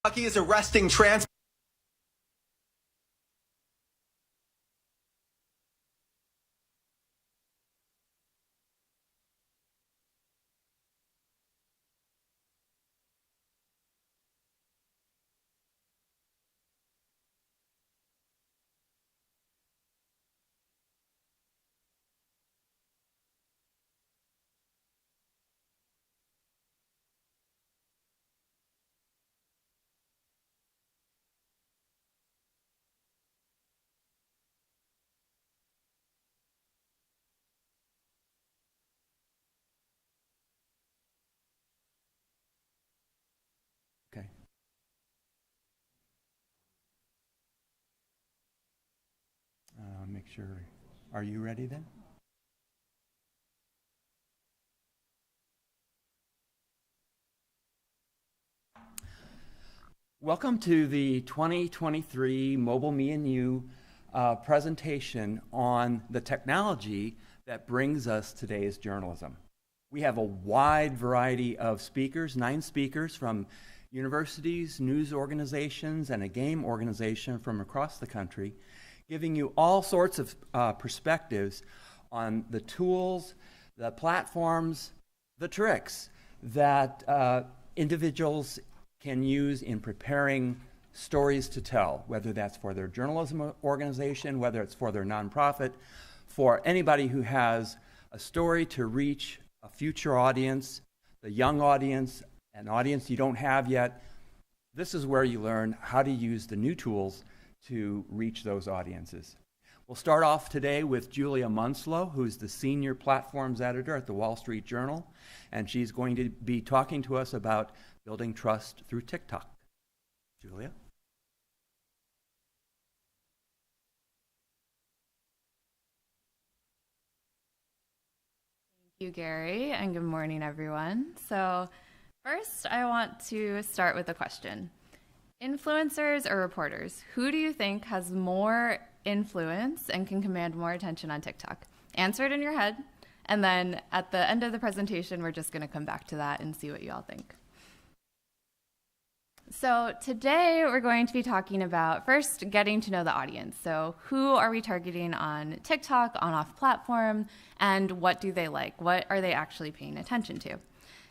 Kentucky is arresting trans. Okay. Make sure. Are you ready then? Welcome to the 2023 Mobile Me&You presentation on the technology that brings us today's journalism. We have a wide variety of speakers, 9 speakers from universities, news organizations, and a game organization from across the country, giving you all sorts of perspectives on the tools, the platforms, the tricks that individuals can use in preparing stories to tell, whether that's for their journalism organization, whether it's for their nonprofit, for anybody who has a story to reach a future audience, the young audience, an audience you don't have yet. This is where you learn how to use the new tools to reach those audiences. We'll start off today with Julia Munslow, who's the senior platforms editor at the Wall Street Journal, and she's going to be talking to us about building trust through TikTok. Julia? Thank you, Gary, and good morning, everyone. So first, I want to start with a question. Influencers or reporters, who do you think has more influence and can command more attention on TikTok? Answer it in your head, and then at the end of the presentation, we're just going to come back to that and see what you all think. So today we're going to be talking about first getting to know the audience. So who are we targeting on TikTok, on off platform, and what do they like? What are they actually paying attention to?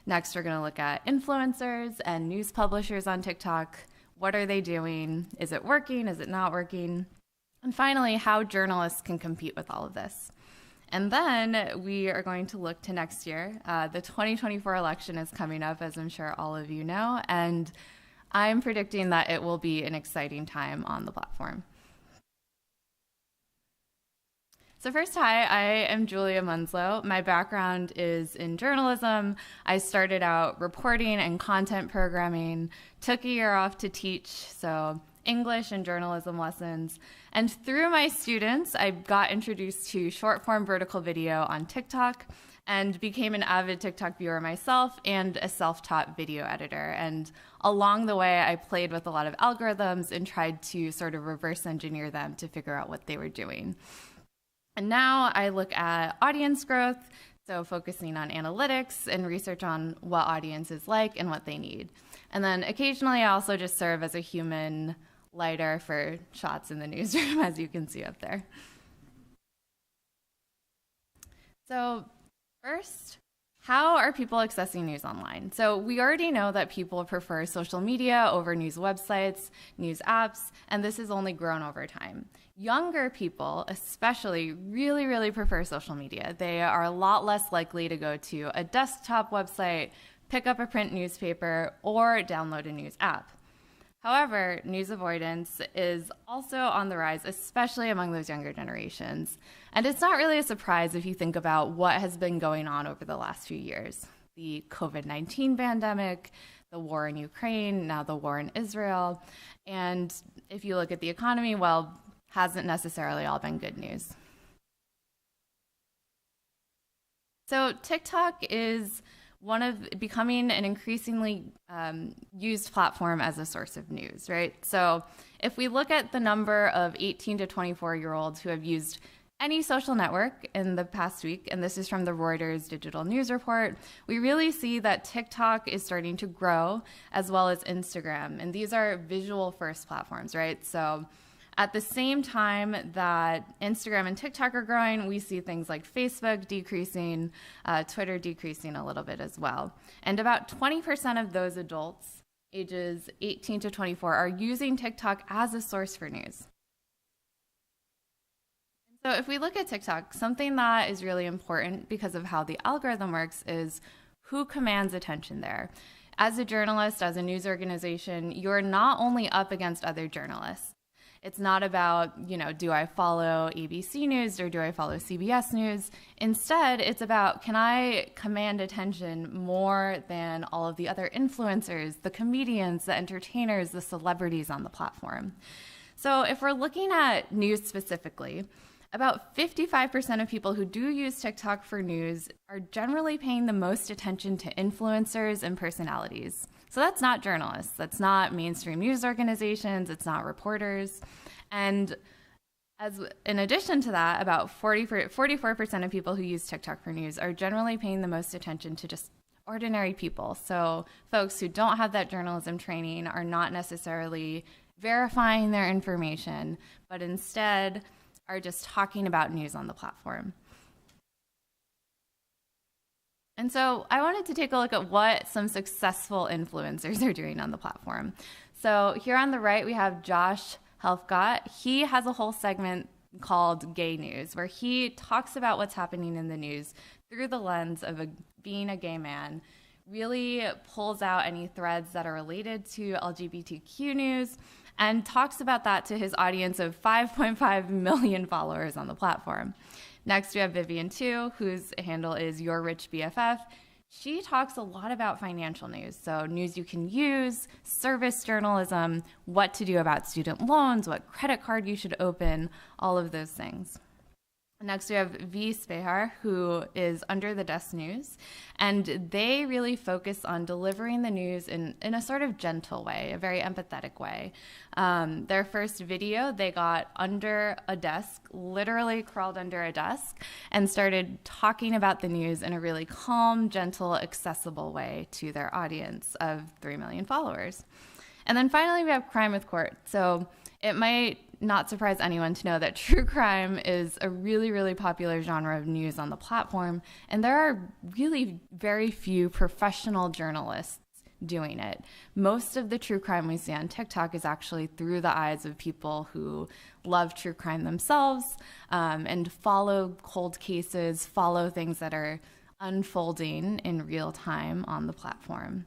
Next, we're going to look at influencers and news publishers on TikTok. What are they doing? Is it working? Is it not working? And finally, how journalists can compete with all of this. And then we are going to look to next year. The 2024 election is coming up, as I'm sure all of you know, and I'm predicting that it will be an exciting time on the platform. So first, hi, I am Julia Munslow. My background is in journalism. I started out reporting and content programming, took a year off to teach, so English and journalism lessons. And through my students, I got introduced to short-form vertical video on TikTok and became an avid TikTok viewer myself and a self-taught video editor. And along the way, I played with a lot of algorithms and tried to sort of reverse engineer them to figure out what they were doing. And now I look at audience growth, so focusing on analytics and research on what audiences like and what they need. And then occasionally I also just serve as a human lighter for shots in the newsroom, as you can see up there. So first, how are people accessing news online? So we already know that people prefer social media over news websites, news apps, and this has only grown over time. Younger people especially really prefer social media. They are a lot less likely to go to a desktop website, pick up a print newspaper, or download a news app. However, news avoidance is also on the rise, especially among those younger generations. And it's not really a surprise if you think about what has been going on over the last few years. The COVID-19 pandemic, the war in Ukraine, now the war in Israel. And if you look at the economy, well, hasn't necessarily all been good news. So TikTok is one of becoming an increasingly used platform as a source of news, right? So if we look at the number of 18 to 24-year-olds who have used any social network in the past week, and this is from the Reuters Digital News Report, we really see that TikTok is starting to grow, as well as Instagram. And these are visual first platforms, right? So at the same time that Instagram and TikTok are growing, we see things like Facebook decreasing, Twitter decreasing a little bit as well. And about 20% of those adults ages 18 to 24 are using TikTok as a source for news. So if we look at TikTok, something that is really important because of how the algorithm works is who commands attention there. As a journalist, as a news organization, you're not only up against other journalists. It's not about, do I follow ABC News or do I follow CBS News? Instead, it's about, can I command attention more than all of the other influencers, the comedians, the entertainers, the celebrities on the platform? So if we're looking at news specifically, about 55% of people who do use TikTok for news are generally paying the most attention to influencers and personalities. So that's not journalists, that's not mainstream news organizations, it's not reporters. And in addition to that, about 44% of people who use TikTok for news are generally paying the most attention to just ordinary people. So folks who don't have that journalism training are not necessarily verifying their information, but instead are just talking about news on the platform. And so I wanted to take a look at what some successful influencers are doing on the platform. So here on the right, we have Josh Helfgott. He has a whole segment called Gay News, where he talks about what's happening in the news through the lens of being a gay man, really pulls out any threads that are related to LGBTQ news, and talks about that to his audience of 5.5 million followers on the platform. Next, we have Vivian Tu, whose handle is Your Rich BFF. She talks a lot about financial news, so news you can use, service journalism, what to do about student loans, what credit card you should open, all of those things. Next, we have V. Spehar, who is Under the Desk News, and they really focus on delivering the news in a sort of gentle way, a very empathetic way. Their first video, they got under a desk, literally crawled under a desk, and started talking about the news in a really calm, gentle, accessible way to their audience of 3 million followers. And then finally, we have Crime with Court. So it might not surprise anyone to know that true crime is a really, really popular genre of news on the platform, and there are really very few professional journalists doing it. Most of the true crime we see on TikTok is actually through the eyes of people who love true crime themselves, and follow cold cases, follow things that are unfolding in real time on the platform.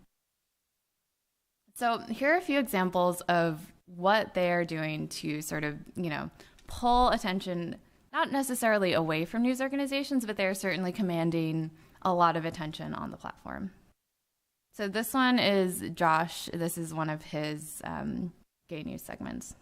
So here are a few examples of what they are doing to sort of, pull attention, not necessarily away from news organizations, but they're certainly commanding a lot of attention on the platform. So this one is Josh. This is one of his gay news segments.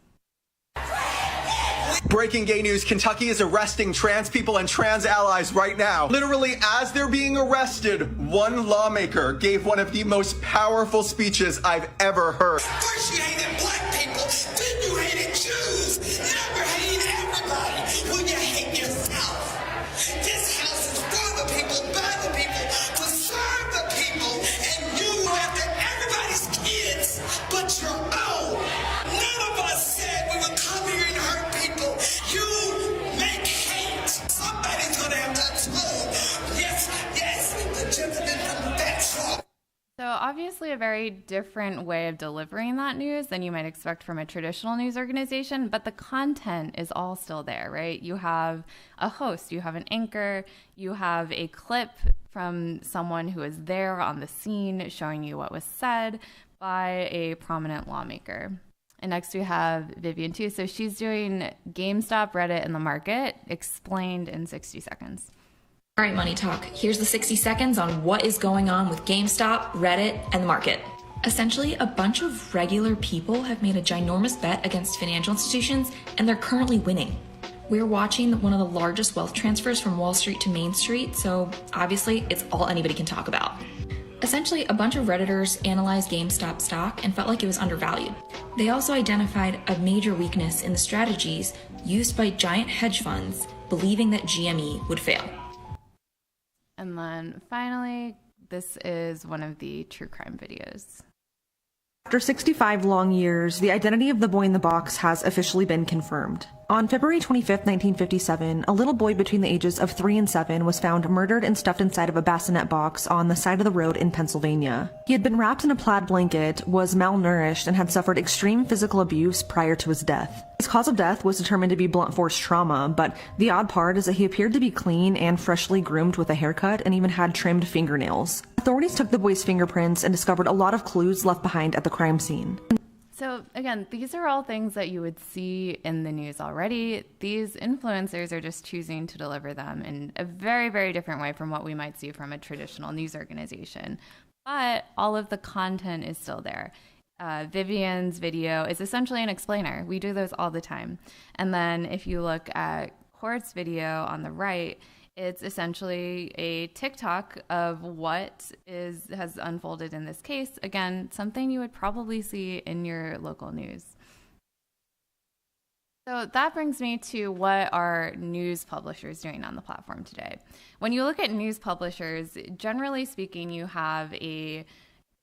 Breaking gay news, Kentucky is arresting trans people and trans allies right now. Literally, as they're being arrested, one lawmaker gave one of the most powerful speeches I've ever heard. First you hated black people, then you hated Jews. Now you hate everybody when you hate yourself. This house is for the people, by the people, to serve the people, and you go after everybody's kids but your own. None of us said we would come here and hurt people. You make hate. Somebody's gonna have to tell. Yes, the gentleman from that shop. So obviously a very different way of delivering that news than you might expect from a traditional news organization, but the content is all still there, right? You have a host, you have an anchor, you have a clip from someone who is there on the scene showing you what was said by a prominent lawmaker. And next we have Vivian Tu. So she's doing GameStop, Reddit, and the market explained in 60 seconds. All right, Money Talk. Here's the 60 seconds on what is going on with GameStop, Reddit, and the market. Essentially, a bunch of regular people have made a ginormous bet against financial institutions, and they're currently winning. We're watching one of the largest wealth transfers from Wall Street to Main Street, so obviously it's all anybody can talk about. Essentially, a bunch of Redditors analyzed GameStop stock and felt like it was undervalued. They also identified a major weakness in the strategies used by giant hedge funds believing that GME would fail. And then finally, this is one of the true crime videos. After 65 long years, the identity of the boy in the box has officially been confirmed. On February 25, 1957, a little boy between the ages of 3 and 7 was found murdered and stuffed inside of a bassinet box on the side of the road in Pennsylvania. He had been wrapped in a plaid blanket, was malnourished, and had suffered extreme physical abuse prior to his death. His cause of death was determined to be blunt force trauma, but the odd part is that he appeared to be clean and freshly groomed with a haircut and even had trimmed fingernails. Authorities took the boy's fingerprints and discovered a lot of clues left behind at the crime scene. So again, these are all things that you would see in the news already. These influencers are just choosing to deliver them in a very, very different way from what we might see from a traditional news organization. But all of the content is still there. Vivian's video is essentially an explainer. We do those all the time. And then if you look at Court's video on the right, it's essentially a TikTok of what has unfolded in this case. Again, something you would probably see in your local news. So that brings me to what are news publishers doing on the platform today. When you look at news publishers, generally speaking, you have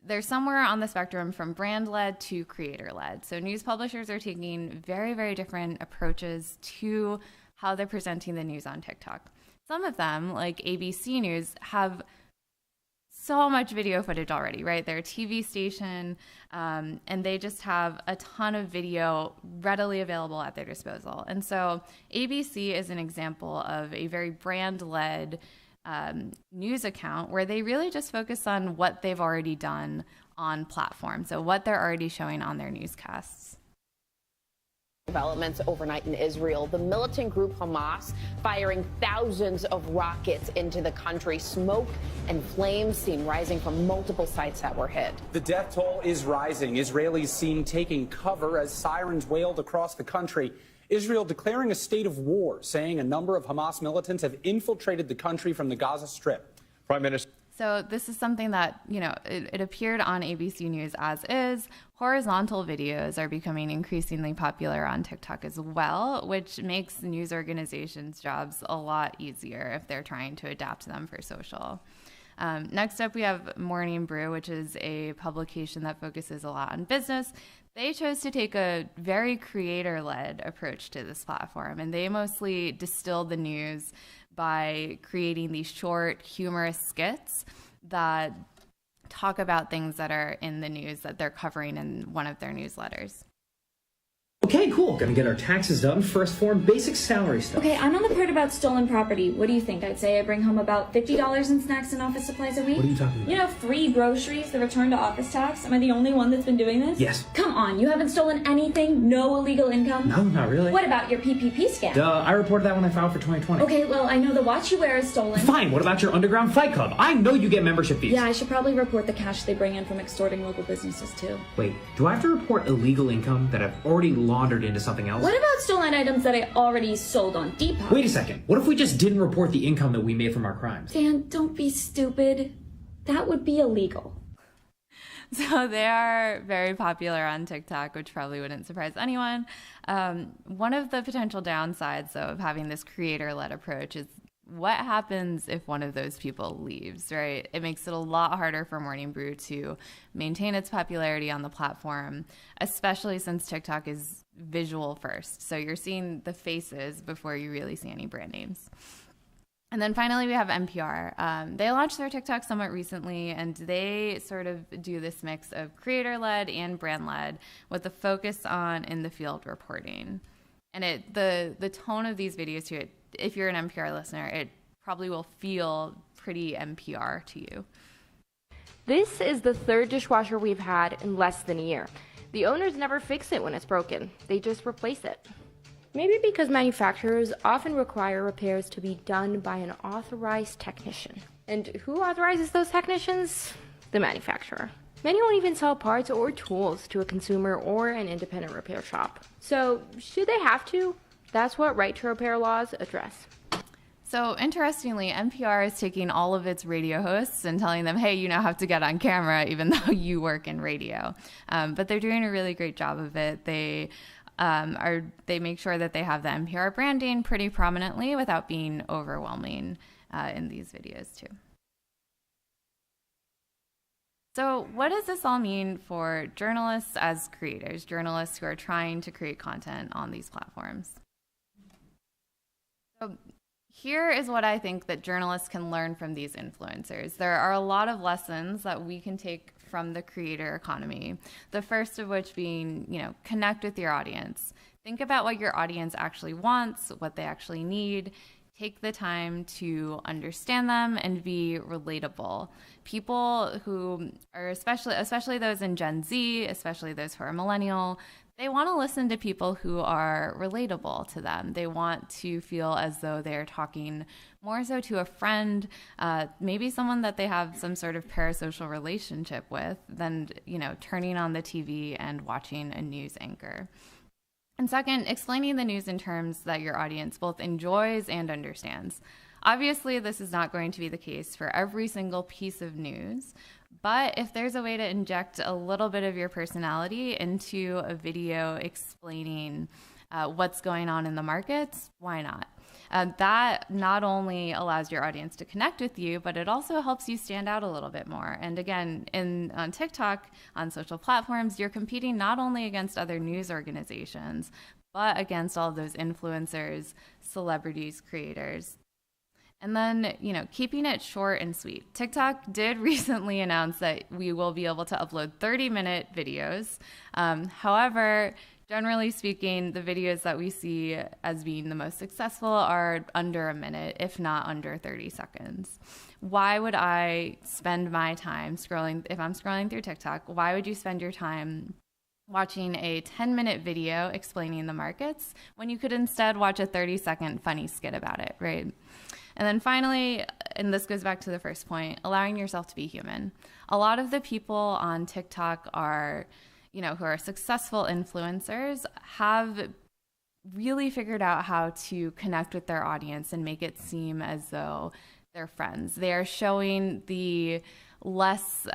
they're somewhere on the spectrum from brand-led to creator-led. So news publishers are taking very, very different approaches to how they're presenting the news on TikTok. Some of them, like ABC News, have so much video footage already, right? They're a TV station, and they just have a ton of video readily available at their disposal. And so ABC is an example of a very brand-led news account where they really just focus on what they've already done on platform, so what they're already showing on their newscasts. Developments overnight in Israel. The militant group Hamas firing thousands of rockets into the country. Smoke and flames seen rising from multiple sites that were hit. The death toll is rising. Israelis seen taking cover as sirens wailed across the country. Israel declaring a state of war, saying a number of Hamas militants have infiltrated the country from the Gaza Strip. Prime Minister. So this is something that, it appeared on ABC News as is. Horizontal videos are becoming increasingly popular on TikTok as well, which makes news organizations' jobs a lot easier if they're trying to adapt them for social. Next up, we have Morning Brew, which is a publication that focuses a lot on business. They chose to take a very creator-led approach to this platform, and they mostly distilled the news by creating these short, humorous skits that talk about things that are in the news that they're covering in one of their newsletters. Okay, cool. Gonna get our taxes done. First form, basic salary stuff. Okay, I'm on the part about stolen property. What do you think? I'd say I bring home about $50 in snacks and office supplies a week. What are you talking about? Free groceries, the return to office tax. Am I the only one that's been doing this? Yes. Come on, you haven't stolen anything? No illegal income? No, not really. What about your PPP scam? Duh, I reported that when I filed for 2020. Okay, well, I know the watch you wear is stolen. Fine, what about your underground fight club? I know you get membership fees. Yeah, I should probably report the cash they bring in from extorting local businesses, too. Wait, do I have to report illegal income that I've already laundered into something else? What about stolen items that I already sold on Depop? Wait a second. What if we just didn't report the income that we made from our crimes? Dan, don't be stupid. That would be illegal. So they are very popular on TikTok, which probably wouldn't surprise anyone. One of the potential downsides, though, of having this creator-led approach is what happens if one of those people leaves, right? It makes it a lot harder for Morning Brew to maintain its popularity on the platform, especially since TikTok is visual first. So you're seeing the faces before you really see any brand names. And then finally, we have NPR. They launched their TikTok somewhat recently, and they sort of do this mix of creator-led and brand-led with the focus on in-the-field reporting. And the tone of these videos, too, if you're an NPR listener, it probably will feel pretty NPR to you. This is the third dishwasher we've had in less than a year. The owners never fix it when it's broken. They just replace it. Maybe because manufacturers often require repairs to be done by an authorized technician. And who authorizes those technicians? The manufacturer. Many won't even sell parts or tools to a consumer or an independent repair shop. So, should they have to? That's what right to repair laws address. So interestingly, NPR is taking all of its radio hosts and telling them, hey, you now have to get on camera even though you work in radio. But they're doing a really great job of it. They They make sure that they have the NPR branding pretty prominently without being overwhelming in these videos too. So what does this all mean for journalists as creators, journalists who are trying to create content on these platforms? So here is what I think that journalists can learn from these influencers. There are a lot of lessons that we can take from the creator economy. The first of which being, connect with your audience. Think about what your audience actually wants, what they actually need. Take the time to understand them and be relatable. People who are especially those in Gen Z, especially those who are millennial, they want to listen to people who are relatable to them. They want to feel as though they're talking more so to a friend, maybe someone that they have some sort of parasocial relationship with, than turning on the TV and watching a news anchor. And second, explaining the news in terms that your audience both enjoys and understands. Obviously, this is not going to be the case for every single piece of news, but if there's a way to inject a little bit of your personality into a video explaining what's going on in the markets, why not? That not only allows your audience to connect with you, but it also helps you stand out a little bit more. And again, on TikTok, on social platforms, you're competing not only against other news organizations, but against all of those influencers, celebrities, creators. And then, keeping it short and sweet. TikTok did recently announce that we will be able to upload 30-minute videos. However, generally speaking, the videos that we see as being the most successful are under a minute, if not under 30 seconds. Why would I spend my time scrolling, if I'm scrolling through TikTok, why would you spend your time watching a 10-minute video explaining the markets when you could instead watch a 30-second funny skit about it, right? And then finally, and this goes back to the first point, allowing yourself to be human. A lot of the people on TikTok are, who are successful influencers, have really figured out how to connect with their audience and make it seem as though they're friends. They are showing the less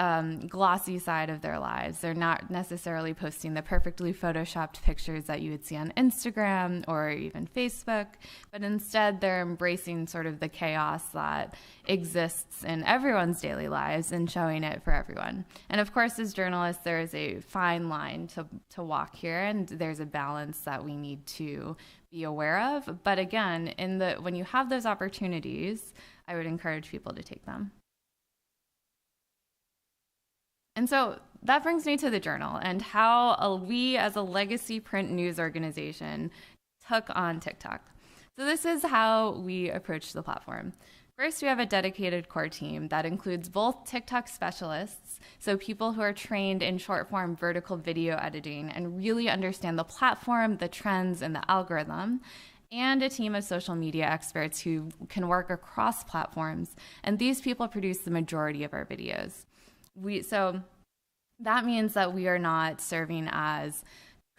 glossy side of their lives. They're not necessarily posting the perfectly photoshopped pictures that you would see on Instagram or even Facebook, but instead they're embracing sort of the chaos that exists in everyone's daily lives and showing it for everyone. And of course, as journalists, there is a fine line to walk here, and there's a balance that we need to be aware of. But again, when you have those opportunities, I would encourage people to take them. And so that brings me to the Journal and how we as a legacy print news organization took on TikTok. So this is how we approach the platform. First, we have a dedicated core team that includes both TikTok specialists, so people who are trained in short-form vertical video editing and really understand the platform, the trends, and the algorithm, and a team of social media experts who can work across platforms. And these people produce the majority of our videos. So that means that we are not serving as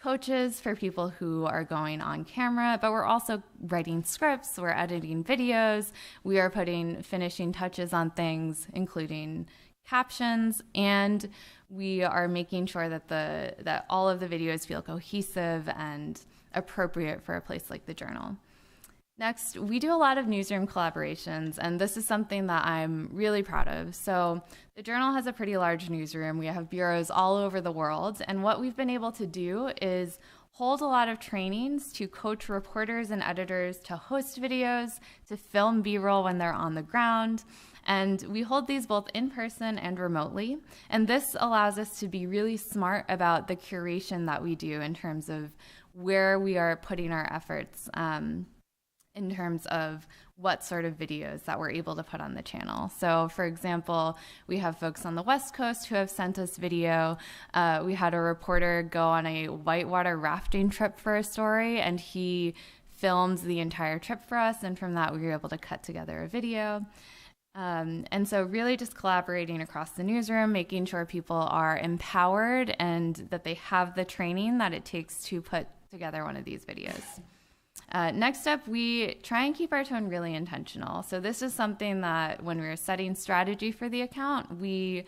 coaches for people who are going on camera, but we're also writing scripts, we're editing videos, we are putting finishing touches on things, including captions, and we are making sure that all of the videos feel cohesive and appropriate for a place like the Journal. Next, we do a lot of newsroom collaborations, and this is something that I'm really proud of. So the Journal has a pretty large newsroom. We have bureaus all over the world, and what we've been able to do is hold a lot of trainings to coach reporters and editors to host videos, to film B-roll when they're on the ground. And we hold these both in person and remotely. And this allows us to be really smart about the curation that we do in terms of where we are putting our efforts in terms of what sort of videos that we're able to put on the channel. So for example, we have folks on the West Coast who have sent us video. We had a reporter go on a whitewater rafting trip for a story, and he filmed the entire trip for us. And from that, we were able to cut together a video. And so really just collaborating across the newsroom, making sure people are empowered and that they have the training that it takes to put together one of these videos. Next up, we try and keep our tone really intentional. So this is something that when we were setting strategy for the account, we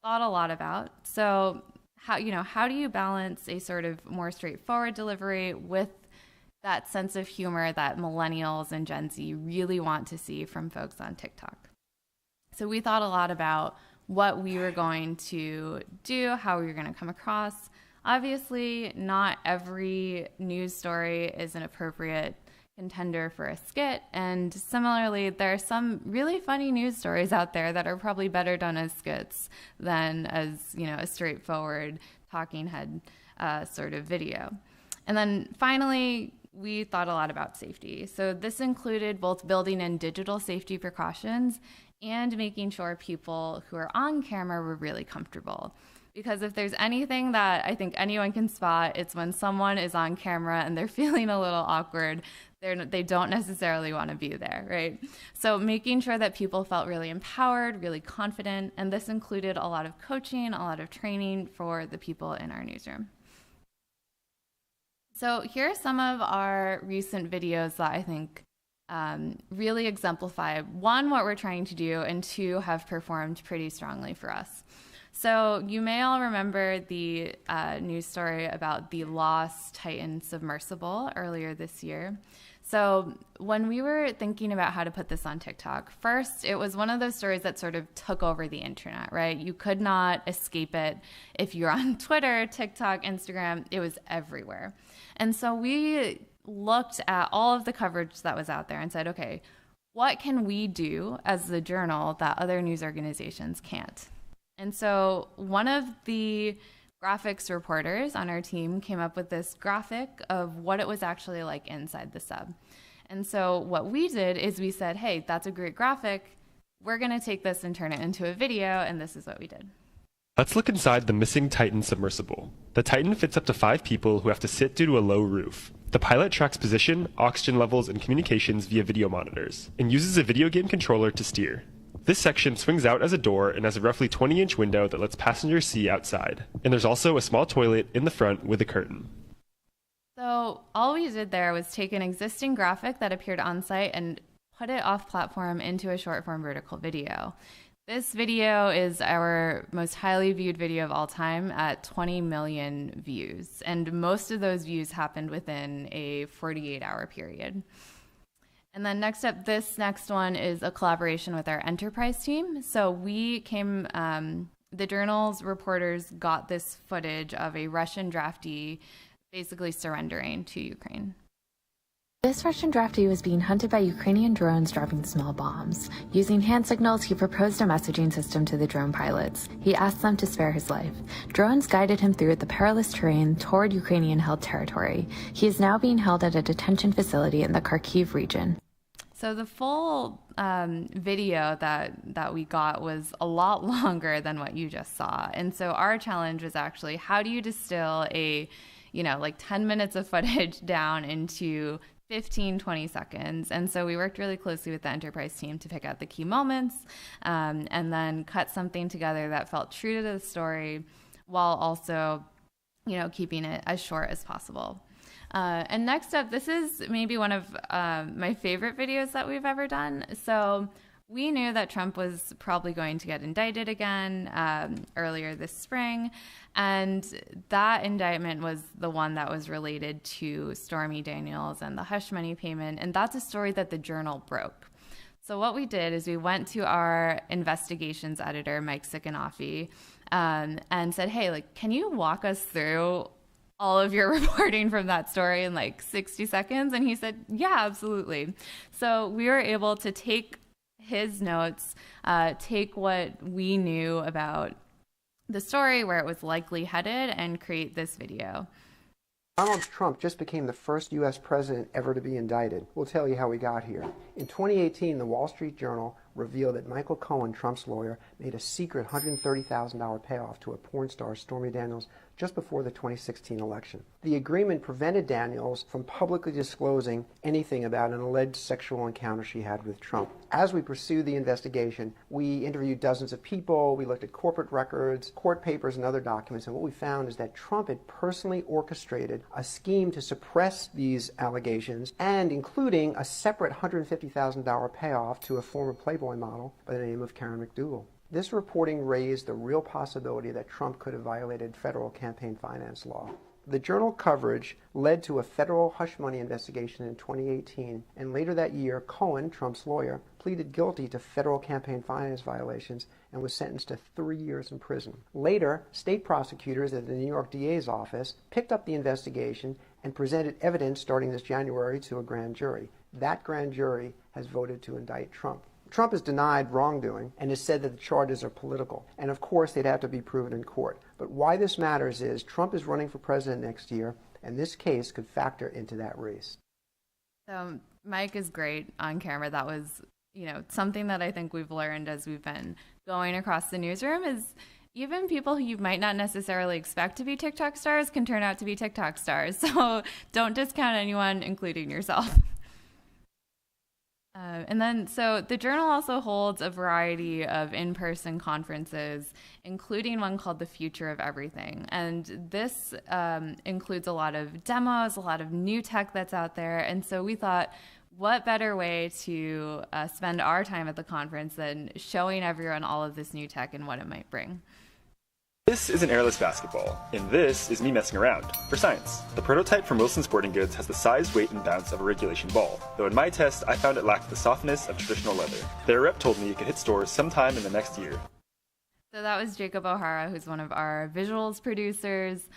thought a lot about. So how do you balance a sort of more straightforward delivery with that sense of humor that millennials and Gen Z really want to see from folks on TikTok? So we thought a lot about what we were going to do, how we were going to come across. Obviously, not every news story is an appropriate contender for a skit. And similarly, there are some really funny news stories out there that are probably better done as skits than as, a straightforward talking head sort of video. And then finally, we thought a lot about safety. So this included both building in digital safety precautions and making sure people who are on camera were really comfortable. Because if there's anything that I think anyone can spot, it's when someone is on camera and they're feeling a little awkward. They don't necessarily want to be there, right? So making sure that people felt really empowered, really confident, and this included a lot of coaching, a lot of training for the people in our newsroom. So here are some of our recent videos that I think really exemplify, one, what we're trying to do, and two, have performed pretty strongly for us. So you may all remember the news story about the lost Titan submersible earlier this year. So when we were thinking about how to put this on TikTok, first, it was one of those stories that sort of took over the internet, right? You could not escape it. If you're on Twitter, TikTok, Instagram, it was everywhere. And so we looked at all of the coverage that was out there and said, okay, what can we do as the Journal that other news organizations can't? And so one of the graphics reporters on our team came up with this graphic of what it was actually like inside the sub. And so what we did is we said, hey, that's a great graphic. We're going to take this and turn it into a video, and this is what we did. Let's look inside the missing Titan submersible. The Titan fits up to 5 people who have to sit due to a low roof. The pilot tracks position, oxygen levels, and communications via video monitors, and uses a video game controller to steer. This section swings out as a door and has a roughly 20-inch window that lets passengers see outside. And there's also a small toilet in the front with a curtain. So all we did there was take an existing graphic that appeared on site and put it off platform into a short form vertical video. This video is our most highly viewed video of all time at 20 million views. And most of those views happened within a 48-hour period. And then next up, this next one is a collaboration with our enterprise team. So we came, the Journal's reporters got this footage of a Russian draftee basically surrendering to Ukraine. This Russian draftee was being hunted by Ukrainian drones dropping small bombs. Using hand signals, he proposed a messaging system to the drone pilots. He asked them to spare his life. Drones guided him through the perilous terrain toward Ukrainian-held territory. He is now being held at a detention facility in the Kharkiv region. So the full video that we got was a lot longer than what you just saw. And so our challenge was actually, how do you distill a, like 10 minutes of footage down into 15, 20 seconds. And so we worked really closely with the enterprise team to pick out the key moments and then cut something together that felt true to the story while also, keeping it as short as possible. And next up, this is maybe one of my favorite videos that we've ever done. So we knew that Trump was probably going to get indicted again earlier this spring. And that indictment was the one that was related to Stormy Daniels and the hush money payment. And that's a story that the Journal broke. So what we did is we went to our investigations editor, Mike Sikanoffi, and said, hey, can you walk us through all of your reporting from that story in 60 seconds? And he said, yeah, absolutely. So we were able to take his notes, take what we knew about the story, where it was likely headed, and create this video. Donald Trump just became the first U.S. president ever to be indicted. We'll tell you how we got here. In 2018, the Wall Street Journal revealed that Michael Cohen, Trump's lawyer, made a secret $130,000 payoff to a porn star, Stormy Daniels, just before the 2016 election. The agreement prevented Daniels from publicly disclosing anything about an alleged sexual encounter she had with Trump. As we pursued the investigation, we interviewed dozens of people, we looked at corporate records, court papers, and other documents, and what we found is that Trump had personally orchestrated a scheme to suppress these allegations, and including a separate $150,000 payoff to a former Playboy model by the name of Karen McDougal. This reporting raised the real possibility that Trump could have violated federal campaign finance law. The Journal coverage led to a federal hush money investigation in 2018, and later that year, Cohen, Trump's lawyer, pleaded guilty to federal campaign finance violations and was sentenced to 3 years in prison. Later, state prosecutors at the New York DA's office picked up the investigation and presented evidence starting this January to a grand jury. That grand jury has voted to indict Trump. Trump has denied wrongdoing and has said that the charges are political. And of course, they'd have to be proven in court. But why this matters is Trump is running for president next year, and this case could factor into that race. So Mike is great on camera. That was, something that I think we've learned as we've been going across the newsroom is even people who you might not necessarily expect to be TikTok stars can turn out to be TikTok stars. So don't discount anyone, including yourself. So the Journal also holds a variety of in-person conferences, including one called The Future of Everything. And this includes a lot of demos, a lot of new tech that's out there. And so we thought, what better way to spend our time at the conference than showing everyone all of this new tech and what it might bring. This is an airless basketball, and this is me messing around, for science. The prototype from Wilson Sporting Goods has the size, weight, and bounce of a regulation ball, though in my test I found it lacked the softness of traditional leather. Their rep told me it could hit stores sometime in the next year. So that was Jacob O'Hara, who's one of our visuals producers.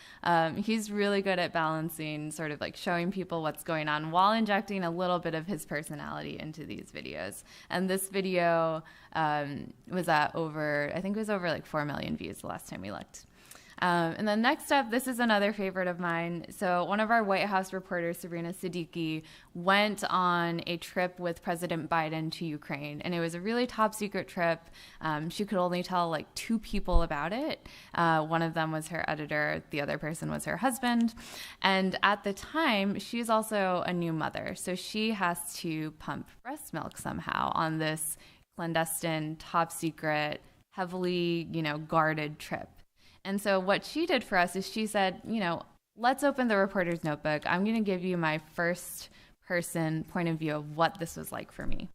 He's really good at balancing, sort of like showing people what's going on while injecting a little bit of his personality into these videos. And this video was at over, I think it was over like 4 million views the last time we looked. And then next up, this is another favorite of mine. So one of our White House reporters, Sabrina Siddiqui, went on a trip with President Biden to Ukraine. And it was a really top secret trip. She could only tell like 2 people about it. One of them was her editor. The other person was her husband. And at the time, she's also a new mother. So she has to pump breast milk somehow on this clandestine, top secret, heavily, guarded trip. And so what she did for us is she said, let's open the reporter's notebook. I'm going to give you my first person point of view of what this was like for me.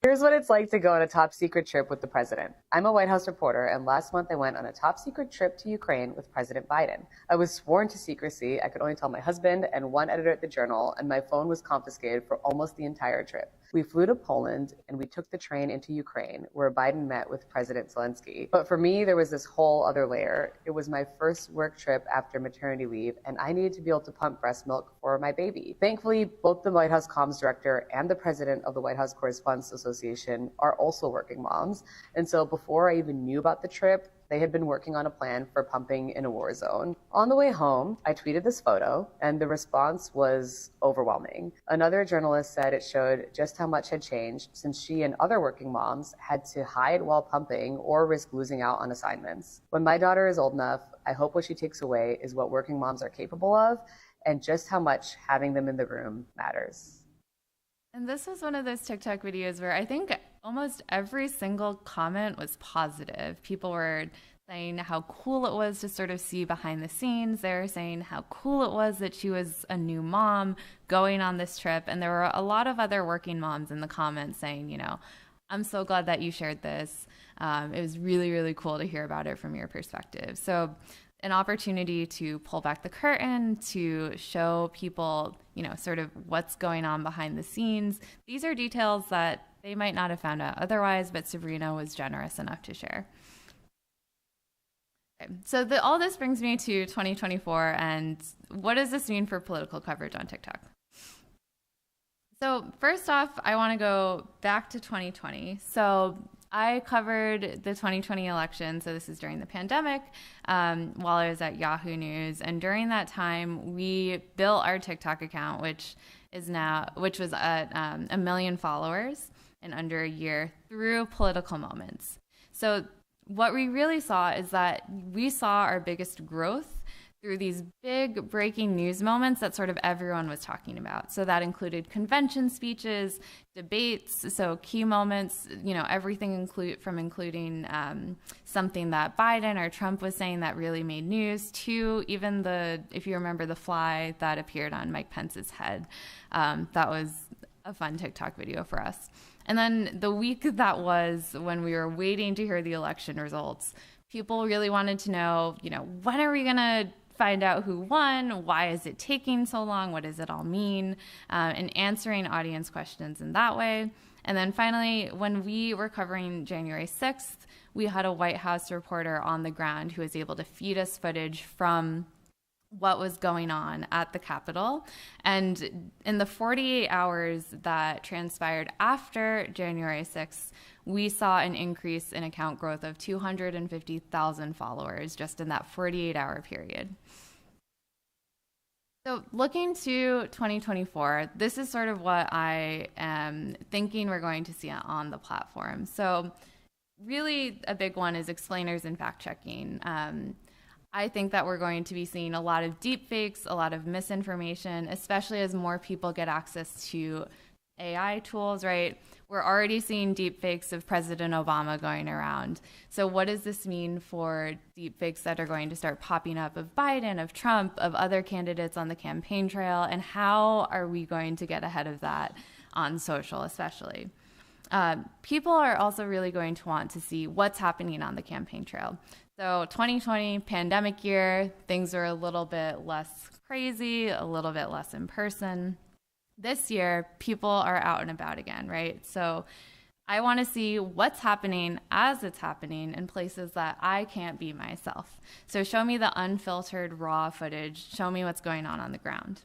Here's what it's like to go on a top secret trip with the president. I'm a White House reporter, and last month I went on a top secret trip to Ukraine with President Biden. I was sworn to secrecy. I could only tell my husband and one editor at the Journal, and my phone was confiscated for almost the entire trip. We flew to Poland, and we took the train into Ukraine, where Biden met with President Zelensky. But for me, there was this whole other layer. It was my first work trip after maternity leave, and I needed to be able to pump breast milk for my baby. Thankfully, both the White House comms director and the president of the White House Correspondents Association are also working moms. And so before I even knew about the trip, they had been working on a plan for pumping in a war zone. On the way home, I tweeted this photo, and the response was overwhelming. Another journalist said it showed just how much had changed since she and other working moms had to hide while pumping or risk losing out on assignments. When my daughter is old enough, I hope what she takes away is what working moms are capable of and just how much having them in the room matters. And this was one of those TikTok videos where I think almost every single comment was positive. People were saying how cool it was to sort of see behind the scenes. They were saying how cool it was that she was a new mom going on this trip. And there were a lot of other working moms in the comments saying, I'm so glad that you shared this. It was really, really cool to hear about it from your perspective. So an opportunity to pull back the curtain, to show people, sort of what's going on behind the scenes. These are details that they might not have found out otherwise, but Sabrina was generous enough to share. Okay, so all this brings me to 2024, and what does this mean for political coverage on TikTok? So first off, I want to go back to 2020. So I covered the 2020 election, so this is during the pandemic, while I was at Yahoo News. And during that time, we built our TikTok account, which was at 1 million followers in under a year through political moments. So what we really saw is that we saw our biggest growth through these big breaking news moments that sort of everyone was talking about. So that included convention speeches, debates, so key moments, everything including something that Biden or Trump was saying that really made news, to even if you remember the fly that appeared on Mike Pence's head. That was a fun TikTok video for us. And then the week that was when we were waiting to hear the election results, people really wanted to know, when are we going to find out who won? Why is it taking so long? What does it all mean? And answering audience questions in that way. And then finally, when we were covering January 6th, we had a White House reporter on the ground who was able to feed us footage from what was going on at the Capitol. And in the 48 hours that transpired after January 6th, we saw an increase in account growth of 250,000 followers just in that 48-hour period. So looking to 2024, this is sort of what I am thinking we're going to see on the platform. So really a big one is explainers and fact-checking. I think that we're going to be seeing a lot of deepfakes, a lot of misinformation, especially as more people get access to AI tools, right? We're already seeing deepfakes of President Obama going around. So what does this mean for deepfakes that are going to start popping up of Biden, of Trump, of other candidates on the campaign trail? And how are we going to get ahead of that on social, especially? People are also really going to want to see what's happening on the campaign trail. So 2020, pandemic year, things are a little bit less crazy, a little bit less in person. This year, people are out and about again, right? So I want to see what's happening as it's happening in places that I can't be myself. So show me the unfiltered, raw footage. Show me what's going on the ground.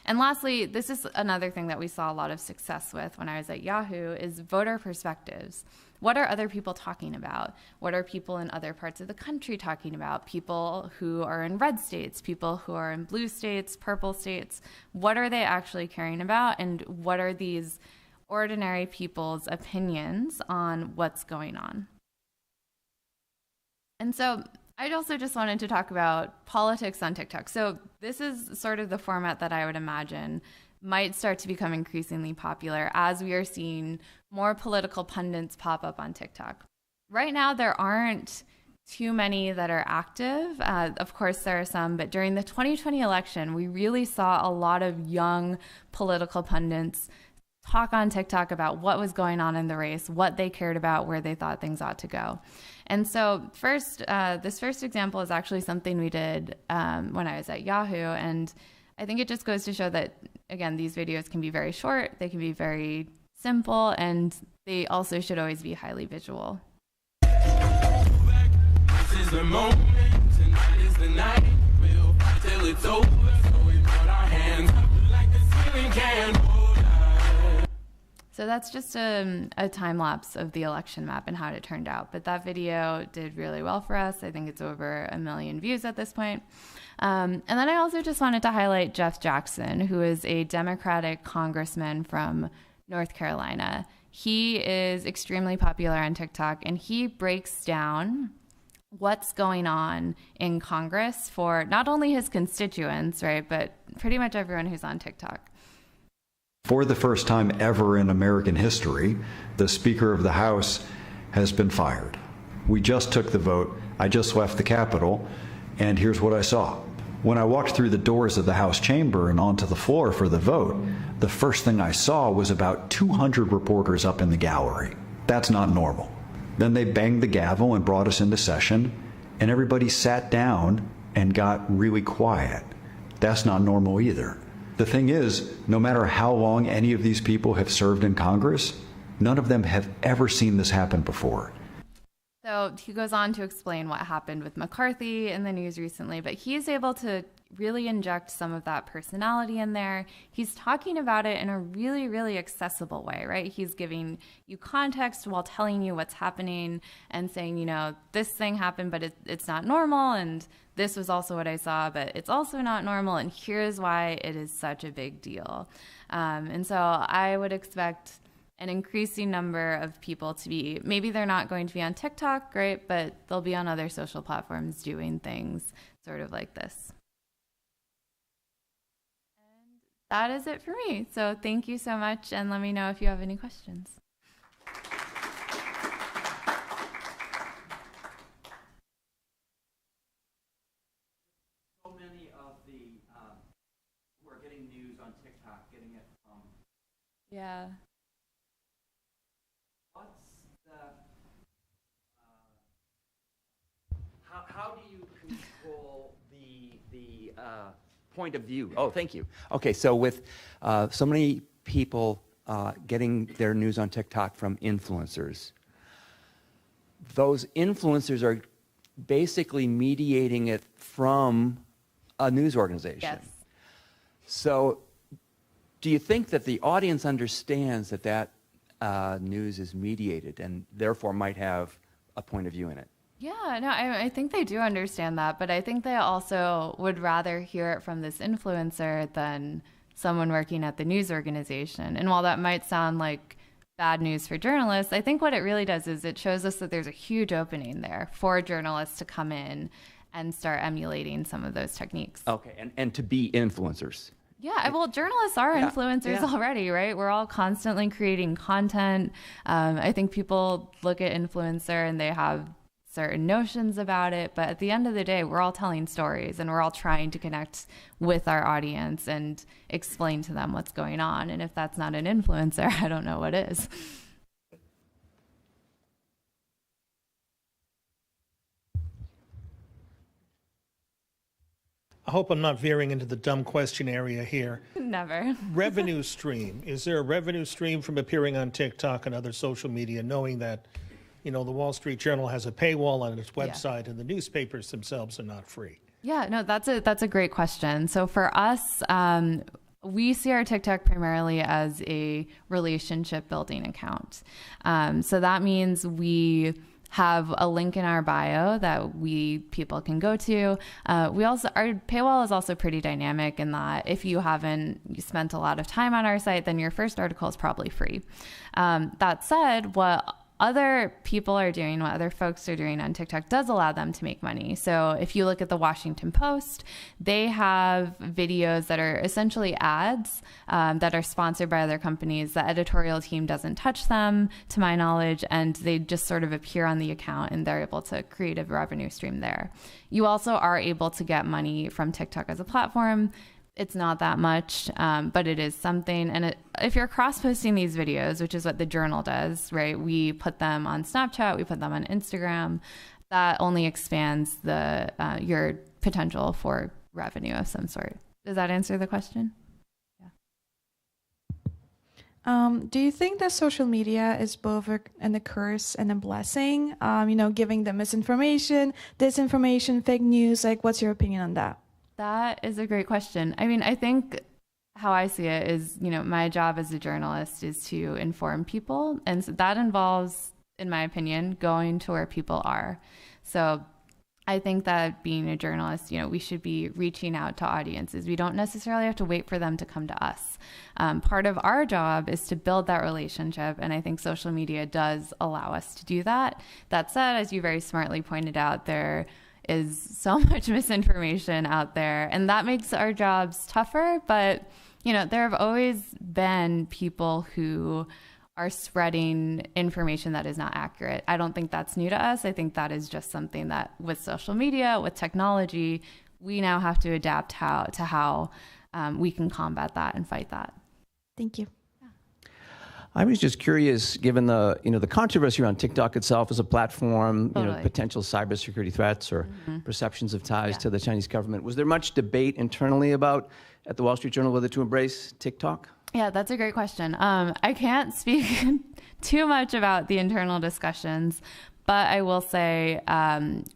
And lastly, this is another thing that we saw a lot of success with when I was at Yahoo, is voter perspectives. What are other people talking about? What are people in other parts of the country talking about? People who are in red states, people who are in blue states, purple states. What are they actually caring about? And what are these ordinary people's opinions on what's going on? And so I also just wanted to talk about politics on TikTok. So this is sort of the format that I would imagine might start to become increasingly popular as we are seeing more political pundits pop up on TikTok. Right now, there aren't too many that are active. Of course, there are some, but during the 2020 election, we really saw a lot of young political pundits talk on TikTok about what was going on in the race, what they cared about, where they thought things ought to go. And so this first example is actually something we did when I was at Yahoo. And I think it just goes to show that, again, these videos can be very short, they can be very simple, and they also should always be highly visual. This is the moment, tonight is the night, we'll fight till it's over, so we put our hands up like the ceiling can hold us. So that's just a time lapse of the election map and how it turned out. But that video did really well for us. I think it's over 1 million views at this point. And then I also just wanted to highlight Jeff Jackson, who is a Democratic congressman from North Carolina. He is extremely popular on TikTok, and he breaks down what's going on in Congress for not only his constituents, right, but pretty much everyone who's on TikTok. For the first time ever in American history, the Speaker of the House has been fired. We just took the vote. I just left the Capitol, and here's what I saw. When I walked through the doors of the House chamber and onto the floor for the vote, the first thing I saw was about 200 reporters up in the gallery. That's not normal. Then they banged the gavel and brought us into session, and everybody sat down and got really quiet. That's not normal either. The thing is, no matter how long any of these people have served in Congress, none of them have ever seen this happen before. So he goes on to explain what happened with McCarthy in the news recently, but he's able to really inject some of that personality in there. He's talking about it in a really, really accessible way, right? He's giving you context while telling you what's happening and saying, you know, this thing happened, but it's not normal, and this was also what I saw, but it's also not normal, and here's why it is such a big deal. And so I would expect an increasing number of people to be, maybe they're not going to be on TikTok, right, but they'll be on other social platforms doing things sort of like this. And that is it for me. So thank you so much, and let me know if you have any questions. So many of the who are getting news on TikTok, getting it from Yeah. How do you control the point of view? Oh, thank you. Okay, so with so many people getting their news on TikTok from influencers, those influencers are basically mediating it from a news organization. Yes. So do you think that the audience understands that news is mediated and therefore might have a point of view in it? Yeah, no, I think they do understand that, but I think they also would rather hear it from this influencer than someone working at the news organization. And while that might sound like bad news for journalists, I think what it really does is it shows us that there's a huge opening there for journalists to come in and start emulating some of those techniques. Okay, and to be influencers. Yeah, well, journalists are influencers already, right? We're all constantly creating content. I think people look at influencer and they have certain notions about it, but at the end of the day, we're all telling stories and we're all trying to connect with our audience and explain to them what's going on. And if that's not an influencer, I don't know what is. I hope I'm not veering into the dumb question area here. Never. Revenue stream. Is there a revenue stream from appearing on TikTok and other social media, knowing that, the Wall Street Journal has a paywall on its website and the newspapers themselves are not free? Yeah, no, that's a great question. So for us, we see our TikTok primarily as a relationship building account. So that means we have a link in our bio that people can go to. Our paywall is also pretty dynamic in that if you haven't spent a lot of time on our site, then your first article is probably free. That said, what other people are doing, what other folks are doing on TikTok does allow them to make money. So if you look at the Washington Post, they have videos that are essentially ads that are sponsored by other companies. The editorial team doesn't touch them, to my knowledge, and they just sort of appear on the account and they're able to create a revenue stream there. You also are able to get money from TikTok as a platform. It's not that much, but it is something. And if you're cross-posting these videos, which is what the Journal does, right? We put them on Snapchat, we put them on Instagram. That only expands your potential for revenue of some sort. Does that answer the question? Do you think that social media is both a curse and a blessing? Giving them misinformation, disinformation, fake news. What's your opinion on that? That is a great question. I mean, I think how I see it is, my job as a journalist is to inform people. And so that involves, in my opinion, going to where people are. So I think that being a journalist, we should be reaching out to audiences. We don't necessarily have to wait for them to come to us. Part of our job is to build that relationship. And I think social media does allow us to do that. That said, as you very smartly pointed out, there is so much misinformation out there, and that makes our jobs tougher. But, there have always been people who are spreading information that is not accurate. I don't think that's new to us. I think that is just something that with social media, with technology, we now have to adapt how we can combat that and fight that. Thank you. I was just curious, given the controversy around TikTok itself as a platform, Totally. Potential cybersecurity threats or perceptions of ties to the Chinese government. Was there much debate internally at the Wall Street Journal whether to embrace TikTok? Yeah, that's a great question. I can't speak too much about the internal discussions, but I will say when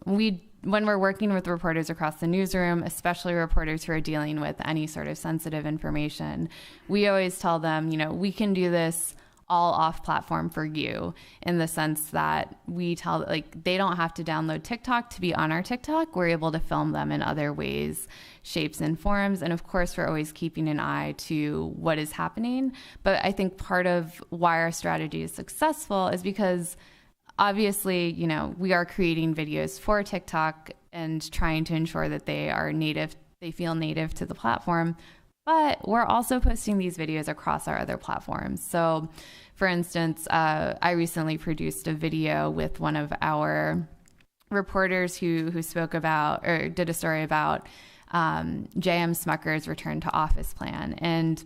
we're working with reporters across the newsroom, especially reporters who are dealing with any sort of sensitive information, we always tell them, we can do this all off platform for you, in the sense that we tell, they don't have to download TikTok to be on our TikTok. We're able to film them in other ways, shapes and forms. And of course, we're always keeping an eye to what is happening. But I think part of why our strategy is successful is because obviously, we are creating videos for TikTok and trying to ensure that they feel native to the platform. But we're also posting these videos across our other platforms. So, for instance, I recently produced a video with one of our reporters who spoke about or did a story about J.M. Smucker's return to office plan. And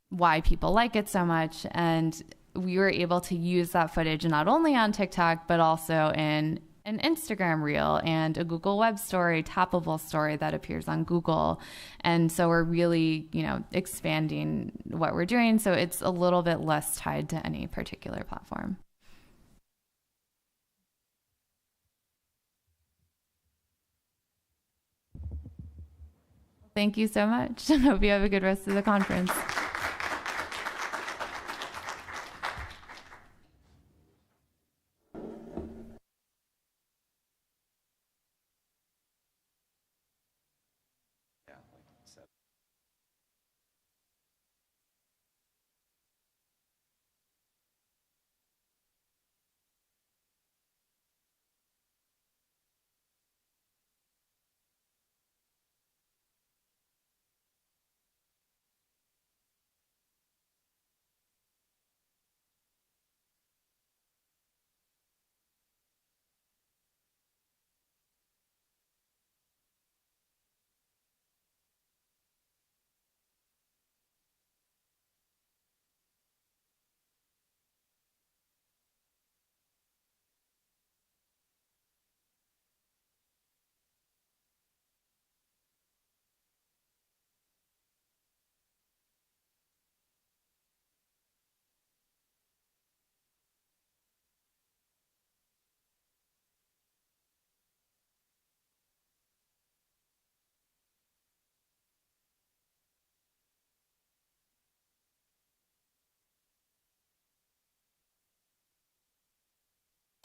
why people like it so much. And we were able to use that footage not only on TikTok, but also in an Instagram reel and a Google web story, tappable story that appears on Google. And so we're really, expanding what we're doing. So it's a little bit less tied to any particular platform. Thank you so much. I hope you have a good rest of the conference.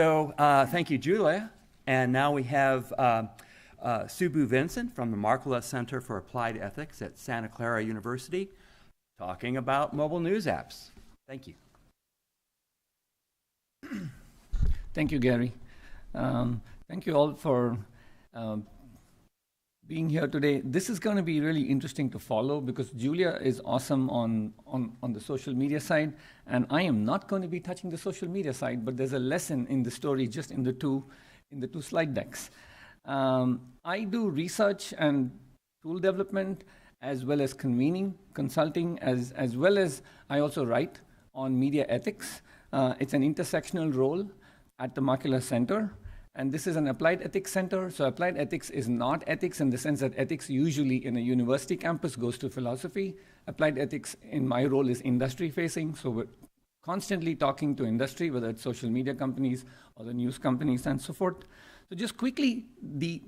So thank you, Julia. And now we have Subbu Vincent from the Markkula Center for Applied Ethics at Santa Clara University talking about mobile news apps. Thank you. Thank you, Gary. Thank you all for being here today. This is going to be really interesting to follow because Julia is awesome on the social media side, and I am not going to be touching the social media side, but there's a lesson in the story just in the two slide decks. I do research and tool development as well as convening, consulting, as well as I also write on media ethics. It's an intersectional role at the Markkula Center. And this is an applied ethics center. So applied ethics is not ethics in the sense that ethics usually in a university campus goes to philosophy. Applied ethics in my role is industry facing. So we're constantly talking to industry, whether it's social media companies or the news companies and so forth. So just quickly, the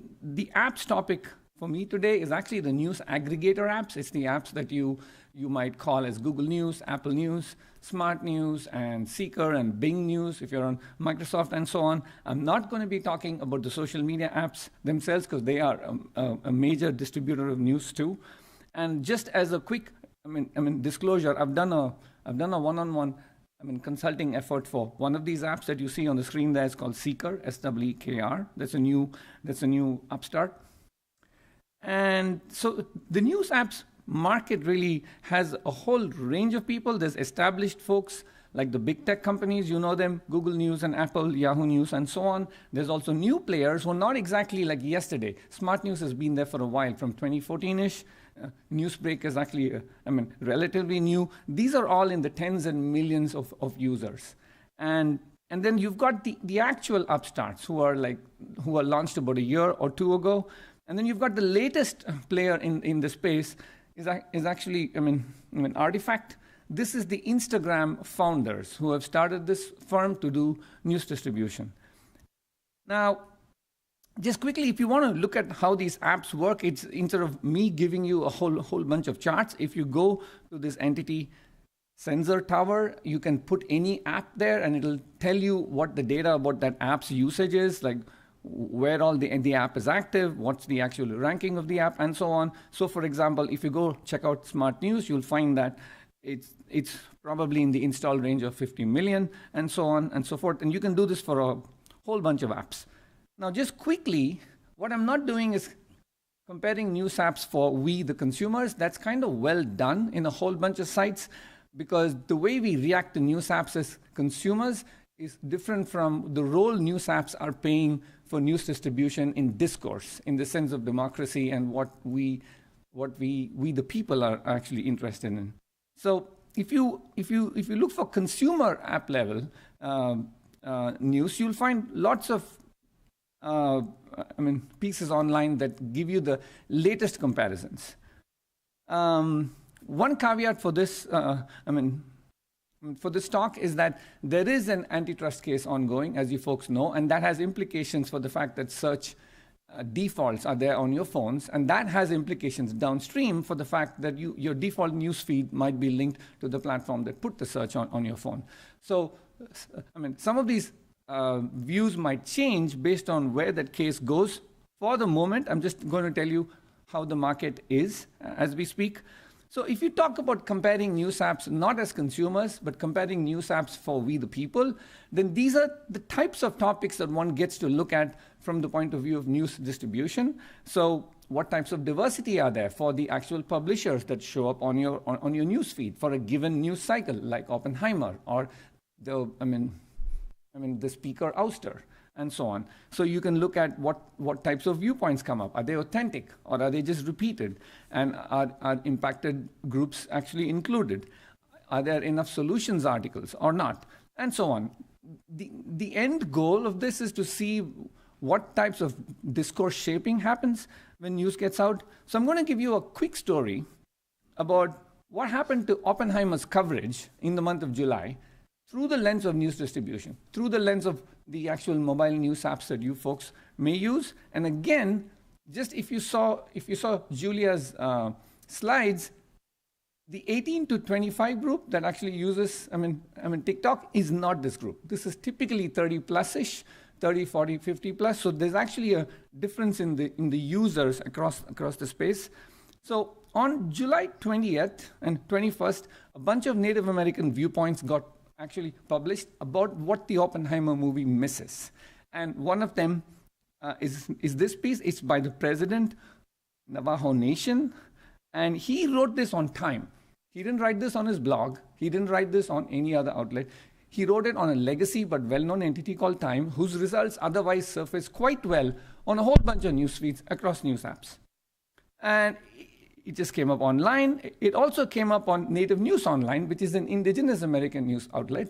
apps topic for me today is actually the news aggregator apps. It's the apps that you might call as Google News, Apple News, Smart News, and Seeker, and Bing News if you're on Microsoft and so on. I'm not going to be talking about the social media apps themselves because they are a major distributor of news too. And just as a quick, disclosure, I've done a one-on-one consulting effort for one of these apps that you see on the screen there. It's called Seeker, S-E-E-K-R. That's a new upstart. And so the news apps market really has a whole range of people. There's established folks like the big tech companies, you know them, Google News and Apple, Yahoo News, and so on. There's also new players who are not exactly like yesterday. Smart News has been there for a while, from 2014-ish. Newsbreak is actually, relatively new. These are all in the tens and millions of users. And then you've got the actual upstarts who are launched about a year or two ago. And then you've got the latest player in the space is actually, Artifact. This is the Instagram founders who have started this firm to do news distribution. Now, just quickly, if you want to look at how these apps work, it's instead of me giving you a whole bunch of charts, if you go to this entity sensor tower, you can put any app there and it'll tell you what the data about that app's usage is, like where all the app is active, what's the actual ranking of the app, and so on. So for example, if you go check out Smart News, you'll find that it's probably in the install range of 50 million, and so on and so forth. And you can do this for a whole bunch of apps. Now, just quickly, what I'm not doing is comparing news apps for we, the consumers. That's kind of well done in a whole bunch of sites, because the way we react to news apps as consumers is different from the role news apps are playing for news distribution in discourse, in the sense of democracy and what we the people are actually interested in. So if you look for consumer app level news, you'll find lots of pieces online that give you the latest comparisons. One caveat for this, for this talk is that there is an antitrust case ongoing, as you folks know, and that has implications for the fact that search defaults are there on your phones, and that has implications downstream for the fact that your default news feed might be linked to the platform that put the search on your phone. So, some of these views might change based on where that case goes. For the moment, I'm just going to tell you how the market is as we speak. So if you talk about comparing news apps not as consumers, but comparing news apps for we the people, then these are the types of topics that one gets to look at from the point of view of news distribution. So what types of diversity are there for the actual publishers that show up on your news feed for a given news cycle, like Oppenheimer or the speaker ouster, and so on. So you can look at what types of viewpoints come up. Are they authentic, or are they just repeated? And are impacted groups actually included? Are there enough solutions articles or not? And so on. The end goal of this is to see what types of discourse shaping happens when news gets out. So I'm going to give you a quick story about what happened to Oppenheimer's coverage in the month of July through the lens of news distribution, through the lens of the actual mobile news apps that you folks may use. And again, just if you saw Julia's slides, the 18 to 25 group that actually uses TikTok is not this group. This is typically 30 plus-ish, 30, 40, 50 plus. So there's actually a difference in the users across the space. So on July 20th and 21st, a bunch of Native American viewpoints got actually published about what the Oppenheimer movie misses. And one of them is this piece. It's by the president, Navajo Nation, and he wrote this on Time. He didn't write this on his blog. He didn't write this on any other outlet. He wrote it on a legacy but well-known entity called Time, whose results otherwise surface quite well on a whole bunch of news feeds across news apps. And it just came up online. It also came up on Native News Online, which is an indigenous American news outlet.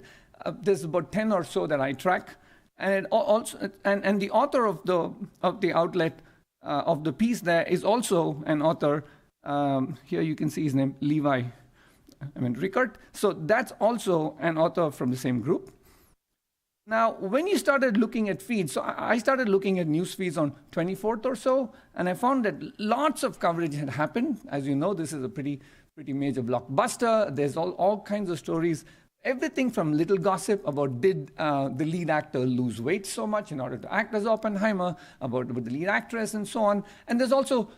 There's about 10 or so that I track. And and the author of the outlet, of the piece there, is also an author. Here you can see his name, Levi Rickert. So that's also an author from the same group. Now, when you started looking at feeds, so I started looking at news feeds on 24th or so, and I found that lots of coverage had happened. As you know, this is a pretty major blockbuster. There's all kinds of stories, everything from little gossip about did the lead actor lose weight so much in order to act as Oppenheimer, about the lead actress, and so on. And there's also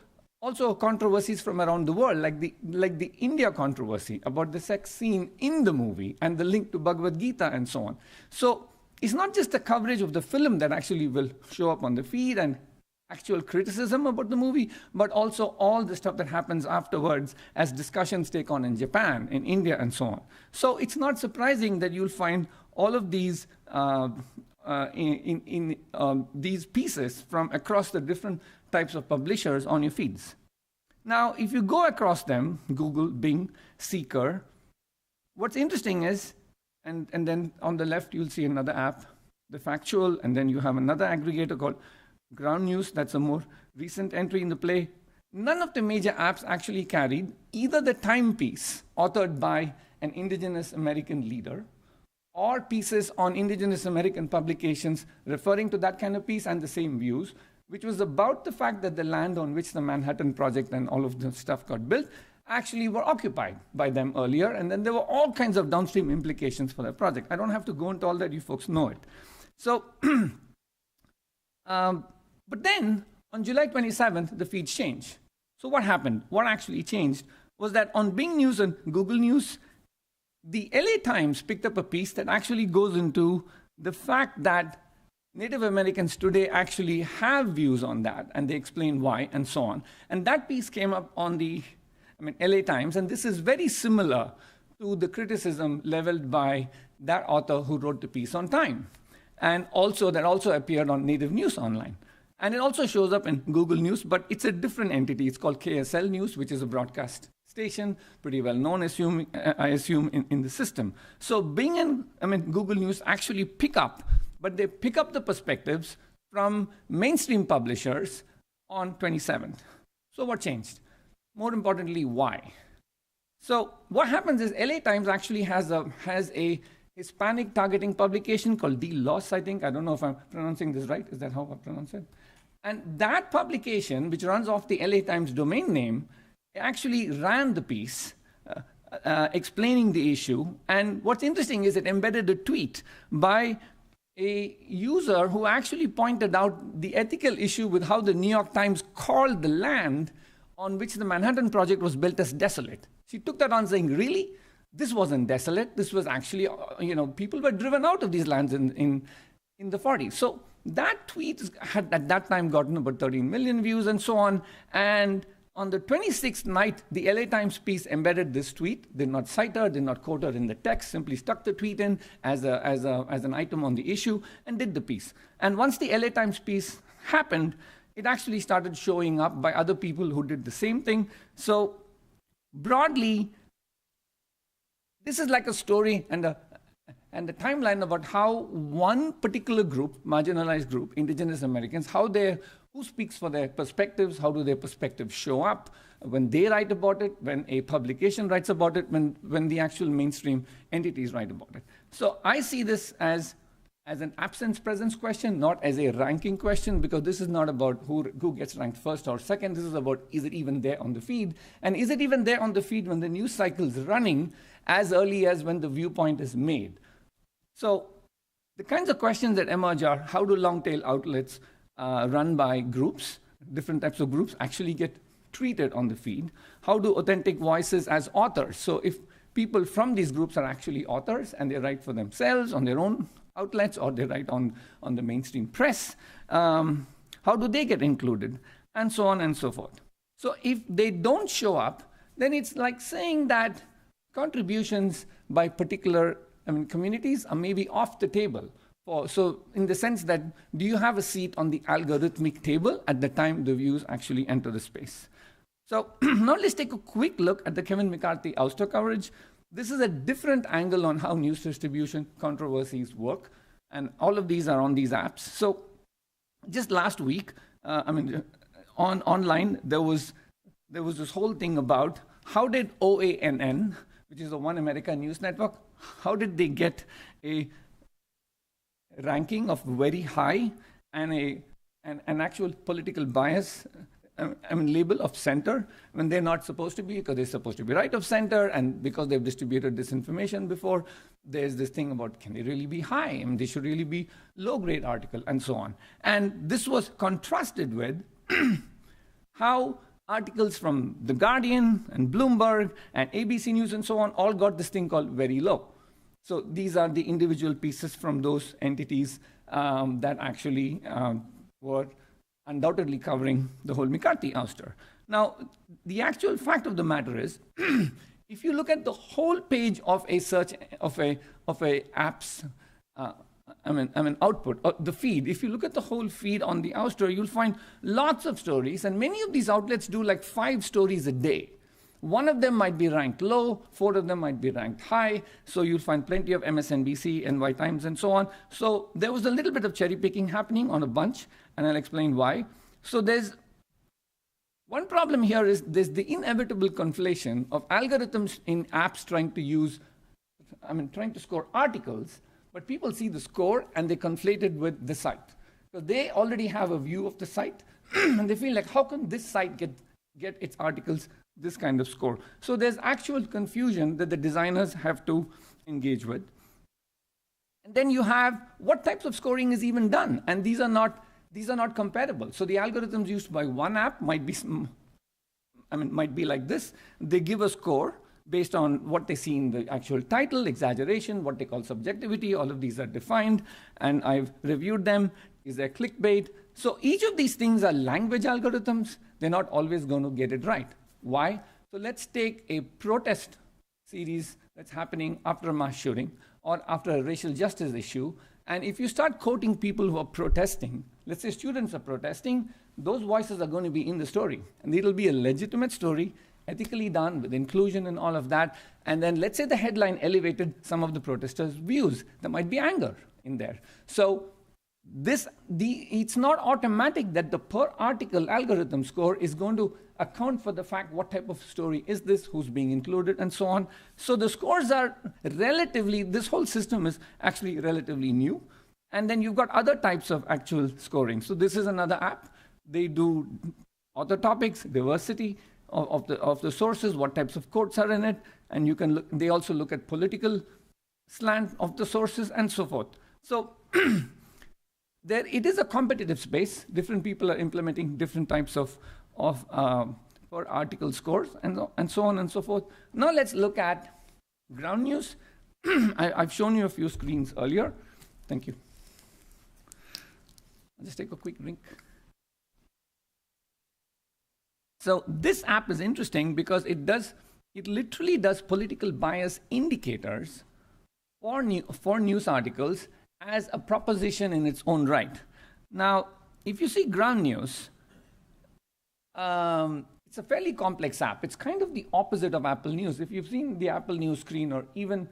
controversies from around the world, like the India controversy about the sex scene in the movie and the link to Bhagavad Gita and so on. So it's not just the coverage of the film that actually will show up on the feed and actual criticism about the movie, but also all the stuff that happens afterwards as discussions take on in Japan, in India, and so on. So it's not surprising that you'll find all of these these pieces from across the different types of publishers on your feeds. Now, if you go across them, Google, Bing, Seeker, what's interesting is, and then on the left, you'll see another app, The Factual, and then you have another aggregator called Ground News. That's a more recent entry in the play. None of the major apps actually carried either the Time piece authored by an indigenous American leader or pieces on indigenous American publications referring to that kind of piece and the same views, which was about the fact that the land on which the Manhattan Project and all of the stuff got built actually were occupied by them earlier, and then there were all kinds of downstream implications for that project. I don't have to go into all that, you folks know it. So, but then on July 27th, the feeds changed. So what happened? What actually changed was that on Bing News and Google News, the LA Times picked up a piece that actually goes into the fact that Native Americans today actually have views on that, and they explain why, and so on. And that piece came up on the LA Times, and this is very similar to the criticism leveled by that author who wrote the piece on Time. And also, that also appeared on Native News Online. And it also shows up in Google News, but it's a different entity. It's called KSL News, which is a broadcast station, pretty well known, I assume, in the system. So Bing and Google News actually pick up, but they pick up the perspectives from mainstream publishers on 27th. So what changed? More importantly, why? So what happens is LA Times actually has a Hispanic targeting publication called The Loss, I think. I don't know if I'm pronouncing this right. Is that how I pronounce it? And that publication, which runs off the LA Times domain name, actually ran the piece explaining the issue. And what's interesting is it embedded a tweet by a user who actually pointed out the ethical issue with how the New York Times called the land on which the Manhattan Project was built as desolate. She took that on saying, really? This wasn't desolate. This was actually, people were driven out of these lands in the 40s. So that tweet had at that time gotten about 13 million views and so on. And on the 26th night, the LA Times piece embedded this tweet, did not cite her, did not quote her in the text, simply stuck the tweet in as an item on the issue and did the piece. And once the LA Times piece happened, it actually started showing up by other people who did the same thing. So broadly, this is like a story and a timeline about how one particular group, marginalized group, Indigenous Americans, who speaks for their perspectives, how do their perspectives show up when they write about it, when a publication writes about it, when the actual mainstream entities write about it. So I see this as an absence-presence question, not as a ranking question, because this is not about who gets ranked first or second. This is about, is it even there on the feed? And is it even there on the feed when the news cycle is running as early as when the viewpoint is made? So the kinds of questions that emerge are, how do long-tail outlets run by groups, different types of groups, actually get treated on the feed? How do authentic voices as authors? So if people from these groups are actually authors and they write for themselves on their own outlets or they write on the mainstream press, how do they get included? And so on and so forth. So if they don't show up, then it's like saying that contributions by particular communities are maybe off the table. So in the sense that, do you have a seat on the algorithmic table at the time the views actually enter the space? So now let's take a quick look at the Kevin McCarthy ouster coverage. This is a different angle on how news distribution controversies work, and all of these are on these apps. So just last week, online, there was this whole thing about how did OANN, which is the One America News Network, how did they get a ranking of very high and an actual political bias label of center when they're not supposed to be, because they're supposed to be right of center, and because they've distributed disinformation before, there's this thing about, can they really be high? They should really be low-grade article, and so on. And this was contrasted with how articles from The Guardian and Bloomberg and ABC News and so on all got this thing called very low. So these are the individual pieces from those entities that actually were undoubtedly covering the whole McCarthy ouster. Now, the actual fact of the matter is, if you look at the whole page of a search of a app's output, the feed, if you look at the whole feed on the ouster, you'll find lots of stories, and many of these outlets do like 5 stories a day. One of them might be ranked low, 4 of them might be ranked high, so you'll find plenty of MSNBC, NY Times, and so on. So there was a little bit of cherry picking happening on a bunch, and I'll explain why. So there's one problem here is there's the inevitable conflation of algorithms in apps trying to score articles, but people see the score and they conflate it with the site. So they already have a view of the site, and they feel like, how can this site get its articles this kind of score? So there's actual confusion that the designers have to engage with. And then you have what types of scoring is even done, and these are not comparable. So the algorithms used by one app might be like this. They give a score based on what they see in the actual title, exaggeration, what they call subjectivity. All of these are defined, and I've reviewed them. Is there clickbait? So each of these things are language algorithms. They're not always going to get it right. Why? So let's take a protest series that's happening after a mass shooting or after a racial justice issue. And if you start quoting people who are protesting, let's say students are protesting, those voices are going to be in the story. And it'll be a legitimate story. ethically done with inclusion and all of that. And then let's say the headline elevated some of the protesters' views. There might be anger in there. So it's not automatic that the per article algorithm score is going to account for the fact what type of story is this, who's being included, and so on. So the scores are this whole system is actually relatively new. And then you've got other types of actual scoring. So this is another app. They do author topics, diversity of the sources, what types of quotes are in it, and you can they also look at political slant of the sources and so forth. So it is a competitive space. Different people are implementing different types of per article scores and so on and so forth. Now let's look at ground news. I've shown you a few screens earlier. Thank you. I'll just take a quick drink. So this app is interesting because it literally does political bias indicators for news articles as a proposition in its own right. Now, if you see ground news, it's a fairly complex app. It's kind of the opposite of Apple News. If you've seen the Apple News screen or even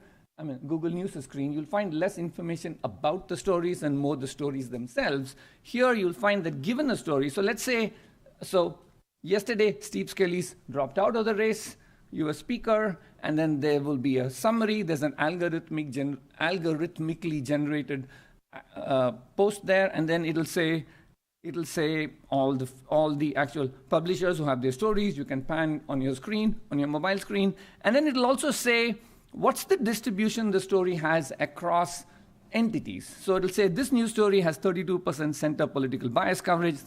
Google News screen, you'll find less information about the stories and more the stories themselves. Here you'll find that given a story, so let's say, yesterday Steve Scalise dropped out of the race, US speaker, and then there will be a summary. There's an algorithmically generated post there, and then it'll say all the actual publishers who have their stories. You can pan on your screen, on your mobile screen, and then it'll also say what's the distribution the story has across entities. So it'll say this news story has 32% center political bias coverage,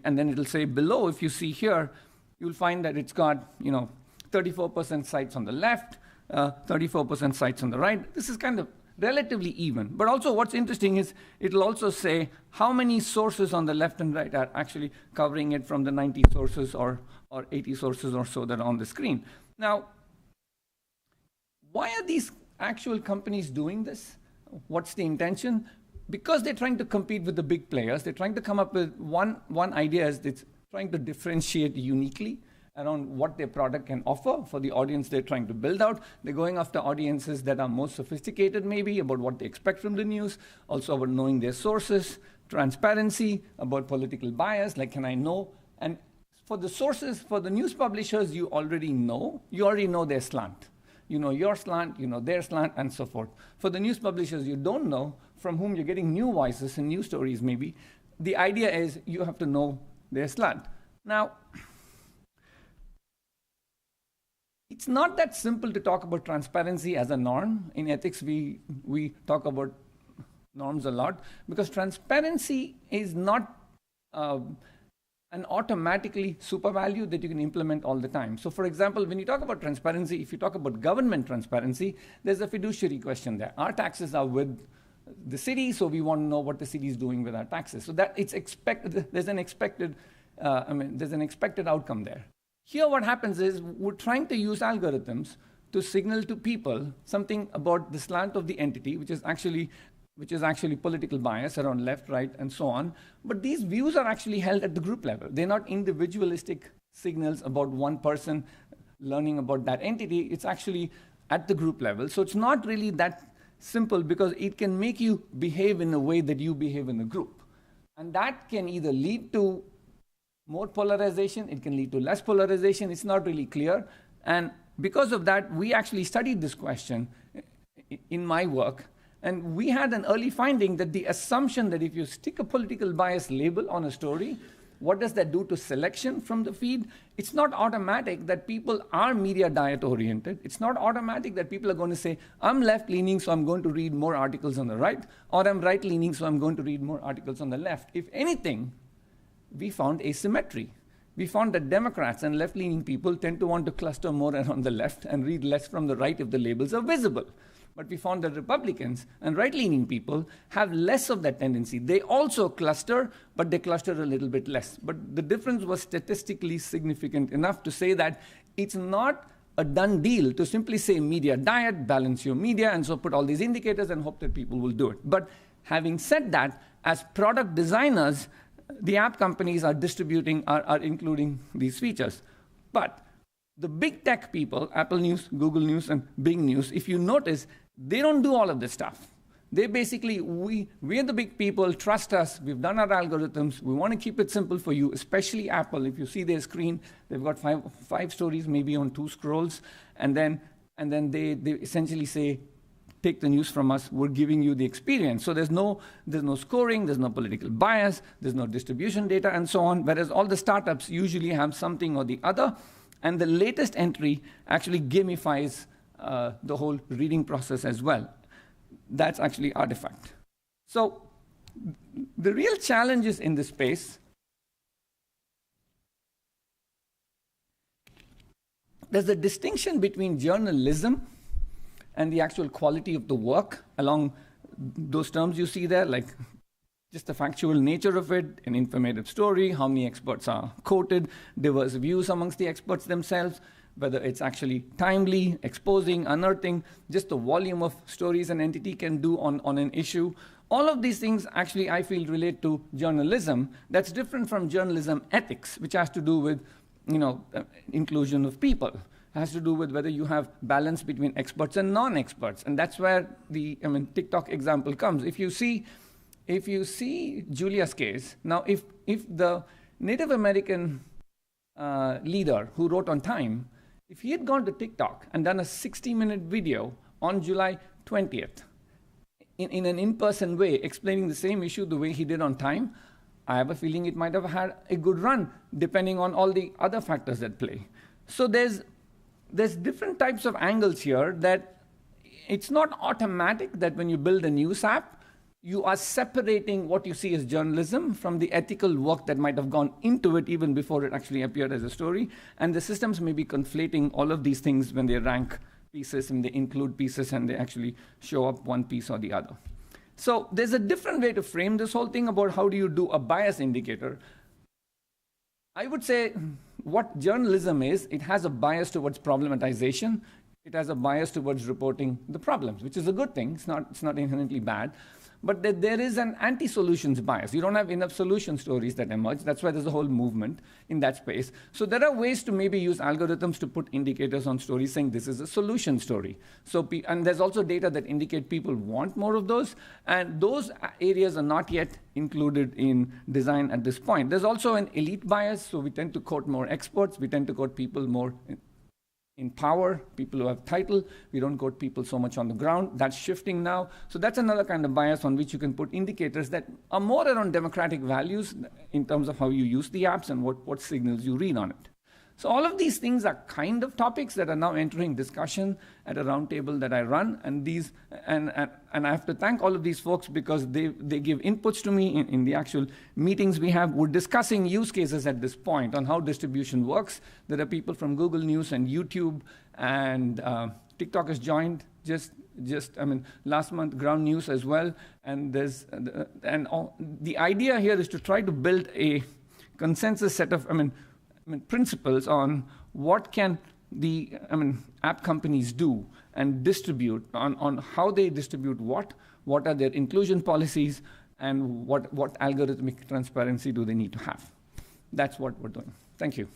and then it'll say below, if you see here, you'll find that it's got 34% sites on the left, 34% sites on the right. This is kind of relatively even. But also what's interesting is it'll also say how many sources on the left and right are actually covering it from the 90 sources or 80 sources or so that are on the screen. Now, why are these actual companies doing this? What's the intention? Because they're trying to compete with the big players. They're trying to come up with one idea is it's trying to differentiate uniquely around what their product can offer for the audience they're trying to build out. They're going after audiences that are more sophisticated maybe about what they expect from the news, also about knowing their sources, transparency, about political bias, like can I know? And for the sources, for the news publishers, you already know their slant. You know your slant, you know their slant, and so forth. For the news publishers, you don't know from whom you're getting new voices and new stories maybe. The idea is you have to know their slant. Now, it's not that simple to talk about transparency as a norm. In ethics, we talk about norms a lot because transparency is not an automatically super value that you can implement all the time. So for example, when you talk about transparency, if you talk about government transparency, there's a fiduciary question there. Our taxes are with the city, so we want to know what the city is doing with our taxes. So that it's expected, there's an expected outcome there. Here what happens is we're trying to use algorithms to signal to people something about the slant of the entity, which is actually political bias around left, right, and so on. But these views are actually held at the group level. They're not individualistic signals about one person learning about that entity. It's actually at the group level. So it's not really that simple because it can make you behave in a way that you behave in a group. And that can either lead to more polarization, it can lead to less polarization. It's not really clear. And because of that, we actually studied this question in my work. And we had an early finding that the assumption that if you stick a political bias label on a story, what does that do to selection from the feed? It's not automatic that people are media diet oriented. It's not automatic that people are going to say, I'm left leaning, so I'm going to read more articles on the right, or I'm right leaning, so I'm going to read more articles on the left. If anything, we found asymmetry. We found that Democrats and left-leaning people tend to want to cluster more around the left and read less from the right if the labels are visible. But we found that Republicans and right-leaning people have less of that tendency. They also cluster, but they cluster a little bit less. But the difference was statistically significant enough to say that it's not a done deal to simply say media diet, balance your media, and so put all these indicators and hope that people will do it. But having said that, as product designers, the app companies are including these features. But The big tech people, Apple News, Google News, and Bing News, if you notice, they don't do all of this stuff. They basically, we're the big people, trust us, we've done our algorithms, we want to keep it simple for you, especially Apple. If you see their screen, they've got five stories maybe on 2 scrolls, and then they essentially say, take the news from us, we're giving you the experience. So there's no scoring, there's no political bias, there's no distribution data, and so on, whereas all the startups usually have something or the other, and the latest entry actually gamifies the whole reading process as well. That's actually Artifact. So the real challenges in this space, there's a distinction between journalism and the actual quality of the work along those terms you see there, like just the factual nature of it, an informative story, how many experts are quoted, diverse views amongst the experts themselves, whether it's actually timely, exposing, unearthing, just the volume of stories an entity can do on an issue. All of these things actually, I feel, relate to journalism. That's different from journalism ethics, which has to do with inclusion of people. It has to do with whether you have balance between experts and non-experts. And that's where the TikTok example comes. If you see Julia's case, now if the Native American leader who wrote on time, if he had gone to TikTok and done a 60-minute video on July 20th in an in-person way, explaining the same issue the way he did on time, I have a feeling it might have had a good run, depending on all the other factors at play. So there's different types of angles here that it's not automatic that when you build a news app, you are separating what you see as journalism from the ethical work that might have gone into it even before it actually appeared as a story. And the systems may be conflating all of these things when they rank pieces and they include pieces and they actually show up one piece or the other. So there's a different way to frame this whole thing about how do you do a bias indicator. I would say what journalism is, it has a bias towards problematization. It has a bias towards reporting the problems, which is a good thing. It's not inherently bad. But there is an anti-solutions bias. You don't have enough solution stories that emerge. That's why there's a whole movement in that space. So there are ways to maybe use algorithms to put indicators on stories saying this is a solution story. And there's also data that indicate people want more of those. And those areas are not yet included in design at this point. There's also an elite bias. So we tend to quote more experts. We tend to quote people more in power, people who have title. We don't quote people so much on the ground. That's shifting now. So that's another kind of bias on which you can put indicators that are more around democratic values in terms of how you use the apps and what signals you read on it. So all of these things are kind of topics that are now entering discussion at a roundtable that I run, and I have to thank all of these folks because they give inputs to me in the actual meetings we have. We're discussing use cases at this point on how distribution works. There are people from Google News and YouTube, and TikTok has joined last month, Ground News as well. And the idea here is to try to build a consensus set of principles on what can the app companies do and distribute on how they distribute what are their inclusion policies, and what algorithmic transparency do they need to have. That's what we're doing. Thank you.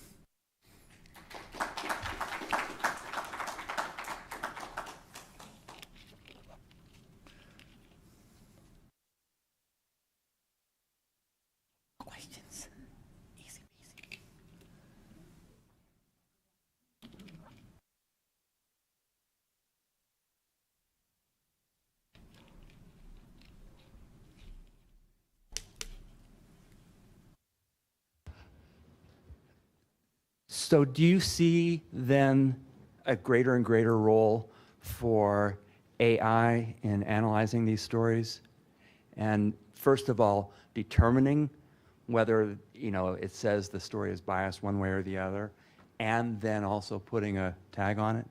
So do you see then a greater and greater role for AI in analyzing these stories? And first of all, determining whether it says the story is biased one way or the other, and then also putting a tag on it?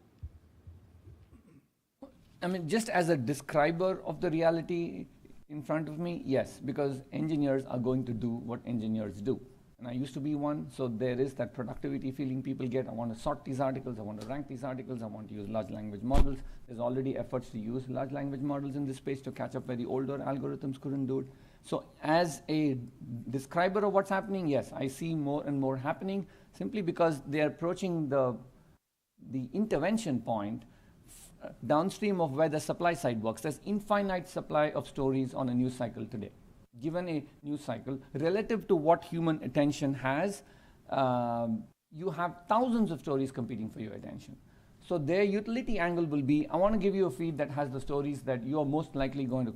Just as a describer of the reality in front of me, yes, because engineers are going to do what engineers do. And I used to be one, so there is that productivity feeling people get. I want to sort these articles, I want to rank these articles, I want to use large language models. There's already efforts to use large language models in this space to catch up where the older algorithms couldn't do it. So as a describer of what's happening, yes, I see more and more happening, simply because they're approaching the intervention point downstream of where the supply side works. There's infinite supply of stories on a news cycle today. Given a news cycle, relative to what human attention has, you have thousands of stories competing for your attention. So their utility angle will be, I want to give you a feed that has the stories that you're most likely going to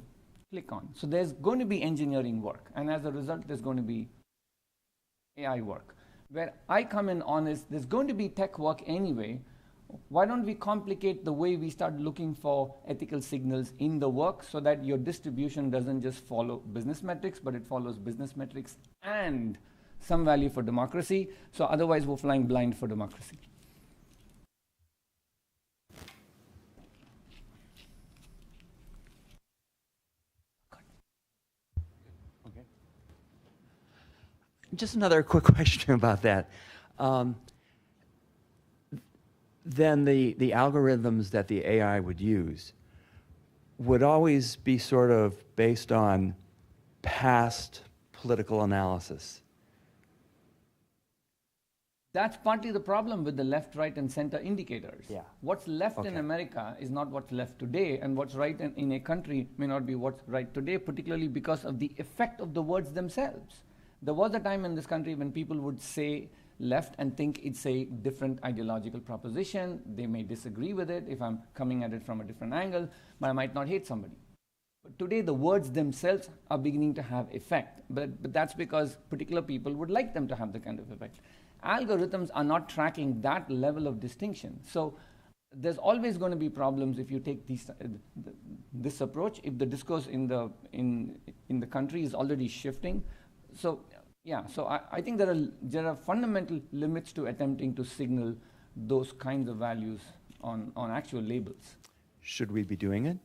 click on. So there's going to be engineering work, and as a result, there's going to be AI work. Where I come in on is, there's going to be tech work anyway. Why don't we complicate the way we start looking for ethical signals in the work so that your distribution doesn't just follow business metrics, but it follows business metrics and some value for democracy. So otherwise, we're flying blind for democracy. Just another quick question about that. Then the algorithms that the AI would use would always be sort of based on past political analysis. That's partly the problem with the left, right, and center indicators. Yeah. What's left in America is not what's left today, and what's right in a country may not be what's right today, particularly because of the effect of the words themselves. There was a time in this country when people would say left and think it's a different ideological proposition. They may disagree with it if I'm coming at it from a different angle, but I might not hate somebody. But today, the words themselves are beginning to have effect, but that's because particular people would like them to have the kind of effect. Algorithms are not tracking that level of distinction. So there's always going to be problems if you take this approach, if the discourse in the country is already shifting. So yeah, so I think there are fundamental limits to attempting to signal those kinds of values on actual labels. Should we be doing it?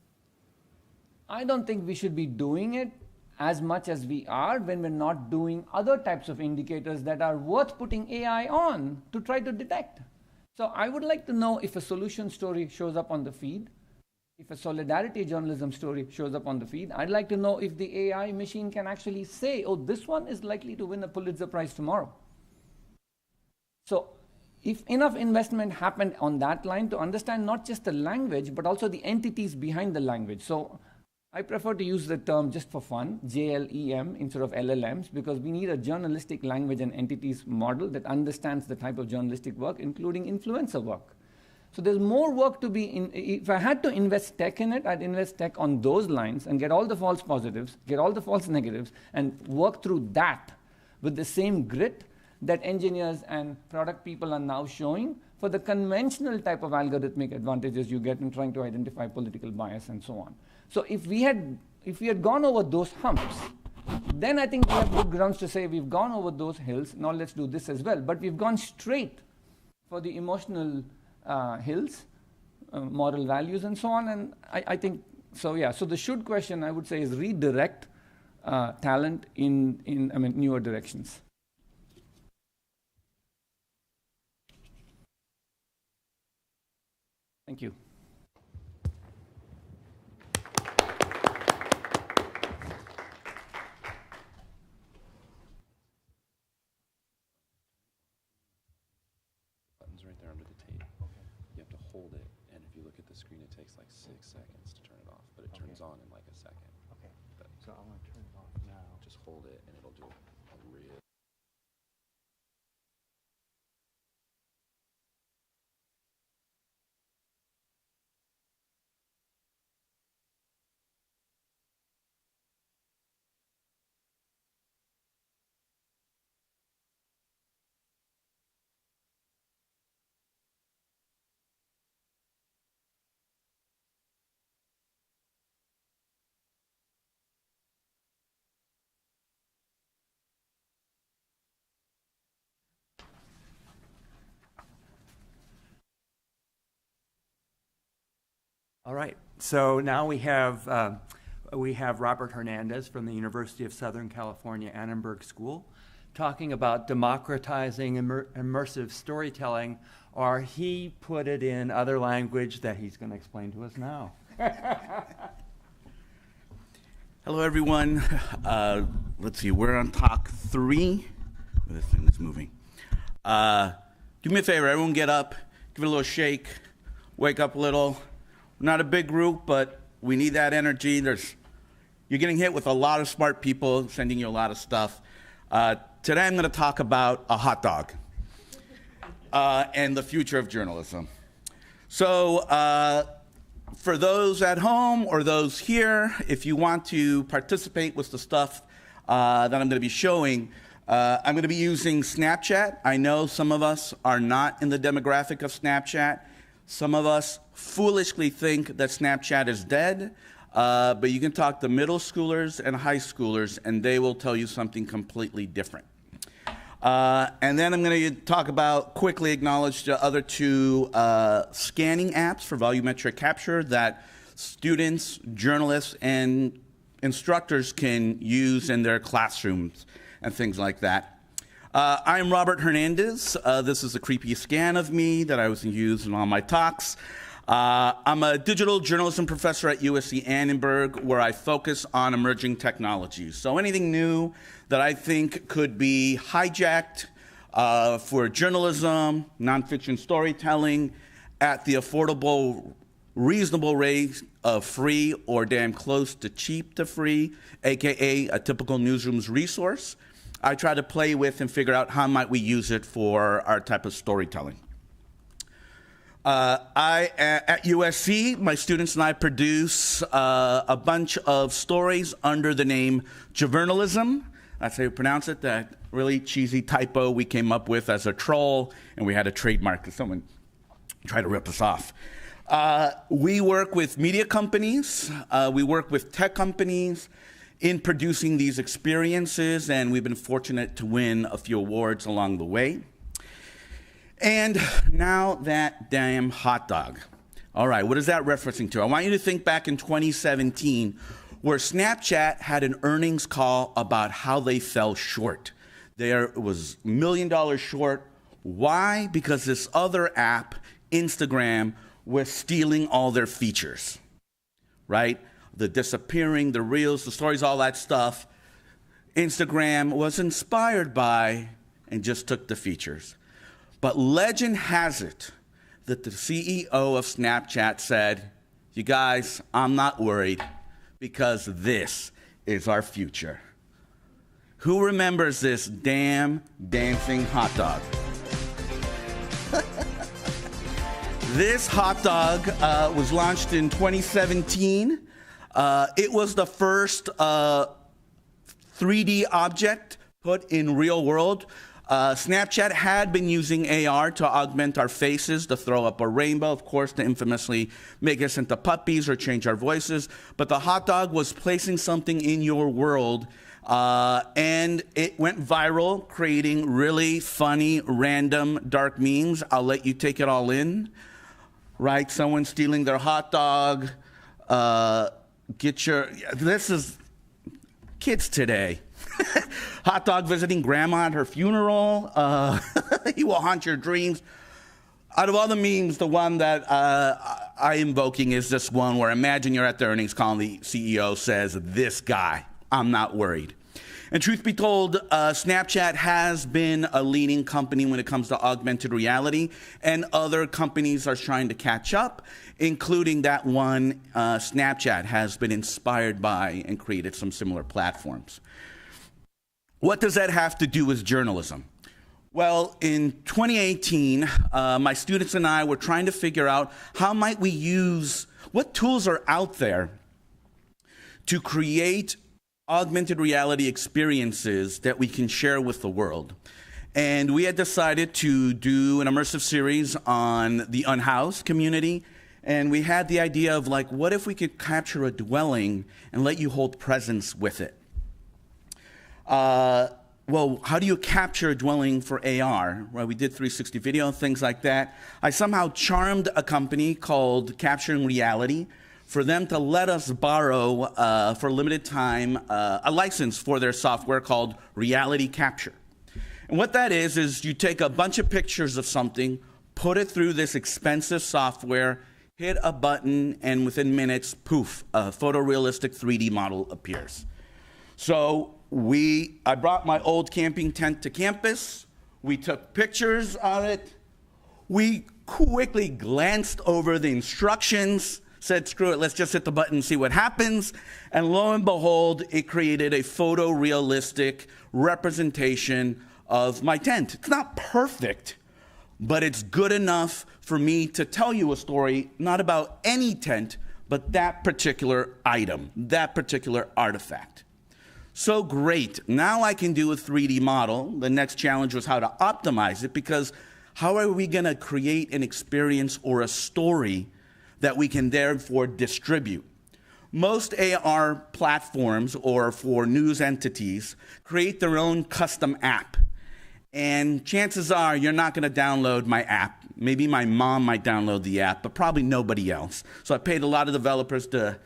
I don't think we should be doing it as much as we are when we're not doing other types of indicators that are worth putting AI on to try to detect. So I would like to know if a solution story shows up on the feed, if a solidarity journalism story shows up on the feed. I'd like to know if the AI machine can actually say, oh, this one is likely to win a Pulitzer Prize tomorrow. So if enough investment happened on that line to understand not just the language, but also the entities behind the language. So I prefer to use the term just for fun, JLEM instead of LLMs, because we need a journalistic language and entities model that understands the type of journalistic work, including influencer work. So there's more work to be in. If I had to invest tech in it, I'd invest tech on those lines and get all the false positives, get all the false negatives, and work through that with the same grit that engineers and product people are now showing for the conventional type of algorithmic advantages you get in trying to identify political bias and so on. So if we had gone over those humps, then I think we have good grounds to say we've gone over those hills, now let's do this as well. But we've gone straight for the emotional hills, moral values, and so on. And I think, so yeah, so the should question, I would say, is redirect talent in newer directions. Thank you. Button's right there under the tape. Okay. You have to hold it, and if you look at the screen, it takes like 6 seconds to turn it off, but it turns on in like a second. Okay. So I'm going to turn it off now. Just hold it, and it'll do a real. All right, so now we have Robert Hernandez from the University of Southern California Annenberg School talking about democratizing immersive storytelling, or he put it in other language that he's going to explain to us now. Hello, everyone. Let's see, we're on talk 3. This thing is moving. Do me a favor, everyone get up, give it a little shake, wake up a little. Not a big group, but we need that energy. You're getting hit with a lot of smart people sending you a lot of stuff. Today I'm going to talk about a hot dog and the future of journalism. So for those at home or those here, if you want to participate with the stuff that I'm going to be showing, I'm going to be using Snapchat. I know some of us are not in the demographic of Snapchat. Some of us foolishly think that Snapchat is dead, but you can talk to middle schoolers and high schoolers, and they will tell you something completely different. And then I'm going to quickly acknowledge the other two scanning apps for volumetric capture that students, journalists, and instructors can use in their classrooms and things like that. I'm Robert Hernandez. This is a creepy scan of me that I was using in all my talks. I'm a digital journalism professor at USC Annenberg, where I focus on emerging technologies. So anything new that I think could be hijacked for journalism, nonfiction storytelling, at the affordable, reasonable rate of free or damn close to cheap to free, aka a typical newsroom's resource, I try to play with and figure out how might we use it for our type of storytelling. At USC, my students and I produce a bunch of stories under the name Journalism. That's how you pronounce it, that really cheesy typo we came up with as a troll, and we had a trademark because someone tried to rip us off. We work with media companies, we work with tech companies in producing these experiences, and we've been fortunate to win a few awards along the way. And now that damn hot dog. All right, what is that referencing to? I want you to think back in 2017, where Snapchat had an earnings call about how they fell short. There was $1 million short. Why? Because this other app, Instagram, was stealing all their features, right? The disappearing, the reels, the stories, all that stuff. Instagram was inspired by and just took the features. But legend has it that the CEO of Snapchat said, you guys, I'm not worried because this is our future. Who remembers this damn dancing hot dog? This hot dog was launched in 2017. It was the first 3D object put in real world. Snapchat had been using AR to augment our faces, to throw up a rainbow, of course, to infamously make us into puppies or change our voices. But the hot dog was placing something in your world, and it went viral, creating really funny, random, dark memes. I'll let you take it all in, right? Someone stealing their hot dog. This is kids today. Hot dog visiting grandma at her funeral. He will haunt your dreams. Out of all the memes, the one that I'm invoking is this one where imagine you're at the earnings call and the CEO says, this guy, I'm not worried. And truth be told, Snapchat has been a leading company when it comes to augmented reality, and other companies are trying to catch up, including that one Snapchat has been inspired by and created some similar platforms. What does that have to do with journalism? Well, in 2018, my students and I were trying to figure out how might we use, what tools are out there to create augmented reality experiences that we can share with the world. And we had decided to do an immersive series on the unhoused community. And we had the idea of like, what if we could capture a dwelling and let you hold presence with it? Well, how do you capture a dwelling for AR? Well, we did 360 video, things like that. I somehow charmed a company called Capturing Reality for them to let us borrow, for a limited time, a license for their software called Reality Capture. And what that is you take a bunch of pictures of something, put it through this expensive software, hit a button, and within minutes, poof, a photorealistic 3D model appears. So I brought my old camping tent to campus. We took pictures of it. We quickly glanced over the instructions, said, screw it, let's just hit the button and see what happens. And lo and behold, it created a photorealistic representation of my tent. It's not perfect, but it's good enough for me to tell you a story, not about any tent, but that particular item, that particular artifact. So great, now I can do a 3D model. The next challenge was how to optimize it, because how are we gonna create an experience or a story that we can therefore distribute? Most AR platforms or for news entities create their own custom app. And chances are you're not gonna download my app. Maybe my mom might download the app, but probably nobody else. So I paid a lot of developers to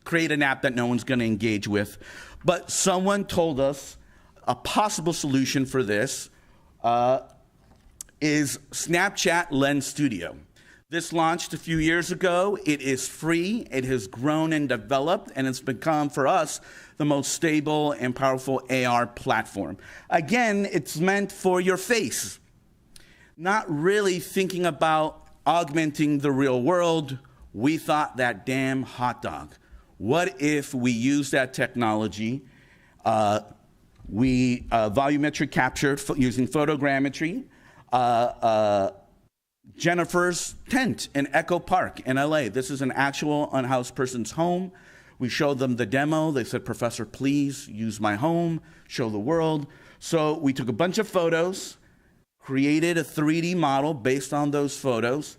create an app that no one's gonna engage with. But someone told us a possible solution for this is Snapchat Lens Studio. This launched a few years ago. It is free. It has grown and developed, and it's become, for us, the most stable and powerful AR platform. Again, it's meant for your face, not really thinking about augmenting the real world. We thought that damn hot dog. What if we use that technology? We volumetric captured using photogrammetry. Jennifer's tent in Echo Park in LA. This is an actual unhoused person's home. We showed them the demo. They said, Professor, please use my home, show the world. So we took a bunch of photos, created a 3D model based on those photos,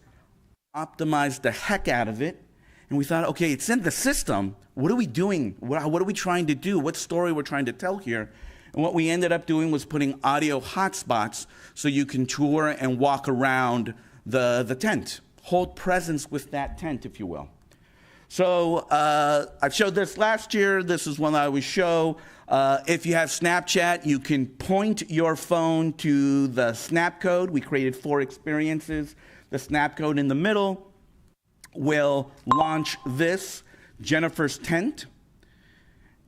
optimized the heck out of it, and we thought, okay, it's in the system. What are we doing? What are we trying to do? What story we're trying to tell here? And what we ended up doing was putting audio hotspots so you can tour and walk around the tent, hold presence with that tent, if you will. So I showed this last year. This is one I always show. If you have Snapchat, you can point your phone to the snap code. We created 4 experiences. The snap code in the middle will launch this, Jennifer's tent.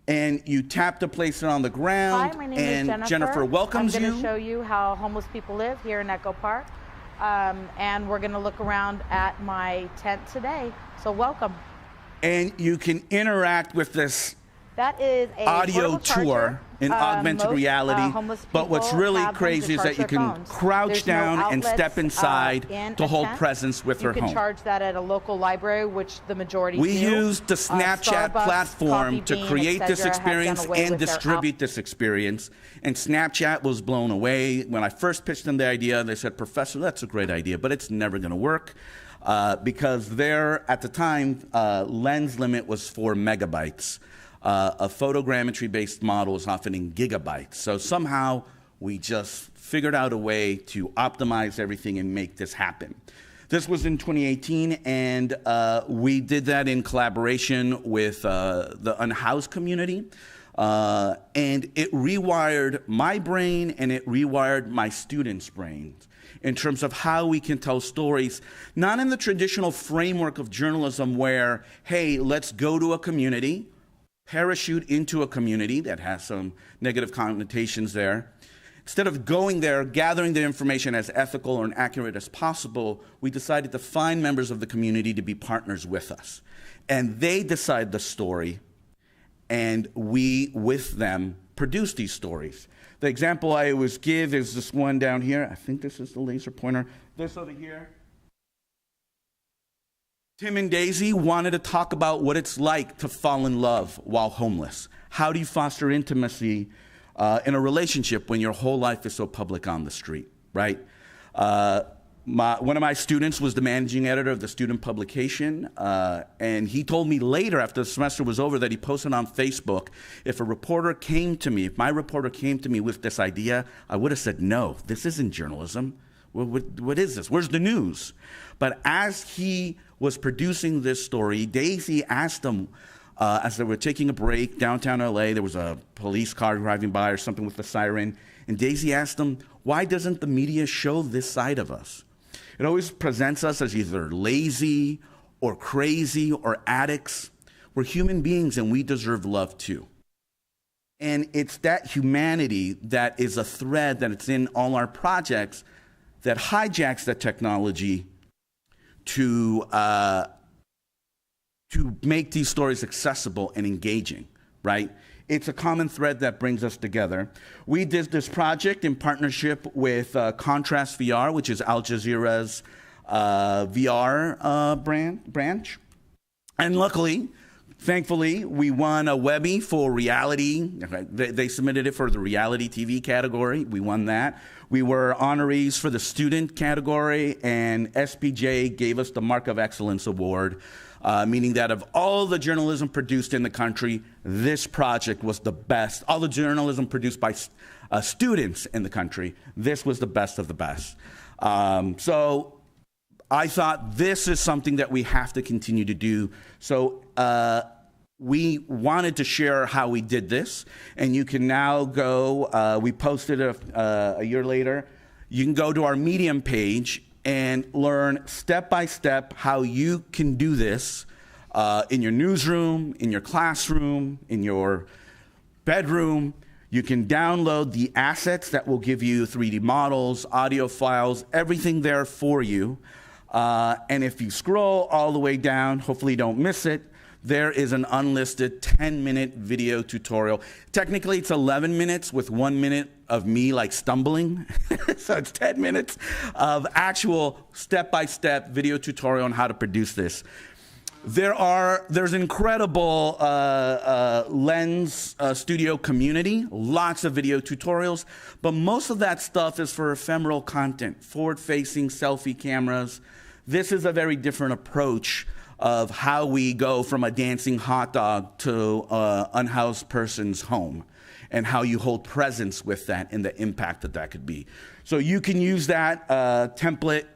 And you tap to place it on the ground. Hi, my name and is Jennifer. Jennifer welcomes I'm you. going to show you how homeless people live here in Echo Park. And we're going to look around at my tent today. So welcome. And you can interact with this That is a audio tour in augmented reality. But what's really crazy is that you can crouch down and step inside to hold presence with her home. You can charge that at a local library, which the majority do. We used the Snapchat platform to create this experience and distribute this experience. And Snapchat was blown away. When I first pitched them the idea, they said, Professor, that's a great idea, but it's never going to work. Because there, at the time, lens limit was 4 megabytes. A photogrammetry-based model is often in gigabytes. So somehow we just figured out a way to optimize everything and make this happen. This was in 2018, and we did that in collaboration with the unhoused community. And it rewired my brain and it rewired my students' brains in terms of how we can tell stories, not in the traditional framework of journalism where, hey, let's go to a community, parachute into a community that has some negative connotations there. Instead of going there, gathering the information as ethical or accurate as possible, we decided to find members of the community to be partners with us. And they decide the story, and we, with them, produce these stories. The example I always give is this one down here. I think this is the laser pointer. This over here. Tim and Daisy wanted to talk about what it's like to fall in love while homeless. How do you foster intimacy in a relationship when your whole life is so public on the street, right? One of my students was the managing editor of the student publication, and he told me later, after the semester was over, that he posted on Facebook, if my reporter came to me with this idea, I would have said, no, this isn't journalism. What is this? Where's the news? But as he was producing this story, Daisy asked him, as they were taking a break downtown LA, there was a police car driving by or something with a siren, and Daisy asked him, why doesn't the media show this side of us? It always presents us as either lazy or crazy or addicts. We're human beings and we deserve love too. And it's that humanity that is a thread that it's in all our projects that hijacks that technology to make these stories accessible and engaging, right? It's a common thread that brings us together. We did this project in partnership with Contrast VR, which is Al Jazeera's VR branch. And luckily, thankfully, we won a Webby for reality. They submitted it for the reality TV category. We won that. We were honorees for the student category, and SPJ gave us the Mark of Excellence Award, meaning that of all the journalism produced in the country, this project was the best. All the journalism produced by students in the country, this was the best of the best. So I thought this is something that we have to continue to do. So we wanted to share how we did this, and you can now go, we posted a year later, you can go to our Medium page and learn step by step how you can do this in your newsroom, in your classroom, in your bedroom. You can download the assets that will give you 3D models, audio files, everything there for you. And if you scroll all the way down, hopefully you don't miss it, there is an unlisted 10-minute video tutorial. Technically, it's 11 minutes with 1 minute of me like stumbling. So it's 10 minutes of actual step-by-step video tutorial on how to produce this. There's incredible Lens Studio community, lots of video tutorials, but most of that stuff is for ephemeral content, forward-facing selfie cameras. This is a very different approach of how we go from a dancing hot dog to an unhoused person's home, and how you hold presence with that and the impact that that could be. So you can use that template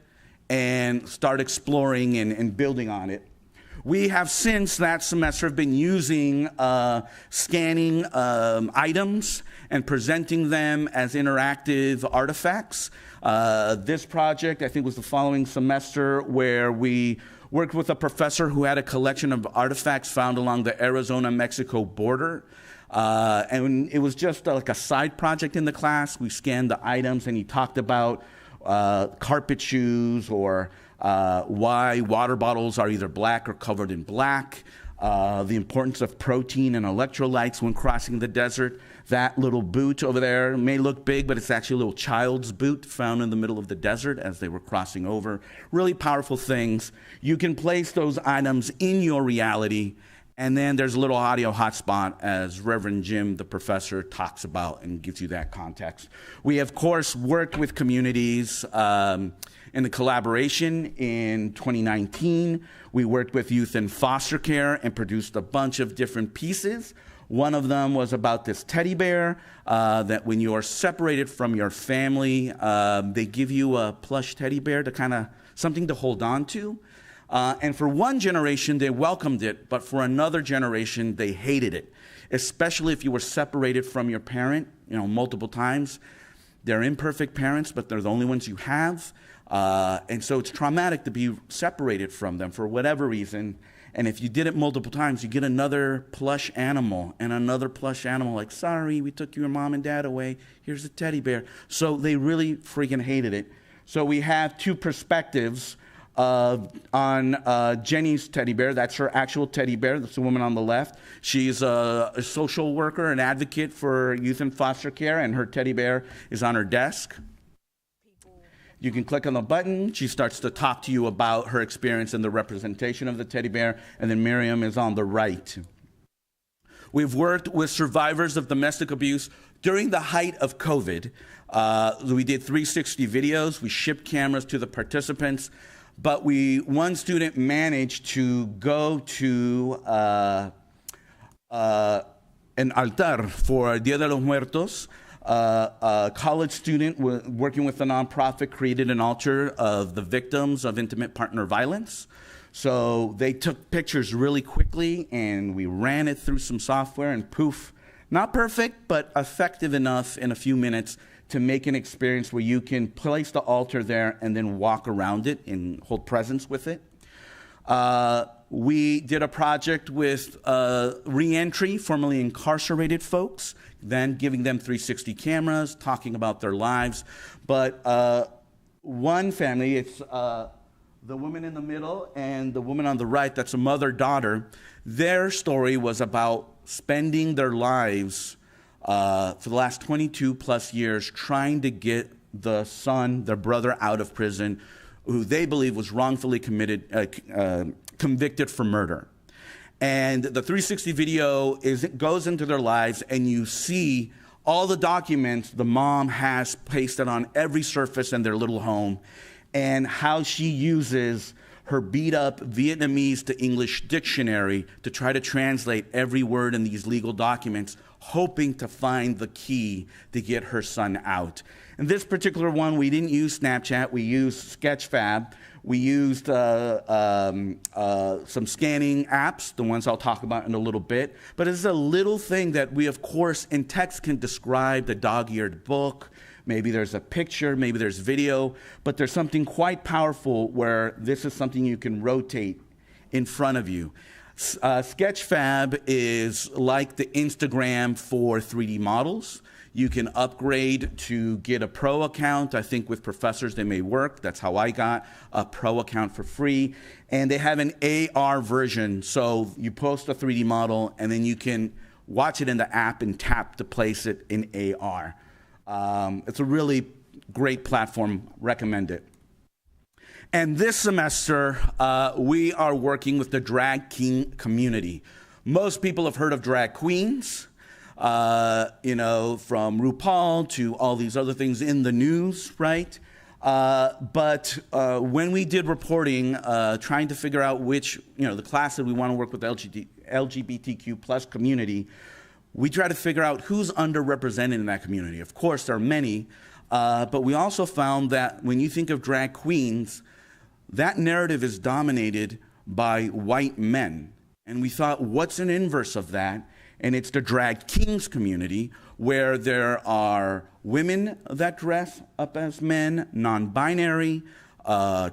and start exploring and building on it. We have since that semester been using scanning items and presenting them as interactive artifacts. This project, I think, was the following semester, where we worked with a professor who had a collection of artifacts found along the Arizona-Mexico border. And it was just like a side project in the class. We scanned the items, and he talked about carpet shoes, or why water bottles are either black or covered in black, the importance of protein and electrolytes when crossing the desert. That little boot over there may look big, but it's actually a little child's boot found in the middle of the desert as they were crossing over. Really powerful things. You can place those items in your reality, and then there's a little audio hotspot, as Reverend Jim, the professor, talks about and gives you that context. We, of course, worked with communities in the collaboration in 2019. We worked with youth in foster care and produced a bunch of different pieces. One of them was about this teddy bear, that when you are separated from your family, they give you a plush teddy bear to kind of something to hold on to. And for one generation, they welcomed it, but for another generation, they hated it, especially if you were separated from your parent, multiple times. They're imperfect parents, but they're the only ones you have. And so it's traumatic to be separated from them for whatever reason. And if you did it multiple times, you get another plush animal and another plush animal, like, sorry, we took your mom and dad away. Here's a teddy bear. So they really freaking hated it. So we have two perspectives on Jenny's teddy bear. That's her actual teddy bear. That's the woman on the left. She's a social worker, an advocate for youth in foster care, and her teddy bear is on her desk. You can click on the button. She starts to talk to you about her experience and the representation of the teddy bear, and then Miriam is on the right. We've worked with survivors of domestic abuse during the height of COVID. We did 360 videos. We shipped cameras to the participants, but one student managed to go to an altar for Dia de los Muertos. A college student working with a nonprofit created an altar of the victims of intimate partner violence. So they took pictures really quickly, and we ran it through some software, and poof, not perfect, but effective enough in a few minutes to make an experience where you can place the altar there and then walk around it and hold presence with it. We did a project with reentry, formerly incarcerated folks, then giving them 360 cameras, talking about their lives. But one family. It's the woman in the middle and the woman on the right. That's a mother-daughter. Their story was about spending their lives for the last 22 plus years trying to get the son, their brother, out of prison, who they believe was wrongfully convicted for murder. And the 360 video goes into their lives, and you see all the documents the mom has pasted on every surface in their little home, and how she uses her beat-up Vietnamese to English dictionary to try to translate every word in these legal documents, hoping to find the key to get her son out. In this particular one, we didn't use Snapchat. We used Sketchfab. We used some scanning apps, the ones I'll talk about in a little bit. But it's a little thing that we, of course, in text can describe the dog-eared book. Maybe there's a picture, maybe there's video, but there's something quite powerful where this is something you can rotate in front of you. Sketchfab is like the Instagram for 3D models. You can upgrade to get a pro account. I think with professors they may work. That's how I got a pro account for free. And they have an AR version. So you post a 3D model and then you can watch it in the app and tap to place it in AR. It's a really great platform. Recommend it. And this semester, we are working with the drag king community. Most people have heard of drag queens, you know, from RuPaul to all these other things in the news, right? But when we did reporting, trying to figure out which, you know, the class that we want to work with the LGBTQ plus community, we try to figure out who's underrepresented in that community. Of course, there are many, but we also found that when you think of drag queens, that narrative is dominated by white men. And we thought, what's an inverse of that? And it's the drag kings community, where there are women that dress up as men, non-binary,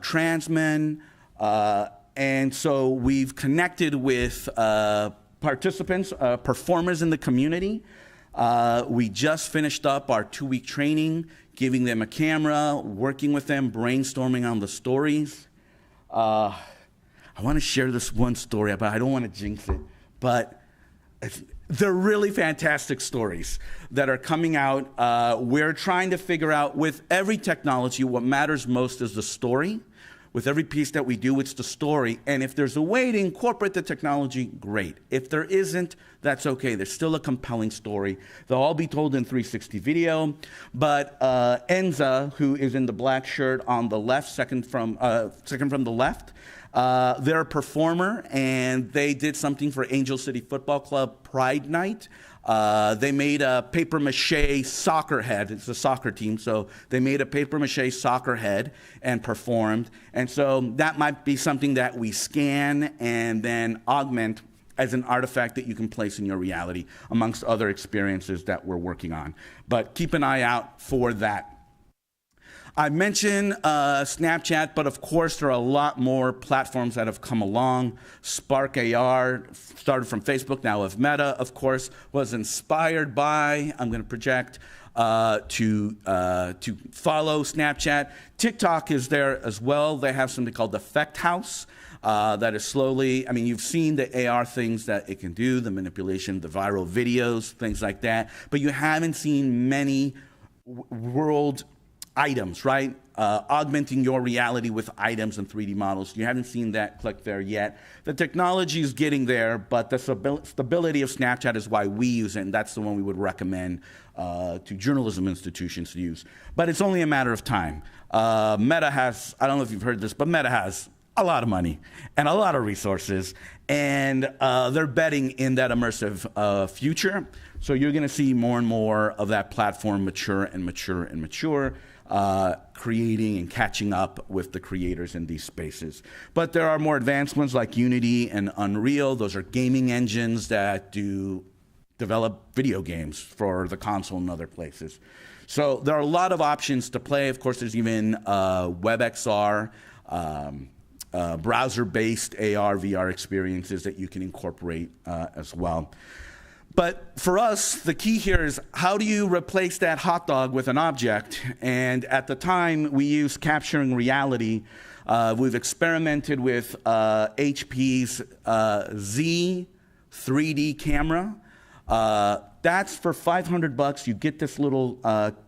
trans men. And so we've connected with participants, performers in the community. We just finished up our 2-week training, giving them a camera, working with them, brainstorming on the stories. I want to share this one story, but I don't want to jinx it. But they're really fantastic stories that are coming out. We're trying to figure out, with every technology, what matters most is the story. With every piece that we do, it's the story. And if there's a way to incorporate the technology, great. If there isn't, that's okay. There's still a compelling story. They'll all be told in 360 video. But Enza, who is in the black shirt on the left, second from the left, they're a performer, and they did something for Angel City Football Club Pride Night. They made a paper-mache soccer head. It's a soccer team, so they made a paper-mache soccer head and performed. And so that might be something that we scan and then augment as an artifact that you can place in your reality, amongst other experiences that we're working on. But keep an eye out for that. I mentioned Snapchat, but of course there are a lot more platforms that have come along. Spark AR started from Facebook, now of Meta, of course, was inspired by, I'm going to project, to follow Snapchat. TikTok is there as well. They have something called the Effect House that is slowly, I mean, you've seen the AR things that it can do, the manipulation, the viral videos, things like that, but you haven't seen many world items, right? Augmenting your reality with items and 3D models. You haven't seen that click there yet. The technology is getting there, but the stability of Snapchat is why we use it, and that's the one we would recommend to journalism institutions to use. But it's only a matter of time. Meta has, I don't know if you've heard this, but Meta has a lot of money and a lot of resources, and they're betting in that immersive future. So you're going to see more and more of that platform mature and mature and mature, creating and catching up with the creators in these spaces. But there are more advanced ones like Unity and Unreal. Those are gaming engines that develop video games for the console and other places. So there are a lot of options to play. Of course, there's even WebXR, browser-based AR, VR experiences that you can incorporate as well. But for us, the key here is how do you replace that hot dog with an object? And at the time, we used capturing reality. We've experimented with HP's Z 3D camera. That's for $500. You get this little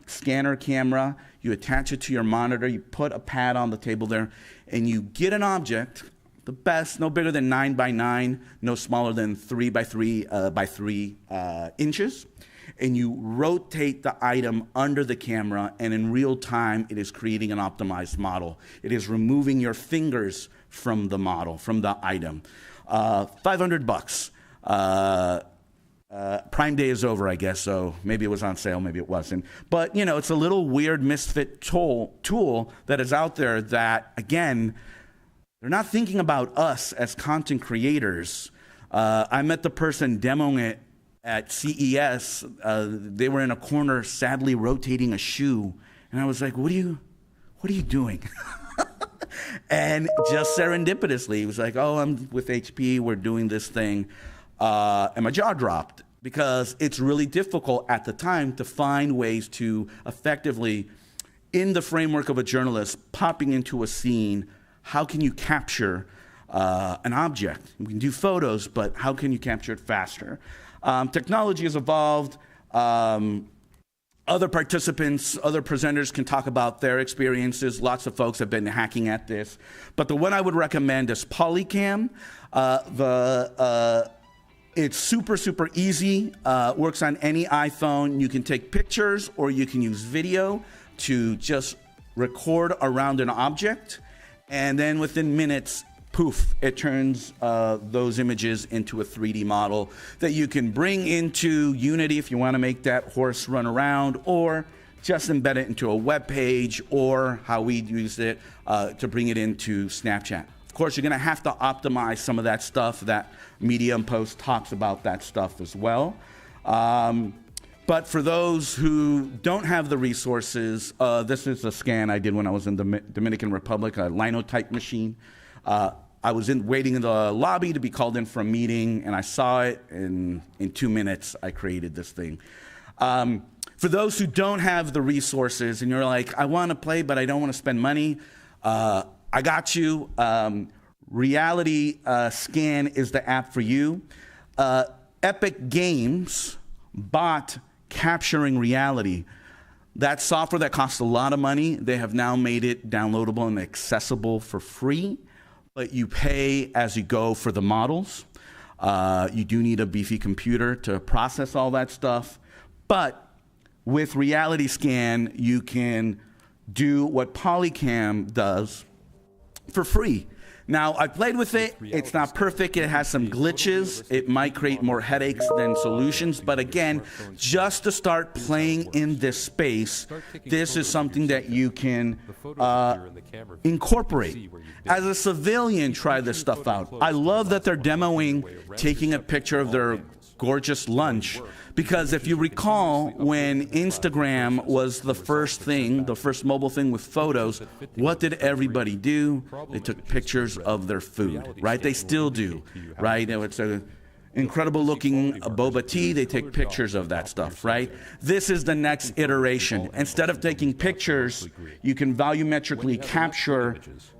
scanner camera, you attach it to your monitor, you put a pad on the table there, and you get an object, the best, no bigger than 9 by 9, no smaller than 3 by 3 by 3 inches, and you rotate the item under the camera, and in real time, it is creating an optimized model. It is removing your fingers from the model, from the item. $500. Prime Day is over, I guess, so maybe it was on sale, maybe it wasn't. But, you know, it's a little weird misfit tool that is out there that, again, they're not thinking about us as content creators. I met the person demoing it at CES. They were in a corner, sadly rotating a shoe. And I was like, what are you doing? And just serendipitously, he was like, oh, I'm with HP, we're doing this thing. And my jaw dropped because it's really difficult at the time to find ways to effectively, in the framework of a journalist, popping into a scene, how can you capture an object? We can do photos, but how can you capture it faster? Technology has evolved. Other participants, other presenters can talk about their experiences. Lots of folks have been hacking at this. But the one I would recommend is Polycam. It's super, super easy. Works on any iPhone. You can take pictures or you can use video to just record around an object. And then within minutes, poof, it turns those images into a 3D model that you can bring into Unity if you want to make that horse run around, or just embed it into a web page, or how we use it to bring it into Snapchat. Of course, you're going to have to optimize some of that stuff. That Medium post talks about that stuff as well. But for those who don't have the resources, this is a scan I did when I was in the Dominican Republic, a linotype machine. I was waiting in the lobby to be called in for a meeting, and I saw it, and in 2 minutes, I created this thing. For those who don't have the resources, and you're like, I want to play, but I don't want to spend money, I got you. Reality Scan is the app for you. Epic Games bought Capturing Reality. That software that costs a lot of money, they have now made it downloadable and accessible for free, but you pay as you go for the models. You do need a beefy computer to process all that stuff, but with Reality Scan, you can do what Polycam does for free. Now, I played with it. It's not perfect. It has some glitches. It might create more headaches than solutions. But again, just to start playing in this space, this is something that you can incorporate. As a civilian, try this stuff out. I love that they're demoing taking a picture of their gorgeous lunch, because if you recall, when Instagram was the first thing, the first mobile thing with photos, what did everybody do? They took pictures of their food, right? They still do, right? It's an incredible looking boba tea. They take pictures of that stuff, right? This is the next iteration. Instead of taking pictures, you can volumetrically capture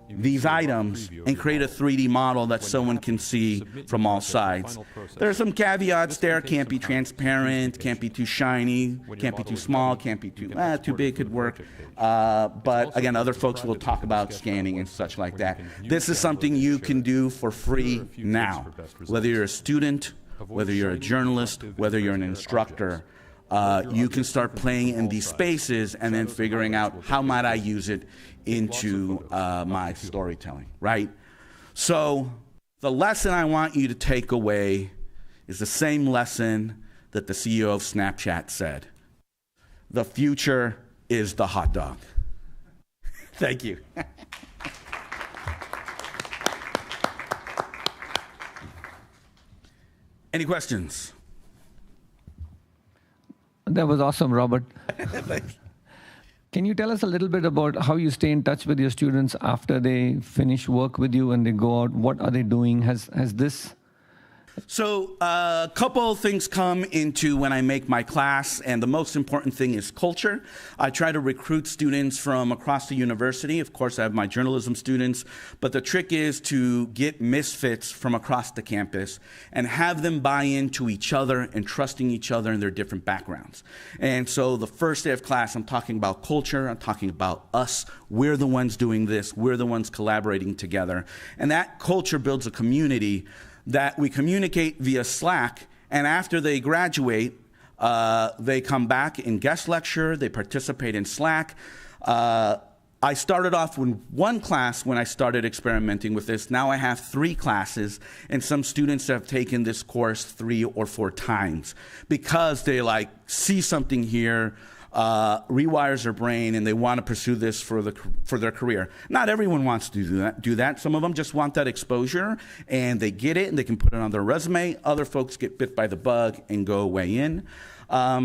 these items and create a 3D model that someone can see from all sides. There are some caveats there. Can't be transparent, can't be too shiny, can't be too small, can't be too big, could work. But again, other folks will talk about scanning and such like that. This is something you can do for free now. Whether you're a student, whether you're a journalist, whether you're an instructor, you can start playing in these spaces and then figuring out how might I use it into my storytelling, right? So the lesson I want you to take away is the same lesson that the CEO of Snapchat said. The future is the hot dog. Thank you. Any questions? That was awesome, Robert. Can you tell us a little bit about how you stay in touch with your students after they finish work with you and they go out? What are they doing? Has this So a couple of things come into when I make my class, and the most important thing is culture. I try to recruit students from across the university. Of course, I have my journalism students, but the trick is to get misfits from across the campus and have them buy into each other and trusting each other and their different backgrounds. And so the first day of class, I'm talking about culture. I'm talking about us. We're the ones doing this. We're the ones collaborating together. And that culture builds a community that we communicate via Slack, and after they graduate, they come back in guest lecture, they participate in Slack. I started off with one class when I started experimenting with this. Now I have 3 classes, and some students have taken this course 3 or 4 times because they see something here, rewires their brain, and they want to pursue this for their career. Not everyone wants to do that. Some of them just want that exposure, and they get it, and they can put it on their resume. Other folks get bit by the bug and go way in.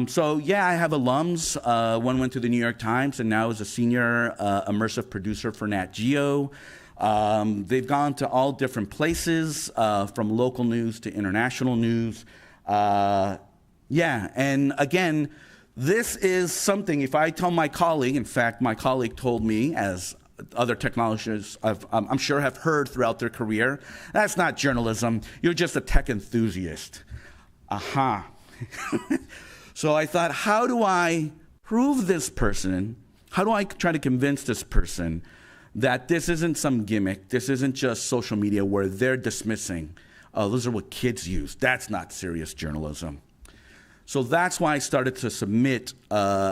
So yeah, I have alums. One went to the New York Times and now is a senior immersive producer for Nat Geo. They've gone to all different places, from local news to international news. Yeah, and again, this is something, if I tell my colleague, in fact, my colleague told me, as other technologists I'm sure have heard throughout their career, that's not journalism, you're just a tech enthusiast. Aha. So I thought, how do I prove this person, how do I try to convince this person that this isn't some gimmick, this isn't just social media where they're dismissing, oh, those are what kids use, that's not serious journalism. So that's why I started to submit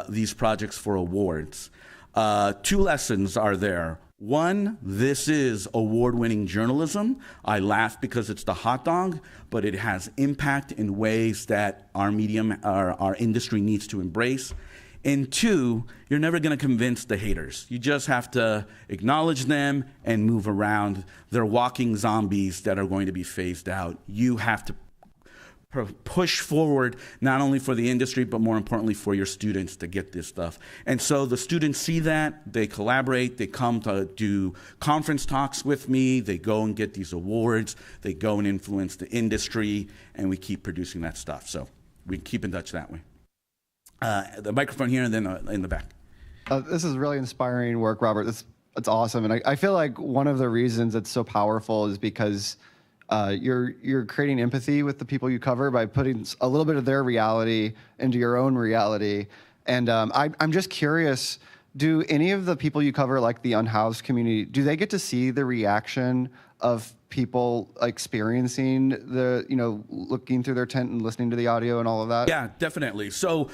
these projects for awards. 2 lessons are there. One, this is award-winning journalism. I laugh because it's the hot dog, but it has impact in ways that our medium, our industry needs to embrace. And 2, you're never going to convince the haters. You just have to acknowledge them and move around. They're walking zombies that are going to be phased out. You have to push forward, not only for the industry, but more importantly for your students to get this stuff. And so the students see that, they collaborate, they come to do conference talks with me, they go and get these awards, they go and influence the industry, and we keep producing that stuff. So we can keep in touch that way. The microphone here and then in the back. This is really inspiring work, Robert. It's awesome. And I feel like one of the reasons it's so powerful is because you're creating empathy with the people you cover by putting a little bit of their reality into your own reality. And I'm just curious, do any of the people you cover, like the unhoused community, do they get to see the reaction of people experiencing the, looking through their tent and listening to the audio and all of that? Yeah, definitely. So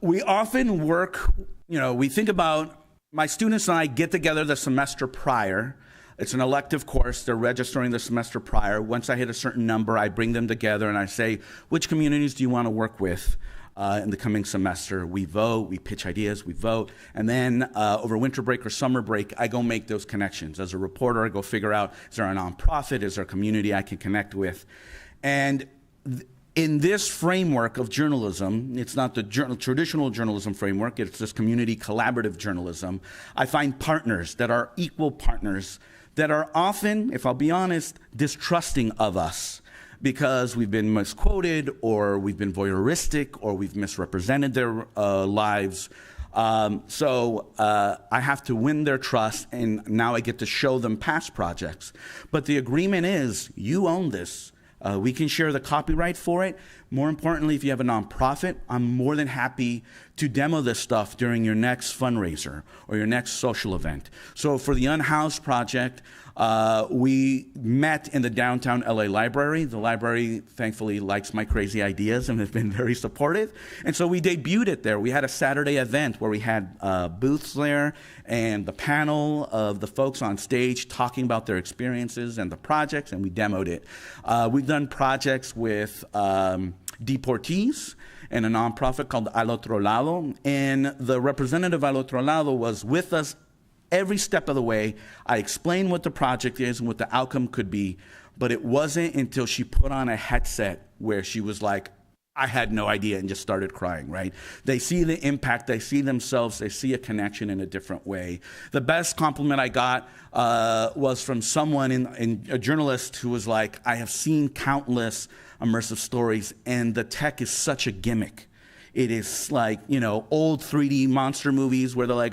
we often work, we think about, my students and I get together the semester prior. It's an elective course. They're registering the semester prior. Once I hit a certain number, I bring them together and I say, which communities do you want to work with in the coming semester? We vote, we pitch ideas, we vote. And then over winter break or summer break, I go make those connections. As a reporter, I go figure out, is there a nonprofit? Is there a community I can connect with? And in this framework of journalism, it's not the traditional journalism framework, it's this community collaborative journalism. I find partners that are equal partners that are often, if I'll be honest, distrusting of us because we've been misquoted or we've been voyeuristic or we've misrepresented their lives. So I have to win their trust, and now I get to show them past projects. But the agreement is, you own this. We can share the copyright for it. More importantly, if you have a nonprofit, I'm more than happy to demo this stuff during your next fundraiser or your next social event. So for the Unhoused project, we met in the downtown LA library. The library, thankfully, likes my crazy ideas and has been very supportive. And so we debuted it there. We had a Saturday event where we had booths there and the panel of the folks on stage talking about their experiences and the projects, and we demoed it. We've done projects with deportees and a nonprofit called Al Otro Lado. And the representative Al Otro Lado was with us every step of the way. I explained what the project is and what the outcome could be, but it wasn't until she put on a headset where she was like, I had no idea and just started crying, right? They see the impact, they see themselves, they see a connection in a different way. The best compliment I got was from someone, a journalist, who was like, I have seen countless immersive stories, and the tech is such a gimmick. It is like, old 3D monster movies where they're like,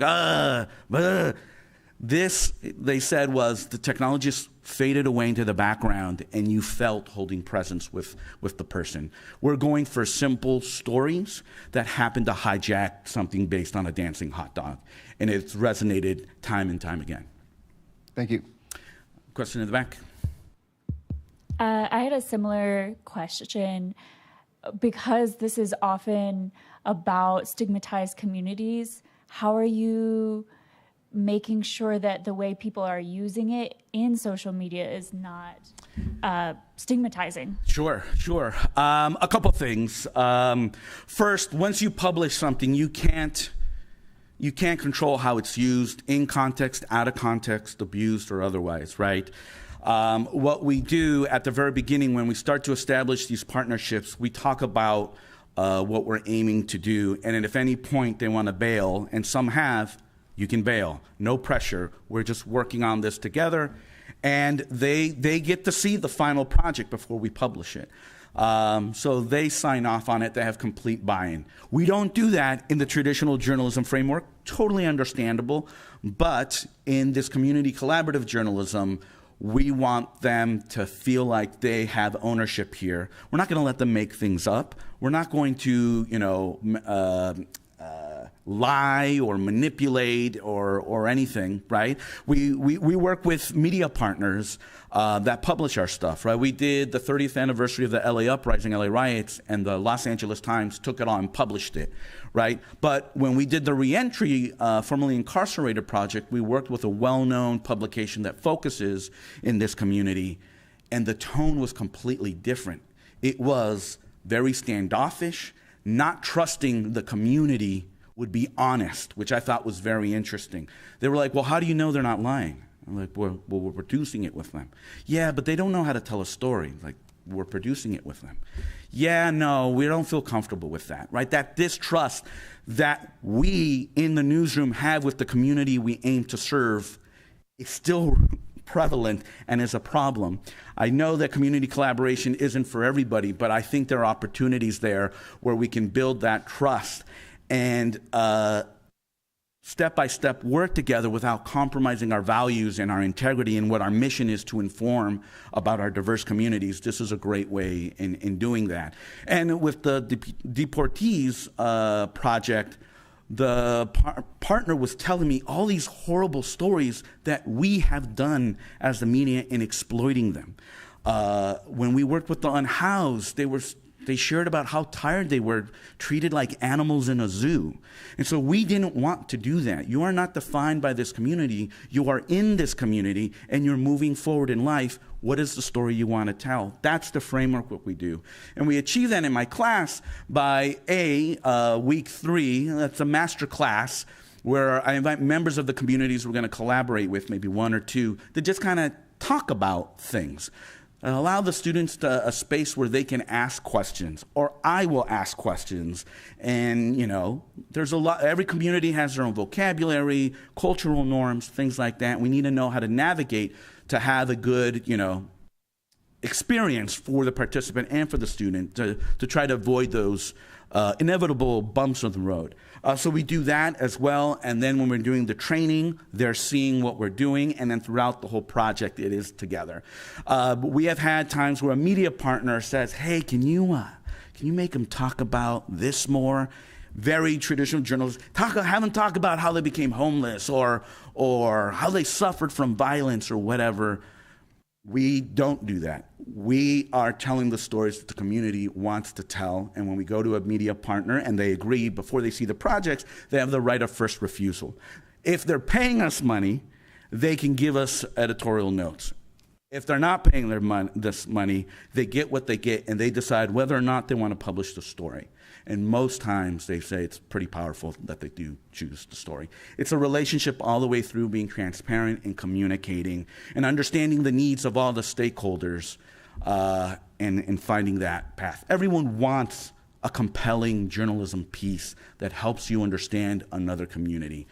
This, they said, was the technology just faded away into the background and you felt holding presence with the person. We're going for simple stories that happen to hijack something based on a dancing hot dog. And it's resonated time and time again. Thank you. Question in the back. I had a similar question. Because this is often about stigmatized communities, how are you making sure that the way people are using it in social media is not stigmatizing? Sure. A couple things. First, once you publish something, you can't control how it's used, in context, out of context, abused, or otherwise, right? What we do at the very beginning when we start to establish these partnerships, we talk about what we're aiming to do, and if at any point they want to bail, and some have, you can bail. No pressure. We're just working on this together, and they get to see the final project before we publish it. So they sign off on it. They have complete buy-in. We don't do that in the traditional journalism framework. Totally understandable. But in this community collaborative journalism, we want them to feel like they have ownership here. We're not going to let them make things up. We're not going to, lie or manipulate or anything, right? We work with media partners that publish our stuff, right? We did the 30th anniversary of the LA Uprising, LA riots, and the Los Angeles Times took it on and published it, right? But when we did the Reentry, formerly incarcerated project, we worked with a well-known publication that focuses in this community, and the tone was completely different. It was very standoffish, not trusting the community would be honest, which I thought was very interesting. They were like, well, how do you know they're not lying? I'm like, well, we're producing it with them. Yeah, but they don't know how to tell a story. Like, we're producing it with them. Yeah, no, we don't feel comfortable with that, right? That distrust that we in the newsroom have with the community we aim to serve is still prevalent and is a problem. I know that community collaboration isn't for everybody, but I think there are opportunities there where we can build that trust and step-by-step work together without compromising our values and our integrity and what our mission is to inform about our diverse communities. This is a great way in doing that. And with the Deportees project, the partner was telling me all these horrible stories that we have done as the media in exploiting them. When we worked with the unhoused, they shared about how tired they were, treated like animals in a zoo. And so we didn't want to do that. You are not defined by this community. You are in this community, and you're moving forward in life. What is the story you want to tell? That's the framework what we do. And we achieve that in my class by week 3, that's a master class, where I invite members of the communities we're going to collaborate with, maybe 1 or 2, to just kind of talk about things. And allow the students a space where they can ask questions, or I will ask questions. And, there's a lot, every community has their own vocabulary, cultural norms, things like that. We need to know how to navigate to have a good, experience for the participant and for the student to try to avoid those inevitable bumps on the road. So we do that as well, and then when we're doing the training, they're seeing what we're doing, and then throughout the whole project, it is together. We have had times where a media partner says, hey, can you make them talk about this more? Very traditional journalists, have them talk about how they became homeless or how they suffered from violence or whatever. We don't do that. We are telling the stories that the community wants to tell, and when we go to a media partner and they agree before they see the projects, they have the right of first refusal. If they're paying us money, they can give us editorial notes. If they're not paying this money, they get what they get, and they decide whether or not they want to publish the story. And most times they say it's pretty powerful that they do choose the story. It's a relationship all the way through, being transparent and communicating and understanding the needs of all the stakeholders and finding that path. Everyone wants a compelling journalism piece that helps you understand another community,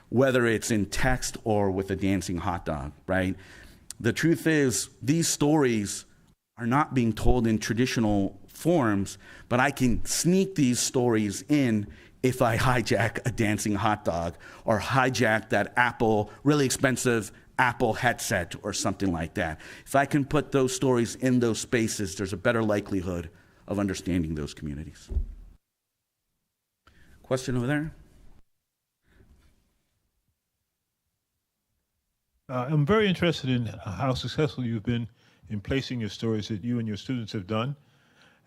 whether it's in text or with a dancing hot dog, right? The truth is, these stories are not being told in traditional forms, but I can sneak these stories in if I hijack a dancing hot dog or hijack that Apple, really expensive Apple headset or something like that. If I can put those stories in those spaces, there's a better likelihood of understanding those communities. Question over there? I'm very interested in how successful you've been in placing your stories that you and your students have done.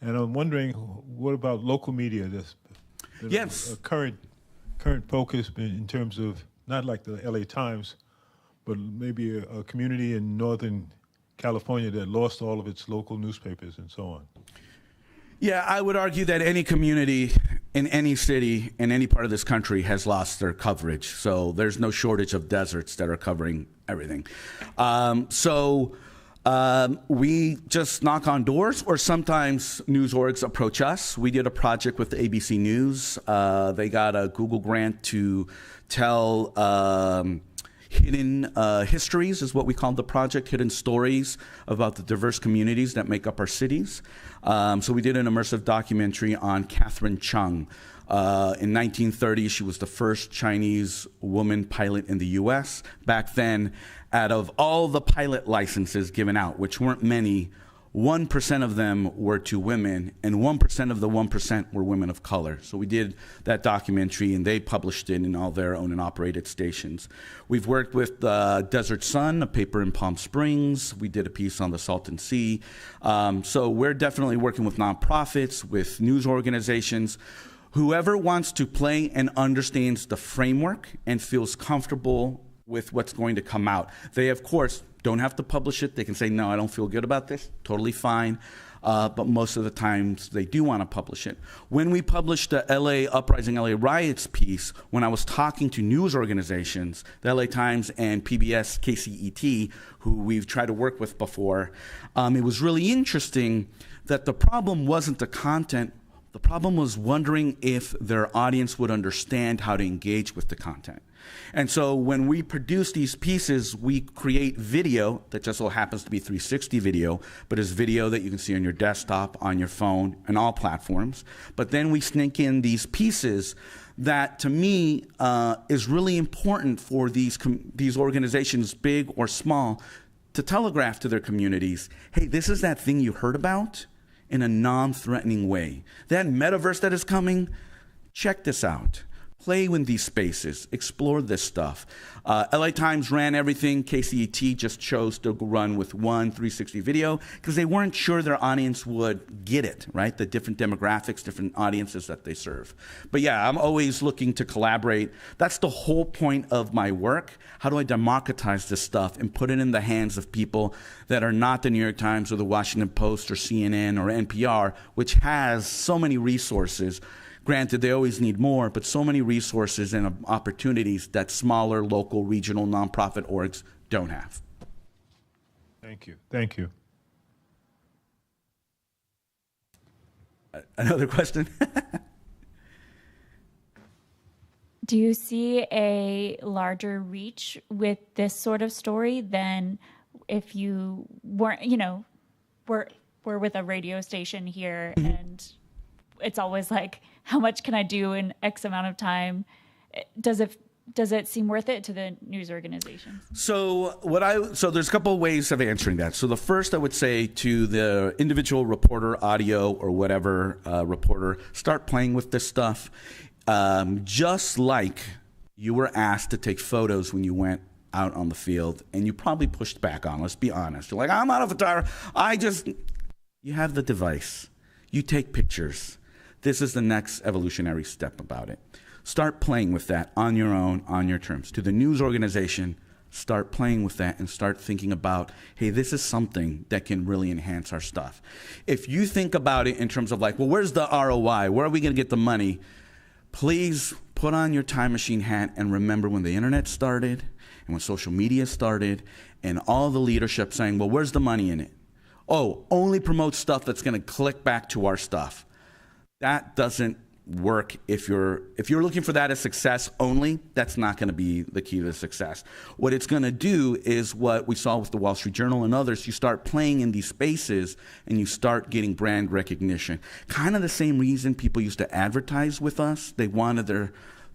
And I'm wondering, what about local media? Yes. A current focus in terms of, not like the LA Times, but maybe a community in Northern California that lost all of its local newspapers and so on. Yeah, I would argue that any community in any city in any part of this country has lost their coverage. So there's no shortage of deserts that are covering everything. We just knock on doors, or sometimes news orgs approach us. We did a project with ABC News. They got a Google grant to tell hidden histories, is what we call the project, hidden stories about the diverse communities that make up our cities. So we did an immersive documentary on Catherine Chung. In 1930, she was the first Chinese woman pilot in the US. Back then, out of all the pilot licenses given out, which weren't many, 1% of them were to women, and 1% of the 1% were women of color. So we did that documentary, and they published it in all their owned and operated stations. We've worked with Desert Sun, a paper in Palm Springs. We did a piece on the Salton Sea. So we're definitely working with nonprofits, with news organizations. Whoever wants to play and understands the framework and feels comfortable with what's going to come out. They, of course, don't have to publish it. They can say, no, I don't feel good about this. Totally fine. But most of the times they do want to publish it. When we published the LA Uprising, LA Riots piece, when I was talking to news organizations, the LA Times and PBS KCET, who we've tried to work with before, it was really interesting that the problem wasn't the content. The problem was wondering if their audience would understand how to engage with the content. And so when we produce these pieces, we create video that just so happens to be 360 video, but is video that you can see on your desktop, on your phone, and all platforms. But then we sneak in these pieces that, to me, is really important for these organizations, big or small, to telegraph to their communities, hey, this is that thing you heard about, in a non-threatening way. That metaverse that is coming, check this out. Play with these spaces, explore this stuff. LA Times ran everything. KCET just chose to run with one 360 video because they weren't sure their audience would get it, right? The different demographics, different audiences that they serve. But yeah, I'm always looking to collaborate. That's the whole point of my work. How do I democratize this stuff and put it in the hands of people that are not the New York Times or the Washington Post or CNN or NPR, which has so many resources. Granted, they always need more, but so many resources and opportunities that smaller, local, regional, nonprofit orgs don't have. Thank you. Thank you. Another question? Do you see a larger reach with this sort of story than if you weren't, we're with a radio station here and it's always like, how much can I do in X amount of time? Does it seem worth it to the news organizations? So there's a couple of ways of answering that. So the first, I would say to the individual reporter, audio or whatever reporter, start playing with this stuff. Just like you were asked to take photos when you went out on the field, and you probably pushed back on. Let's be honest. You're like, I'm not a photographer. You have the device. You take pictures. This is the next evolutionary step about it. Start playing with that on your own, on your terms. To the news organization, start playing with that and start thinking about, hey, this is something that can really enhance our stuff. If you think about it in terms of like, well, where's the ROI? Where are we going to get the money? Please put on your time machine hat and remember when the internet started and when social media started and all the leadership saying, well, where's the money in it? Oh, only promote stuff that's going to click back to our stuff. That doesn't work if you're looking for that as success only. That's not going to be the key to success. What it's going to do is what we saw with the Wall Street Journal and others. You start playing in these spaces and you start getting brand recognition. Kind of the same reason people used to advertise with us. They wanted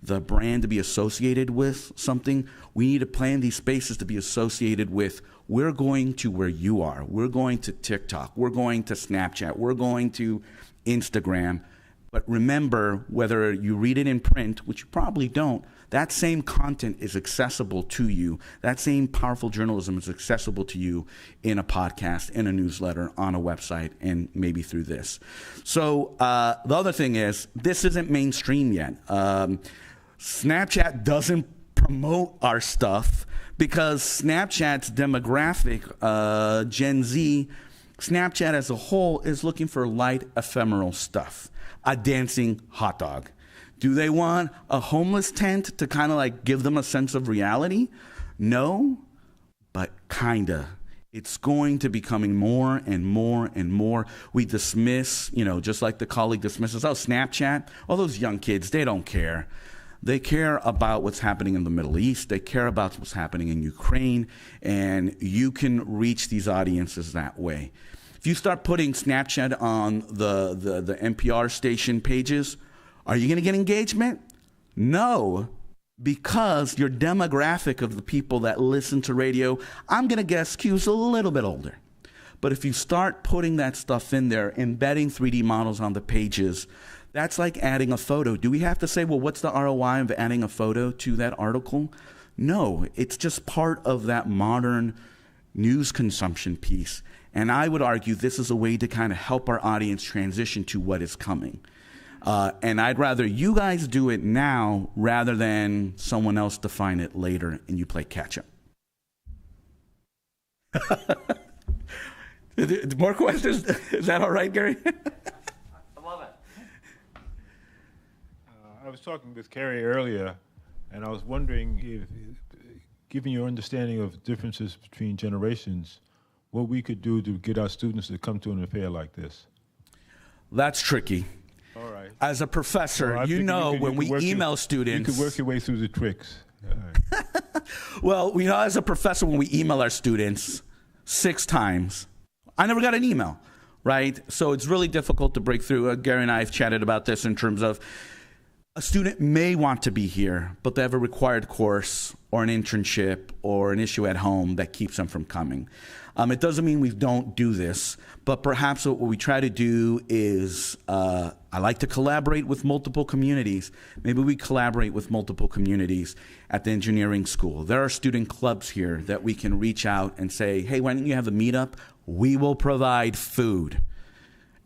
the brand to be associated with something. We need to play in these spaces to be associated with, we're going to where you are. We're going to TikTok. We're going to Snapchat. We're going to Instagram. But remember, whether you read it in print, which you probably don't, that same content is accessible to you. That same powerful journalism is accessible to you in a podcast, in a newsletter, on a website, and maybe through this. So the other thing is, this isn't mainstream yet. Snapchat doesn't promote our stuff because Snapchat's demographic, Gen Z, Snapchat as a whole is looking for light, ephemeral stuff. A dancing hot dog. Do they want a homeless tent to kind of like give them a sense of reality? No, but kinda. It's going to be becoming more and more and more. We dismiss, just like the colleague dismisses, Snapchat, all those young kids, they don't care. They care about what's happening in the Middle East. They care about what's happening in Ukraine, and you can reach these audiences that way. If you start putting Snapchat on the NPR station pages, are you going to get engagement? No, because your demographic of the people that listen to radio, I'm going to guess, skews a little bit older. But if you start putting that stuff in there, embedding 3D models on the pages, that's like adding a photo. Do we have to say, well, what's the ROI of adding a photo to that article? No, it's just part of that modern news consumption piece. And I would argue this is a way to kind of help our audience transition to what is coming. And I'd rather you guys do it now rather than someone else define it later and you play catch up. More questions? Is that all right, Gary? I love it. I was talking with Carrie earlier, and I was wondering if, given your understanding of differences between generations, what we could do to get our students to come to an affair like this. That's tricky. All right. As a professor, when we email students... You could work your way through the tricks. Well, as a professor, when we email our students 6 times, I never got an email, right? So it's really difficult to break through. Gary and I have chatted about this in terms of a student may want to be here, but they have a required course or an internship or an issue at home that keeps them from coming. It doesn't mean we don't do this, but perhaps what we try to do is, I like to collaborate with multiple communities. Maybe we collaborate with multiple communities at the engineering school. There are student clubs here that we can reach out and say, hey, why don't you have a meetup? We will provide food.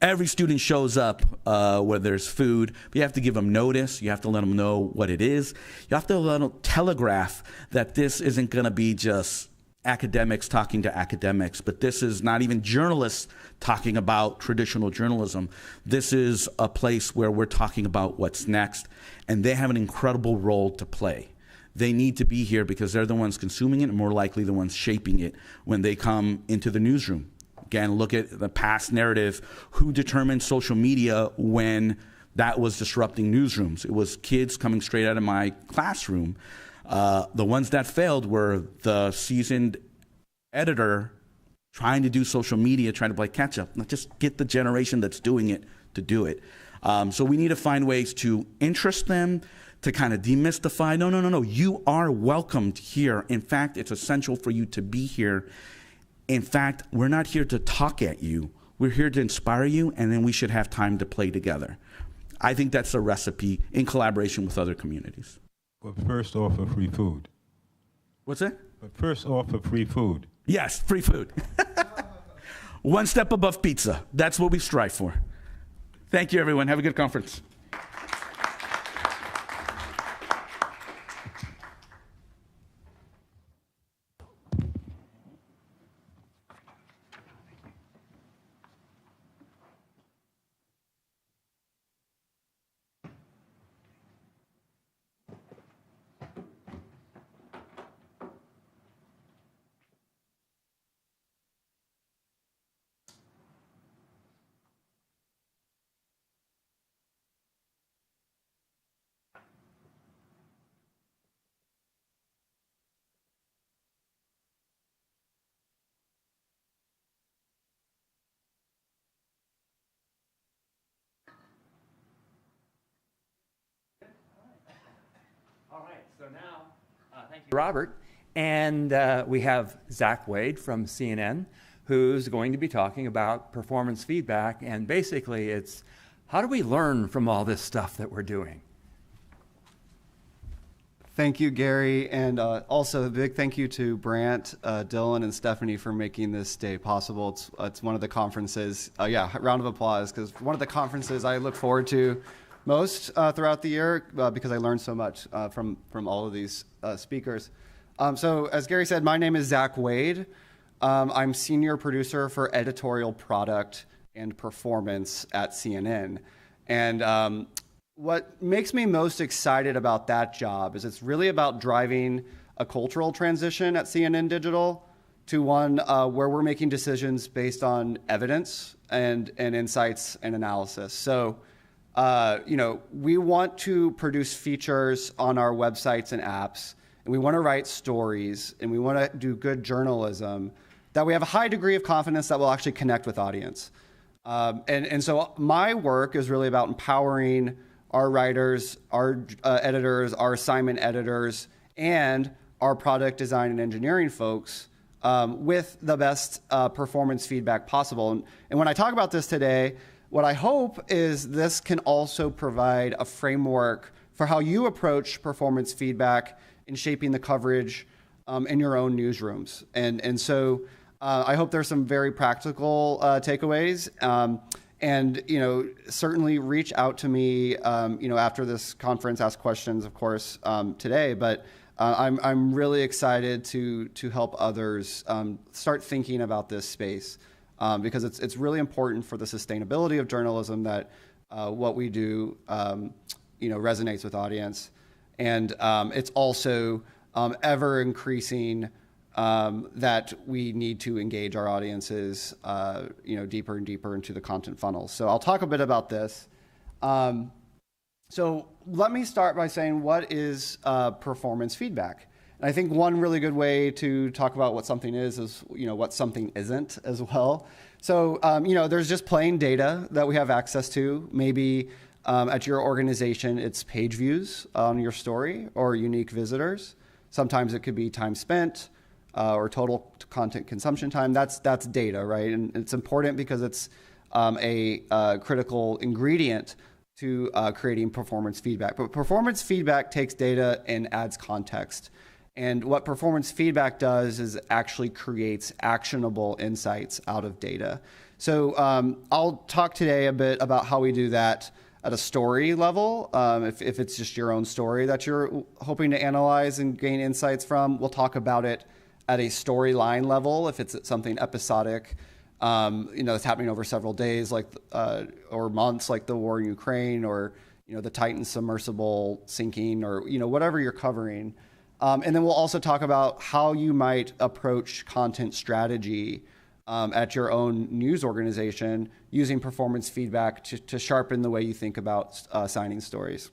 Every student shows up where there's food. But you have to give them notice. You have to let them know what it is. You have to let them telegraph that this isn't going to be just academics talking to academics, but this is not even journalists talking about traditional journalism. This is a place where we're talking about what's next, and they have an incredible role to play. They need to be here because they're the ones consuming it and more likely the ones shaping it when they come into the newsroom. Again, look at the past narrative. Who determined social media when that was disrupting newsrooms? It was kids coming straight out of my classroom. The ones that failed were the seasoned editor trying to do social media, trying to play catch up, not just get the generation that's doing it to do it. So we need to find ways to interest them, to kind of demystify. No. You are welcomed here. In fact, it's essential for you to be here. In fact, we're not here to talk at you. We're here to inspire you, and then we should have time to play together. I think that's a recipe in collaboration with other communities. But first, offer free food. What's that? But first, offer free food. Yes, free food. One step above pizza. That's what we strive for. Thank you, everyone. Have a good conference. So now, thank you, Robert. And we have Zach Wade from CNN, who's going to be talking about performance feedback. And basically, it's how do we learn from all this stuff that we're doing? Thank you, Gary, and also a big thank you to Brant, Dylan, and Stephanie for making this day possible. It's one of the conferences, round of applause, because one of the conferences I look forward to most throughout the year because I learned so much from all of these speakers. So as Gary said, my name is Zach Wade. I'm senior producer for editorial product and performance at CNN. And what makes me most excited about that job is it's really about driving a cultural transition at CNN Digital to one where we're making decisions based on evidence and insights and analysis. So, we want to produce features on our websites and apps, and we want to write stories, and we want to do good journalism that we have a high degree of confidence that will actually connect with audience. And so my work is really about empowering our writers, our editors, our assignment editors, and our product design and engineering folks with the best performance feedback possible. And when I talk about this today, what I hope is this can also provide a framework for how you approach performance feedback in shaping the coverage in your own newsrooms. And so I hope there's some very practical takeaways. And, certainly reach out to me, after this conference, ask questions, of course, today. But I'm really excited to help others start thinking about this space because it's really important for the sustainability of journalism that what we do, resonates with audience. And it's also ever increasing that we need to engage our audiences, deeper and deeper into the content funnels. So I'll talk a bit about this. So let me start by saying, what is performance feedback? And I think one really good way to talk about what something is, what something isn't as well. So, there's just plain data that we have access to. Maybe at your organization, it's page views on your story or unique visitors. Sometimes it could be time spent, or total content consumption time. That's data, right? And it's important because it's a critical ingredient to creating performance feedback. But performance feedback takes data and adds context. And what performance feedback does is actually creates actionable insights out of data. So I'll talk today a bit about how we do that at a story level. If it's just your own story that you're hoping to analyze and gain insights from, we'll talk about it at a storyline level. If it's something episodic, that's happening over several days, or months, like the war in Ukraine, or the Titan submersible sinking, or whatever you're covering. And then we'll also talk about how you might approach content strategy at your own news organization using performance feedback to sharpen the way you think about signing stories.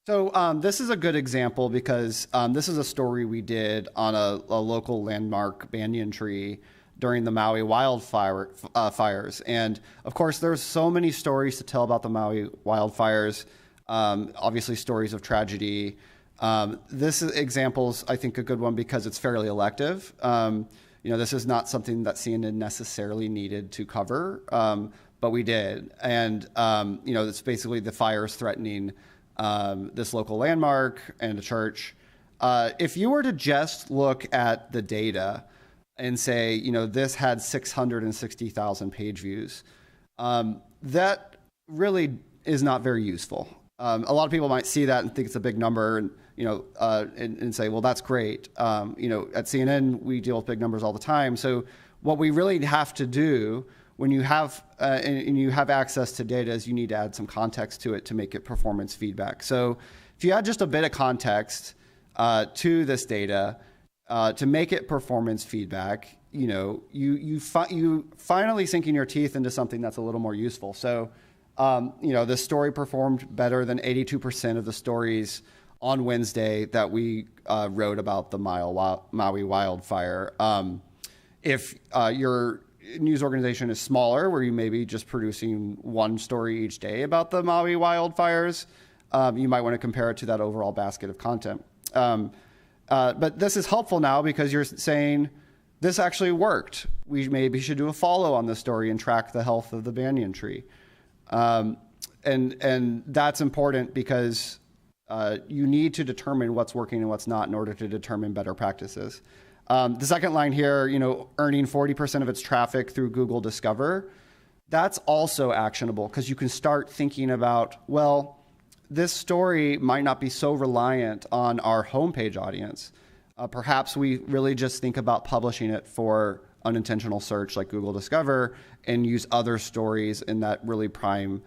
So this is a good example because this is a story we did on a local landmark banyan tree during the Maui wildfires. And of course, there's so many stories to tell about the Maui wildfires, obviously stories of tragedy. This example's, I think, a good one because it's fairly elective. This is not something that CNN necessarily needed to cover, but we did. And, it's basically the fires threatening this local landmark and a church. If you were to just look at the data and say, this had 660,000 page views, that really is not very useful. A lot of people might see that and think it's a big number and, and say, well, that's great. At CNN, we deal with big numbers all the time. So what we really have to do when you have and you have access to data is you need to add some context to it to make it performance feedback. So if you add just a bit of context to this data to make it performance feedback, you finally sinking your teeth into something that's a little more useful. So this story performed better than 82% of the stories on Wednesday that we wrote about the Maui wildfire. If your news organization is smaller, where you may be just producing one story each day about the Maui wildfires, you might want to compare it to that overall basket of content. But this is helpful now because you're saying this actually worked. We maybe should do a follow on this story and track the health of the banyan tree. And that's important because you need to determine what's working and what's not in order to determine better practices. The second line here, earning 40% of its traffic through Google Discover, that's also actionable because you can start thinking about, well, this story might not be so reliant on our homepage audience. Perhaps we really just think about publishing it for unintentional search like Google Discover and use other stories in that really prime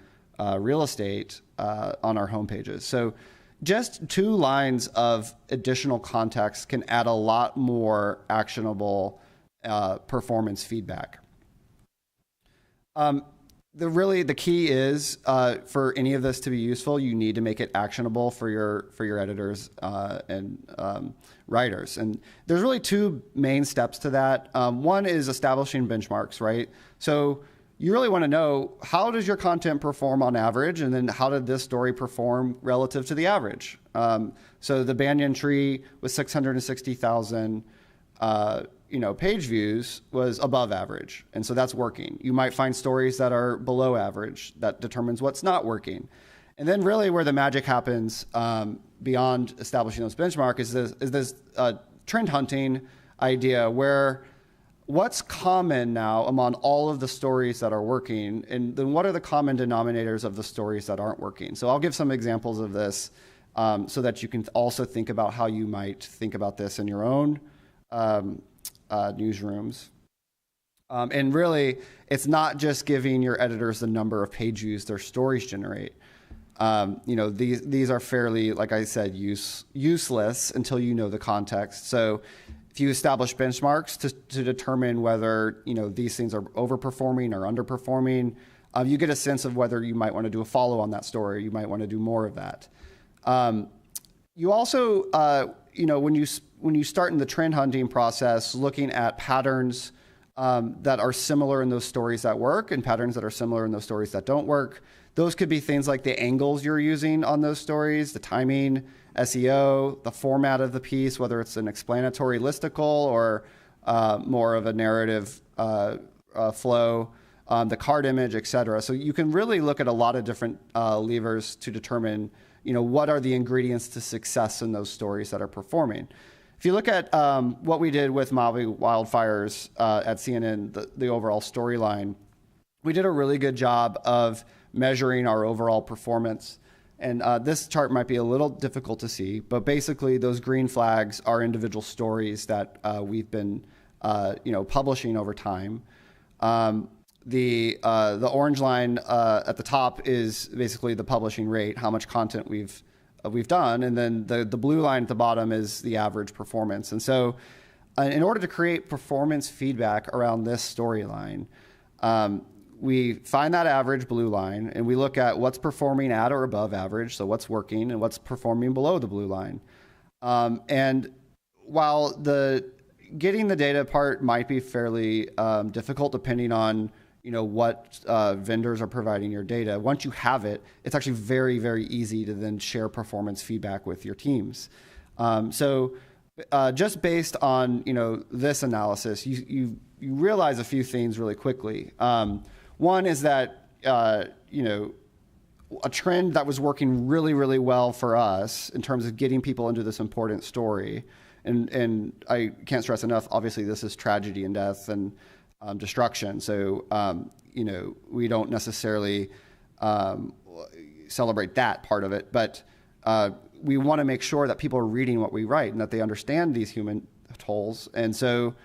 real estate on our homepages. So just 2 lines of additional context can add a lot more actionable performance feedback. The key is for any of this to be useful, you need to make it actionable for your editors and writers. And there's really 2 main steps to that. One is establishing benchmarks, right? So you really want to know, how does your content perform on average, and then how did this story perform relative to the average? So the banyan tree with 660,000 page views was above average, and so that's working. You might find stories that are below average. That determines what's not working. And then really where the magic happens beyond establishing those benchmarks is this trend hunting idea where what's common now among all of the stories that are working, and then what are the common denominators of the stories that aren't working? So I'll give some examples of this so that you can also think about how you might think about this in your own newsrooms. And really, it's not just giving your editors the number of page views their stories generate. These are fairly, like I said, useless until you know the context. So if you establish benchmarks to determine whether these things are overperforming or underperforming, you get a sense of whether you might want to do a follow on that story. You might want to do more of that. You also, when you start in the trend hunting process, looking at patterns that are similar in those stories that work and patterns that are similar in those stories that don't work. Those could be things like the angles you're using on those stories, the timing, SEO, the format of the piece, whether it's an explanatory listicle or more of a narrative flow, the card image, et cetera. So you can really look at a lot of different levers to determine, what are the ingredients to success in those stories that are performing. If you look at what we did with Maui wildfires at CNN, the overall storyline, we did a really good job of measuring our overall performance. And this chart might be a little difficult to see, but basically those green flags are individual stories that we've been publishing over time. The orange line at the top is basically the publishing rate, how much content we've done, and then the blue line at the bottom is the average performance. And so in order to create performance feedback around this storyline, we find that average blue line and we look at what's performing at or above average, so what's working, and what's performing below the blue line. And while getting the data part might be fairly difficult depending on what vendors are providing your data, once you have it, it's actually very, very easy to then share performance feedback with your teams. So just based on this analysis, you realize a few things really quickly. One is that a trend that was working really, really well for us in terms of getting people into this important story, and I can't stress enough, obviously this is tragedy and death and destruction. So, we don't necessarily celebrate that part of it, but we want to make sure that people are reading what we write and that they understand these human tolls. And so,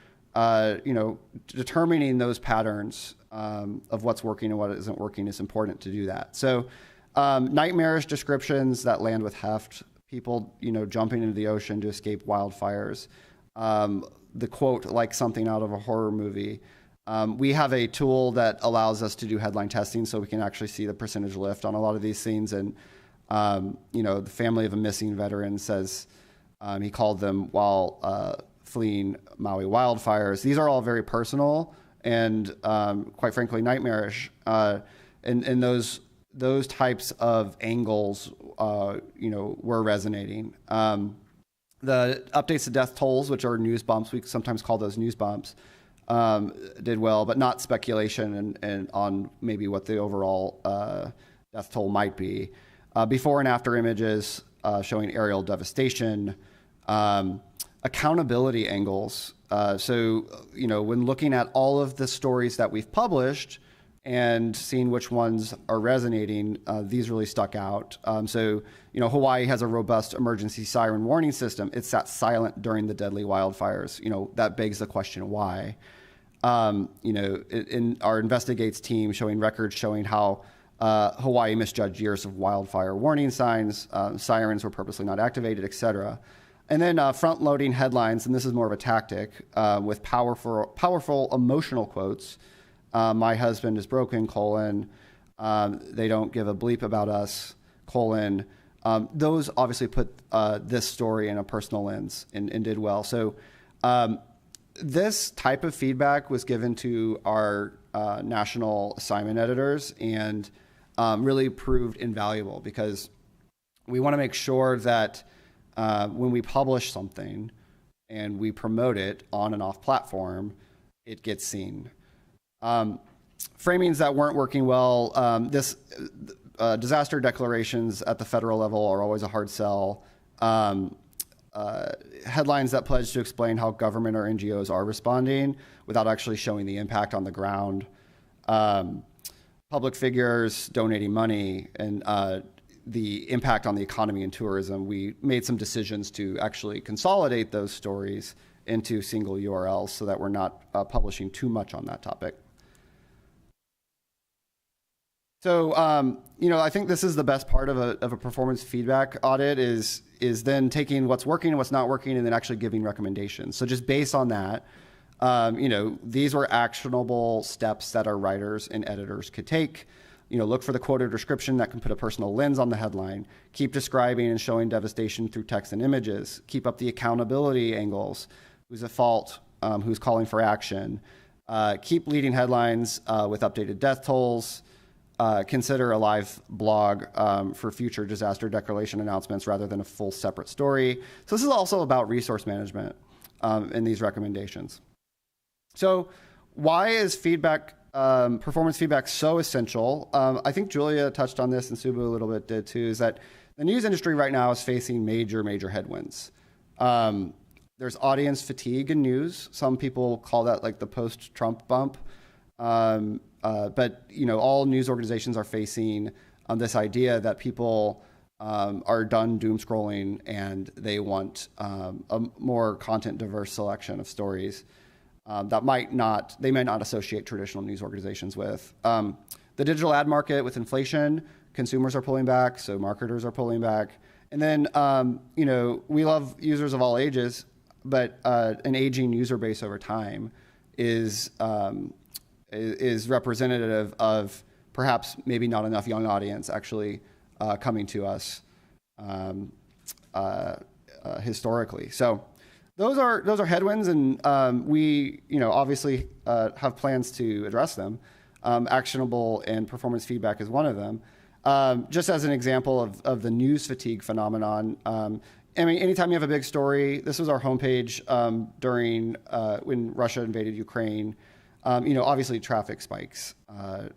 determining those patterns of what's working and what isn't working is important to do that. So, nightmarish descriptions that land with heft, people, jumping into the ocean to escape wildfires, the quote, like something out of a horror movie. We have a tool that allows us to do headline testing so we can actually see the percentage lift on a lot of these things. And, the family of a missing veteran says he called them while fleeing Maui wildfires. These are all very personal and, quite frankly, nightmarish. And those those types of angles, were resonating. The updates to death tolls, which are news bumps, we sometimes call those news bumps, did well, but not speculation and on maybe what the overall death toll might be. Before and after images showing aerial devastation, accountability angles. When looking at all of the stories that we've published and seeing which ones are resonating, these really stuck out. Hawaii has a robust emergency siren warning system. It sat silent during the deadly wildfires. That begs the question, why? In our Investigates team showing records showing how Hawaii misjudged years of wildfire warning signs, sirens were purposely not activated, et cetera. And then front-loading headlines, and this is more of a tactic, with powerful emotional quotes. My husband is broken, : they don't give a bleep about us, : those obviously put this story in a personal lens and did well. So this type of feedback was given to our national assignment editors and really proved invaluable, because we want to make sure that when we publish something and we promote it on and off platform, it gets seen. Framings that weren't working well, disaster declarations at the federal level are always a hard sell. Headlines that pledge to explain how government or NGOs are responding without actually showing the impact on the ground. Public figures donating money and the impact on the economy and tourism. We made some decisions to actually consolidate those stories into single URLs so that we're not publishing too much on that topic. So, I think this is the best part of a performance feedback audit is then taking what's working and what's not working and then actually giving recommendations. So just based on that, these were actionable steps that our writers and editors could take. Look for the quote or description that can put a personal lens on the headline. Keep describing and showing devastation through text and images. Keep up the accountability angles. Who's at fault? Who's calling for action? Keep leading headlines with updated death tolls. Consider a live blog for future disaster declaration announcements rather than a full separate story. So this is also about resource management in these recommendations. So why is performance feedback so essential? I think Julia touched on this and Subbu a little bit did too, is that the news industry right now is facing major headwinds. There's audience fatigue in news. Some people call that like the post-Trump bump. But all news organizations are facing this idea that people are done doom scrolling and they want a more content diverse selection of stories that they may not associate traditional news organizations with. The digital ad market with inflation, consumers are pulling back, so marketers are pulling back. And then, we love users of all ages, but an aging user base over time is representative of perhaps maybe not enough young audience actually coming to us historically. So those are headwinds, and we obviously have plans to address them. Actionable and performance feedback is one of them. Just as an example of the news fatigue phenomenon, anytime you have a big story, this was our homepage during when Russia invaded Ukraine. Obviously traffic spikes,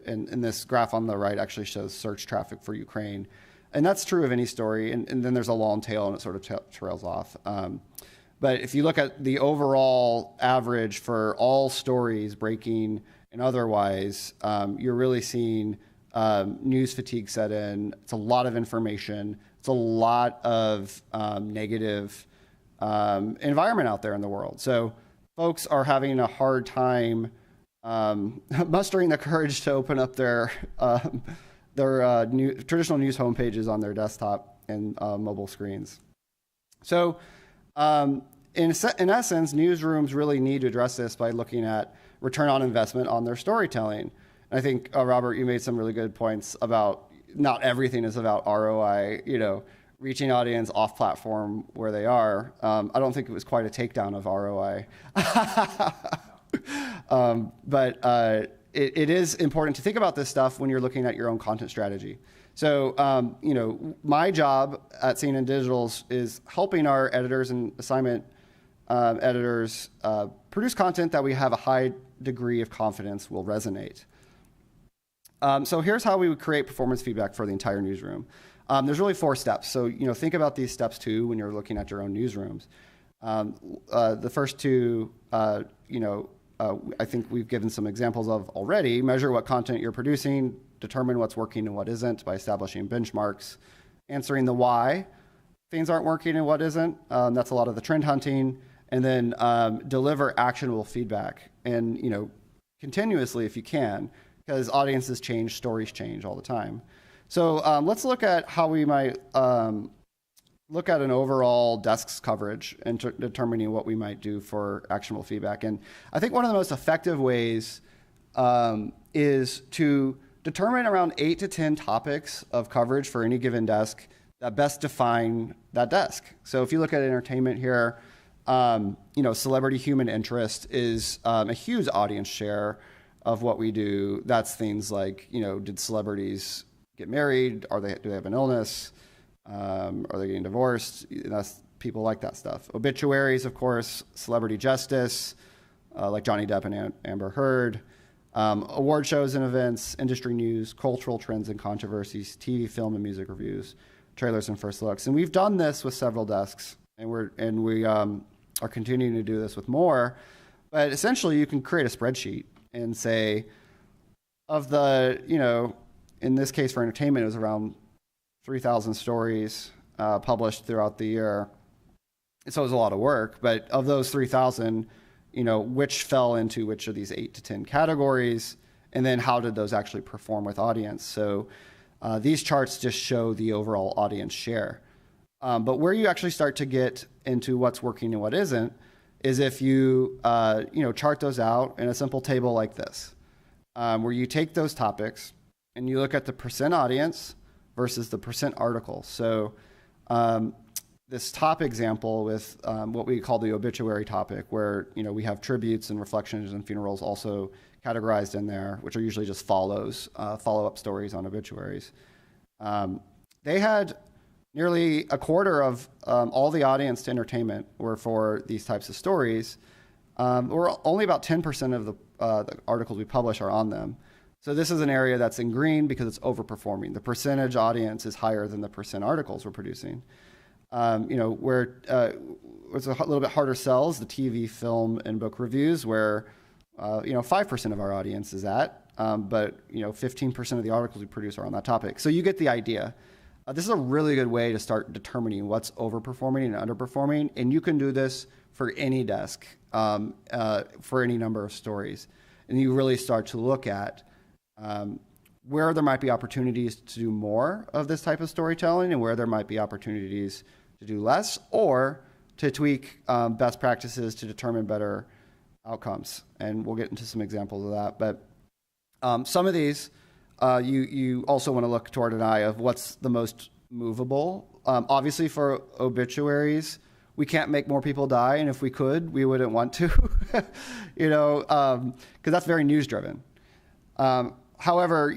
and this graph on the right actually shows search traffic for Ukraine. And that's true of any story, and then there's a long tail and it sort of trails off. But if you look at the overall average for all stories, breaking and otherwise, you're really seeing news fatigue set in. It's a lot of information. It's a lot of negative environment out there in the world. So folks are having a hard time mustering the courage to open up their traditional news homepages on their desktop and mobile screens. So in essence, newsrooms really need to address this by looking at return on investment on their storytelling. And I think, Robert, you made some really good points about not everything is about ROI, reaching audience off platform where they are. I don't think it was quite a takedown of ROI. But it is important to think about this stuff when you're looking at your own content strategy. So, my job at CNN Digital's is helping our editors and assignment editors produce content that we have a high degree of confidence will resonate. So here's how we would create performance feedback for the entire newsroom. There's really 4 steps. So, think about these steps too when you're looking at your own newsrooms. The first 2, I think we've given some examples of already. Measure what content you're producing, determine what's working and what isn't by establishing benchmarks, answering the why things aren't working and what isn't. That's a lot of the trend hunting. And then deliver actionable feedback, and continuously if you can, because audiences change, stories change all the time. So let's look at how we might look at an overall desk's coverage and determining what we might do for actionable feedback. And I think one of the most effective ways is to determine around 8 to 10 topics of coverage for any given desk that best define that desk. So if you look at entertainment here, celebrity human interest is a huge audience share of what we do. That's things like, did celebrities get married? Do they have an illness? Are they getting divorced? That's people like that stuff. Obituaries, of course, celebrity justice, like Johnny Depp and Amber Heard. Award shows and events, industry news, cultural trends and controversies, TV, film, and music reviews, trailers and first looks. And we've done this with several desks, and we are continuing to do this with more. But essentially, you can create a spreadsheet and say, of the, in this case for entertainment, it was around 3,000 stories published throughout the year. So it was a lot of work. But of those 3,000, which fell into which of these 8 to 10 categories, and then how did those actually perform with audience? So these charts just show the overall audience share. But where you actually start to get into what's working and what isn't is if you chart those out in a simple table like this, where you take those topics and you look at the percent audience versus the percent articles. So this top example with what we call the obituary topic, where we have tributes and reflections and funerals also categorized in there, which are usually just follow-up stories on obituaries. They had nearly a quarter of all the audience to entertainment were for these types of stories, or only about 10% of the articles we publish are on them. So this is an area that's in green because it's overperforming. The percentage audience is higher than the percent articles we're producing. Where it's a little bit harder sells, the TV, film, and book reviews, where 5% of our audience is at, but 15% of the articles we produce are on that topic. So you get the idea. This is a really good way to start determining what's overperforming and underperforming, and you can do this for any desk, for any number of stories. And you really start to look at where there might be opportunities to do more of this type of storytelling and where there might be opportunities to do less, or to tweak best practices to determine better outcomes. And we'll get into some examples of that. But some of these, you also want to look toward an eye of what's the most movable. Obviously, for obituaries, we can't make more people die, and if we could, we wouldn't want to, because that's very news-driven. However,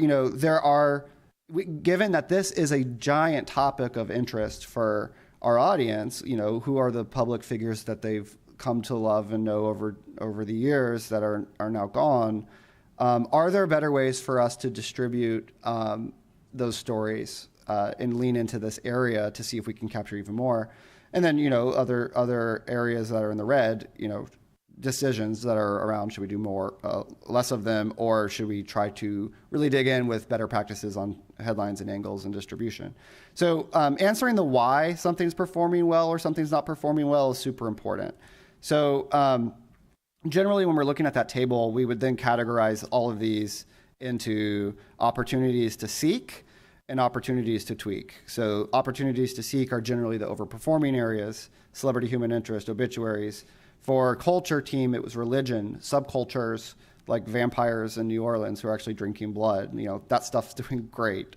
given that this is a giant topic of interest for our audience, who are the public figures that they've come to love and know over the years that are now gone, are there better ways for us to distribute those stories and lean into this area to see if we can capture even more? And then, other areas that are in the red, decisions that are around, should we do more, less of them, or should we try to really dig in with better practices on headlines and angles and distribution? So answering the why something's performing well or something's not performing well is super important. So generally, when we're looking at that table, we would then categorize all of these into opportunities to seek and opportunities to tweak. So opportunities to seek are generally the overperforming areas: celebrity human interest, obituaries. For culture team, it was religion, subcultures like vampires in New Orleans who are actually drinking blood. That stuff's doing great.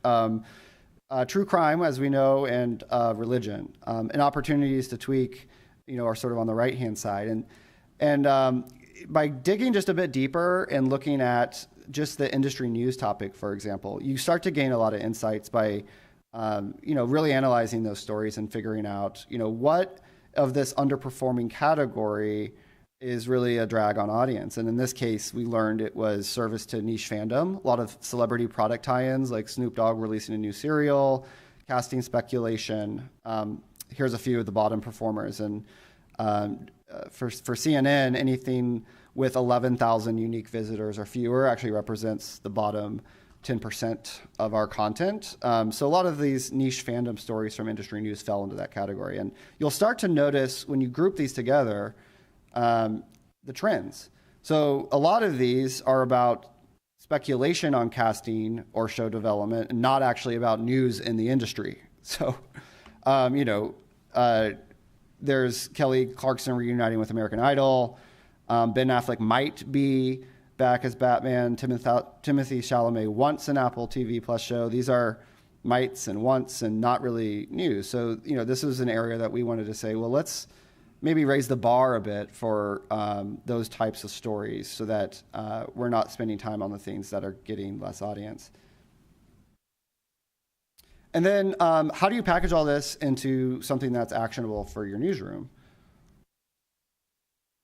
True crime, as we know, and religion. And opportunities to tweak, are sort of on the right-hand side. And by digging just a bit deeper and looking at just the industry news topic, for example, you start to gain a lot of insights by, really analyzing those stories and figuring out, what of this underperforming category is really a drag on audience. And in this case, we learned it was service to niche fandom, a lot of celebrity product tie-ins, like Snoop Dogg releasing a new cereal, casting speculation. Here's a few of the bottom performers. And for CNN, anything with 11,000 unique visitors or fewer actually represents the bottom 10% of our content. So a lot of these niche fandom stories from industry news fell into that category. And you'll start to notice when you group these together, the trends. So a lot of these are about speculation on casting or show development and not actually about news in the industry. So, there's Kelly Clarkson reuniting with American Idol. Ben Affleck might be back as Batman. Timothy Chalamet wants an Apple TV Plus show. These are mights and wants and not really news. So, this was an area that we wanted to say, well, let's maybe raise the bar a bit for those types of stories so that we're not spending time on the things that are getting less audience. And then how do you package all this into something that's actionable for your newsroom?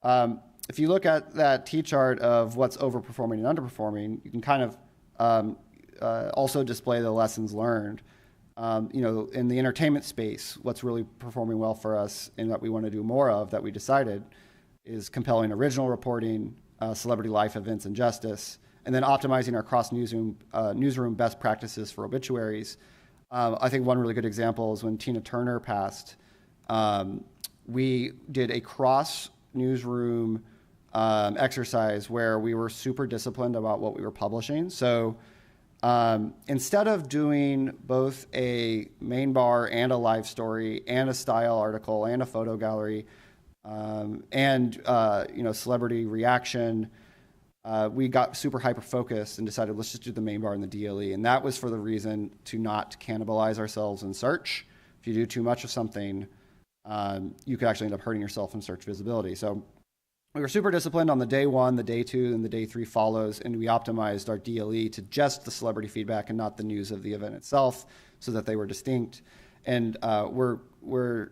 If you look at that T-chart of what's overperforming and underperforming, you can kind of also display the lessons learned. In the entertainment space, what's really performing well for us and that we want to do more of that we decided is compelling original reporting, celebrity life events and justice, and then optimizing our newsroom best practices for obituaries. I think one really good example is when Tina Turner passed, we did a cross newsroom exercise where we were super disciplined about what we were publishing. So instead of doing both a main bar and a live story and a style article and a photo gallery and celebrity reaction, we got super hyper focused and decided let's just do the main bar and the DLE. And that was for the reason to not cannibalize ourselves in search. If you do too much of something, you could actually end up hurting yourself in search visibility. So we were super disciplined on the day one, the day two, and the day three follows, and we optimized our DLE to just the celebrity feedback and not the news of the event itself, so that they were distinct. And we're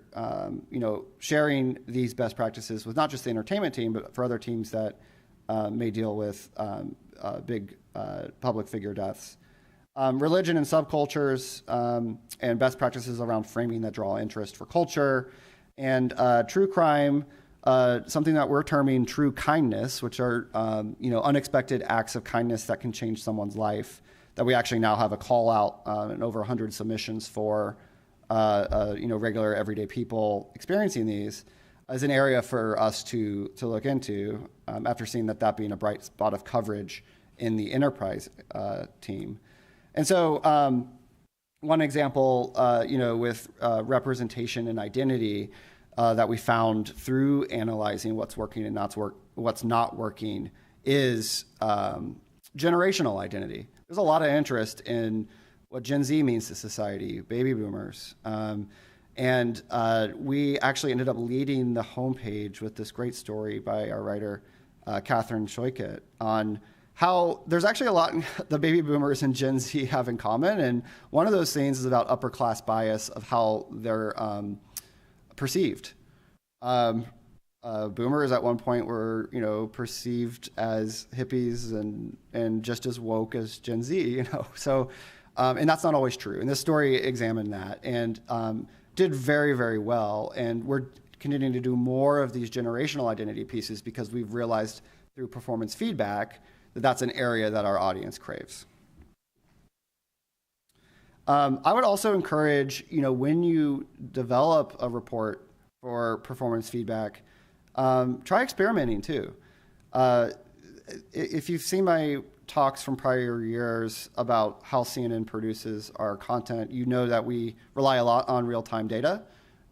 sharing these best practices with not just the entertainment team, but for other teams that may deal with big public figure deaths. Religion and subcultures and best practices around framing that draw interest for culture, and true crime. Something that we're terming true kindness, which are unexpected acts of kindness that can change someone's life. That we actually now have a call out and over 100 submissions for regular everyday people experiencing these as an area for us to look into after seeing that being a bright spot of coverage in the enterprise team. And so one example, with representation and identity. That we found through analyzing what's working and what's not working is generational identity. There's a lot of interest in what Gen Z means to society, baby boomers. And we actually ended up leading the homepage with this great story by our writer, Catherine Schoikert, on how there's actually a lot the baby boomers and Gen Z have in common. And one of those things is about upper class bias of how they're perceived. Boomers at one point were, perceived as hippies and just as woke as Gen Z, So, and that's not always true. And this story examined that and did very, very well. And we're continuing to do more of these generational identity pieces because we've realized through performance feedback that that's an area that our audience craves. I would also encourage, when you develop a report for performance feedback, try experimenting too. If you've seen my talks from prior years about how CNN produces our content, you know that we rely a lot on real-time data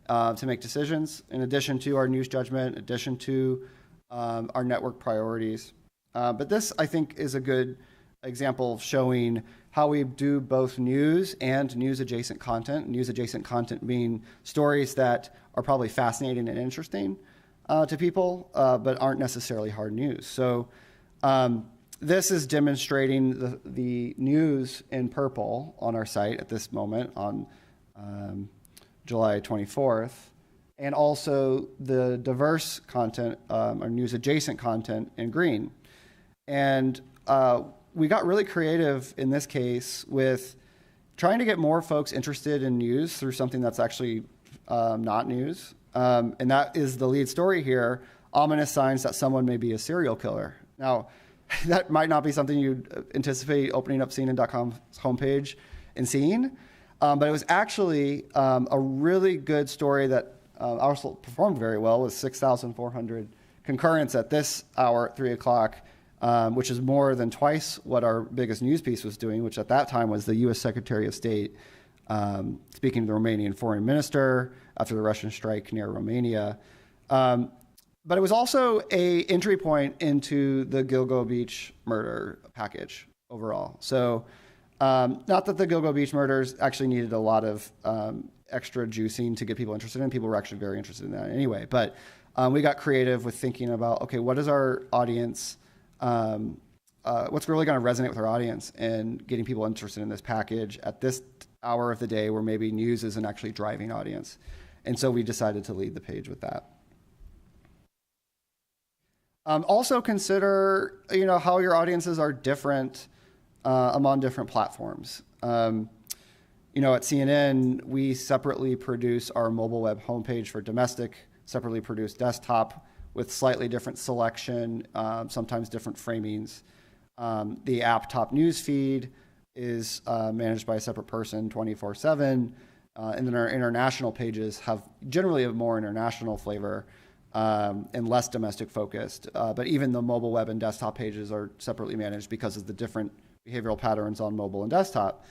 to make decisions, in addition to our news judgment, in addition to our network priorities. But this, I think, is a good example of showing how we do both news and news-adjacent content. News-adjacent content being stories that are probably fascinating and interesting to people, but aren't necessarily hard news. So this is demonstrating the news in purple on our site at this moment on July 24th, and also the diverse content or news adjacent content in green. And we got really creative in this case with trying to get more folks interested in news through something that's actually not news. And that is the lead story here, ominous signs that someone may be a serial killer. Now, that might not be something you'd anticipate opening up CNN.com's homepage and seeing, but it was actually a really good story that also performed very well with 6,400 concurrents at this hour at 3 o'clock, which is more than twice what our biggest news piece was doing, which at that time was the U.S. Secretary of State speaking to the Romanian foreign minister after the Russian strike near Romania. But it was also a entry point into the Gilgo Beach murder package overall. So not that the Gilgo Beach murders actually needed a lot of extra juicing to get people interested in. People were actually very interested in that anyway. But we got creative with thinking about, okay, what is our audience, what's really going to resonate with our audience, and getting people interested in this package at this hour of the day where maybe news isn't actually driving audience. And so we decided to lead the page with that. Also consider, how your audiences are different among different platforms. At CNN, we separately produce our mobile web homepage for domestic, separately produce desktop with slightly different selection, sometimes different framings. The app top news feed is managed by a separate person 24/7. And then our international pages have generally a more international flavor and less domestic focused. But even the mobile web and desktop pages are separately managed because of the different behavioral patterns on mobile and desktop.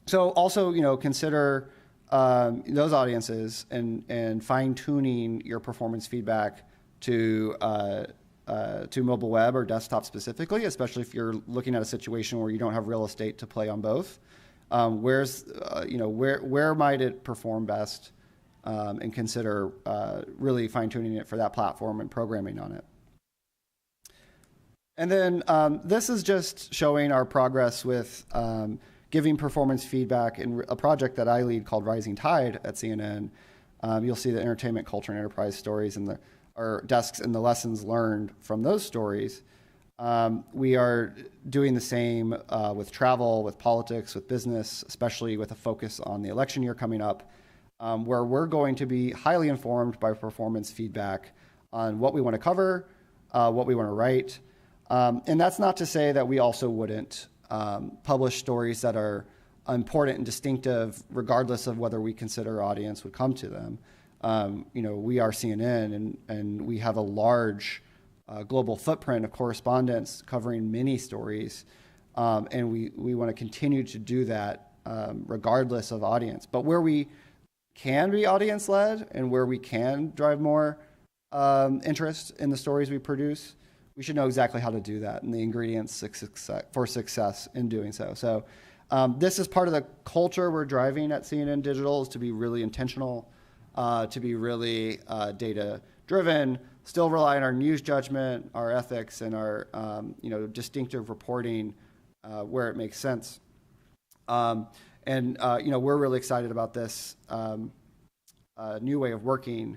So also, consider those audiences and fine-tuning your performance feedback to mobile web or desktop specifically, especially if you're looking at a situation where you don't have real estate to play on both. Where might it perform best, and consider really fine-tuning it for that platform and programming on it. And then this is just showing our progress with giving performance feedback in a project that I lead called Rising Tide at CNN. You'll see the entertainment, culture, and enterprise stories and our desks and the lessons learned from those stories. We are doing the same with travel, with politics, with business, especially with a focus on the election year coming up, where we're going to be highly informed by performance feedback on what we want to cover, what we want to write. And that's not to say that we also wouldn't publish stories that are important and distinctive, regardless of whether we consider our audience would come to them. We are CNN, and we have a large global footprint of correspondence covering many stories, and we want to continue to do that regardless of audience. But where we can be audience-led and where we can drive more interest in the stories we produce, we should know exactly how to do that and the ingredients for success in doing so. So this is part of the culture we're driving at CNN Digital, is to be really intentional, to be really data-driven, still rely on our news judgment, our ethics, and our distinctive reporting where it makes sense. We're really excited about this new way of working,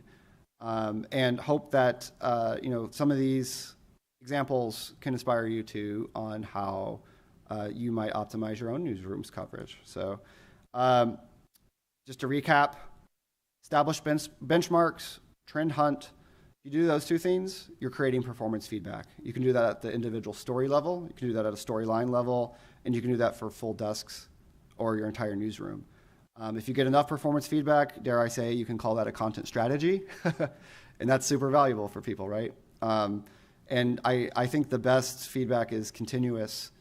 and hope that some of these examples can inspire you too on how you might optimize your own newsroom's coverage. So just to recap, establish benchmarks, trend hunt. If you do those two things, you're creating performance feedback. You can do that at the individual story level, you can do that at a storyline level, and you can do that for full desks or your entire newsroom. If you get enough performance feedback, dare I say, you can call that a content strategy, and that's super valuable for people, right? And I think the best feedback is continuous.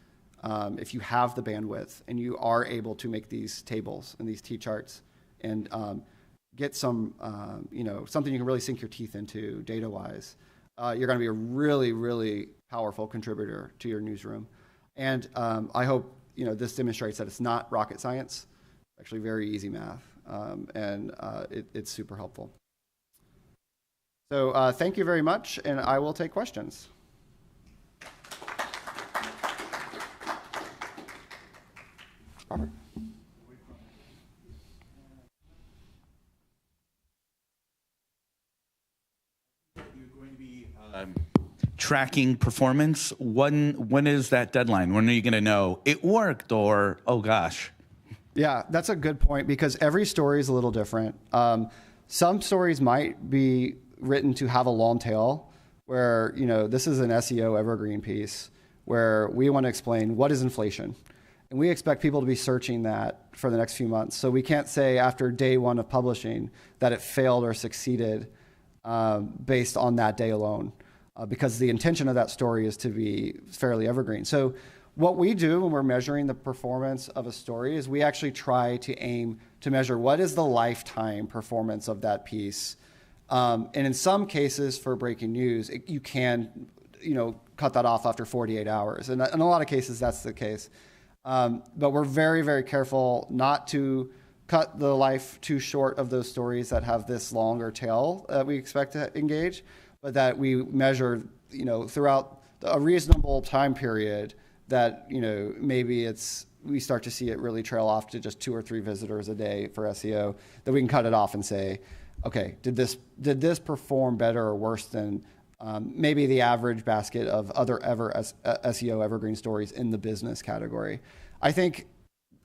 If you have the bandwidth and you are able to make these tables and these T-charts and get some, something you can really sink your teeth into data-wise, you're going to be a really, really powerful contributor to your newsroom. And I hope this demonstrates that it's not rocket science, actually very easy math, and it's super helpful. So thank you very much, and I will take questions. Robert. Tracking performance. When is that deadline? When are you going to know it worked or, oh gosh? Yeah, that's a good point because every story is a little different. Some stories might be written to have a long tail where, this is an SEO evergreen piece where we want to explain what is inflation. And we expect people to be searching that for the next few months. So we can't say after day one of publishing that it failed or succeeded based on that day alone. Because the intention of that story is to be fairly evergreen. So what we do when we're measuring the performance of a story is we actually try to aim to measure what is the lifetime performance of that piece. And in some cases for breaking news, you can, cut that off after 48 hours. And in a lot of cases, that's the case. But we're very, very careful not to cut the life too short of those stories that have this longer tail that we expect to engage. But that we measure, throughout a reasonable time period that, maybe we start to see it really trail off to just 2 or 3 visitors a day for SEO, that we can cut it off and say, okay, did this perform better or worse than maybe the average basket of other SEO evergreen stories in the business category? I think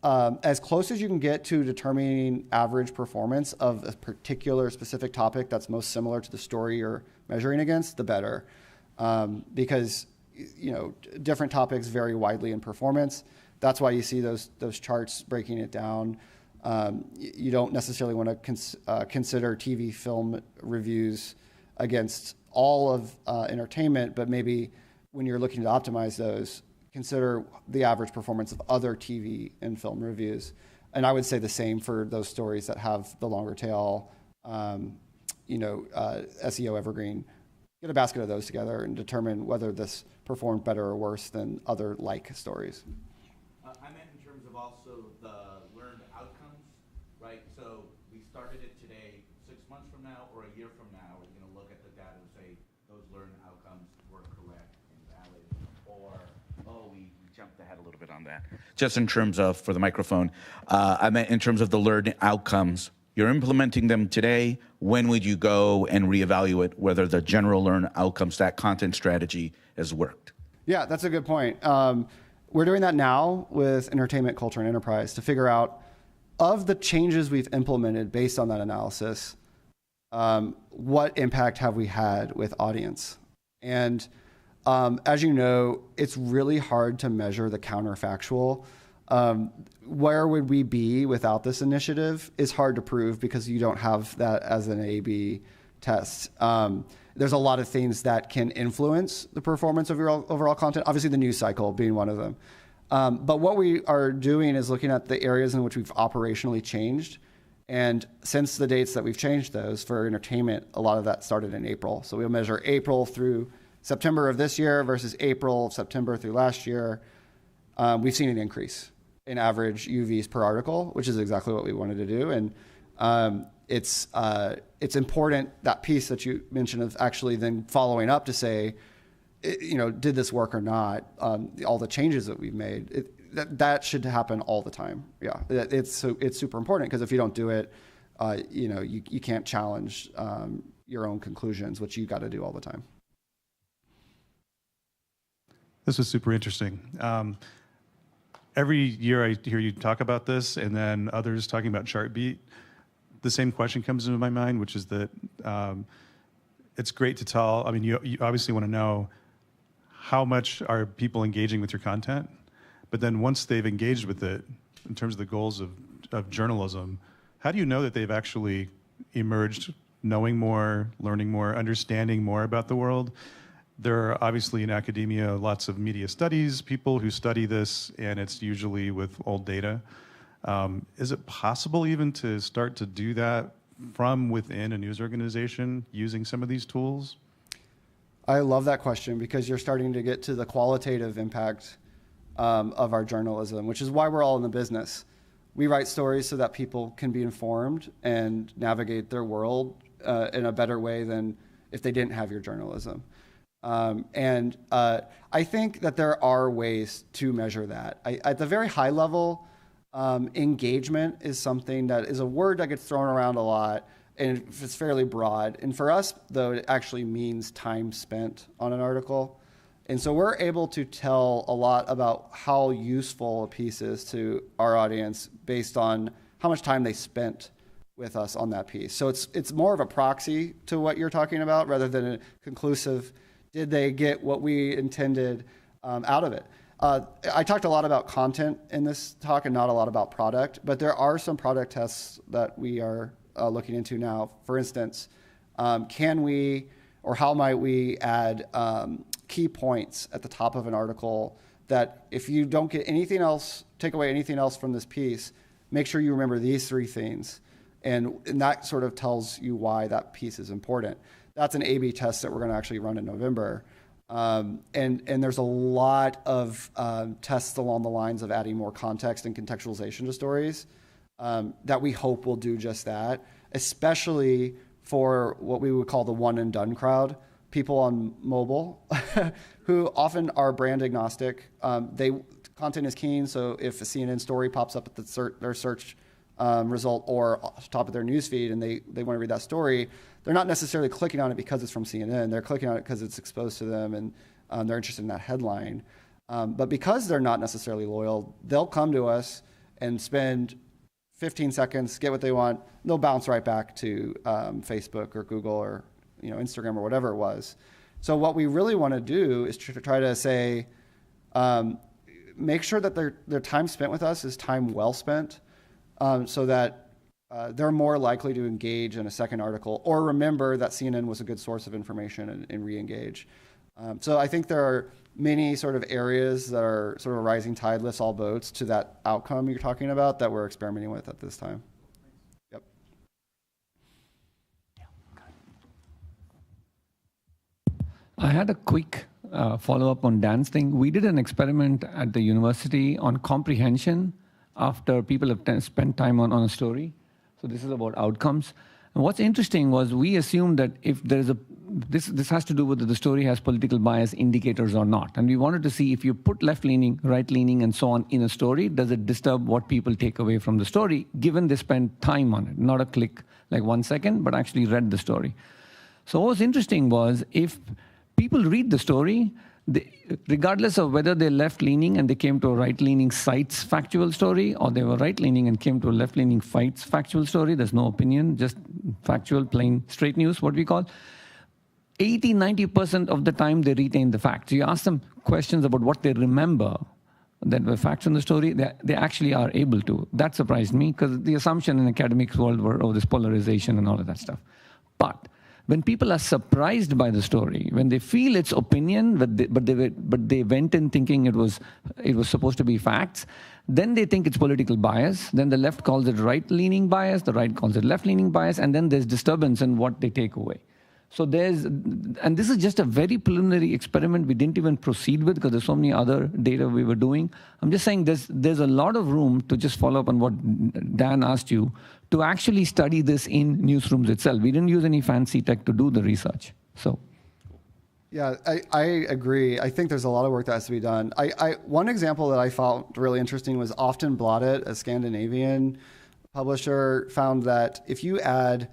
as close as you can get to determining average performance of a particular specific topic that's most similar to the story you're measuring against, the better. Because, different topics vary widely in performance. That's why you see those charts breaking it down. You don't necessarily want to consider TV film reviews against all of entertainment, but maybe when you're looking to optimize those, consider the average performance of other TV and film reviews. And I would say the same for those stories that have the longer tail, SEO evergreen. Get a basket of those together and determine whether this performed better or worse than other like stories. I meant in terms of also the learned outcomes, right? So we started it today. 6 months from now or a year from now, we're going to look at the data and say those learned outcomes were correct and valid, or we jumped ahead a little bit on that. Just in terms of, for the microphone, I meant in terms of the learned outcomes. You're implementing them today. When would you go and reevaluate whether the general learn outcomes, that content strategy, has worked? Yeah, that's a good point. We're doing that now with entertainment, culture, and enterprise to figure out, of the changes we've implemented based on that analysis, what impact have we had with audience? And as you know, it's really hard to measure the counterfactual. Where would we be without this initiative is hard to prove because you don't have that as an A/B test. There's a lot of things that can influence the performance of your overall content, obviously the news cycle being one of them. But what we are doing is looking at the areas in which we've operationally changed. And since the dates that we've changed those for entertainment, a lot of that started in April. So we'll measure April through September of this year versus April, September through last year. We've seen an increase in average UVs per article, which is exactly what we wanted to do. And it's important, that piece that you mentioned of actually then following up to say, did this work or not? All the changes that we've made, that should happen all the time. Yeah, it's super important because if you don't do it, you can't challenge your own conclusions, which you got to do all the time. This was super interesting. Every year I hear you talk about this and then others talking about Chartbeat. The same question comes into my mind, which is that it's great to tell. I mean, you obviously want to know how much are people engaging with your content, but then once they've engaged with it, in terms of the goals of journalism, how do you know that they've actually emerged knowing more, learning more, understanding more about the world? There are obviously in academia lots of media studies, people who study this, and it's usually with old data. Is it possible even to start to do that from within a news organization using some of these tools? I love that question because you're starting to get to the qualitative impact of our journalism, which is why we're all in the business. We write stories so that people can be informed and navigate their world in a better way than if they didn't have your journalism. I think that there are ways to measure that. At the very high level, Engagement is something that is a word that gets thrown around a lot, and it's fairly broad. And for us, though, it actually means time spent on an article. And so we're able to tell a lot about how useful a piece is to our audience based on how much time they spent with us on that piece. So it's more of a proxy to what you're talking about rather than a conclusive, did they get what we intended out of it? I talked a lot about content in this talk and not a lot about product, but there are some product tests that we are looking into now. For instance, can we or how might we add key points at the top of an article that if you don't get anything else, take away anything else from this piece, make sure you remember these 3 things. And that sort of tells you why that piece is important. That's an A/B test that we're going to actually run in November. And there's a lot of tests along the lines of adding more context and contextualization to stories that we hope will do just that, especially for what we would call the one and done crowd, people on mobile who often are brand agnostic. Content is king, so if a CNN story pops up at their search result or top of their newsfeed and they want to read that story, they're not necessarily clicking on it because it's from CNN. They're clicking on it because it's exposed to them and they're interested in that headline. But because they're not necessarily loyal, they'll come to us and spend 15 seconds, get what they want, and they'll bounce right back to Facebook or Google or Instagram or whatever it was. So what we really want to do is try to say, make sure that their time spent with us is time well spent, so that they're more likely to engage in a second article or remember that CNN was a good source of information and re-engage. So I think there are many sort of areas that are sort of a rising tide lifts all boats to that outcome you're talking about that we're experimenting with at this time. Yep. I had a quick follow-up on Dan's thing. We did an experiment at the university on comprehension after people have spent time on a story. So this is about outcomes. And what's interesting was we assumed that if there is this has to do with whether the story has political bias indicators or not. And we wanted to see if you put left-leaning, right-leaning, and so on in a story, does it disturb what people take away from the story, given they spent time on it, not a click, like 1 second, but actually read the story. So what was interesting was if people read the story, regardless of whether they're left-leaning and they came to a right-leaning site's factual story, or they were right-leaning and came to a left-leaning fight's factual story, there's no opinion, just factual, plain, straight news, what we call, 80-90% of the time they retain the facts. You ask them questions about what they remember that were facts in the story, they actually are able to. That surprised me, because the assumption in academics world were, oh, this polarization and all of that stuff. But when people are surprised by the story, when they feel its opinion, but they went in thinking it was supposed to be facts, then they think it's political bias. Then the left calls it right-leaning bias, the right calls it left-leaning bias, and then there's disturbance in what they take away. So and this is just a very preliminary experiment we didn't even proceed with because there's so many other data we were doing. I'm just saying there's a lot of room to just follow up on what Dan asked you, to actually study this in newsrooms itself. We didn't use any fancy tech to do the research. So, yeah, I agree. I think there's a lot of work that has to be done. One example that I found really interesting was Often Blotted, a Scandinavian publisher, found that if you add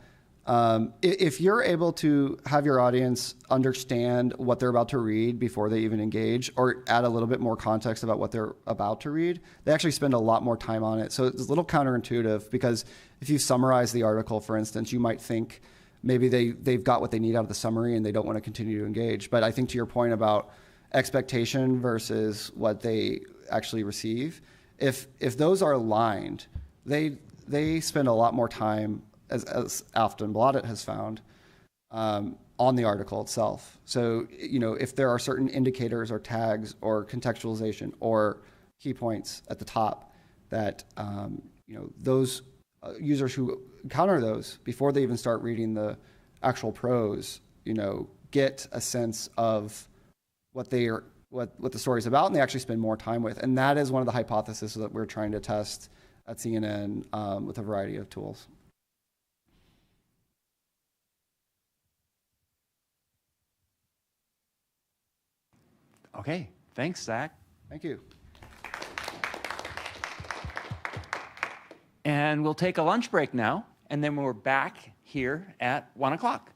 if you're able to have your audience understand what they're about to read before they even engage, or add a little bit more context about what they're about to read, they actually spend a lot more time on it. So it's a little counterintuitive, because if you summarize the article, for instance, you might think maybe they've got what they need out of the summary and they don't want to continue to engage. But I think to your point about expectation versus what they actually receive, if those are aligned, they spend a lot more time, as Often Blotted has found, on the article itself. So, if there are certain indicators or tags or contextualization or key points at the top that, those users who encounter those before they even start reading the actual prose, get a sense of what the story's about, and they actually spend more time with. And that is one of the hypotheses that we're trying to test at CNN with a variety of tools. Okay, thanks, Zach. Thank you. And we'll take a lunch break now, and then we're back here at 1 o'clock.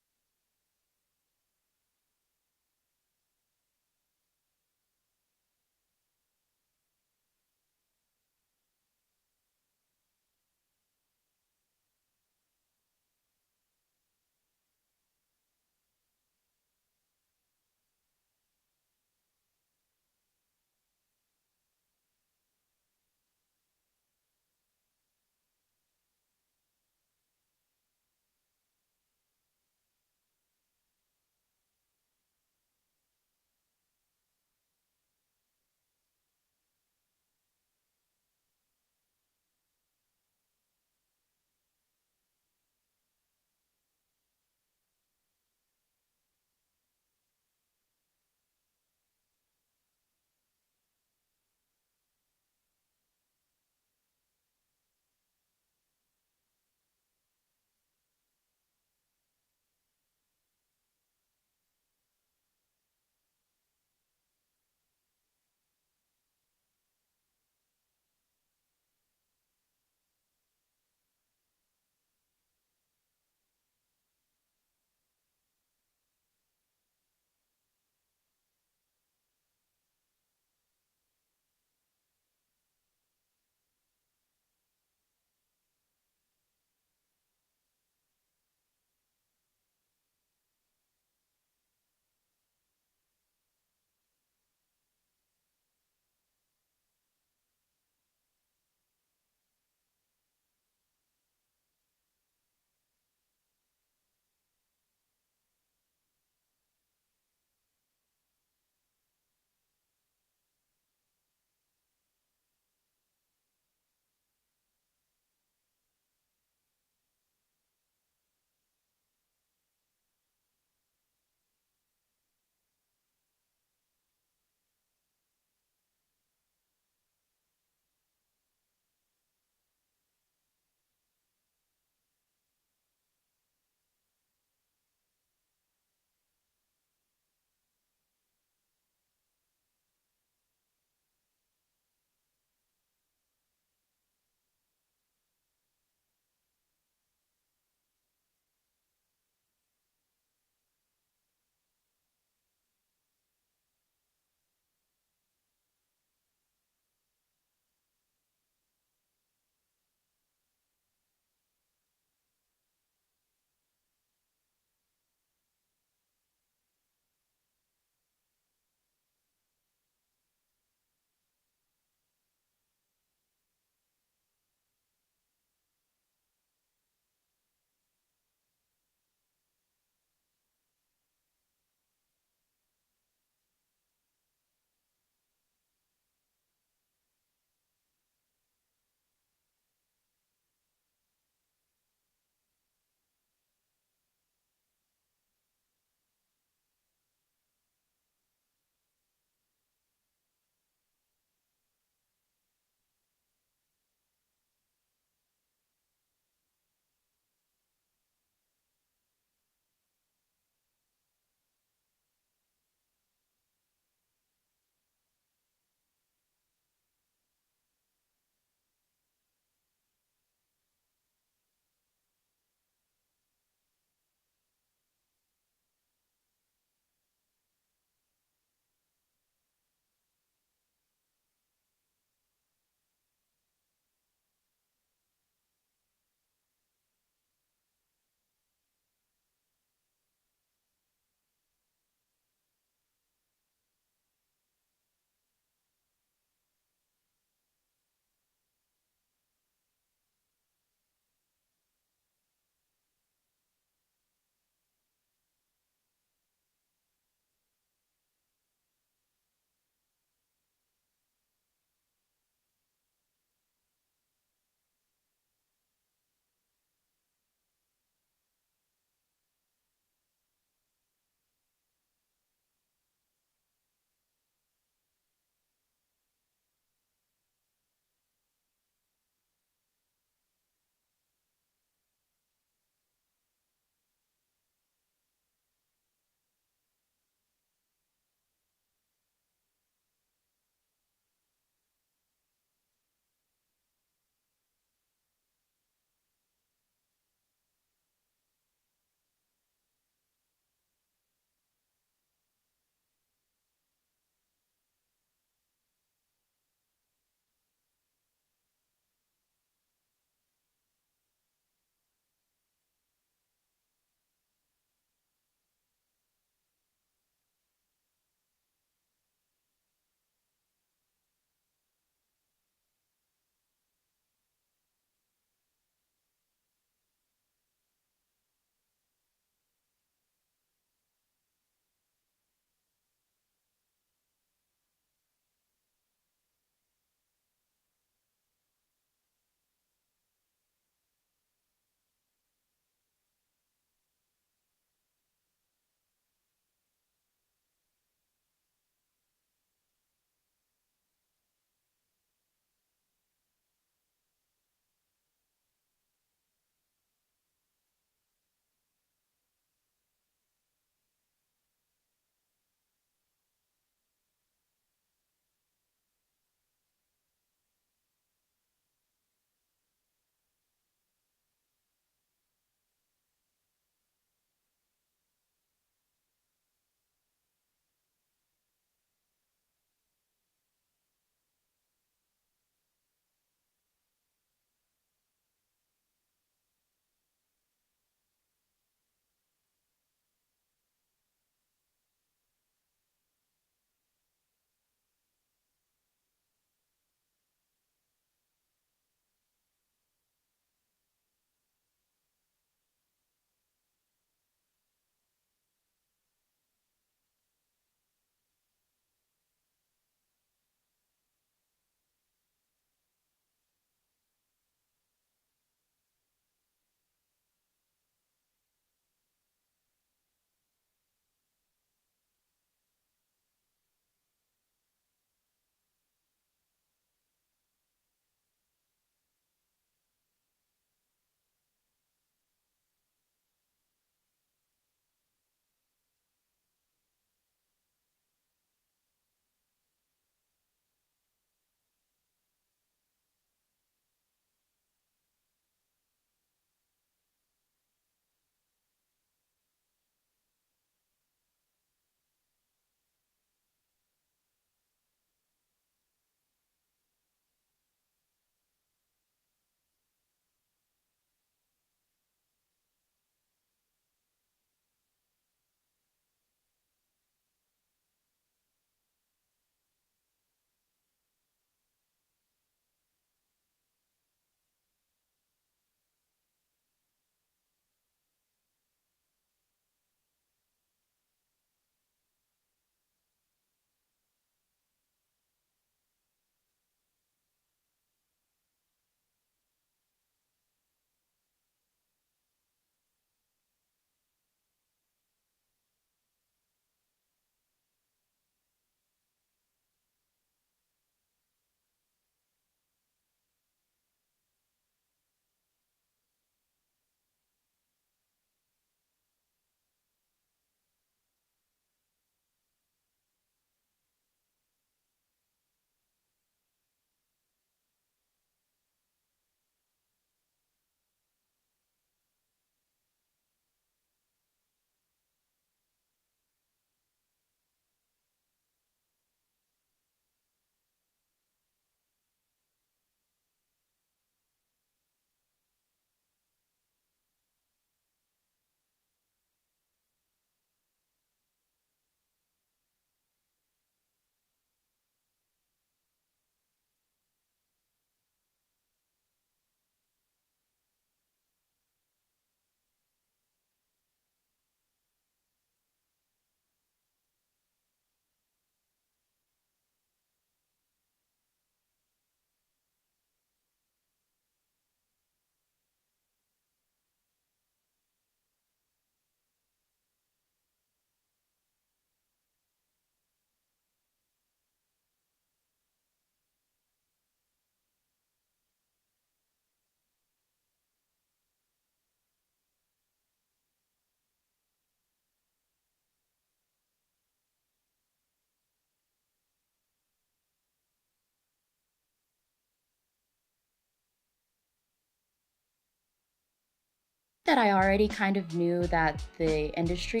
that I already kind of knew that the industry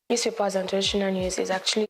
newspapers and traditional news is actually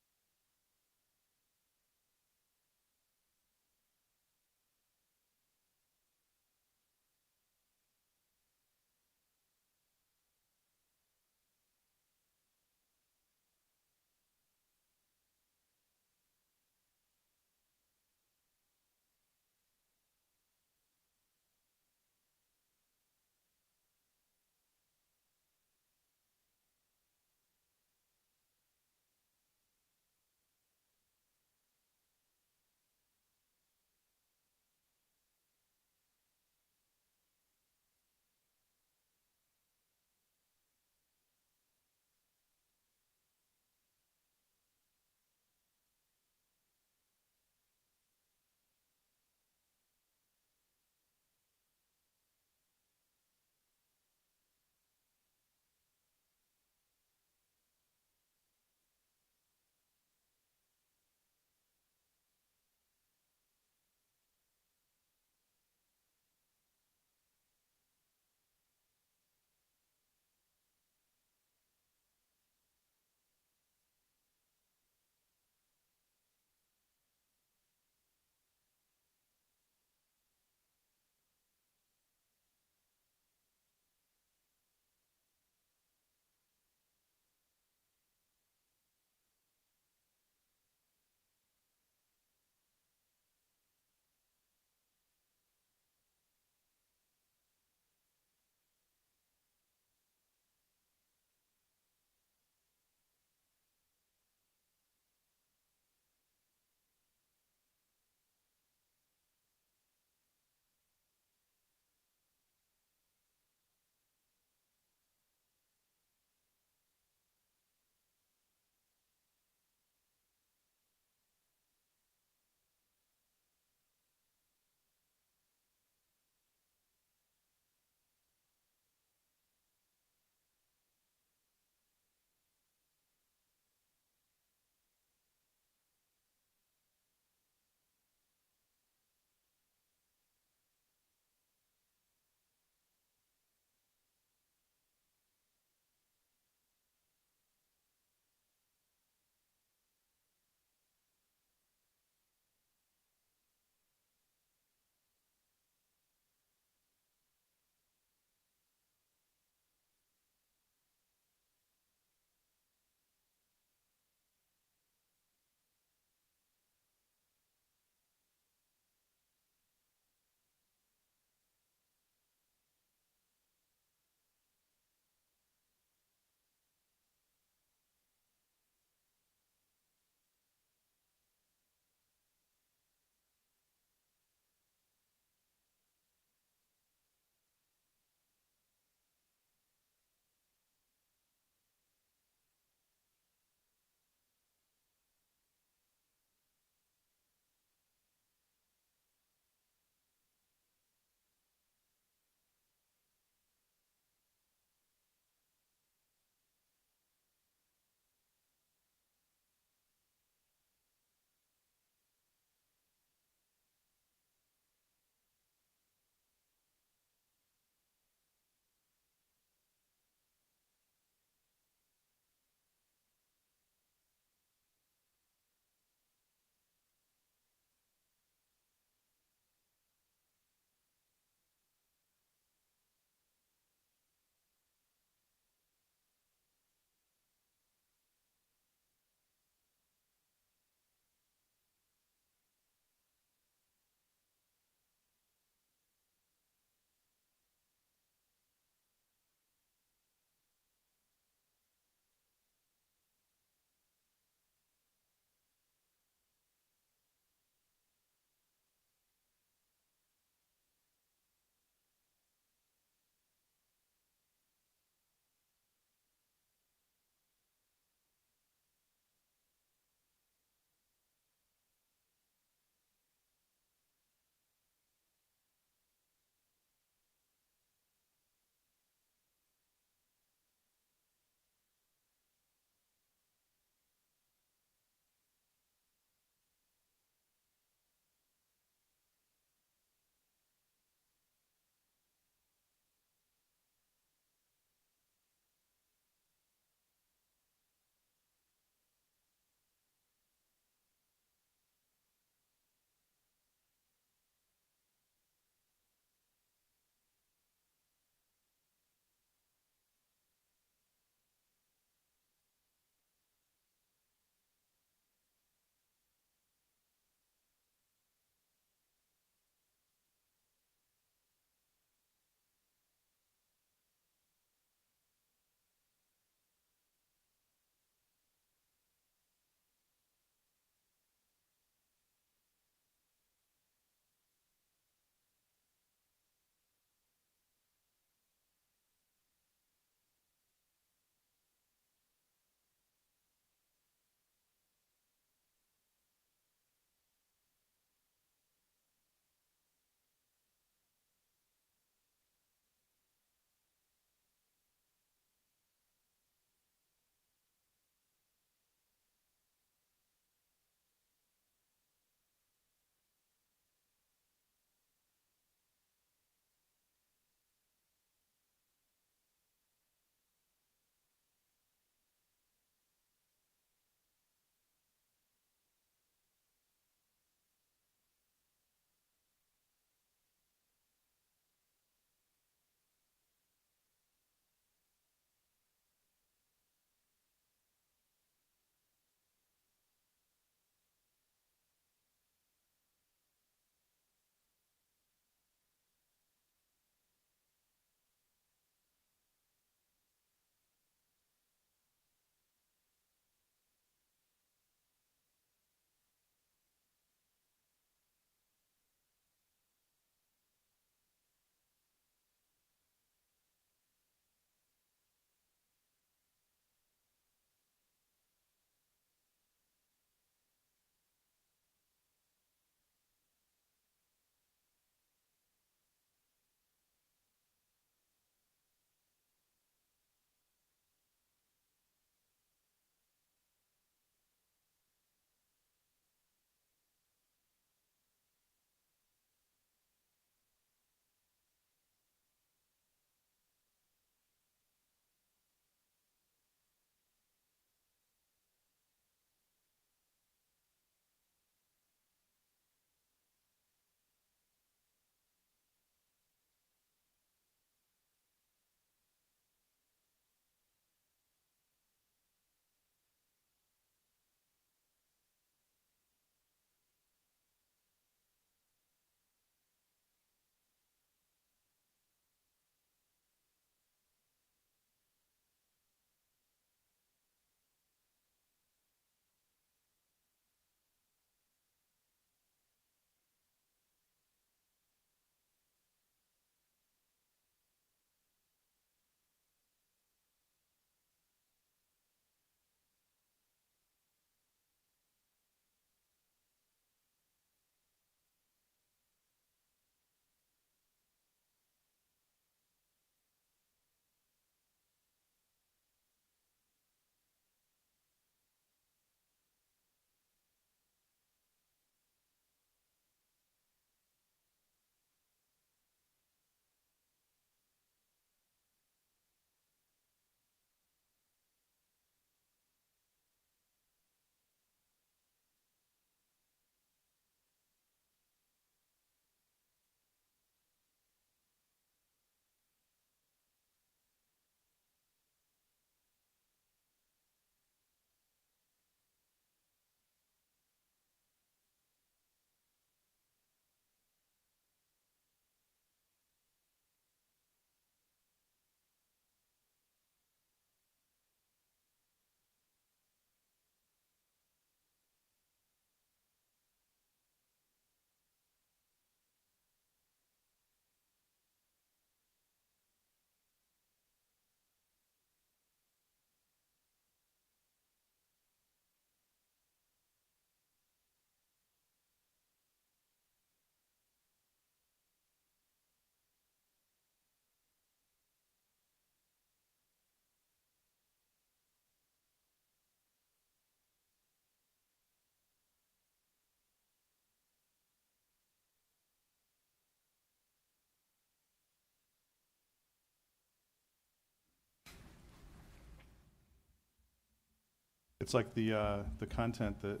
It's like the content that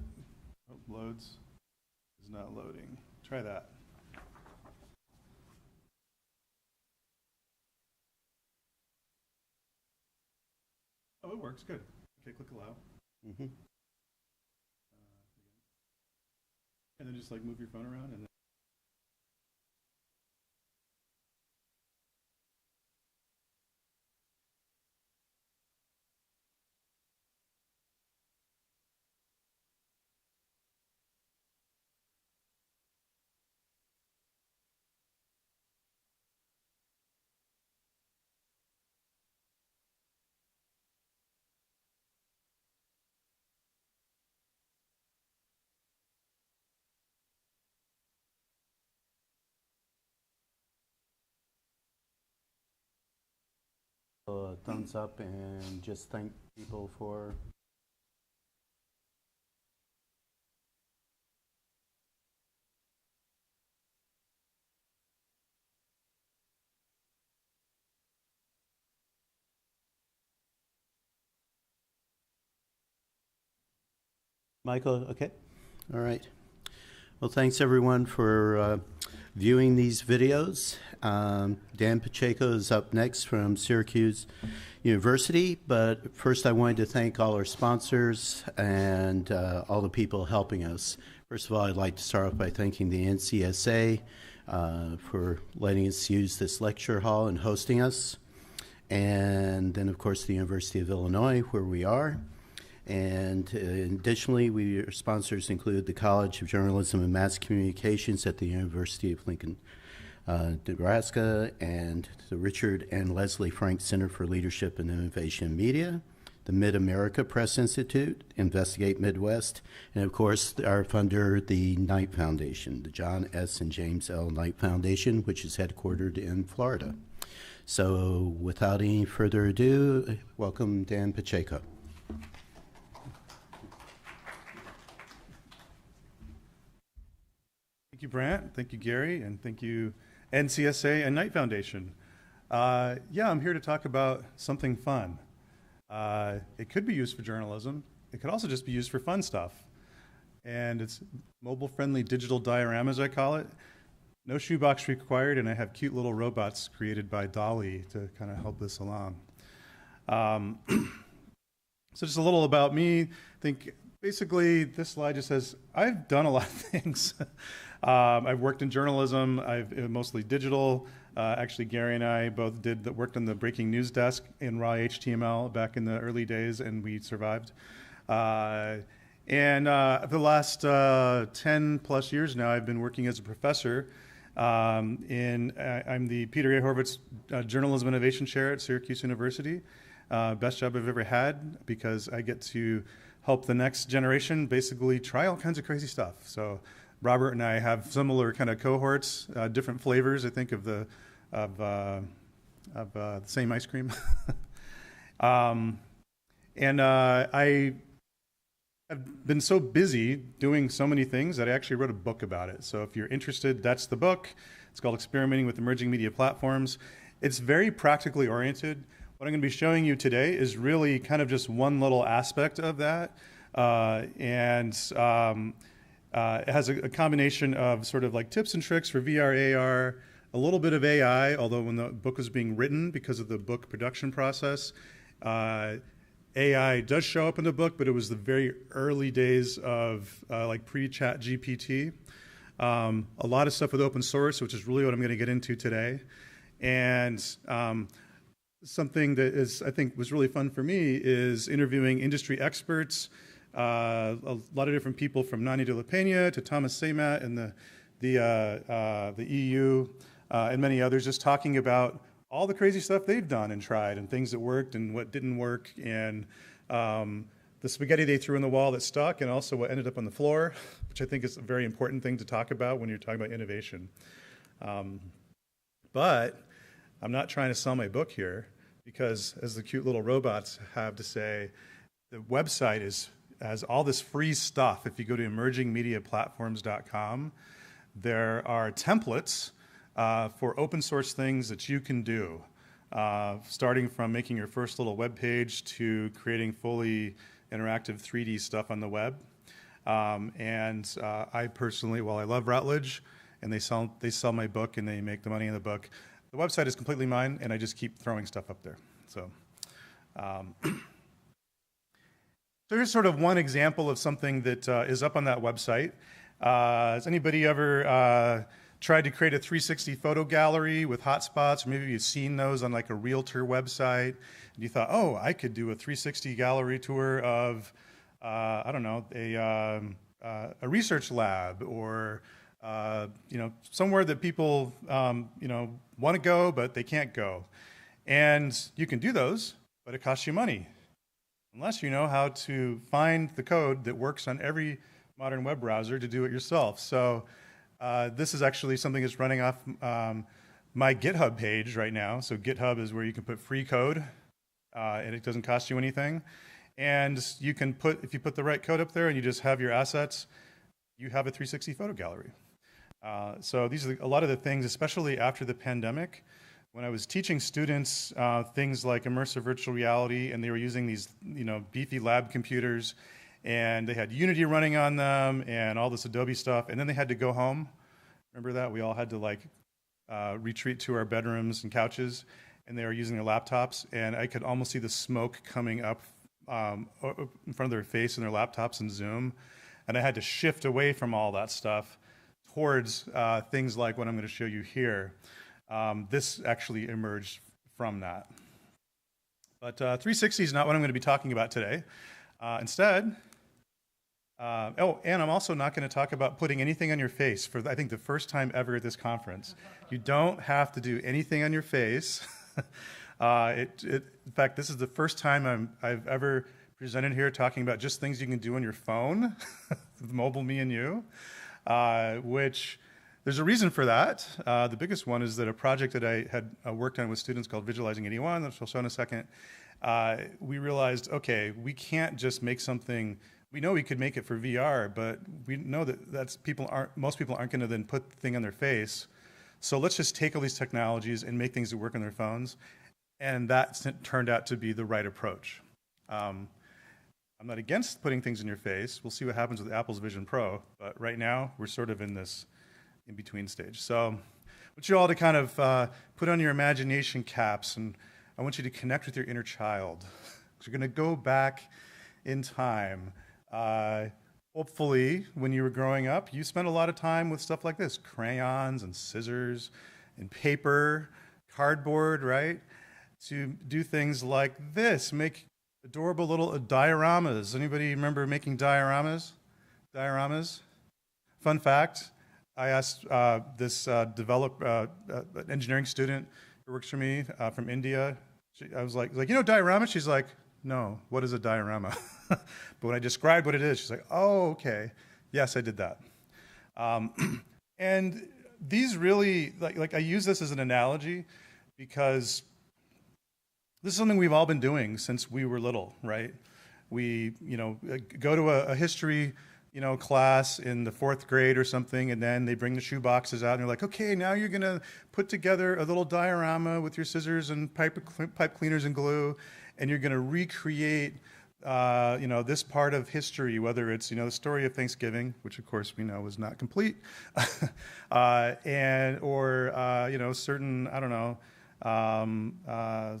loads is not loading. Try that. Oh, it works. Good. Okay, click allow. Mm-hmm. And then just like move your phone around and then. Thumbs up and just thank people for. Michael, okay? All right. Well, thanks everyone for viewing these videos. Dan Pacheco is up next from Syracuse University, but first I wanted to thank all our sponsors and all the people helping us. First of all, I'd like to start off by thanking the NCSA for letting us use this lecture hall and hosting us. And then, of course, the University of Illinois, where we are. And additionally, our sponsors include the College of Journalism and Mass Communications at the University of Lincoln, Nebraska, and the Richard and Leslie Frank Center for Leadership and Innovation in Media, the Mid-America Press Institute, Investigate Midwest, and of course, our funder, the Knight Foundation, the John S. and James L. Knight Foundation, which is headquartered in Florida. So without any further ado, welcome Dan Pacheco. Thank you, Brant. Thank you, Gary. And thank you, NCSA and Knight Foundation. Yeah, I'm here to talk about something fun. It could be used for journalism. It could also just be used for fun stuff. And it's mobile-friendly digital dioramas, I call it. No shoebox required, and I have cute little robots created by DALL-E to kind of help this along. So just a little about me. I think basically this slide just says I've done a lot of things. I've worked in journalism. I've mostly digital. Actually, Gary and I both worked on the breaking news desk in raw HTML back in the early days, and we survived. For the last 10 plus years now, I've been working as a professor. I'm the Peter A. Horvitz Journalism Innovation Chair at Syracuse University. Best job I've ever had because I get to help the next generation basically try all kinds of crazy stuff. So Robert and I have similar kind of cohorts, different flavors, I think, of the same ice cream. I've been so busy doing so many things that I actually wrote a book about it. So if you're interested, that's the book. It's called Experimenting with Emerging Media Platforms. It's very practically oriented. What I'm going to be showing you today is really kind of just one little aspect of that. It has a combination of sort of like tips and tricks for VR, AR, a little bit of AI, although when the book was being written because of the book production process, AI does show up in the book, but it was the very early days of like pre-chat GPT. A lot of stuff with open source, which is really what I'm going to get into today. And something that is, I think, was really fun for me is interviewing industry experts, a lot of different people from Nani de la Peña to Thomas Saymat and the EU and many others, just talking about all the crazy stuff they've done and tried and things that worked and what didn't work and the spaghetti they threw in the wall that stuck and also what ended up on the floor, which I think is a very important thing to talk about when you're talking about innovation. But I'm not trying to sell my book here because, as the cute little robots have to say, the website has all this free stuff. If you go to emergingmediaplatforms.com, there are templates for open source things that you can do, starting from making your first little web page to creating fully interactive 3D stuff on the web. I personally, while I love Routledge, and they sell my book and they make the money in the book, the website is completely mine, and I just keep throwing stuff up there. So, so here's sort of one example of something that is up on that website. Has anybody ever tried to create a 360 photo gallery with hotspots? Or maybe you've seen those on like a realtor website, and you thought, oh, I could do a 360 gallery tour of, I don't know, a research lab, or somewhere that people want to go but they can't go. And you can do those, but it costs you money, unless you know how to find the code that works on every modern web browser to do it yourself. So this is actually something that's running off my GitHub page right now. So GitHub is where you can put free code, and it doesn't cost you anything. And you can put, if you put the right code up there and you just have your assets, you have a 360 photo gallery. So these are a lot of the things, especially after the pandemic, when I was teaching students things like immersive virtual reality, and they were using these beefy lab computers, and they had Unity running on them and all this Adobe stuff, and then they had to go home. Remember that? We all had to retreat to our bedrooms and couches, and they were using their laptops, and I could almost see the smoke coming up in front of their face and their laptops in Zoom, and I had to shift away from all that stuff towards things like what I'm going to show you here. This actually emerged from that. But 360 is not what I'm going to be talking about today. Instead, and I'm also not going to talk about putting anything on your face for, I think, the first time ever at this conference. You don't have to do anything on your face. In fact, this is the first time I've ever presented here talking about just things you can do on your phone, with Mobile Me&You, which there's a reason for that. The biggest one is that a project that I had worked on with students called Visualizing 81, which I'll show in a second, we realized, okay, we can't just make something. We know we could make it for VR, but we know that most people aren't going to then put the thing on their face. So let's just take all these technologies and make things that work on their phones. And that turned out to be the right approach. I'm not against putting things in your face. We'll see what happens with Apple's Vision Pro. But right now, we're sort of in this in-between stage. So I want you all to kind of put on your imagination caps, and I want you to connect with your inner child. So you're going to go back in time. Hopefully, when you were growing up, you spent a lot of time with stuff like this: crayons and scissors and paper, cardboard, right? To do things like this, make adorable little dioramas. Anybody remember making dioramas? Dioramas? Fun fact, I asked this an engineering student who works for me from India. I was like, diorama? She's like, no, what is a diorama? But when I described what it is, she's like, oh, okay. Yes, I did that. And these really, I use this as an analogy because this is something we've all been doing since we were little, right? We, go to a history, class in the 4th grade or something, and then they bring the shoe boxes out, and you're like, okay, now you're gonna put together a little diorama with your scissors and pipe cleaners and glue, and you're gonna recreate, this part of history, whether it's, the story of Thanksgiving, which of course we know was not complete, or certain, I don't know,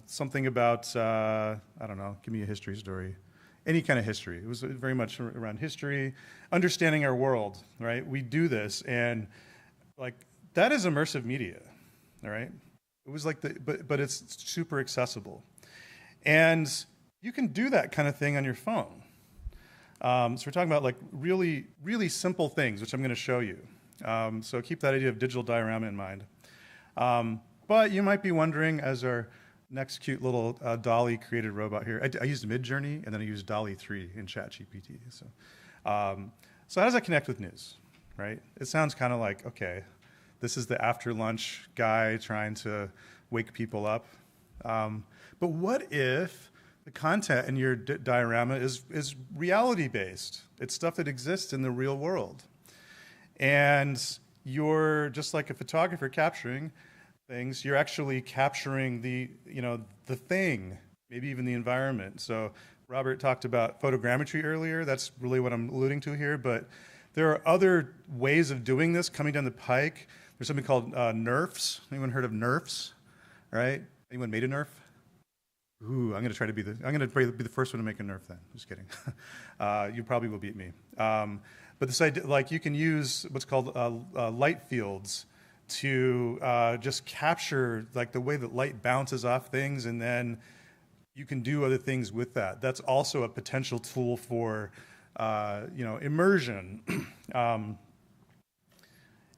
something about, I don't know, give me a history story. Any kind of history. It was very much around history, understanding our world, right? We do this, and that is immersive media, all right? It was but it's super accessible. And you can do that kind of thing on your phone. So we're talking about really, really simple things, which I'm going to show you. So keep that idea of digital diorama in mind. But you might be wondering, as our next cute little Dolly created robot here, I used Midjourney, and then I used Dolly 3 in ChatGPT. So how does that connect with news, right? It sounds kind of like, okay, this is the after lunch guy trying to wake people up. But what if the content in your diorama is reality-based? It's stuff that exists in the real world. And you're just like a photographer capturing things, you're actually capturing the thing, maybe even the environment. So Robert talked about photogrammetry earlier. That's really what I'm alluding to here. But there are other ways of doing this coming down the pike. There's something called NERFs. Anyone heard of NERFs? All right. Anyone made a NERF? Ooh, I'm going to be the first one to make a NERF then. Just kidding. You probably will beat me. But this idea, like you can use what's called light fields to just capture like the way that light bounces off things, and then you can do other things with that. That's also a potential tool for immersion.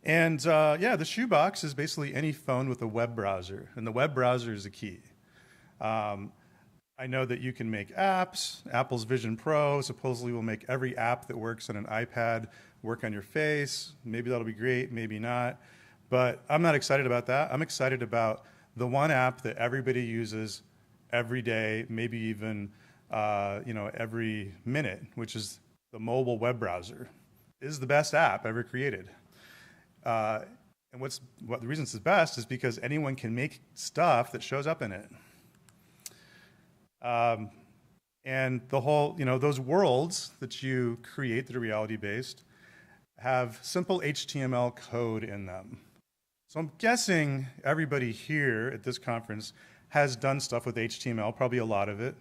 The shoebox is basically any phone with a web browser, and the web browser is the key. I know that you can make apps. Apple's Vision Pro supposedly will make every app that works on an iPad work on your face. Maybe that'll be great, maybe not. But I'm not excited about that. I'm excited about the one app that everybody uses every day, maybe even every minute, which is the mobile web browser. It is the best app ever created. And the reason it's the best is because anyone can make stuff that shows up in it. And the whole, those worlds that you create that are reality-based have simple HTML code in them. So I'm guessing everybody here at this conference has done stuff with HTML, probably a lot of it.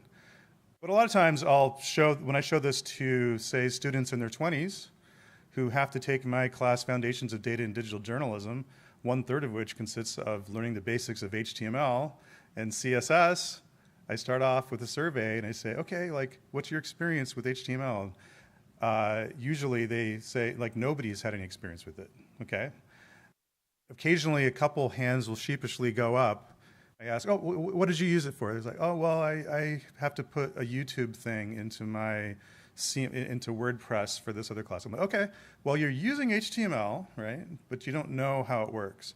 But a lot of times when I show this to, say, students in their 20s who have to take my class, Foundations of Data and Digital Journalism, 1/3 of which consists of learning the basics of HTML and CSS, I start off with a survey and I say, okay, like, what's your experience with HTML? Usually they say, like, nobody's had any experience with it, okay? Occasionally a couple hands will sheepishly go up. I ask, oh, what did you use it for? It's like, oh, well, I have to put a YouTube thing into WordPress for this other class. I'm like, okay, well, you're using HTML, right? But you don't know how it works.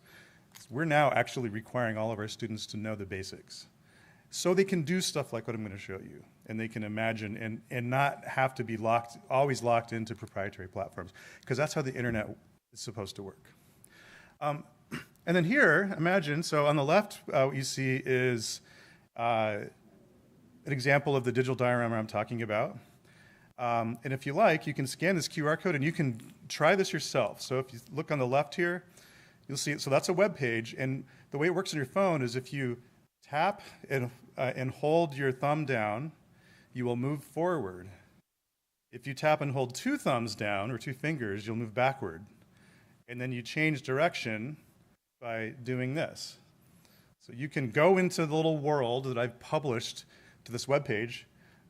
We're now actually requiring all of our students to know the basics, so they can do stuff like what I'm going to show you, and they can imagine and not have to be always locked into proprietary platforms, because that's how the internet is supposed to work. And then here, imagine, so on the left, what you see is an example of the digital diorama I'm talking about. And if you like, you can scan this QR code and you can try this yourself. So if you look on the left here, you'll see it. So that's a web page, and the way it works on your phone is if you tap and hold your thumb down, you will move forward. If you tap and hold 2 thumbs down or 2 fingers, you'll move backward. And then you change direction by doing this. So you can go into the little world that I've published to this web page,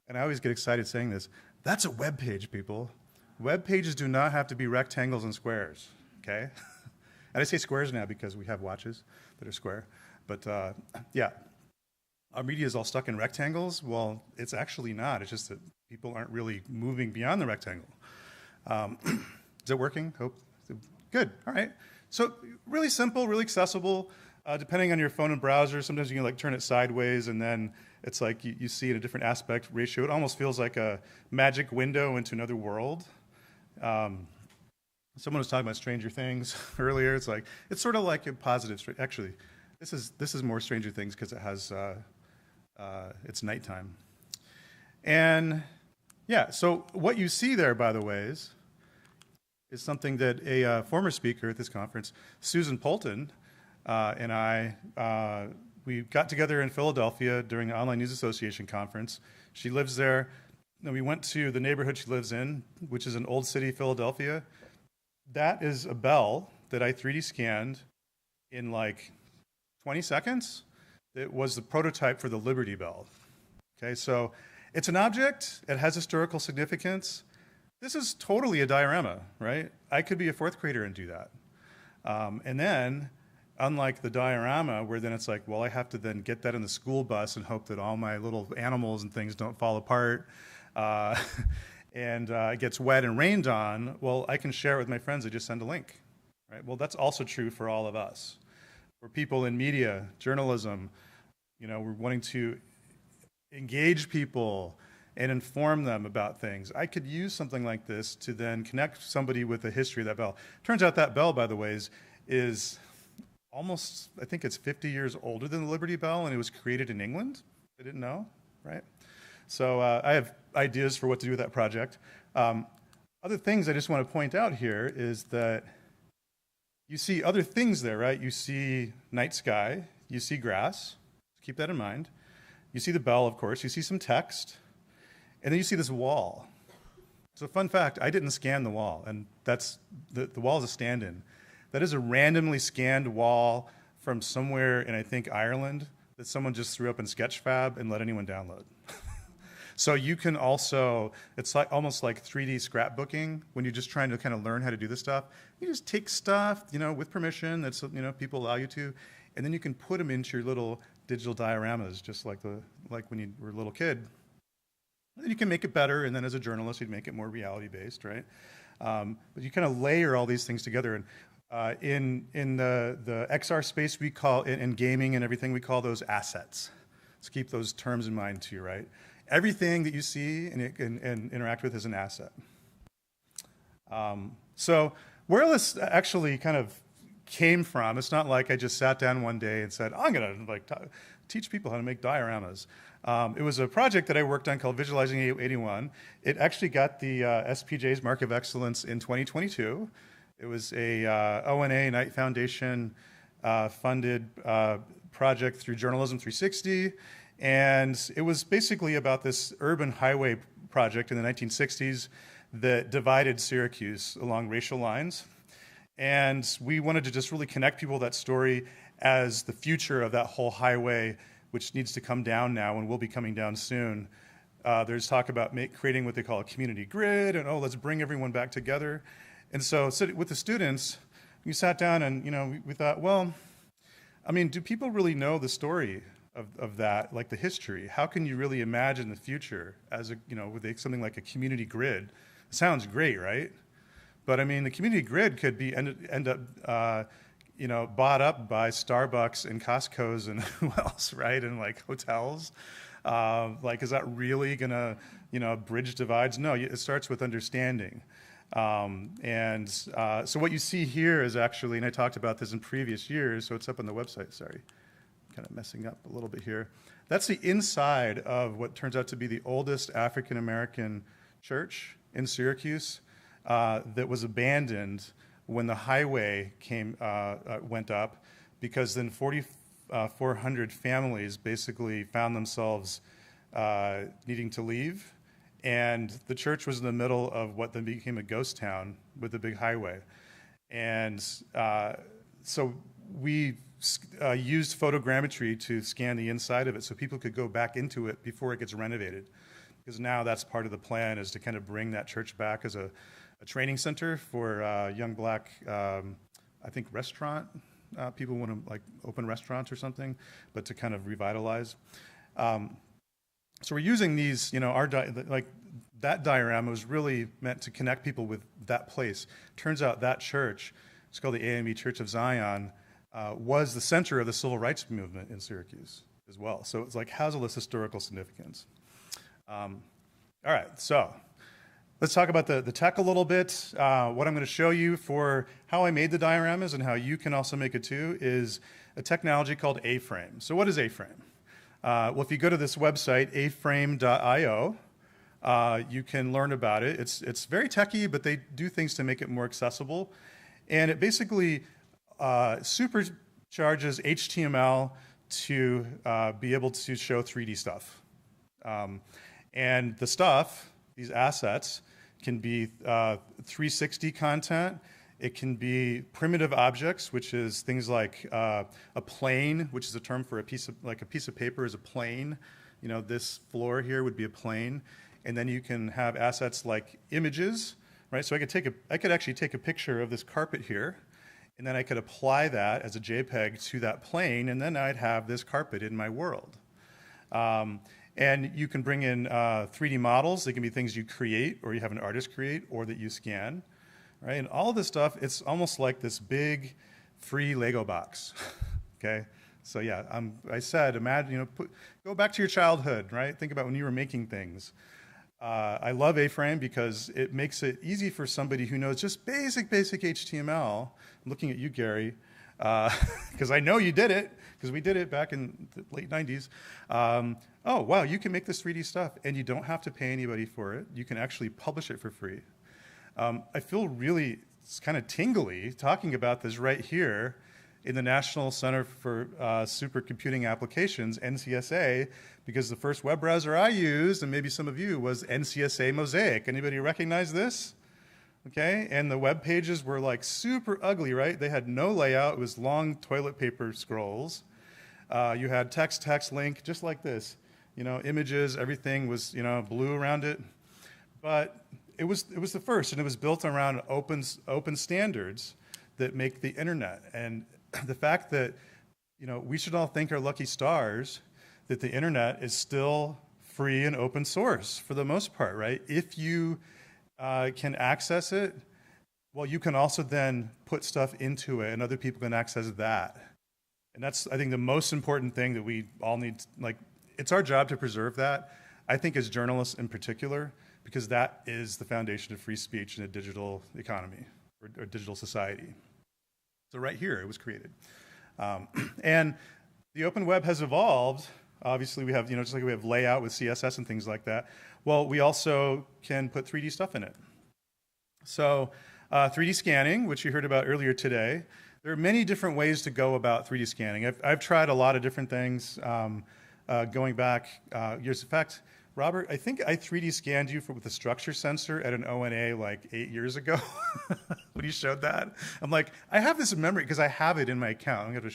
and I always get excited saying this. That's a web page, people. Web pages do not have to be rectangles and squares, okay? And I say squares now because we have watches that are square. But yeah, our media is all stuck in rectangles. Well, it's actually not. It's just that people aren't really moving beyond the rectangle. Is it working? Hope. Good. All right. So really simple, really accessible. Depending on your phone and browser, sometimes you can like turn it sideways, and then it's like you see it in a different aspect ratio. It almost feels like a magic window into another world. Someone was talking about Stranger Things earlier. It's sort of like a positive. Actually, this is more Stranger Things because it has it's nighttime. And yeah, so what you see there, by the way, is something that a former speaker at this conference, Susan Polton, and I, we got together in Philadelphia during the Online News Association conference. She lives there, and we went to the neighborhood she lives in, which is in Old City, Philadelphia. That is a bell that I 3D scanned in like 20 seconds. It was the prototype for the Liberty Bell. Okay, so it's an object, it has historical significance. This is totally a diorama, right? I could be a 4th grader and do that. And then, unlike the diorama, where then it's like, well, I have to then get that in the school bus and hope that all my little animals and things don't fall apart, and it gets wet and rained on, well, I can share it with my friends. I just send a link, right? Well, that's also true for all of us. For people in media, journalism, we're wanting to engage people and inform them about things. I could use something like this to then connect somebody with the history of that bell. Turns out that bell, by the way, is almost, I think it's 50 years older than the Liberty Bell, and it was created in England. I didn't know, right? So I have ideas for what to do with that project. Other things I just want to point out here is that you see other things there, right? You see night sky, you see grass, keep that in mind. You see the bell, of course, you see some text, and then you see this wall. So fun fact, I didn't scan the wall, and that's, the wall is a stand-in. That is a randomly scanned wall from somewhere in, I think, Ireland, that someone just threw up in Sketchfab and let anyone download. So you can also, it's like almost like 3D scrapbooking when you're just trying to kind of learn how to do this stuff. You just take stuff, you know, with permission that's, you know, people allow you to, and then you can put them into your little digital dioramas, just like when you were a little kid. And then you can make it better, and then as a journalist, you'd make it more reality-based, right? But you kind of layer all these things together. And in the XR space, we call, in gaming and everything, we call those assets. Let's keep those terms in mind too, right? Everything that you see and interact with is an asset. So where this actually kind of came from, it's not like I just sat down one day and said, I'm going to like teach people how to make dioramas. It was a project that I worked on called Visualizing 81. It actually got the SPJ's Mark of Excellence in 2022. It was a ONA Knight Foundation funded project through Journalism 360. And it was basically about this urban highway project in the 1960s that divided Syracuse along racial lines. And we wanted to just really connect people to that story as the future of that whole highway, which needs to come down now and will be coming down soon. There's talk about creating what they call a community grid, and let's bring everyone back together. And so with the students, we sat down and we thought, well, I mean, do people really know the story of that, like the history? How can you really imagine the future as with something like a community grid? It sounds great, right? But I mean, the community grid could be end up bought up by Starbucks and Costco's and who else, right? And like hotels. Like, is that really gonna bridge divides? No, it starts with understanding. So what you see here is actually, and I talked about this in previous years, so it's up on the website, sorry. Kind of messing up a little bit here. That's the inside of what turns out to be the oldest African-American church in Syracuse that was abandoned when the highway went up, because then 4,400 families basically found themselves needing to leave. And the church was in the middle of what then became a ghost town with the big highway. And so we used photogrammetry to scan the inside of it so people could go back into it before it gets renovated. Because now that's part of the plan, is to kind of bring that church back as a training center for young black, I think, restaurant. People want to like open restaurants or something, but to kind of revitalize. So we're using these, like that diorama was really meant to connect people with that place. Turns out that church, it's called the AME Church of Zion, was the center of the civil rights movement in Syracuse as well. So it's like, has all this historical significance. All right, so let's talk about the tech a little bit. What I'm going to show you for how I made the dioramas and how you can also make it too is a technology called A-Frame. So what is A-Frame? Well, if you go to this website, aframe.io, you can learn about it. It's very techy, but they do things to make it more accessible. And it basically supercharges HTML to be able to show 3D stuff. And the stuff, these assets, can be 360 content. It can be primitive objects, which is things like a plane, which is a term for a piece of paper is a plane. This floor here would be a plane. And then you can have assets like images, right? So I could actually take a picture of this carpet here, and then I could apply that as a JPEG to that plane, and then I'd have this carpet in my world. And you can bring in 3D models. They can be things you create, or you have an artist create, or that you scan, right? And all of this stuff, it's almost like this big free Lego box, okay? So yeah, I said, imagine, go back to your childhood, right? Think about when you were making things. I love A-Frame because it makes it easy for somebody who knows just basic HTML. I'm looking at you, Gary. because I know you did it, because we did it back in the late 90s. Oh, wow, you can make this 3D stuff, and you don't have to pay anybody for it. You can actually publish it for free. I feel really kind of tingly talking about this right here in the National Center for Supercomputing Applications, NCSA, because the first web browser I used, and maybe some of you, was NCSA Mosaic. Anybody recognize this? Okay, and the web pages were like super ugly, right? They had no layout. It was long toilet paper scrolls. You had text, link, just like this. You know, images, everything was, you know, blue around it. But it was the first, and it was built around open standards that make the internet. And the fact that, you know, we should all thank our lucky stars that the internet is still free and open source for the most part, right? If you can access it, well, you can also then put stuff into it, and other people can access that. And that's, I think, the most important thing that we all need. Like, it's our job to preserve that, I think, as journalists in particular, because that is the foundation of free speech in a digital economy or digital society. So right here, it was created. And the open web has evolved. Obviously, we have, you know, just like we have layout with CSS and things like that. Well, we also can put 3D stuff in it. So 3D scanning, which you heard about earlier today, there are many different ways to go about 3D scanning. I've tried a lot of different things going back years. In fact, Robert, I think I 3D scanned you with a structure sensor at an ONA like 8 years ago when you showed that. I'm like, I have this in memory because I have it in my account. I'm gonna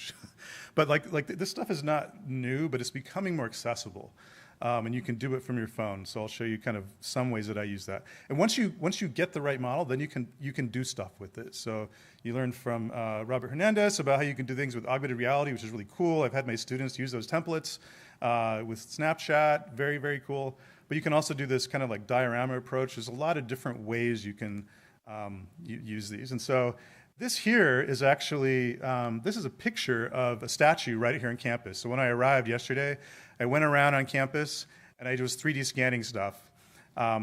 but like this stuff is not new, but it's becoming more accessible. And you can do it from your phone. So I'll show you kind of some ways that I use that. And once you get the right model, then you can do stuff with it. So you learned from Robert Hernandez about how you can do things with augmented reality, which is really cool. I've had my students use those templates with Snapchat, very, very cool. But you can also do this kind of like diorama approach. There's a lot of different ways you can use these. And so this here is actually, this is a picture of a statue right here on campus. So when I arrived yesterday, I went around on campus and I was 3D scanning stuff.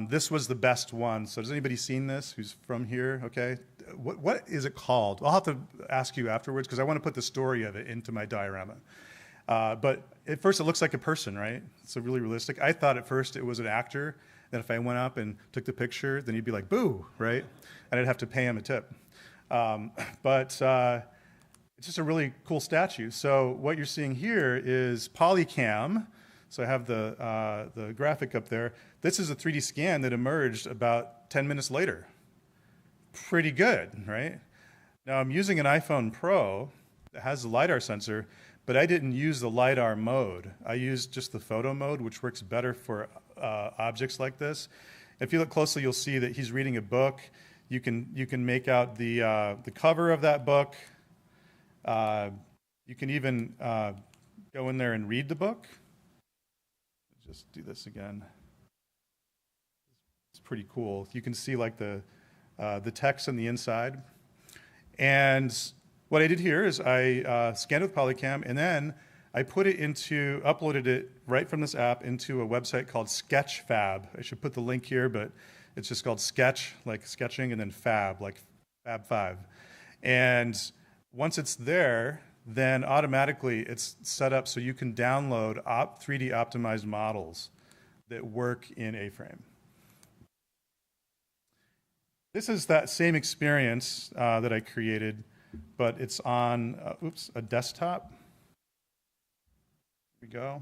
This was the best one. So has anybody seen this who's from here? Okay. What is it called? I'll have to ask you afterwards because I want to put the story of it into my diorama. But at first it looks like a person, right? It's really realistic. I thought at first it was an actor, that if I went up and took the picture, then he'd be like, boo, right? And I'd have to pay him a tip. But it's just a really cool statue. So what you're seeing here is Polycam. So I have the graphic up there. This is a 3D scan that emerged about 10 minutes later. Pretty good, right? Now I'm using an iPhone Pro that has a LiDAR sensor, but I didn't use the LiDAR mode. I used just the photo mode, which works better for objects like this. If you look closely, you'll see that he's reading a book. You can make out the cover of that book. You can even go in there and read the book. Just do this again. It's pretty cool. You can see like the text on the inside. And what I did here is I scanned it with Polycam, and then I uploaded it right from this app into a website called Sketchfab. I should put the link here, but it's just called Sketch, like sketching, and then Fab, like Fab 5. And once it's there, then automatically it's set up so you can download 3D optimized models that work in A-frame. This is that same experience that I created, but it's on a desktop. Here we go.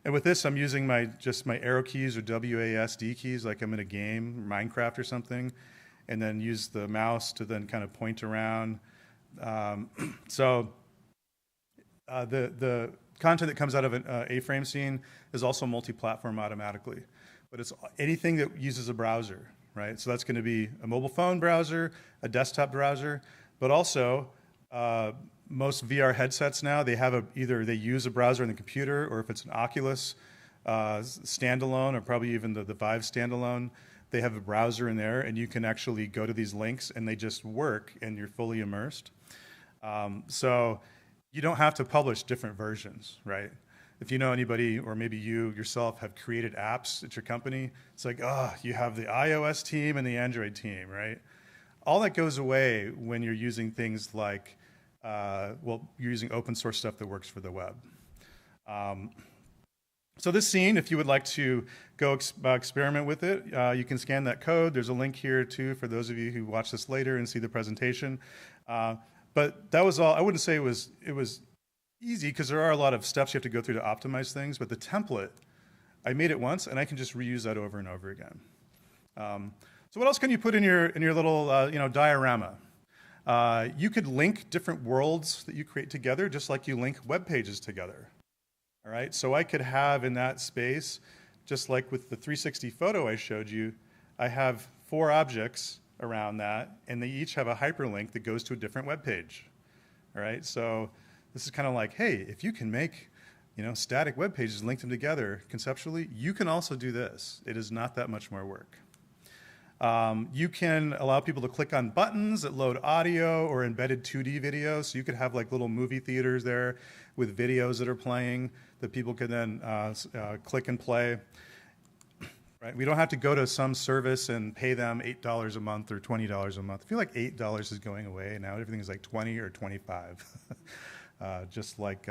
And with this, I'm using just my arrow keys or WASD keys, like I'm in a game, Minecraft or something, and then use the mouse to then kind of point around. So the content that comes out of an A-frame scene is also multi-platform automatically, but it's anything that uses a browser, right? So that's going to be a mobile phone browser, a desktop browser, but also most VR headsets now, either they use a browser in the computer, or if it's an Oculus standalone, or probably even the Vive standalone, they have a browser in there, and you can actually go to these links, and they just work, and you're fully immersed. So you don't have to publish different versions, right? If you know anybody, or maybe you yourself have created apps at your company, it's like, you have the iOS team and the Android team, right? All that goes away when you're using things like well, you're using open source stuff that works for the web. So this scene, if you would like to go experiment with it, you can scan that code. There's a link here too for those of you who watch this later and see the presentation. But that was all. I wouldn't say it was easy because there are a lot of steps you have to go through to optimize things. But the template, I made it once and I can just reuse that over and over again. So what else can you put in your little diorama? You could link different worlds that you create together, just like you link web pages together. All right, so I could have in that space, just like with the 360 photo I showed you, I have 4 objects around that, and they each have a hyperlink that goes to a different web page. All right, so this is kind of like, hey, if you can make static web pages, link them together conceptually, you can also do this. It is not that much more work. You can allow people to click on buttons that load audio or embedded 2D videos. So you could have like little movie theaters there with videos that are playing that people can then click and play. Right? We don't have to go to some service and pay them $8 a month or $20 a month. I feel like $8 is going away now. Everything is like 20 or 25. Just like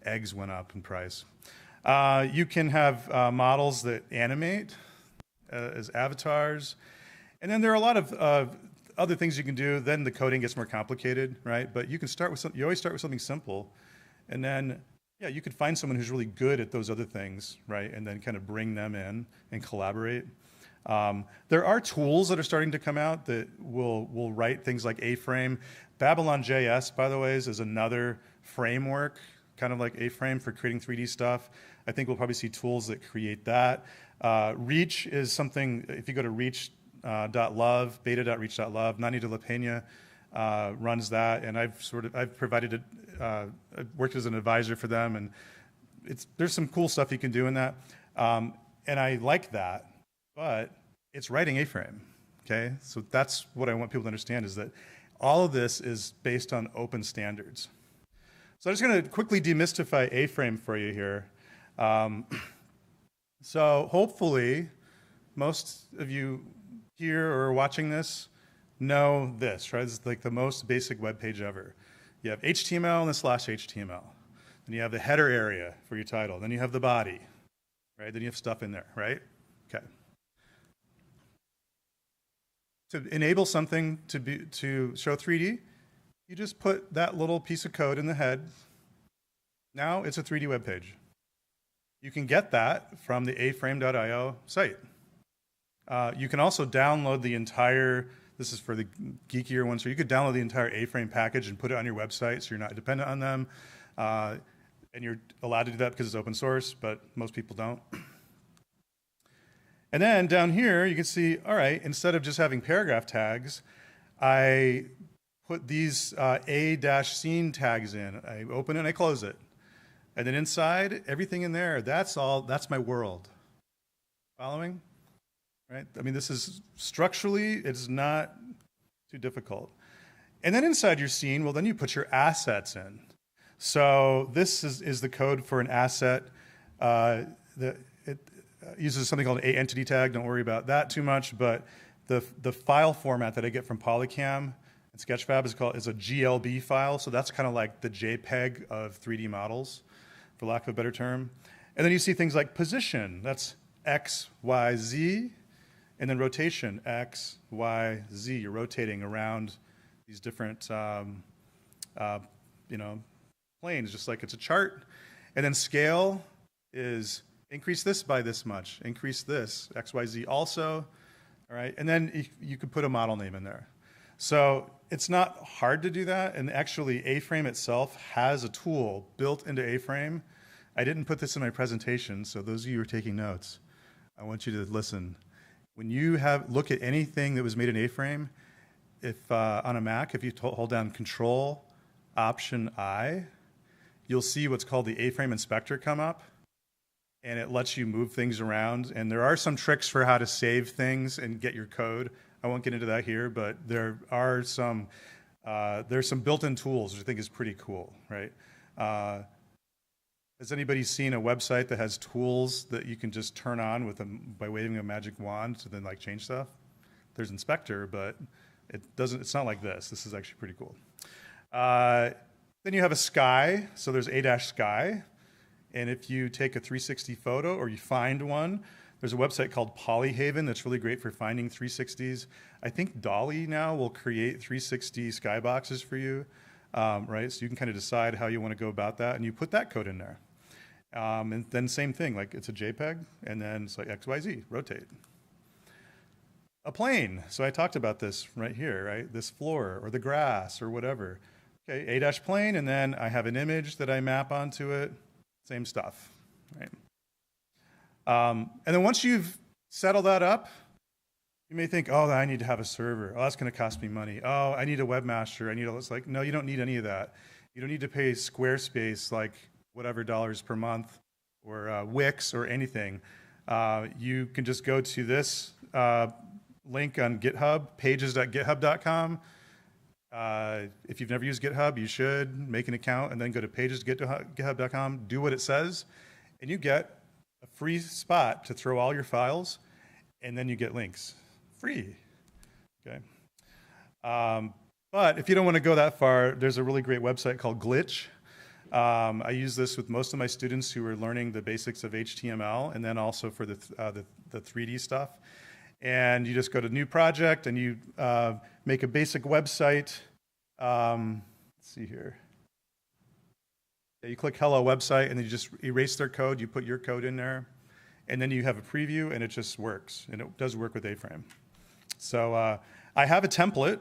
eggs went up in price. You can have models that animate as avatars. And then there are a lot of other things you can do. Then the coding gets more complicated, right? But you can start with you always start with something simple. And then, yeah, you could find someone who's really good at those other things, right? And then kind of bring them in and collaborate. There are tools that are starting to come out that will write things like A-frame. Babylon.js, by the way, is another framework, kind of like A-frame for creating 3D stuff. I think we'll probably see tools that create that. Reach is something, if you go to reach.love, beta.reach.love, Nani de la Peña runs that, and I've provided it, I've worked as an advisor for them, and there's some cool stuff you can do in that. And I like that, but it's writing A-frame, okay? So that's what I want people to understand, is that all of this is based on open standards. So I'm just going to quickly demystify A-frame for you here. So hopefully, most of you here or watching this know this, right? It's like the most basic web page ever. You have HTML and the /HTML. Then you have the header area for your title. Then you have the body, right? Then you have stuff in there, right? Okay. To enable something to show 3D, you just put that little piece of code in the head. Now it's a 3D web page. You can get that from the aframe.io site. You can also download the entire, this is for the geekier ones, so you could download the entire A-frame package and put it on your website so you're not dependent on them. And you're allowed to do that because it's open source, but most people don't. And then down here, you can see, all right, instead of just having paragraph tags, I put these A-scene tags in. I open it and I close it. And then inside, everything in there, that's my world. Following? Right? I mean, this is structurally, it's not too difficult. And then inside your scene, well, then you put your assets in. So this is the code for an asset. It uses something called an entity tag. Don't worry about that too much. But the file format that I get from Polycam and Sketchfab is a GLB file. So that's kind of like the JPEG of 3D models, for lack of a better term. And then you see things like position. That's X, Y, Z. And then rotation, X, Y, Z. You're rotating around these different planes, just like it's a chart. And then scale is increase this by this much, increase this, X, Y, Z also. All right, and then you could put a model name in there. So it's not hard to do that, and actually A-frame itself has a tool built into A-frame. I didn't put this in my presentation, so those of you who are taking notes, I want you to listen. When you look at anything that was made in A-frame, if on a Mac, if you hold down Control, Option I, you'll see what's called the A-frame inspector come up, and it lets you move things around. And there are some tricks for how to save things and get your code. I won't get into that here, but there's some built-in tools, which I think is pretty cool, right? Has anybody seen a website that has tools that you can just turn on by waving a magic wand to then like change stuff? There's Inspector, but it's not like this. This is actually pretty cool. Then you have a sky, so there's A-sky. And if you take a 360 photo or you find one, there's a website called Polyhaven that's really great for finding 360s. I think Dolly now will create 360 skyboxes for you, right? So you can kind of decide how you want to go about that, and you put that code in there. And then same thing, like it's a JPEG, and then it's like XYZ, rotate. A plane, so I talked about this right here, right? This floor or the grass or whatever. Okay, A-plane, and then I have an image that I map onto it, same stuff, right? And then once you've settled that up, you may think, oh, I need to have a server. Oh, that's going to cost me money. Oh, I need a webmaster. I need all this. Like, no, you don't need any of that. You don't need to pay Squarespace like whatever dollars per month or Wix or anything. You can just go to this link on GitHub, pages.github.com. If you've never used GitHub, you should make an account and then go to pages.github.com, do what it says, and you get a free spot to throw all your files, and then you get links. Free. Okay. But if you don't want to go that far, there's a really great website called Glitch. I use this with most of my students who are learning the basics of HTML, and then also for the 3D stuff. And you just go to new project, and you make a basic website. Let's see here. Yeah, you click hello website, and then you just erase their code. You put your code in there, and then you have a preview, and it just works. And it does work with A-Frame. So I have a template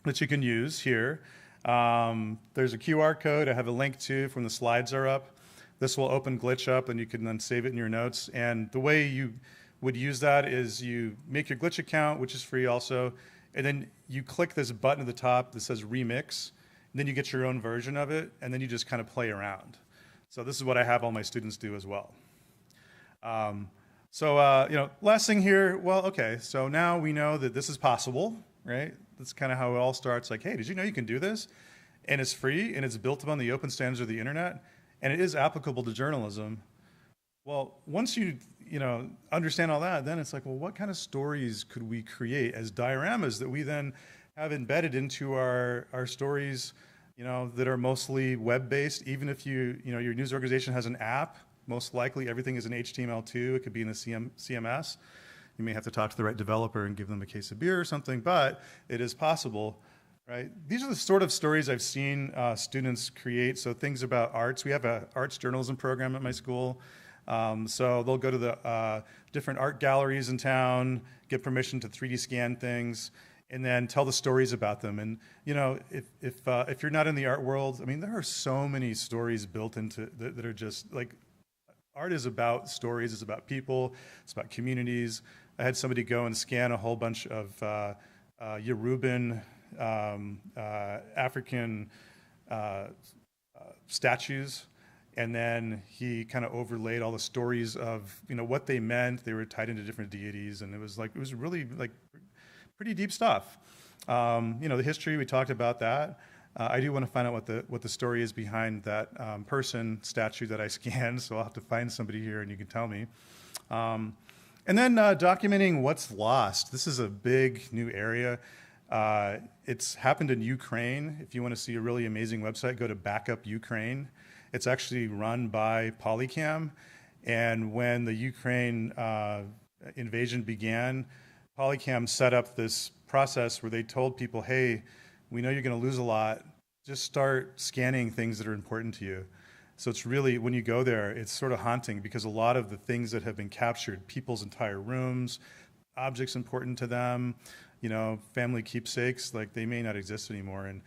that you can use here. There's a QR code I have a link to from the slides are up. This will open Glitch up, and you can then save it in your notes. And the way you would use that is you make your Glitch account, which is free also, and then you click this button at the top that says Remix, and then you get your own version of it, and then you just kind of play around. So this is what I have all my students do as well. Last thing here, well, okay, so now we know that this is possible, right? That's kind of how it all starts. Like, hey, did you know you can do this? And it's free, and it's built upon the open standards of the internet, and it is applicable to journalism. Well, once you understand all that, then it's like, well, what kind of stories could we create as dioramas that we then have embedded into our stories, that are mostly web-based? Even if your news organization has an app, most likely everything is in HTML2. It could be in a CMS. You may have to talk to the right developer and give them a case of beer or something, but it is possible, right? These are the sort of stories I've seen students create. So things about arts. We have an arts journalism program at my school. So they'll go to the different art galleries in town, get permission to 3D scan things, and then tell the stories about them. And if you're not in the art world, I mean, there are so many stories built into that are just like, art is about stories, it's about people, it's about communities. I had somebody go and scan a whole bunch of Yoruban African statues. And then he kind of overlaid all the stories of what they meant. They were tied into different deities, and it was really like pretty deep stuff. The history, we talked about that. I do want to find out what the story is behind that person statue that I scanned. So I'll have to find somebody here, and you can tell me. And then documenting what's lost. This is a big new area. It's happened in Ukraine. If you want to see a really amazing website, go to Backup Ukraine. It's actually run by Polycam, and when the Ukraine invasion began, Polycam set up this process where they told people, hey, we know you're going to lose a lot, just start scanning things that are important to you. So it's really, when you go there, it's sort of haunting, because a lot of the things that have been captured, people's entire rooms, objects important to them, family keepsakes, like they may not exist anymore. And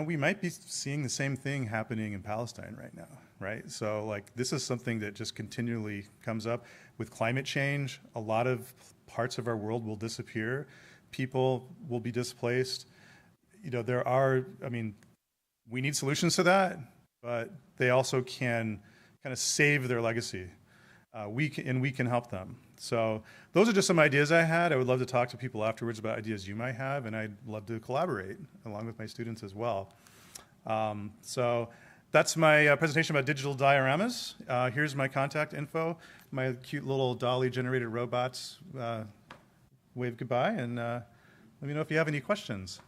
we might be seeing the same thing happening in Palestine right now, right? So like this is something that just continually comes up. With climate change, a lot of parts of our world will disappear. People will be displaced. We need solutions to that, but they also can kind of save their legacy. We can help them. So those are just some ideas I had. I would love to talk to people afterwards about ideas you might have, and I'd love to collaborate along with my students as well. So that's my presentation about digital dioramas. Here's my contact info. My cute little dolly-generated robots wave goodbye, and let me know if you have any questions.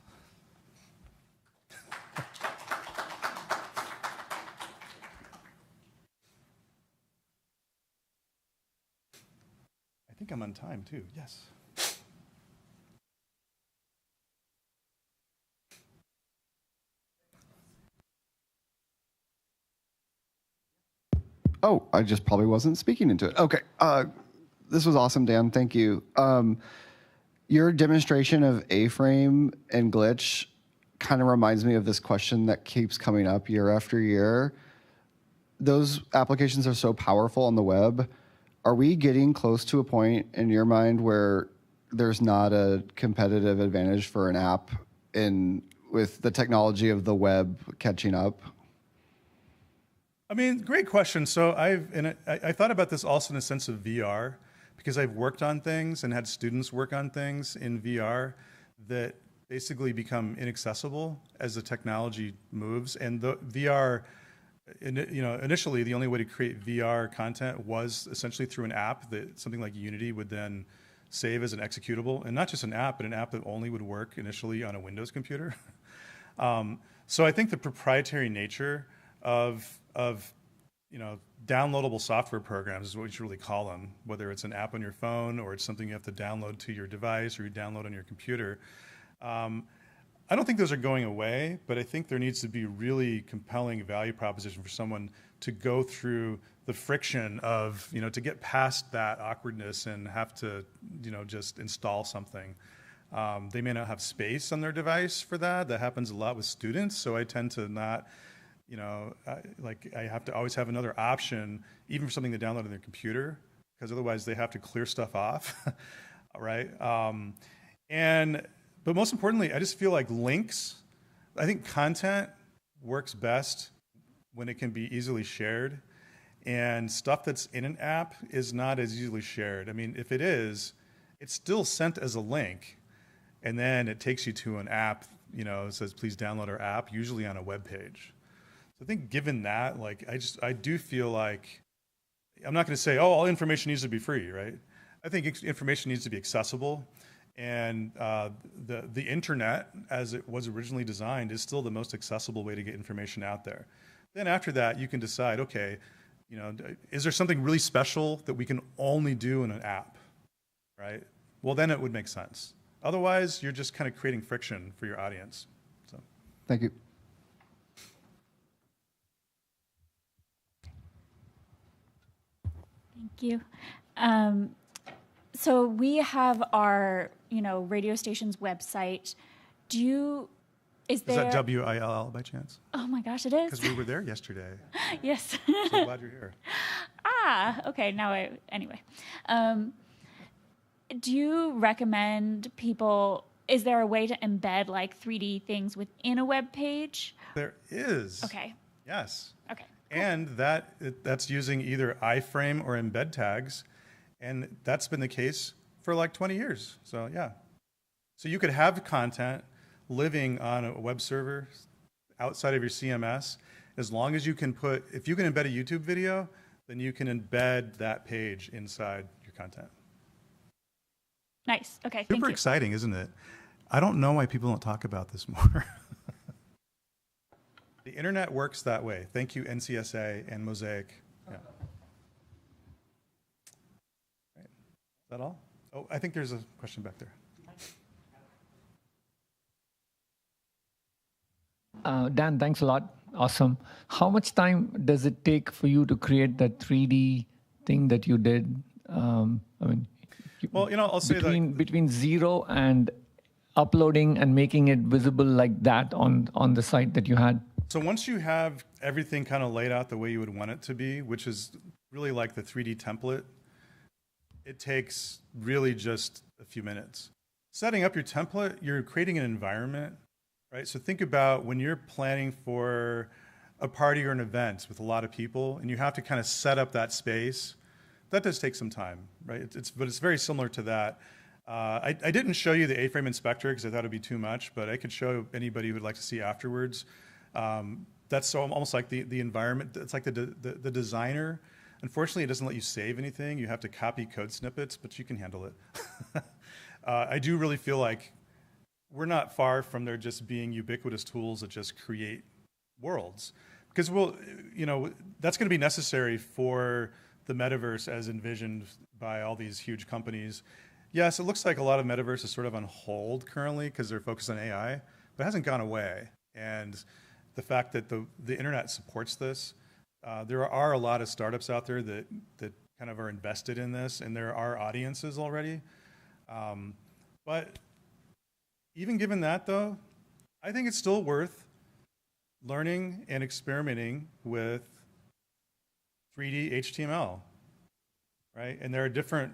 think I'm on time too, yes. Oh, I just probably wasn't speaking into it. Okay. This was awesome, Dan. Thank you. Your demonstration of A-frame and glitch kind of reminds me of this question that keeps coming up year after year. Those applications are so powerful on the web. Are we getting close to a point in your mind where there's not a competitive advantage for an app with the technology of the web catching up? I mean, great question. So I thought about this also in a sense of VR, because I've worked on things and had students work on things in VR that basically become inaccessible as the technology moves. And the VR, initially the only way to create VR content was essentially through an app that something like Unity would then save as an executable, and not just an app, but an app that only would work initially on a Windows computer. So I think the proprietary nature of downloadable software programs is what you should really call them, whether it's an app on your phone or it's something you have to download to your device or you download on your computer. I don't think those are going away, but I think there needs to be a really compelling value proposition for someone to go through the friction of, to get past that awkwardness and have to, just install something. They may not have space on their device for that. That happens a lot with students, so I tend to not, I have to always have another option, even for something to download on their computer, because otherwise they have to clear stuff off, right? But most importantly, I just feel like links, I think content works best when it can be easily shared, and stuff that's in an app is not as easily shared. I mean, if it is, it's still sent as a link, and then it takes you to an app, it says, please download our app, usually on a web page. So I think given that, I do feel like, I'm not going to say, oh, all information needs to be free, right? I think information needs to be accessible, and the internet, as it was originally designed, is still the most accessible way to get information out there. Then after that, you can decide, okay, is there something really special that we can only do in an app, right? Well, then it would make sense. Otherwise, you're just kind of creating friction for your audience. So, thank you. Thank you. So we have our, radio station's website. Is there... Is that WILL by chance? Oh my gosh, it is. Because we were there yesterday. Yes. So glad you're here. Okay. Anyway. Do you recommend people, is there a way to embed 3D things within a web page? There is. Okay. Yes. Okay. Cool. And that's using either iframe or embed tags. And that's been the case for 20 years. So yeah. So you could have content living on a web server outside of your CMS, as long as you can if you can embed a YouTube video, then you can embed that page inside your content. Nice. Okay. Super exciting, isn't it? I don't know why people don't talk about this more. The internet works that way. Thank you, NCSA and Mosaic. Yeah. Right. Is that all? Oh, I think there's a question back there. Dan, thanks a lot. Awesome. How much time does it take for you to create that 3D thing that you did? Well, I'll say between zero and uploading and making it visible like that on the site that you had. So once you have everything kind of laid out the way you would want it to be, which is really like the 3D template, it takes really just a few minutes. Setting up your template, you're creating an environment, right? So think about when you're planning for a party or an event with a lot of people, and you have to kind of set up that space. That does take some time, right? But it's very similar to that. I didn't show you the A-frame inspector because I thought it'd be too much, but I could show anybody who would like to see afterwards. That's so almost like the environment. It's like the designer. Unfortunately, it doesn't let you save anything. You have to copy code snippets, but you can handle it. I do really feel like we're not far from there just being ubiquitous tools that just create worlds, because that's going to be necessary for the metaverse as envisioned by all these huge companies. Yes, it looks like a lot of metaverse is sort of on hold currently because they're focused on AI, but it hasn't gone away. And the fact that the internet supports this, there are a lot of startups out there that kind of are invested in this, and there are audiences already. But even given that, though, I think it's still worth learning and experimenting with 3D HTML, right? And there are different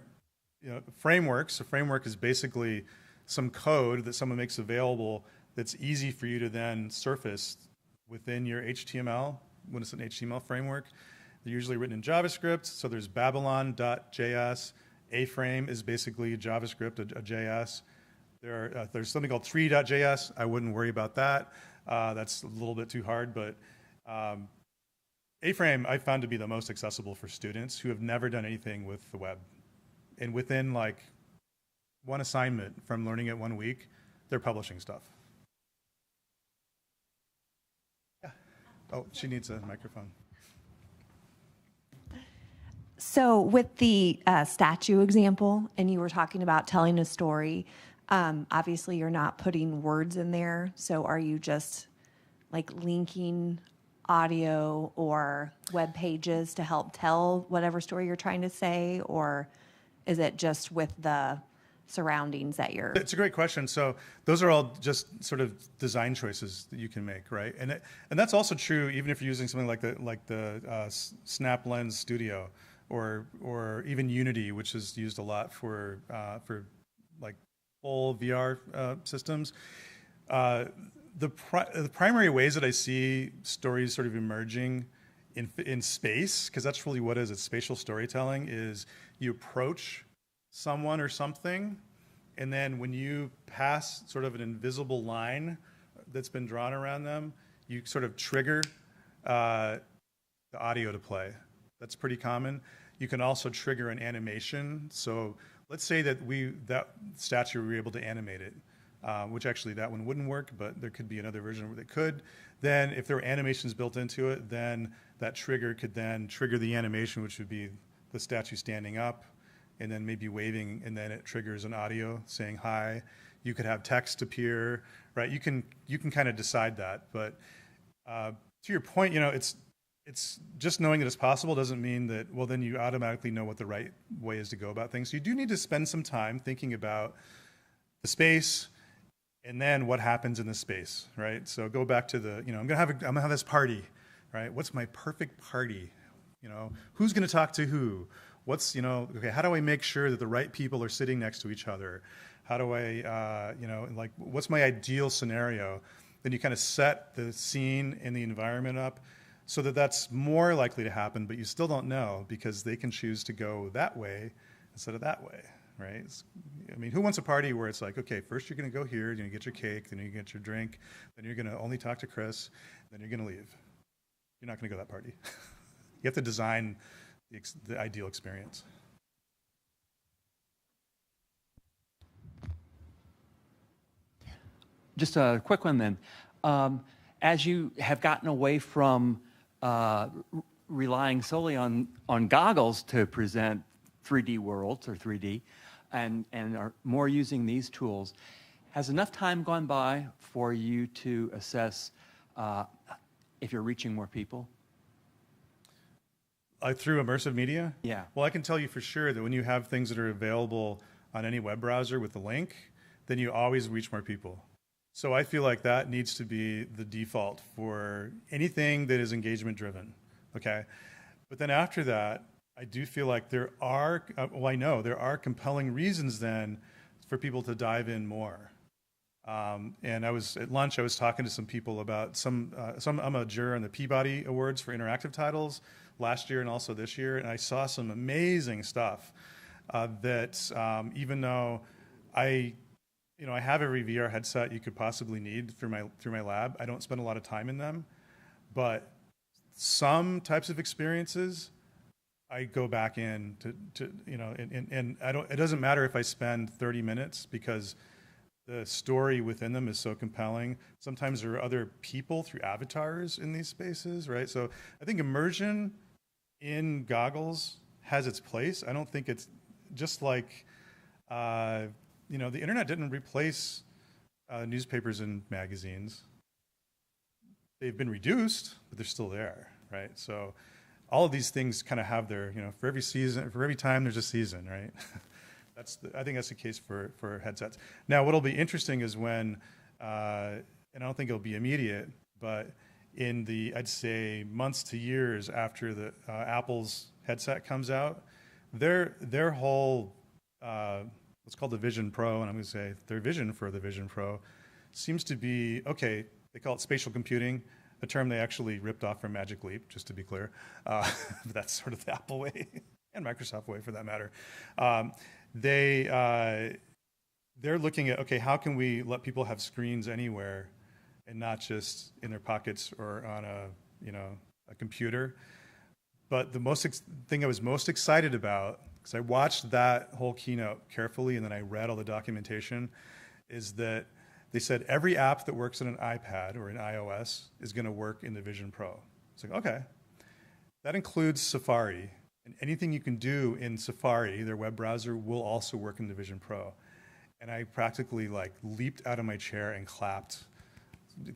frameworks. A framework is basically some code that someone makes available that's easy for you to then surface within your HTML when it's an HTML framework. They're usually written in JavaScript. So there's Babylon.js. A-frame is basically JavaScript, a JS. There's something called 3.js. I wouldn't worry about that. That's a little bit too hard, but A-frame I found to be the most accessible for students who have never done anything with the web. And within like one assignment from learning it 1 week, they're publishing stuff. Yeah. Oh, she needs a microphone. So with the statue example, and you were talking about telling a story, obviously you're not putting words in there. So are you just like linking audio or web pages to help tell whatever story you're trying to say? Or is it just with the surroundings that you're... It's a great question. So those are all just sort of design choices that you can make, right? And that's also true even if you're using something like the Snap Lens Studio or even Unity, which is used a lot for like full VR systems. The primary ways that I see stories sort of emerging in space, because that's really what it is, it's spatial storytelling, is you approach someone or something, and then when you pass sort of an invisible line that's been drawn around them, you sort of trigger the audio to play. That's pretty common. You can also trigger an animation. So let's say that that statue, we were able to animate it, which actually that one wouldn't work, but there could be another version where it could. Then if there were animations built into it, then that trigger could then trigger the animation, which would be the statue standing up and then maybe waving, and then it triggers an audio saying hi. You could have text appear, right? You can kind of decide that. But to your point, it's just knowing that it's possible doesn't mean that, well, then you automatically know what the right way is to go about things. So you do need to spend some time thinking about the space and then what happens in the space, right? So go back to I'm gonna have this party, right? What's my perfect party? Who's gonna talk to who? Okay, how do I make sure that the right people are sitting next to each other? How do I, what's my ideal scenario? Then you kind of set the scene and the environment up so that that's more likely to happen, but you still don't know because they can choose to go that way instead of that way, right? Who wants a party where it's like, okay, first you're gonna go here, you're gonna get your cake, then you get your drink, then you're gonna only talk to Chris, then you're gonna leave. You're not gonna go to that party. You have to design the ideal experience. Just a quick one then. As you have gotten away from relying solely on goggles to present 3D worlds or 3D and are more using these tools, has enough time gone by for you to assess if you're reaching more people? Through immersive media? Yeah. Well, I can tell you for sure that when you have things that are available on any web browser with the link, then you always reach more people. So I feel like that needs to be the default for anything that is engagement driven, okay? But then after that, I do feel like there are, I know there are compelling reasons then for people to dive in more. And at lunch, I was talking to some people about I'm a juror on the Peabody Awards for interactive titles last year and also this year, and I saw some amazing stuff that even though I have every VR headset you could possibly need through my lab, I don't spend a lot of time in them, but some types of experiences I go back in to and it doesn't matter if I spend 30 minutes because the story within them is so compelling. Sometimes there are other people through avatars in these spaces, right? So I think immersion in goggles has its place. I don't think it's just like, the internet didn't replace newspapers and magazines. They've been reduced, but they're still there, right? So all of these things kind of have their, for every season, for every time there's a season, right? I think that's the case for headsets. Now, what'll be interesting is when, and I don't think it'll be immediate, but in the, I'd say, months to years after the Apple's headset comes out, their whole, what's called the Vision Pro, and I'm going to say their vision for the Vision Pro seems to be, okay, they call it spatial computing, a term they actually ripped off from Magic Leap, just to be clear. That's sort of the Apple way, and Microsoft way for that matter. They're looking at, okay, how can we let people have screens anywhere and not just in their pockets or on a computer? But the thing I was most excited about, because I watched that whole keynote carefully and then I read all the documentation, is that they said every app that works on an iPad or an iOS is going to work in the Vision Pro. It's like, okay. That includes Safari. And anything you can do in Safari, their web browser, will also work in the Vision Pro. And I practically leaped out of my chair and clapped,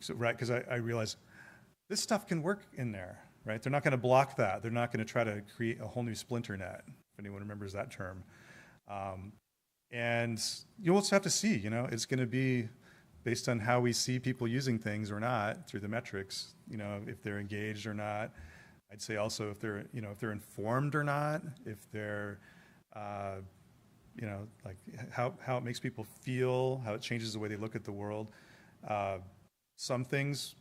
right? Because I realized this stuff can work in there, right? They're not going to block that. They're not going to try to create a whole new splinter net, if anyone remembers that term. And you'll just have to see, it's going to be based on how we see people using things or not through the metrics, if they're engaged or not. I'd say also if they're, if they're informed or not, if they're, like how it makes people feel, how it changes the way they look at the world. Some things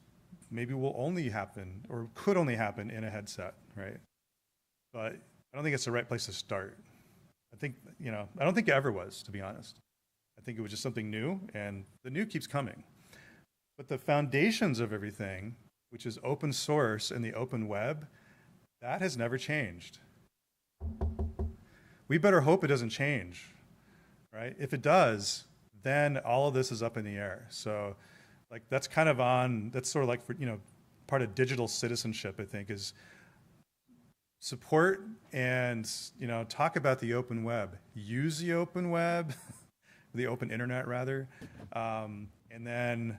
maybe will only happen or could only happen in a headset, right? But I don't think it's the right place to start. I think, I don't think it ever was, to be honest. I think it was just something new, and the new keeps coming. But the foundations of everything, which is open source and the open web, that has never changed. We better hope it doesn't change, right? If it does, then all of this is up in the air. So that's kind of that's sort of like for, part of digital citizenship, I think, is support and, talk about the open web. Use the open web, the open internet rather, and then,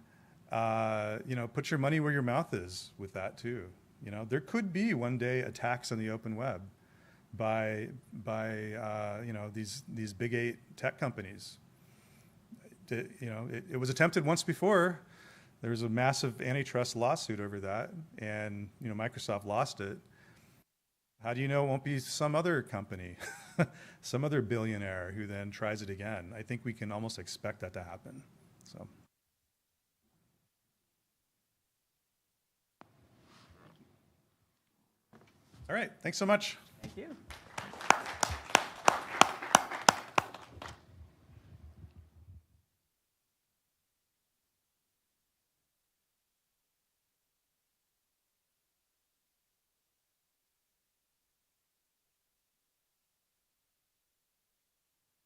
put your money where your mouth is with that too. There could be one day attacks on the open web by these big 8 tech companies. It was attempted once before. There was a massive antitrust lawsuit over that, and Microsoft lost it. How do you know it won't be some other company, some other billionaire who then tries it again? I think we can almost expect that to happen. So. All right, thanks so much. Thank you.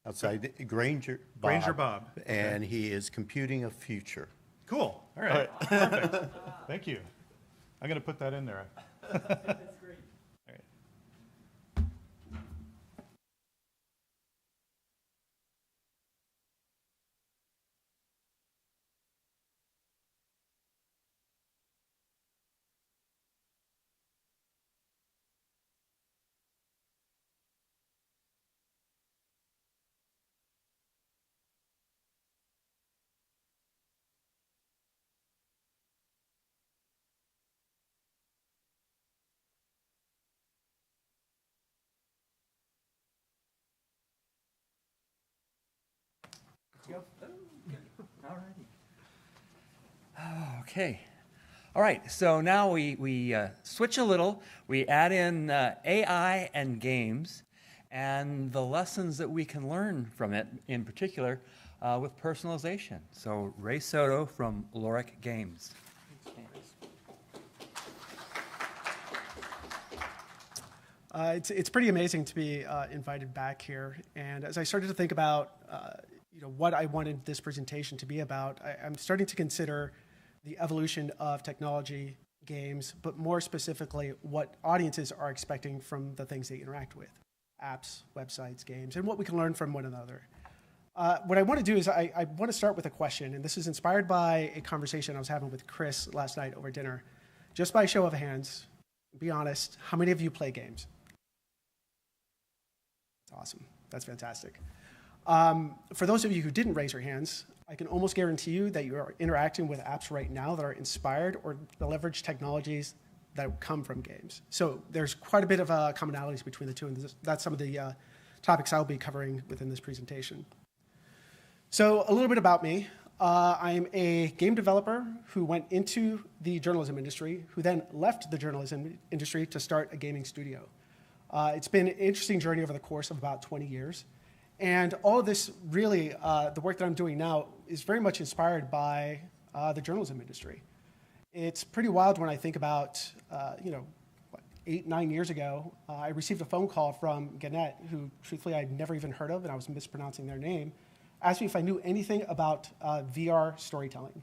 Outside, Granger Bob. And he is computing a future. Cool. All right. Perfect. Thank you. I'm going to put that in there. That's great. All right. Okay. All right, so now we switch a little. We add in AI and games and the lessons that we can learn from it, in particular, with personalization. So Ray Soto from Loric Games. It's pretty amazing to be invited back here. And as I started to think about what I wanted this presentation to be about, I'm starting to consider the evolution of technology, games, but more specifically, what audiences are expecting from the things they interact with. apps, websites, games, and what we can learn from one another. What I want to do is I want to start with a question, and this is inspired by a conversation I was having with Chris last night over dinner. Just by show of hands, be honest, how many of you play games? That's awesome. That's fantastic. For those of you who didn't raise your hands, I can almost guarantee you that you are interacting with apps right now that are inspired or leverage technologies that come from games. So there's quite a bit of commonalities between the two, and that's some of the topics I'll be covering within this presentation. So a little bit about me. I'm a game developer who went into the journalism industry, who then left the journalism industry to start a gaming studio. It's been an interesting journey over the course of about 20 years. And all of this really, the work that I'm doing now is very much inspired by the journalism industry. It's pretty wild when I think about, 8, 9 years ago, I received a phone call from Gannett, who truthfully I'd never even heard of, and I was mispronouncing their name, asked me if I knew anything about VR storytelling.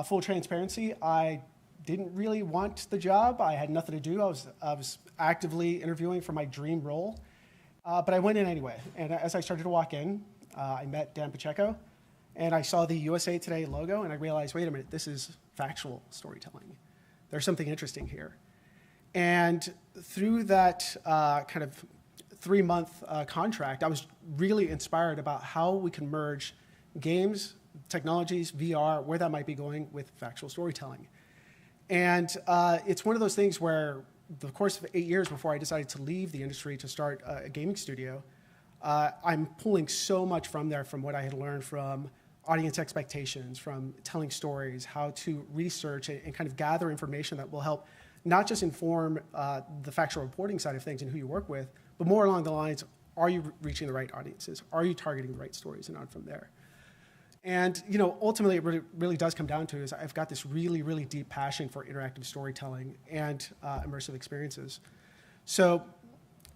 Full transparency, I didn't really want the job. I had nothing to do. I was actively interviewing for my dream role. But I went in anyway, and as I started to walk in, I met Dan Pacheco, and I saw the USA Today logo, and I realized, wait a minute, this is factual storytelling. There's something interesting here. And through that kind of 3-month contract, I was really inspired about how we can merge games, technologies, VR, where that might be going with factual storytelling. And it's one of those things where the course of 8 years before I decided to leave the industry to start a gaming studio, I'm pulling so much from there, from what I had learned from audience expectations, from telling stories, how to research and kind of gather information that will help not just inform the factual reporting side of things and who you work with, but more along the lines, are you reaching the right audiences? Are you targeting the right stories, and on from there? And ultimately, it really does come down to is I've got this really, really deep passion for interactive storytelling and immersive experiences. So,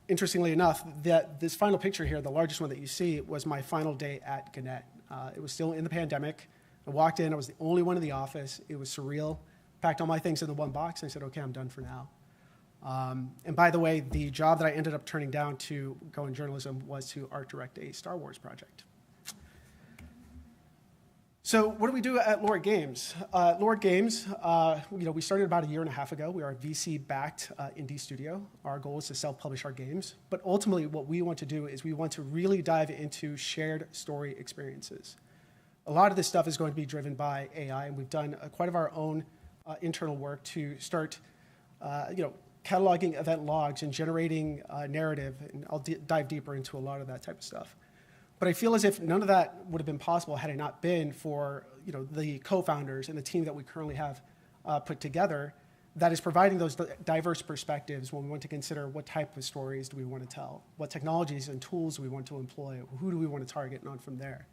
interestingly enough, this final picture here, the largest one that you see, was my final day at Gannett. It was still in the pandemic. I walked in. I was the only one in the office. It was surreal. Packed all my things in the one box, and I said, "Okay, I'm done for now." And by the way, the job that I ended up turning down to go in journalism was to art direct a Star Wars project. So what do we do at Lord Games? Lord Games, we started about 1.5 years ago. We are a VC-backed indie studio. Our goal is to self-publish our games. But ultimately, what we want to do is we want to really dive into shared story experiences. A lot of this stuff is going to be driven by AI, and we've done quite of our own internal work to start, cataloging event logs and generating narrative. And I'll dive deeper into a lot of that type of stuff. But I feel as if none of that would have been possible had it not been for the co-founders and the team that we currently have put together that is providing those diverse perspectives when we want to consider what type of stories do we want to tell, what technologies and tools do we want to employ, who do we want to target, and on from there.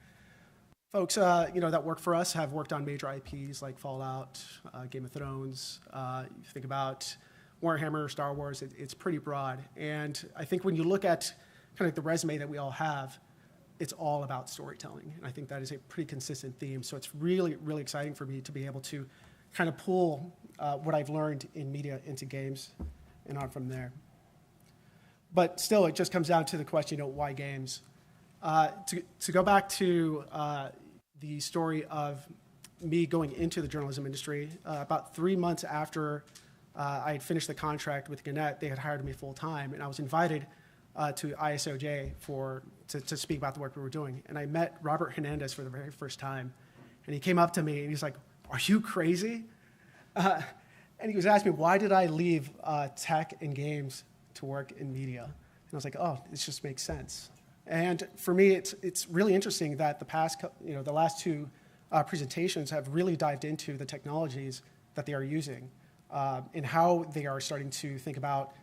Folks that work for us have worked on major IPs like Fallout, Game of Thrones. You think about Warhammer, Star Wars, it's pretty broad. And I think when you look at kind of the resume that we all have, it's all about storytelling. And I think that is a pretty consistent theme. So it's really, really exciting for me to be able to kind of pull what I've learned in media into games and on from there. But still, it just comes down to the question, why games? To go back to the story of me going into the journalism industry, about 3 months after I had finished the contract with Gannett, they had hired me full time, and I was invited to ISOJ to speak about the work we were doing. And I met Robert Hernandez for the very first time. And he came up to me and he's like, "Are you crazy?" And he was asking me, why did I leave tech and games to work in media? And I was like, oh, this just makes sense. And for me, it's really interesting that the last two presentations have really dived into the technologies that they are using and how they are starting to think about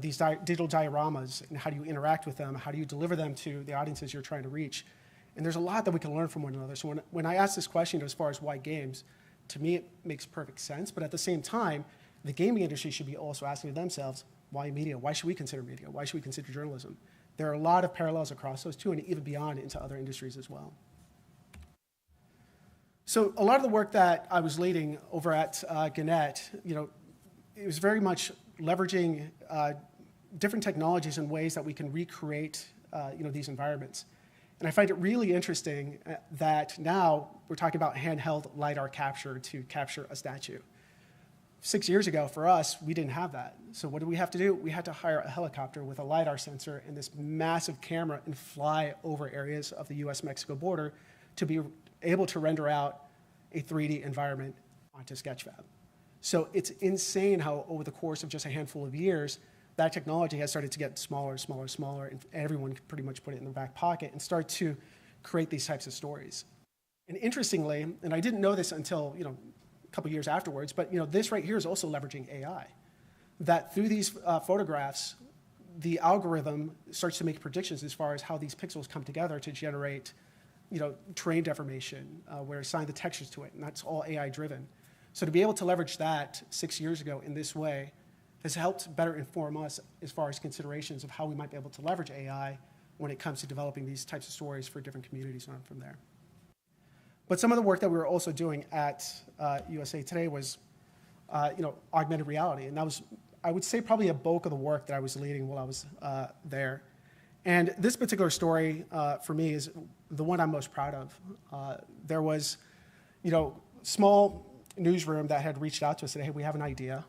these digital dioramas and how do you interact with them, how do you deliver them to the audiences you're trying to reach. And there's a lot that we can learn from one another. So when I ask this question as far as why games, to me it makes perfect sense. But at the same time, the gaming industry should be also asking themselves, why media? Why should we consider media? Why should we consider journalism? There are a lot of parallels across those two and even beyond into other industries as well. So a lot of the work that I was leading over at Gannett, it was very much leveraging different technologies and ways that we can recreate these environments. And I find it really interesting that now we're talking about handheld LiDAR capture to capture a statue. 6 years ago, for us, we didn't have that. So what did we have to do? We had to hire a helicopter with a LiDAR sensor and this massive camera and fly over areas of the US-Mexico border to be able to render out a 3D environment onto Sketchfab. So it's insane how over the course of just a handful of years, that technology has started to get smaller, smaller, smaller, and everyone can pretty much put it in their back pocket and start to create these types of stories. And interestingly, and I didn't know this until a couple years afterwards, but this right here is also leveraging AI. That through these photographs, the algorithm starts to make predictions as far as how these pixels come together to generate terrain deformation, where assign the textures to it, and that's all AI driven. So to be able to leverage that 6 years ago in this way has helped better inform us as far as considerations of how we might be able to leverage AI when it comes to developing these types of stories for different communities on from there. But some of the work that we were also doing at USA Today was augmented reality, and that was, I would say, probably a bulk of the work that I was leading while I was there. And this particular story for me is the one I'm most proud of. There was, small newsroom that had reached out to us and said, hey, we have an idea.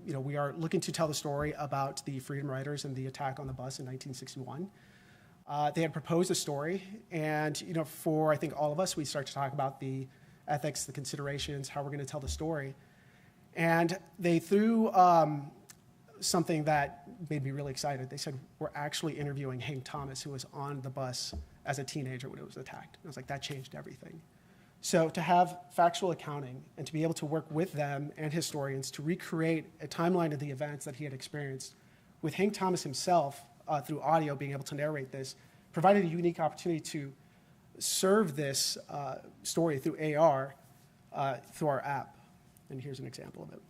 We are looking to tell the story about the Freedom Riders and the attack on the bus in 1961. They had proposed a story, and for I think all of us, we start to talk about the ethics, the considerations, how we're going to tell the story. And they threw something that made me really excited. They said, we're actually interviewing Hank Thomas, who was on the bus as a teenager when it was attacked. And I was like, that changed everything. So to have factual accounting and to be able to work with them and historians to recreate a timeline of the events that he had experienced with Hank Thomas himself through audio being able to narrate this provided a unique opportunity to serve this story through AR through our app. And here's an example of it.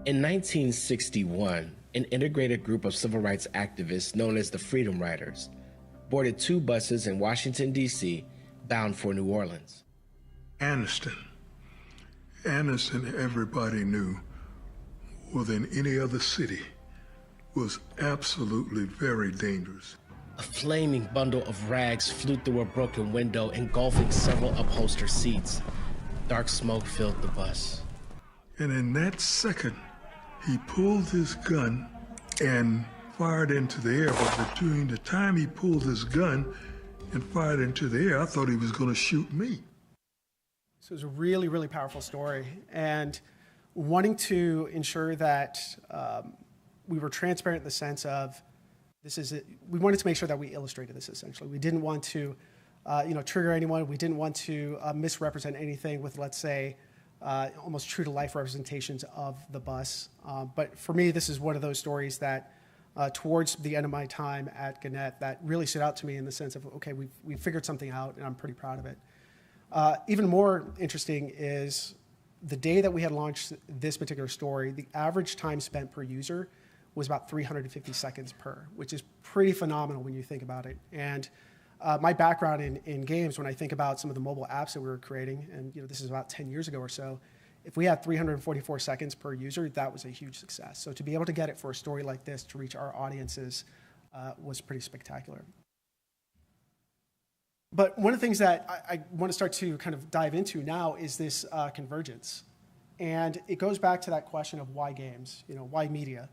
In 1961, an integrated group of civil rights activists known as the Freedom Riders boarded two buses in Washington, D.C., bound for New Orleans. Anniston, everybody knew, more than any other city, was absolutely very dangerous. A flaming bundle of rags flew through a broken window, engulfing several upholstered seats. Dark smoke filled the bus. And in that second, he pulled his gun and fired into the air. But during the time he pulled his gun and fired into the air, I thought he was going to shoot me. So it was a really, really powerful story. And wanting to ensure that we were transparent in the sense of we wanted to make sure that we illustrated this essentially. We didn't want to trigger anyone. We didn't want to misrepresent anything with, let's say, almost true to life representations of the bus. But for me, this is one of those stories that towards the end of my time at Gannett that really stood out to me in the sense of, okay, we figured something out and I'm pretty proud of it. Even more interesting is the day that we had launched this particular story, the average time spent per user was about 350 seconds per, which is pretty phenomenal when you think about it. And my background in games, when I think about some of the mobile apps that we were creating, and this is about 10 years ago or so, if we had 344 seconds per user, that was a huge success. So to be able to get it for a story like this to reach our audiences was pretty spectacular. But one of the things that I want to start to kind of dive into now is this convergence. And it goes back to that question of why games, why media?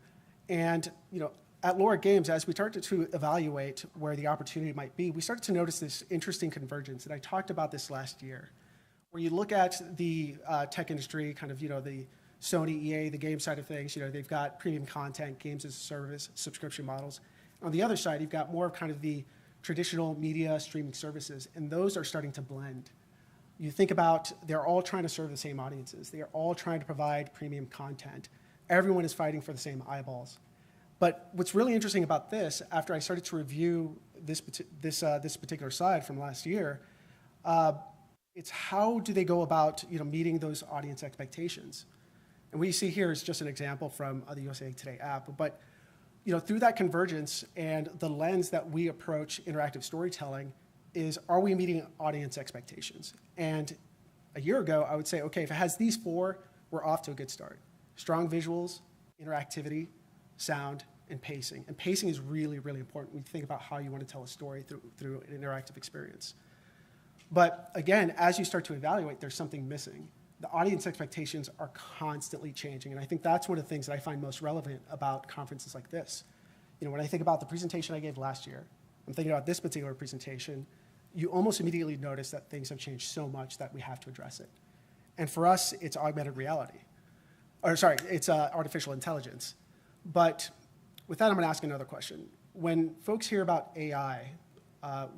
And at Lorick Games, as we started to evaluate where the opportunity might be, we started to notice this interesting convergence. And I talked about this last year, where you look at the tech industry, kind of, the Sony, EA, the game side of things, they've got premium content, games as a service, subscription models. On the other side, you've got more of kind of the traditional media streaming services, and those are starting to blend. You think about, they're all trying to serve the same audiences. They are all trying to provide premium content. Everyone is fighting for the same eyeballs. But what's really interesting about this, after I started to review this particular side from last year, it's how do they go about meeting those audience expectations? And what you see here is just an example from the USA Today app. But through that convergence and the lens that we approach interactive storytelling is, are we meeting audience expectations? And a year ago, I would say, okay, if it has these four, we're off to a good start. strong visuals, interactivity, sound, and pacing. And pacing is really, really important when you think about how you want to tell a story through an interactive experience. But again, as you start to evaluate, there's something missing. The audience expectations are constantly changing, and I think that's one of the things that I find most relevant about conferences like this. You know, when I think about the presentation I gave last year, I'm thinking about this particular presentation, you almost immediately notice that things have changed so much that we have to address it. And for us, it's augmented reality. Or sorry, it's artificial intelligence. But with that, I'm going to ask another question. When folks hear about AI,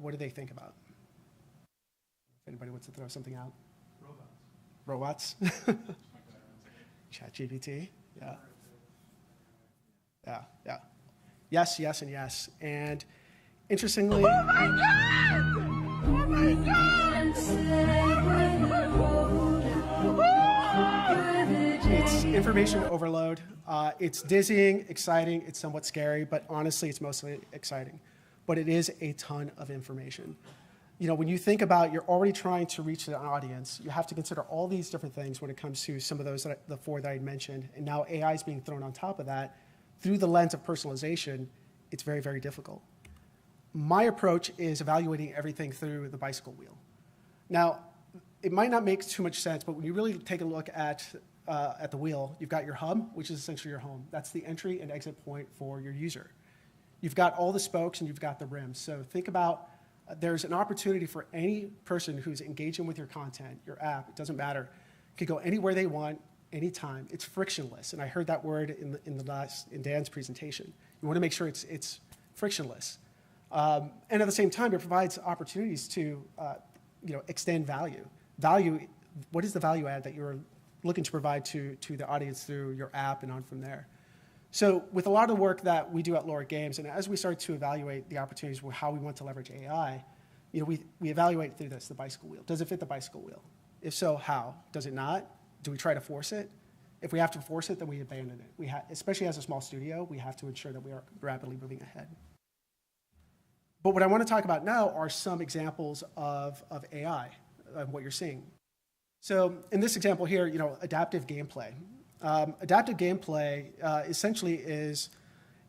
what do they think about? If anybody wants to throw something out. Robots? ChatGPT? Yeah. Yeah, yeah. Yes, yes, and yes. And interestingly... Oh my God! Oh my God! It's information overload. It's dizzying, exciting, it's somewhat scary, but honestly, it's mostly exciting. But it is a ton of information. You know, when you think about you're already trying to reach an audience, you have to consider all these different things when it comes to some of those, the four that I mentioned, and now AI is being thrown on top of that. Through the lens of personalization, it's very, very difficult. My approach is evaluating everything through the bicycle wheel. Now, it might not make too much sense, but when you really take a look at the wheel, you've got your hub, which is essentially your home. That's the entry and exit point for your user. You've got all the spokes and you've got the rims. So think about there's an opportunity for any person who's engaging with your content, your app, it doesn't matter, could go anywhere they want, anytime. It's frictionless, and I heard that word in Dan's presentation. You want to make sure it's frictionless, and at the same time, it provides opportunities to extend value. Value. What is the value add that you're looking to provide to the audience through your app and on from there? So with a lot of the work that we do at Lore Games, and as we start to evaluate the opportunities for how we want to leverage AI, we evaluate through this, the bicycle wheel. Does it fit the bicycle wheel? If so, how? Does it not? Do we try to force it? If we have to force it, then we abandon it. Especially as a small studio, we have to ensure that we are rapidly moving ahead. But what I want to talk about now are some examples of AI, of what you're seeing. So in this example here, adaptive gameplay. Adaptive gameplay essentially is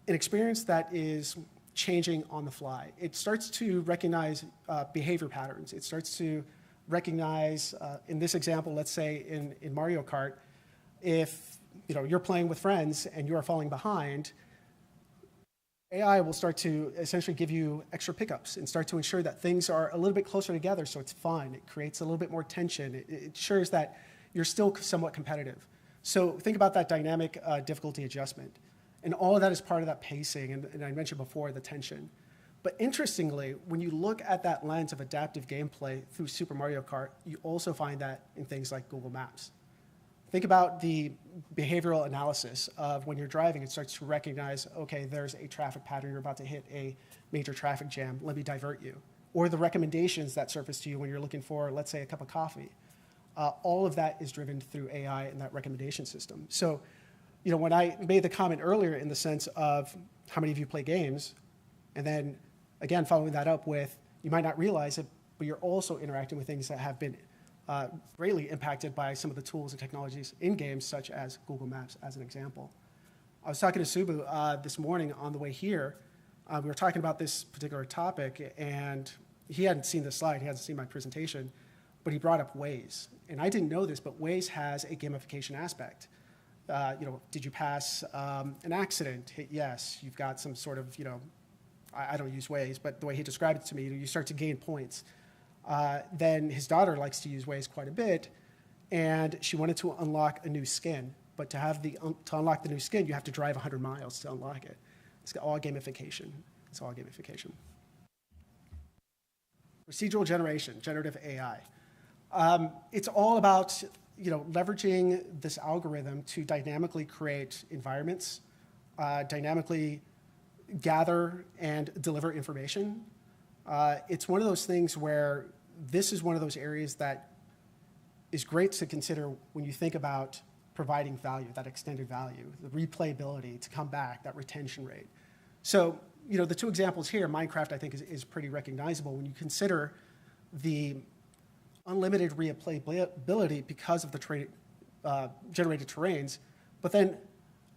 an experience that is changing on the fly. It starts to recognize behavior patterns. It starts to recognize, in this example, let's say in Mario Kart, if you're playing with friends and you are falling behind, AI will start to essentially give you extra pickups and start to ensure that things are a little bit closer together so it's fun. It creates a little bit more tension. It ensures that you're still somewhat competitive. So think about that dynamic difficulty adjustment. And all of that is part of that pacing, and I mentioned before, the tension. But interestingly, when you look at that lens of adaptive gameplay through Super Mario Kart, you also find that in things like Google Maps. Think about the behavioral analysis of when you're driving, it starts to recognize, okay, there's a traffic pattern, you're about to hit a major traffic jam, let me divert you. Or the recommendations that surface to you when you're looking for, let's say, a cup of coffee. All of that is driven through AI and that recommendation system. So, when I made the comment earlier in the sense of how many of you play games, and then, again, following that up with, you might not realize it, but you're also interacting with things that have been greatly impacted by some of the tools and technologies in games, such as Google Maps, as an example. I was talking to Subbu this morning on the way here. We were talking about this particular topic, and he hadn't seen the slide, he hadn't seen my presentation, but he brought up Waze. And I didn't know this, but Waze has a gamification aspect. Did you pass an accident? Hit yes. You've got some sort of, I don't use Waze, but the way he described it to me, you start to gain points. Then his daughter likes to use Waze quite a bit, and she wanted to unlock a new skin. But to unlock the new skin, you have to drive 100 miles to unlock it. It's all gamification. It's all gamification. Procedural generation, generative AI. It's all about leveraging this algorithm to dynamically create environments, dynamically gather and deliver information. It's one of those things where this is one of those areas that is great to consider when you think about providing value, that extended value, the replayability to come back, that retention rate. So, the two examples here, Minecraft, I think, is pretty recognizable when you consider the unlimited replayability because of the generated terrains, But then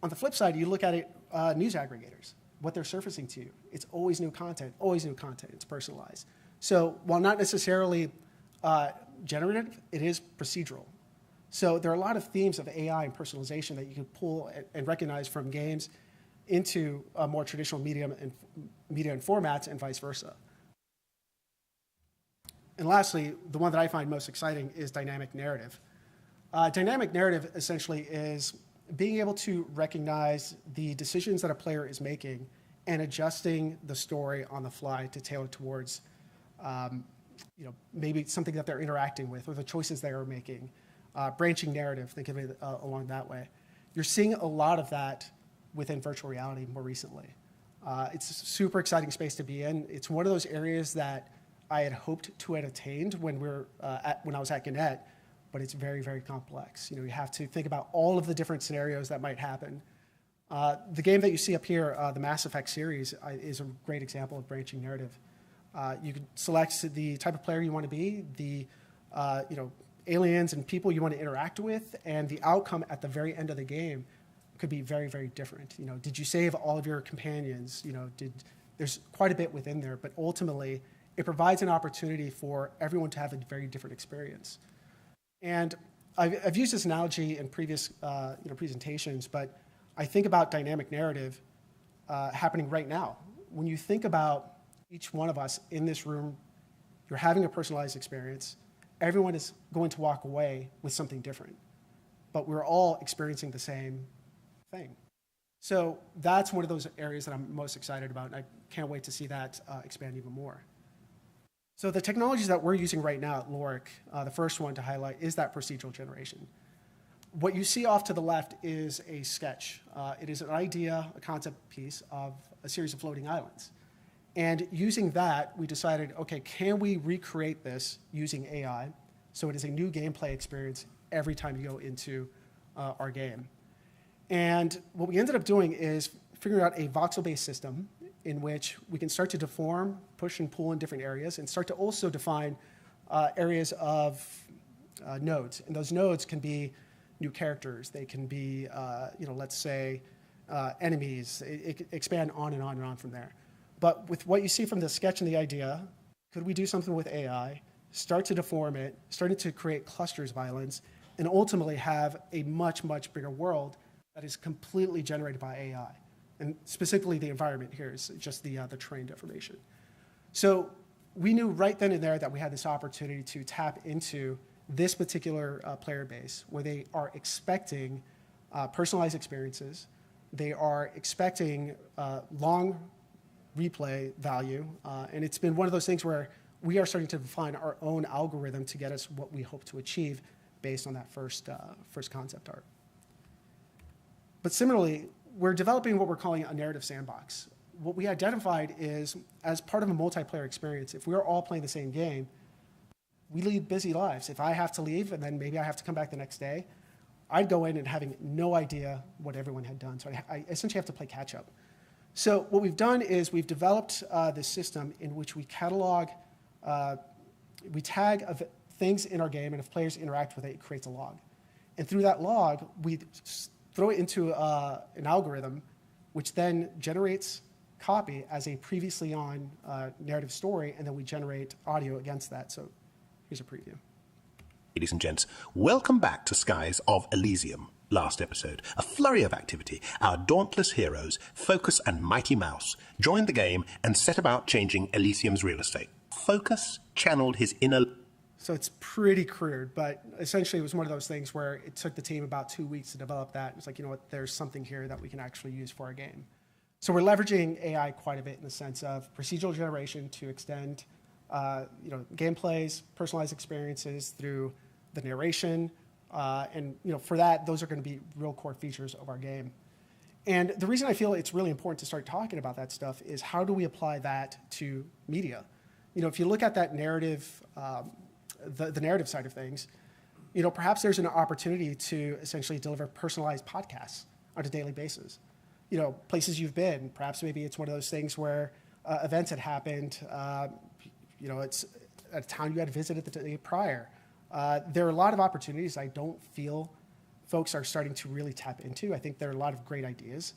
on the flip side, you look at it, news aggregators, what they're surfacing to you. It's always new content, always new content. It's personalized. So while not necessarily generative, it is procedural. So there are a lot of themes of AI and personalization that you can pull and recognize from games into more traditional media and formats and vice versa. And lastly, the one that I find most exciting is dynamic narrative. Dynamic narrative essentially is being able to recognize the decisions that a player is making and adjusting the story on the fly to tailor towards maybe something that they're interacting with or the choices they are making. Branching narrative, think of it along that way. You're seeing a lot of that within virtual reality more recently. It's a super exciting space to be in. It's one of those areas that I had hoped to have attained when I was at Gannett, but it's very, very complex. You have to think about all of the different scenarios that might happen. The game that you see up here, the Mass Effect series, is a great example of branching narrative. You can select the type of player you want to be, the aliens and people you want to interact with, and the outcome at the very end of the game could be very, very different. Did you save all of your companions? There's quite a bit within there, but ultimately, it provides an opportunity for everyone to have a very different experience. And I've used this analogy in previous presentations, but I think about dynamic narrative happening right now. When you think about each one of us in this room, you're having a personalized experience. Everyone is going to walk away with something different, but we're all experiencing the same thing. So that's one of those areas that I'm most excited about, and I can't wait to see that expand even more. So the technologies that we're using right now at Lorik, the first one to highlight is that procedural generation. What you see off to the left is a sketch. It is an idea, a concept piece of a series of floating islands. And using that, we decided, okay, can we recreate this using AI so it is a new gameplay experience every time you go into our game? And what we ended up doing is figuring out a voxel-based system in which we can start to deform, push and pull in different areas, and start to also define areas of nodes. And those nodes can be new characters. They can be, let's say, enemies. It expand on and on and on from there. But with what you see from the sketch and the idea, could we do something with AI, start to deform it, starting to create clusters of islands, and ultimately have a much, much bigger world that is completely generated by AI? And specifically, the environment here is just the trained information. So we knew right then and there that we had this opportunity to tap into this particular player base where they are expecting personalized experiences. They are expecting long replay value. And it's been one of those things where we are starting to define our own algorithm to get us what we hope to achieve based on that first concept art. But similarly, we're developing what we're calling a narrative sandbox. What we identified is, as part of a multiplayer experience, if we're all playing the same game, we lead busy lives. If I have to leave and then maybe I have to come back the next day, I'd go in and having no idea what everyone had done. So I essentially have to play catch up. So what we've done is we've developed this system in which we catalog, we tag things in our game, and if players interact with it, it creates a log. And through that log, we throw it into an algorithm, which then generates copy as a previously on narrative story, and then we generate audio against that. So here's a preview. Ladies and gents, welcome back to Skies of Elysium. Last episode, a flurry of activity. Our dauntless heroes, Focus and Mighty Mouse, joined the game and set about changing Elysium's real estate. Focus channeled his inner... So it's pretty crude, but essentially it was one of those things where it took the team about 2 weeks to develop that. It's like, you know what, there's something here that we can actually use for our game. So we're leveraging AI quite a bit in the sense of procedural generation to extend gameplays, personalized experiences through the narration, and for that, those are going to be real core features of our game. And the reason I feel it's really important to start talking about that stuff is how do we apply that to media? If you look at that narrative, the narrative side of things, perhaps there's an opportunity to essentially deliver personalized podcasts on a daily basis. Places you've been, perhaps maybe it's one of those things where events had happened, it's at a town you had visited the day prior. There are a lot of opportunities I don't feel folks are starting to really tap into. I think there are a lot of great ideas.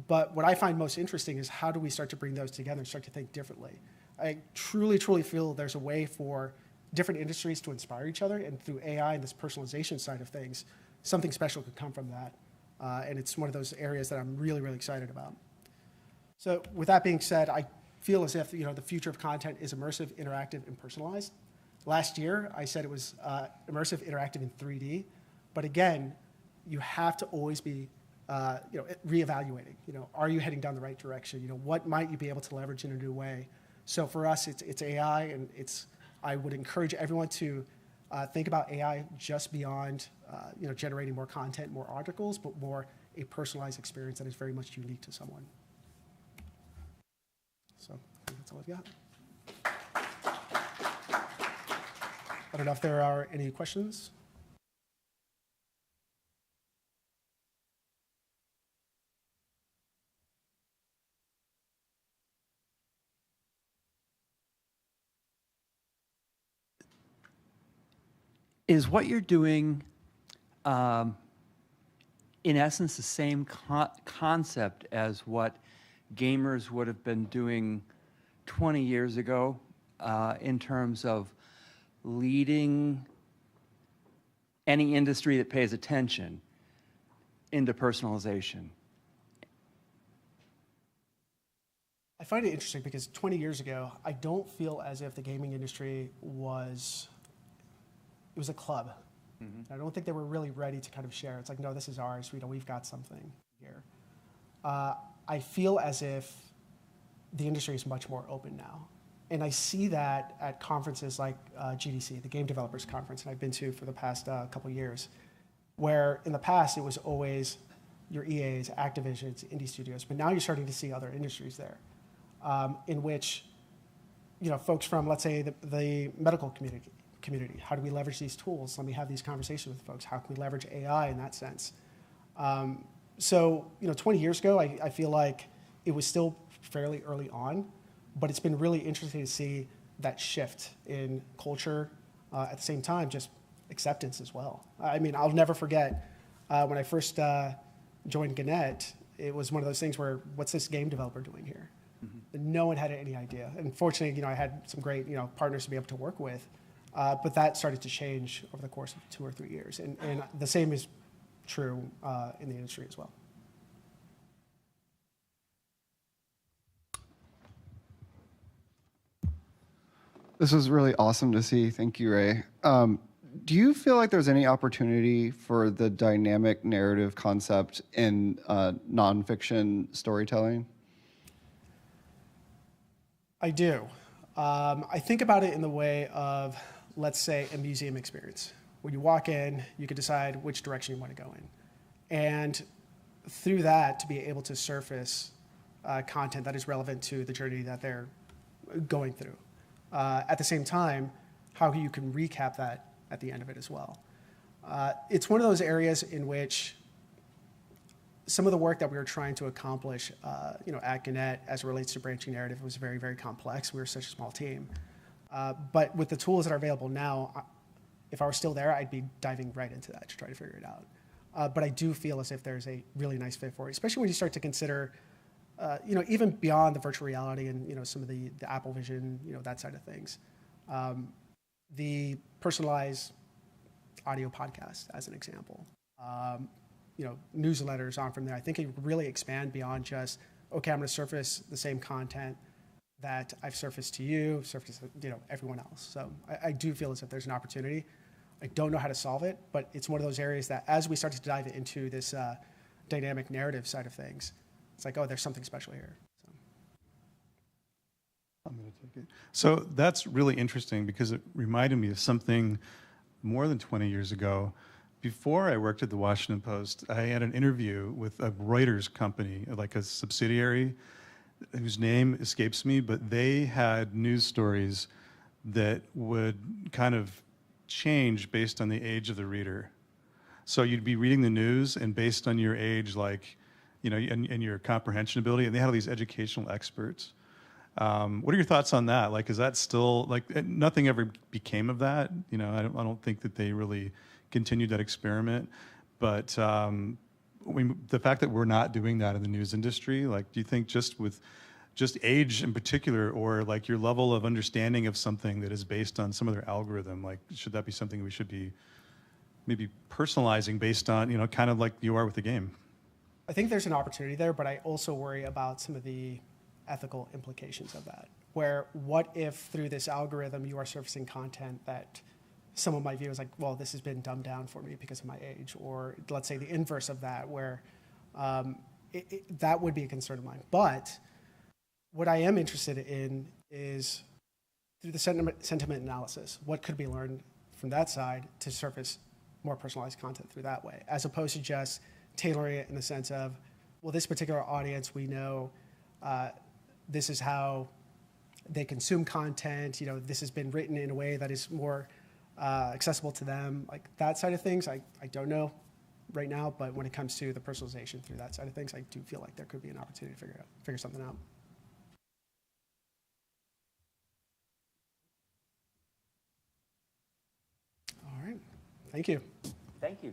But what I find most interesting is how do we start to bring those together and start to think differently? I truly, truly feel there's a way for different industries to inspire each other, and through AI and this personalization side of things, something special could come from that. And it's one of those areas that I'm really, really excited about. So with that being said, I feel as if the future of content is immersive, interactive, and personalized. Last year, I said it was immersive, interactive, and 3D. But again, you have to always be reevaluating. Are you heading down the right direction? What might you be able to leverage in a new way? So for us, it's AI, and I would encourage everyone to think about AI just beyond generating more content, more articles, but more a personalized experience that is very much unique to someone. So I think that's all I've got. I don't know if there are any questions. Is what you're doing, in essence, the same concept as what gamers would have been doing 20 years ago in terms of leading any industry that pays attention into personalization? I find it interesting because 20 years ago, I don't feel as if the gaming industry was a club. Mm-hmm. I don't think they were really ready to kind of share. It's like, no, this is ours. We've got something here. I feel as if the industry is much more open now. And I see that at conferences like GDC, the Game Developers Conference, and I've been to for the past couple years, where in the past it was always your EAs, Activisions, indie studios, but now you're starting to see other industries there, in which folks from, let's say, the medical community, how do we leverage these tools? Let me have these conversations with folks. How can we leverage AI in that sense? So 20 years ago, I feel like it was still fairly early on, but it's been really interesting to see that shift in culture. At the same time, just acceptance as well. I mean, I'll never forget when I first joined Gannett, it was one of those things where, what's this game developer doing here? Mm-hmm. No one had any idea. And fortunately, I had some great partners to be able to work with. But that started to change over the course of 2 or 3 years. And the same is true in the industry as well. This was really awesome to see. Thank you, Ray. Do you feel like there's any opportunity for the dynamic narrative concept in nonfiction storytelling? I do. I think about it in the way of, let's say, a museum experience. When you walk in, you can decide which direction you want to go in. And through that, to be able to surface content that is relevant to the journey that they're going through. At the same time, how you can recap that at the end of it as well. It's one of those areas in which some of the work that we were trying to accomplish at Gannett as it relates to branching narrative was very, very complex. We were such a small team. But with the tools that are available now, if I were still there, I'd be diving right into that to try to figure it out. But I do feel as if there's a really nice fit for it, especially when you start to consider, even beyond the virtual reality and some of the Apple Vision, that side of things. The personalized audio podcast, as an example. Newsletters on from there. I think it would really expand beyond just, okay, I'm going to surface the same content that I've surfaced to you, surfaced to everyone else. So I do feel as if there's an opportunity. I don't know how to solve it, but it's one of those areas that as we start to dive into this dynamic narrative side of things, it's like, oh, there's something special here. So. I'm going to take it. So that's really interesting because it reminded me of something more than 20 years ago. Before I worked at the Washington Post, I had an interview with a Reuters company, like a subsidiary, whose name escapes me, but they had news stories that would kind of change based on the age of the reader. So you'd be reading the news, and based on your age, and your comprehension ability, and they had all these educational experts. What are your thoughts on that? Is that still, nothing ever became of that? I don't think that they really continued that experiment. But the fact that we're not doing that in the news industry, like, do you think just with just age in particular, or like your level of understanding of something that is based on some other algorithm, like should that be something we should be maybe personalizing based on, you know, kind of like you are with the game? I think there's an opportunity there, but I also worry about some of the ethical implications of that. Where what if through this algorithm you are surfacing content that someone might view as like, well, this has been dumbed down for me because of my age, or let's say the inverse of that, where that would be a concern of mine. But what I am interested in is through the sentiment analysis, what could be learned from that side to surface more personalized content through that way, as opposed to just tailoring it in the sense of, well, this particular audience, we know this is how they consume content, you know, this has been written in a way that is more accessible to them. Like that side of things, I don't know right now, but when it comes to the personalization through that side of things, I do feel like there could be an opportunity to figure something out. All right, thank you. Thank you.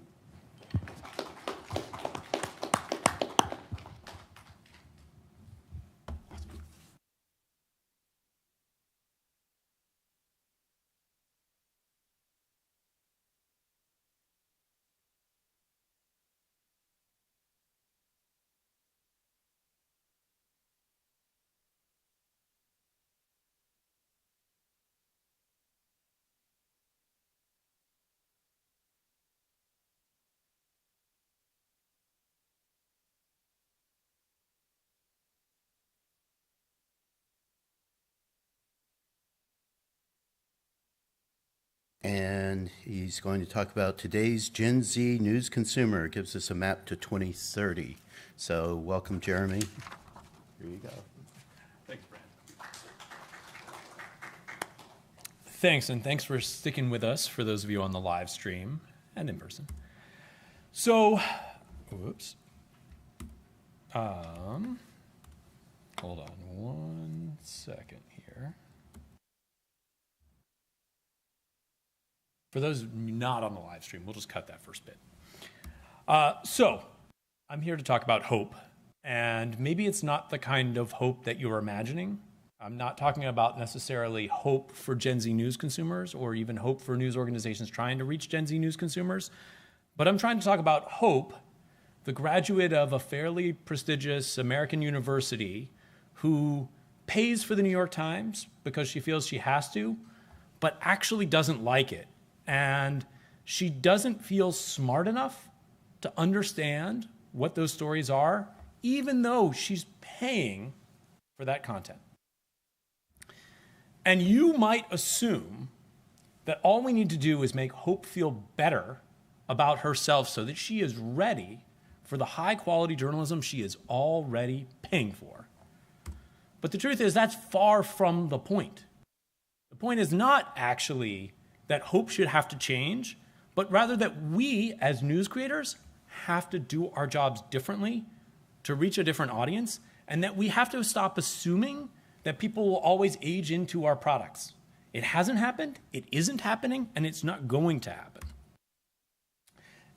And he's going to talk about today's Gen Z news consumer. It gives us a map to 2030. So welcome, Jeremy. Here you go. Thanks, Brant. Thanks, and thanks for sticking with us, for those of you on the live stream and in person. So, whoops. Hold on one second here. For those not on the live stream, we'll just cut that first bit. So, I'm here to talk about hope, and maybe it's not the kind of hope that you're imagining. I'm not talking about necessarily hope for Gen Z news consumers or even hope for news organizations trying to reach Gen Z news consumers, but I'm trying to talk about Hope, the graduate of a fairly prestigious American university who pays for the New York Times because she feels she has to, but actually doesn't like it. And she doesn't feel smart enough to understand what those stories are, even though she's paying for that content. And you might assume that all we need to do is make Hope feel better about herself so that she is ready for the high-quality journalism she is already paying for. But the truth is that's far from the point. The point is not actually that Hope should have to change, but rather that we, as news creators, have to do our jobs differently to reach a different audience, and that we have to stop assuming that people will always age into our products. It hasn't happened, it isn't happening, and it's not going to happen.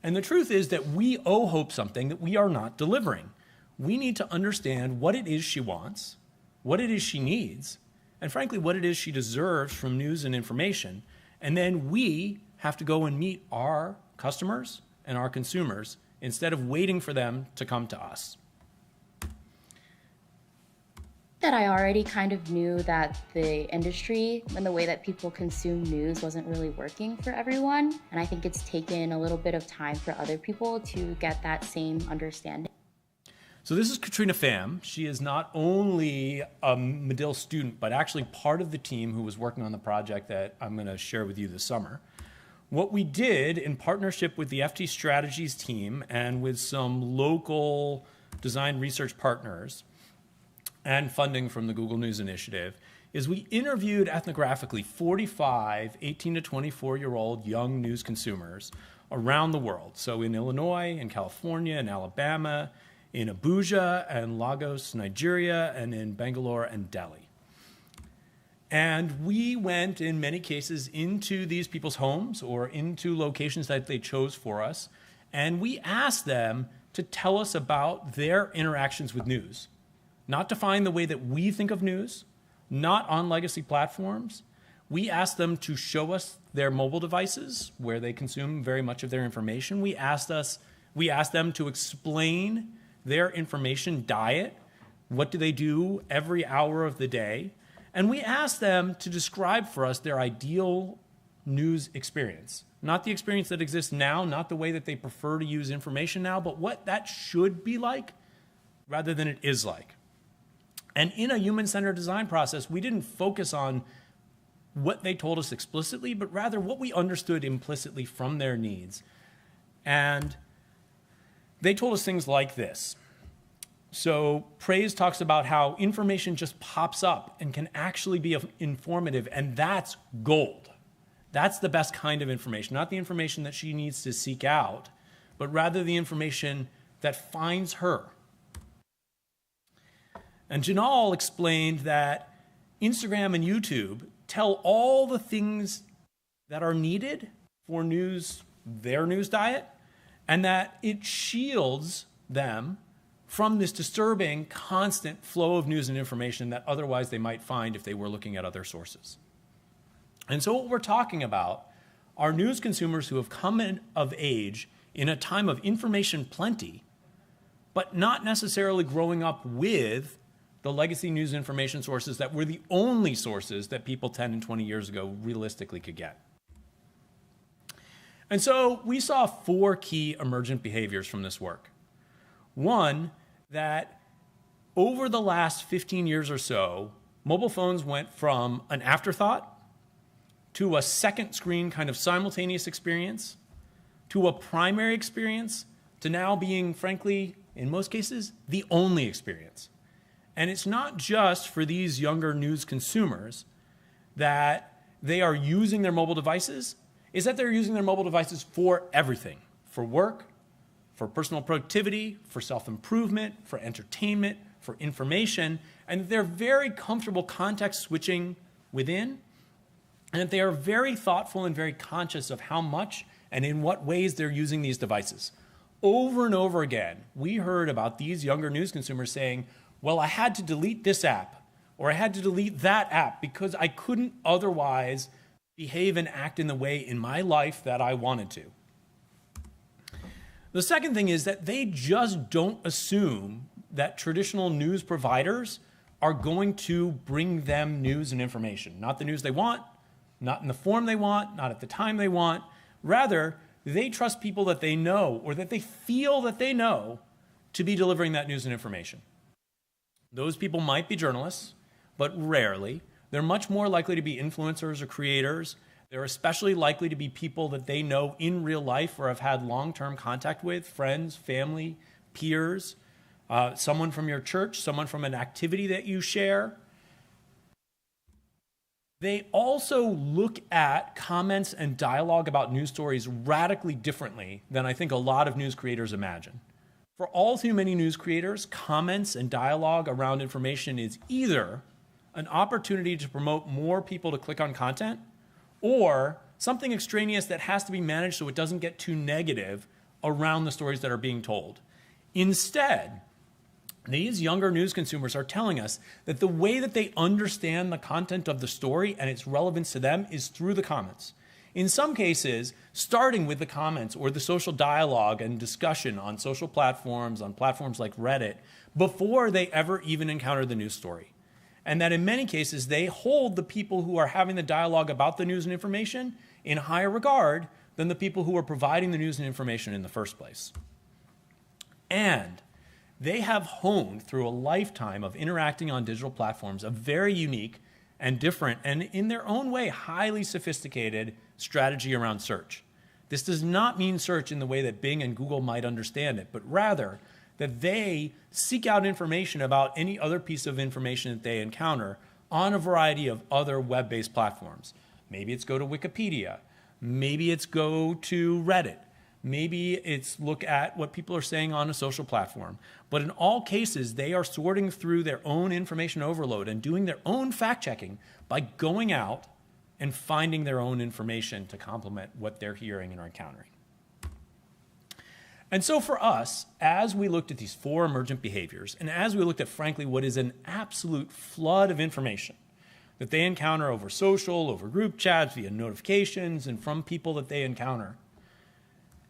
And the truth is that we owe Hope something that we are not delivering. We need to understand what it is she wants, what it is she needs, and frankly, what it is she deserves from news and information. And then we have to go and meet our customers and our consumers instead of waiting for them to come to us. That I already kind of knew that the industry and the way that people consume news wasn't really working for everyone. And I think it's taken a little bit of time for other people to get that same understanding. So this is Katrina Pham. She is not only a Medill student, but actually part of the team who was working on the project that I'm going to share with you this summer. What we did in partnership with the FT Strategies team and with some local design research partners and funding from the Google News Initiative is we interviewed ethnographically 45 18 to 24-year-old young news consumers around the world. So in Illinois, in California, in Alabama, in Abuja and Lagos, Nigeria, and in Bangalore and Delhi. And we went, in many cases, into these people's homes or into locations that they chose for us And we asked them to tell us about their interactions with news, not define the way that we think of news, not on legacy platforms. We asked them to show us their mobile devices where they consume very much of their information. We asked them to explain their information diet. What do they do every hour of the day? And we asked them to describe for us their ideal news experience. Not the experience that exists now, not the way that they prefer to use information now, but what that should be like rather than it is like. And in a human-centered design process, we didn't focus on what they told us explicitly, but rather what we understood implicitly from their needs. And they told us things like this. So praise talks about how information just pops up and can actually be informative, and that's gold. That's the best kind of information, not the information that she needs to seek out, but rather the information that finds her. And Janal explained that Instagram and YouTube tell all the things that are needed for their news diet, and that it shields them from this disturbing, constant flow of news and information that otherwise they might find if they were looking at other sources. And so what we're talking about are news consumers who have come of age in a time of information plenty, but not necessarily growing up with the legacy news information sources that were the only sources that people 10 and 20 years ago realistically could get. And so we saw 4 key emergent behaviors from this work. One, that over the last 15 years or so, mobile phones went from an afterthought to a second screen kind of simultaneous experience to a primary experience to now being, frankly, in most cases, the only experience. And it's not just for these younger news consumers that they are using their mobile devices, is that they're using their mobile devices for everything, for work, for personal productivity, for self-improvement, for entertainment, for information, and they're very comfortable context switching within, and that they are very thoughtful and very conscious of how much and in what ways they're using these devices. Over and over again, we heard about these younger news consumers saying, well, I had to delete this app, or I had to delete that app because I couldn't otherwise behave and act in the way in my life that I wanted to. The second thing is that they just don't assume that traditional news providers are going to bring them news and information. Not the news they want, not in the form they want, not at the time they want. Rather, they trust people that they know or that they feel that they know to be delivering that news and information. Those people might be journalists, but rarely. They're much more likely to be influencers or creators. They're especially likely to be people that they know in real life or have had long-term contact with, friends, family, peers, someone from your church, someone from an activity that you share. They also look at comments and dialogue about news stories radically differently than I think a lot of news creators imagine. For all too many news creators, comments and dialogue around information is either an opportunity to promote more people to click on content, or something extraneous that has to be managed so it doesn't get too negative around the stories that are being told. Instead, these younger news consumers are telling us that the way that they understand the content of the story and its relevance to them is through the comments. In some cases, starting with the comments or the social dialogue and discussion on social platforms, on platforms like Reddit, before they ever even encounter the news story. And that in many cases, they hold the people who are having the dialogue about the news and information in higher regard than the people who are providing the news and information in the first place. And they have honed through a lifetime of interacting on digital platforms a very unique and different and in their own way highly sophisticated strategy around search. This does not mean search in the way that Bing and Google might understand it, but rather that they seek out information about any other piece of information that they encounter on a variety of other web-based platforms. Maybe it's go to Wikipedia. Maybe it's go to Reddit. Maybe it's look at what people are saying on a social platform. But in all cases, they are sorting through their own information overload and doing their own fact-checking by going out and finding their own information to complement what they're hearing and are encountering. And so for us, as we looked at these 4 emergent behaviors, and as we looked at, frankly, what is an absolute flood of information that they encounter over social, over group chats, via notifications, and from people that they encounter,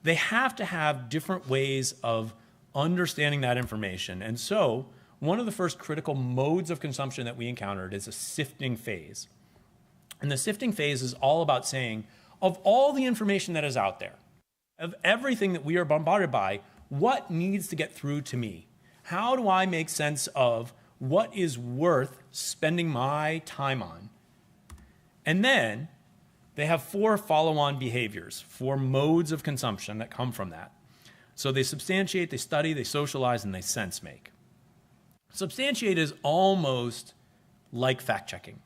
they have to have different ways of understanding that information. And so one of the first critical modes of consumption that we encountered is a sifting phase. And the sifting phase is all about saying, of all the information that is out there, of everything that we are bombarded by, what needs to get through to me? How do I make sense of what is worth spending my time on? And then they have 4 follow-on behaviors, 4 modes of consumption that come from that. So they substantiate, they study, they socialize, and they sense make. Substantiate is almost like fact-checking,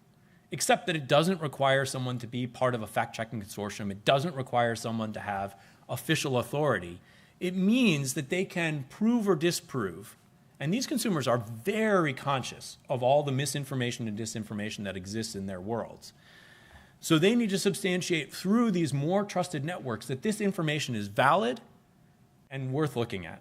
except that it doesn't require someone to be part of a fact-checking consortium. It doesn't require someone to have official authority. It means that they can prove or disprove. And these consumers are very conscious of all the misinformation and disinformation that exists in their worlds. So they need to substantiate through these more trusted networks that this information is valid and worth looking at.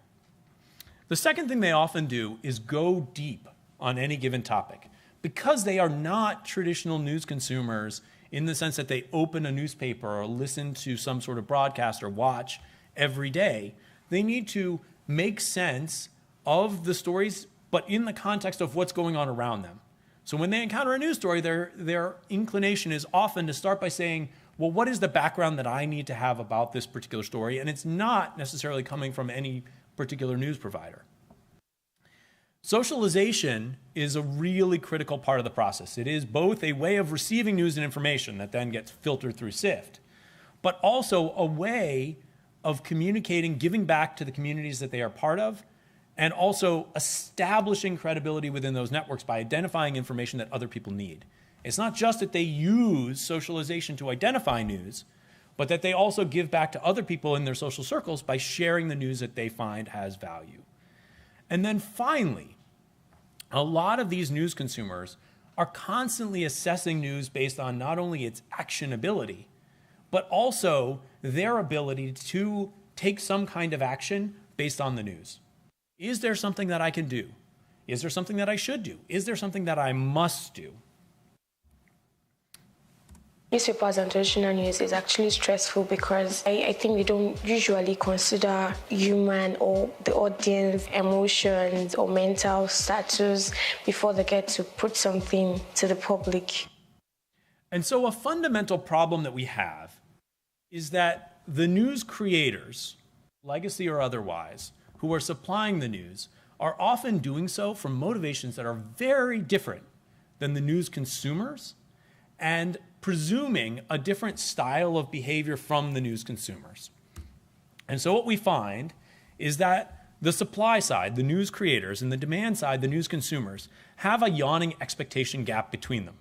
The second thing they often do is go deep on any given topic. Because they are not traditional news consumers in the sense that they open a newspaper or listen to some sort of broadcast or watch every day, they need to make sense of the stories, but in the context of what's going on around them. So when they encounter a news story, their inclination is often to start by saying, well, what is the background that I need to have about this particular story? And it's not necessarily coming from any particular news provider. Socialization is a really critical part of the process. It is both a way of receiving news and information that then gets filtered through SIFT, but also a way of communicating, giving back to the communities that they are part of, and also establishing credibility within those networks by identifying information that other people need. It's not just that they use socialization to identify news, but that they also give back to other people in their social circles by sharing the news that they find has value. And then finally, a lot of these news consumers are constantly assessing news based on not only its actionability, but also their ability to take some kind of action based on the news. Is there something that I can do? Is there something that I should do? Is there something that I must do? Newspapers and traditional news is actually stressful because I think they don't usually consider human or the audience emotions or mental status before they get to put something to the public. And so a fundamental problem that we have is that the news creators, legacy or otherwise, who are supplying the news are often doing so from motivations that are very different than the news consumers and presuming a different style of behavior from the news consumers. And so what we find is that the supply side, the news creators, and the demand side, the news consumers, have a yawning expectation gap between them.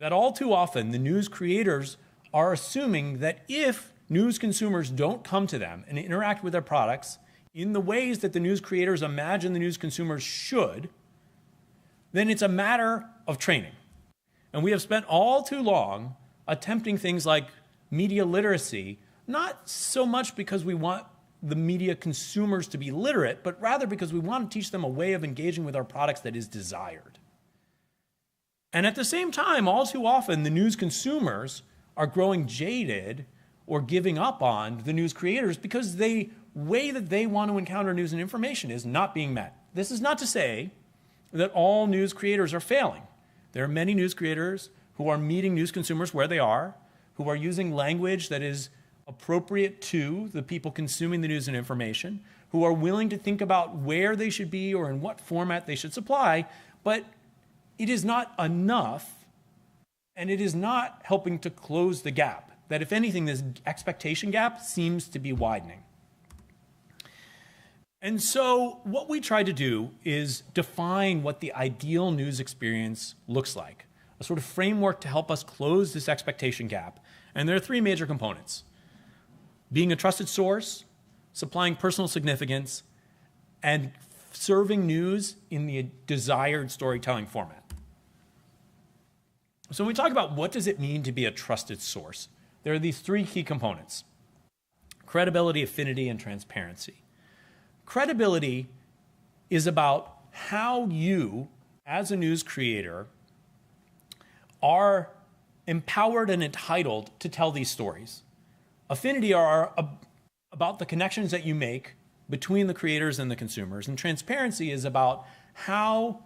That all too often the news creators are assuming that if news consumers don't come to them and interact with their products in the ways that the news creators imagine the news consumers should, then it's a matter of training. And we have spent all too long attempting things like media literacy, not so much because we want the media consumers to be literate, but rather because we want to teach them a way of engaging with our products that is desired. And at the same time, all too often, the news consumers are growing jaded or giving up on the news creators because the way that they want to encounter news and information is not being met. This is not to say that all news creators are failing. There are many news creators who are meeting news consumers where they are, who are using language that is appropriate to the people consuming the news and information, who are willing to think about where they should be or in what format they should supply, but it is not enough, and it is not helping to close the gap. That if anything, this expectation gap seems to be widening. And so what we try to do is define what the ideal news experience looks like, a sort of framework to help us close this expectation gap. And there are 3 major components: being a trusted source, supplying personal significance, and serving news in the desired storytelling format. So when we talk about what does it mean to be a trusted source, there are these 3 key components: credibility, affinity, and transparency. Credibility is about how you, as a news creator, are empowered and entitled to tell these stories. Affinity are about the connections that you make between the creators and the consumers. And transparency is about how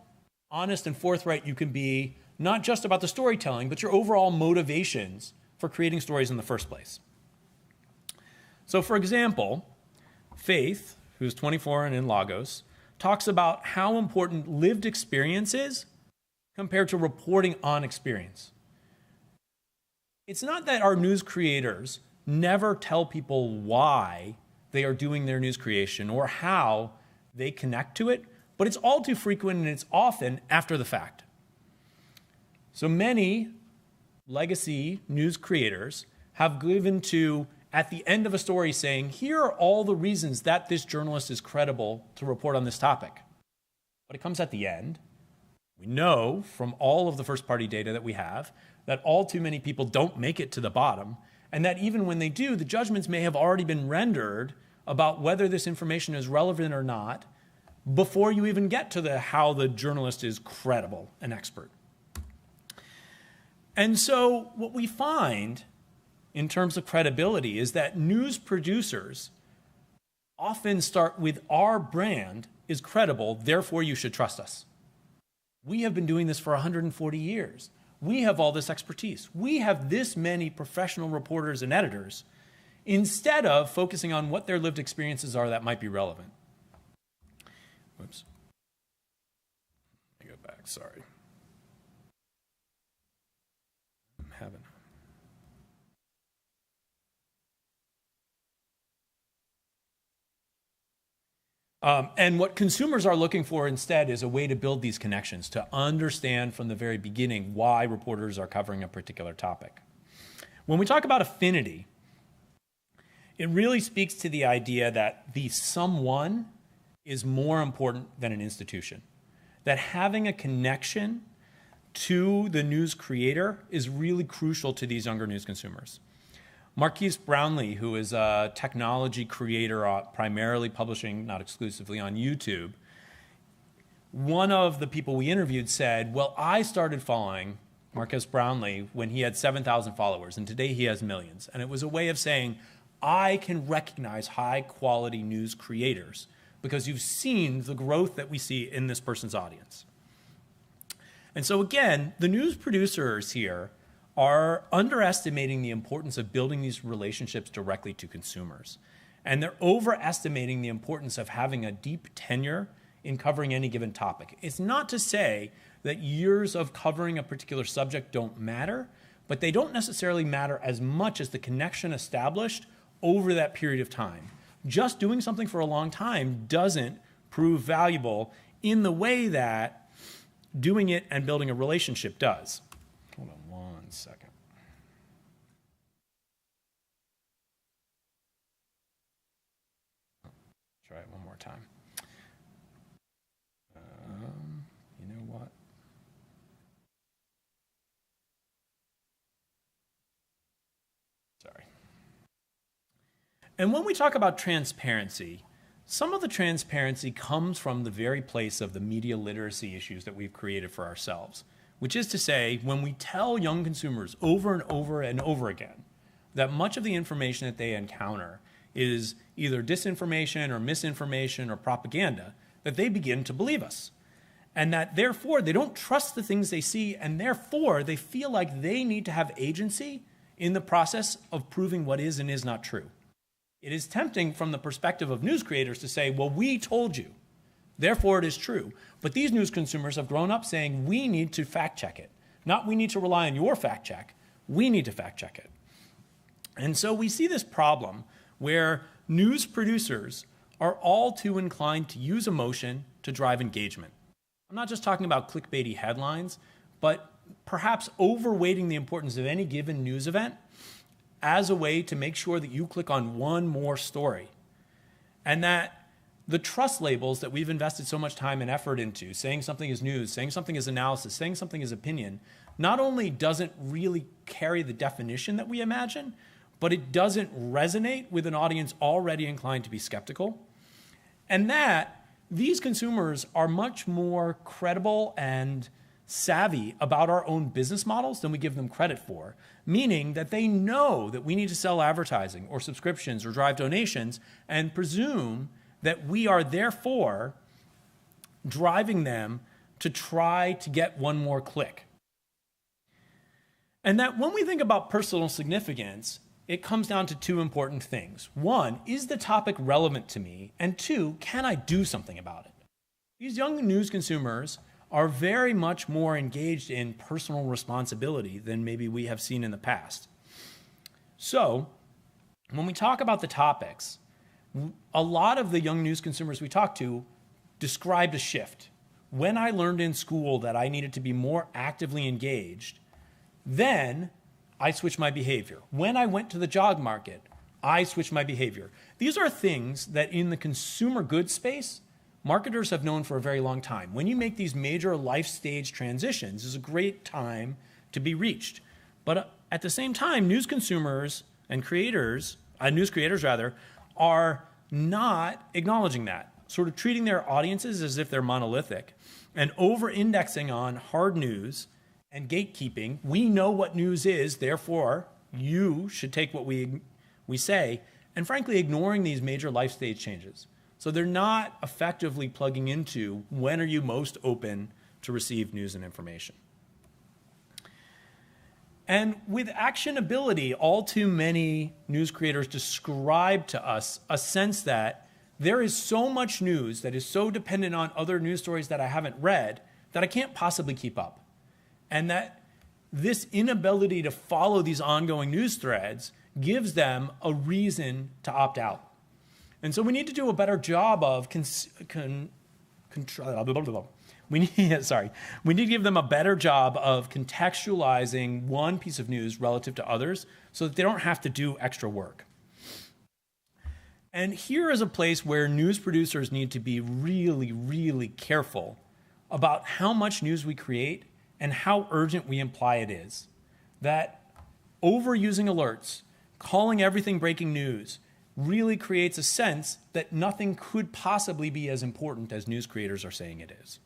honest and forthright you can be, not just about the storytelling, but your overall motivations for creating stories in the first place. So for example, Faith, who's 24 and in Lagos, talks about how important lived experience is compared to reporting on experience. It's not that our news creators never tell people why they are doing their news creation or how they connect to it, but it's all too frequent and it's often after the fact. So many legacy news creators have given to, at the end of a story, saying, here are all the reasons that this journalist is credible to report on this topic. But it comes at the end. We know from all of the first-party data that we have that all too many people don't make it to the bottom, and that even when they do, the judgments may have already been rendered about whether this information is relevant or not before you even get to how the journalist is credible and expert. And so what we find in terms of credibility is that news producers often start with our brand is credible, therefore you should trust us. We have been doing this for 140 years. We have all this expertise. We have this many professional reporters and editors, instead of focusing on what their lived experiences are that might be relevant. Whoops. Let me go back, sorry. I'm having... And what consumers are looking for instead is a way to build these connections, to understand from the very beginning why reporters are covering a particular topic. When we talk about affinity, it really speaks to the idea that the someone is more important than an institution. That having a connection to the news creator is really crucial to these younger news consumers. Marquise Brownlee, who is a technology creator primarily publishing, not exclusively, on YouTube, one of the people we interviewed said, well, I started following Marquise Brownlee when he had 7,000 followers, and today he has millions. And it was a way of saying, I can recognize high-quality news creators because you've seen the growth that we see in this person's audience. And so again, the news producers here are underestimating the importance of building these relationships directly to consumers. And they're overestimating the importance of having a deep tenure in covering any given topic. It's not to say that years of covering a particular subject don't matter, but they don't necessarily matter as much as the connection established over that period of time. Just doing something for a long time doesn't prove valuable in the way that doing it and building a relationship does. Hold on one second. Try it one more time. You know what? Sorry. And when we talk about transparency, some of the transparency comes from the very place of the media literacy issues that we've created for ourselves. Which is to say, when we tell young consumers over and over and over again that much of the information that they encounter is either disinformation or misinformation or propaganda, that they begin to believe us. And that therefore they don't trust the things they see, and therefore they feel like they need to have agency in the process of proving what is and is not true. It is tempting from the perspective of news creators to say, well, we told you. Therefore, it is true. But these news consumers have grown up saying, we need to fact check it. Not we need to rely on your fact check. We need to fact check it. And so we see this problem where news producers are all too inclined to use emotion to drive engagement. I'm not just talking about clickbaity headlines, but perhaps overweighting the importance of any given news event as a way to make sure that you click on one more story. And that the trust labels that we've invested so much time and effort into, saying something is news, saying something is analysis, saying something is opinion, not only doesn't really carry the definition that we imagine, but it doesn't resonate with an audience already inclined to be skeptical. And that these consumers are much more credible and savvy about our own business models than we give them credit for, meaning that they know that we need to sell advertising or subscriptions or drive donations and presume that we are therefore driving them to try to get one more click. And that when we think about personal significance, it comes down to two important things. One, is the topic relevant to me? And two, can I do something about it? These young news consumers are very much more engaged in personal responsibility than maybe we have seen in the past. So, when we talk about the topics, a lot of the young news consumers we talk to described a shift. When I learned in school that I needed to be more actively engaged, then I switched my behavior. When I went to the job market, I switched my behavior. These are things that in the consumer goods space, marketers have known for a very long time. When you make these major life stage transitions, is a great time to be reached. But at the same time, news consumers and news creators rather, are not acknowledging that, sort of treating their audiences as if they're monolithic and over-indexing on hard news and gatekeeping. We know what news is, therefore you should take what we say, and frankly ignoring these major life stage changes. So they're not effectively plugging into when are you most open to receive news and information. And with actionability, all too many news creators describe to us a sense that there is so much news that is so dependent on other news stories that I haven't read that I can't possibly keep up. And that this inability to follow these ongoing news threads gives them a reason to opt out. And so we need to do a better job of we need to give them a better job of contextualizing one piece of news relative to others so that they don't have to do extra work. And here is a place where news producers need to be really, really careful about how much news we create and how urgent we imply it is. That overusing alerts, calling everything breaking news, really creates a sense that nothing could possibly be as important as news creators are saying it is.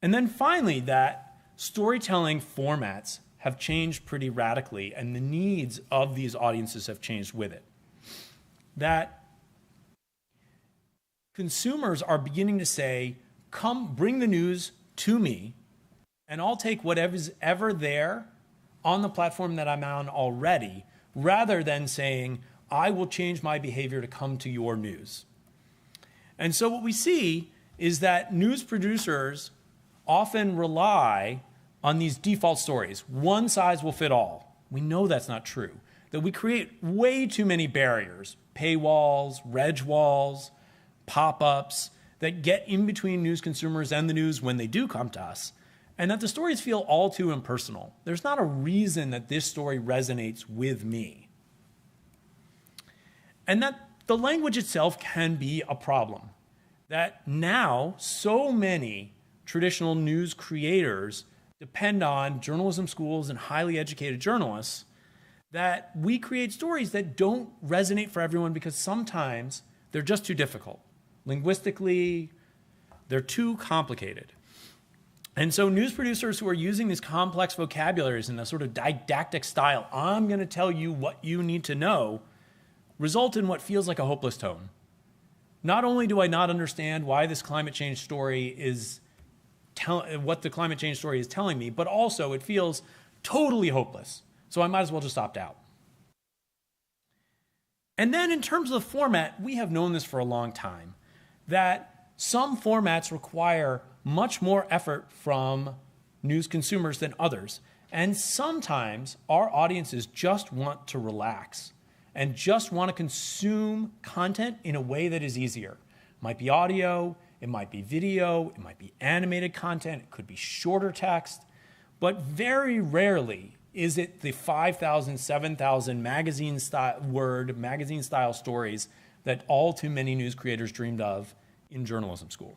And then finally, that storytelling formats have changed pretty radically and the needs of these audiences have changed with it. That consumers are beginning to say, come bring the news to me and I'll take whatever's ever there on the platform that I'm on already, rather than saying, I will change my behavior to come to your news. And so what we see is that news producers often rely on these default stories. One size will fit all. We know that's not true. That we create way too many barriers, paywalls, reg walls, pop-ups, that get in between news consumers and the news when they do come to us, and that the stories feel all too impersonal. There's not a reason that this story resonates with me. And that the language itself can be a problem. That now so many traditional news creators depend on journalism schools and highly educated journalists that we create stories that don't resonate for everyone because sometimes they're just too difficult. Linguistically, they're too complicated. And so news producers who are using these complex vocabularies in a sort of didactic style, I'm going to tell you what you need to know, result in what feels like a hopeless tone. Not only do I not understand why this climate change story is what the climate change story is telling me, but also it feels totally hopeless. So I might as well just opt out. And then in terms of the format, we have known this for a long time, that some formats require much more effort from news consumers than others. And sometimes our audiences just want to relax and just want to consume content in a way that is easier. It might be audio, it might be video, it might be animated content, it could be shorter text, but very rarely is it the 5,000, 7,000 magazine-style stories that all too many news creators dreamed of in journalism school.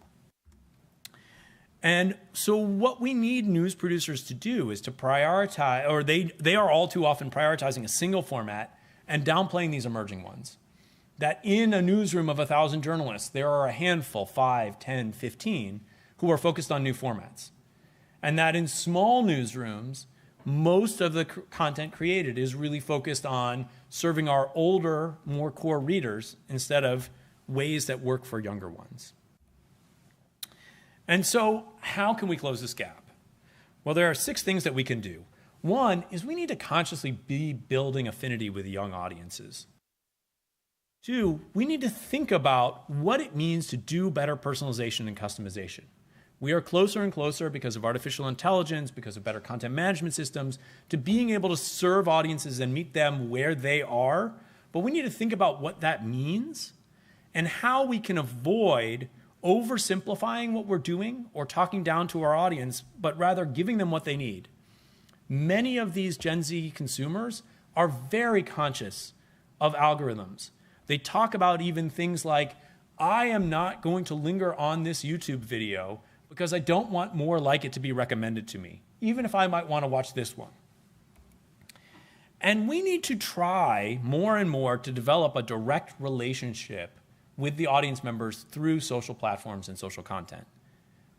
And so what we need news producers to do is to prioritize, or they are all too often prioritizing a single format and downplaying these emerging ones. that in a newsroom of 1,000 journalists, there are a handful, 5, 10, 15, who are focused on new formats. And that in small newsrooms, most of the content created is really focused on serving our older, more core readers instead of ways that work for younger ones. And so how can we close this gap? Well, there are 6 things that we can do. One is we need to consciously be building affinity with young audiences. 2, we need to think about what it means to do better personalization and customization. We are closer and closer because of artificial intelligence, because of better content management systems, to being able to serve audiences and meet them where they are. But we need to think about what that means and how we can avoid oversimplifying what we're doing or talking down to our audience, but rather giving them what they need. Many of these Gen Z consumers are very conscious of algorithms. They talk about even things like, I am not going to linger on this YouTube video because I don't want more like it to be recommended to me, even if I might want to watch this one. And we need to try more and more to develop a direct relationship with the audience members through social platforms and social content.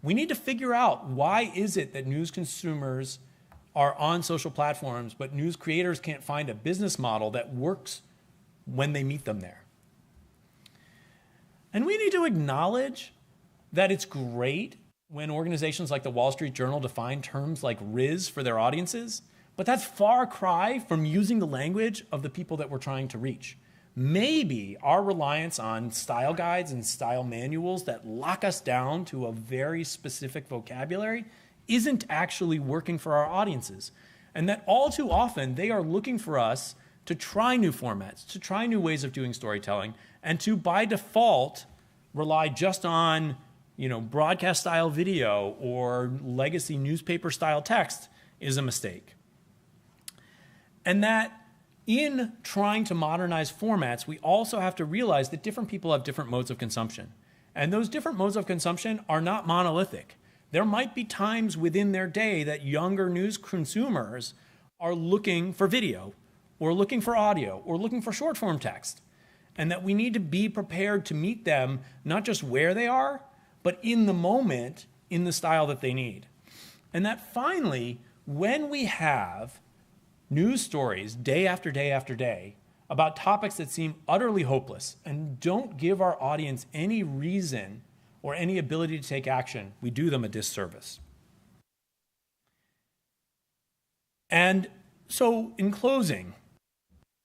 We need to figure out, why is it that news consumers are on social platforms, but news creators can't find a business model that works when they meet them there? And we need to acknowledge that it's great when organizations like the Wall Street Journal define terms like Riz for their audiences, but that's far cry from using the language of the people that we're trying to reach. Maybe our reliance on style guides and style manuals that lock us down to a very specific vocabulary isn't actually working for our audiences. And that all too often they are looking for us to try new formats, to try new ways of doing storytelling, and to, by default, rely just on broadcast style video or legacy newspaper style text is a mistake. And that in trying to modernize formats, we also have to realize that different people have different modes of consumption. And those different modes of consumption are not monolithic. There might be times within their day that younger news consumers are looking for video, or looking for audio, or looking for short form text. And that we need to be prepared to meet them, not just where they are, but in the moment, in the style that they need. And that finally, when we have news stories day after day after day about topics that seem utterly hopeless and don't give our audience any reason or any ability to take action, we do them a disservice. And so, in closing,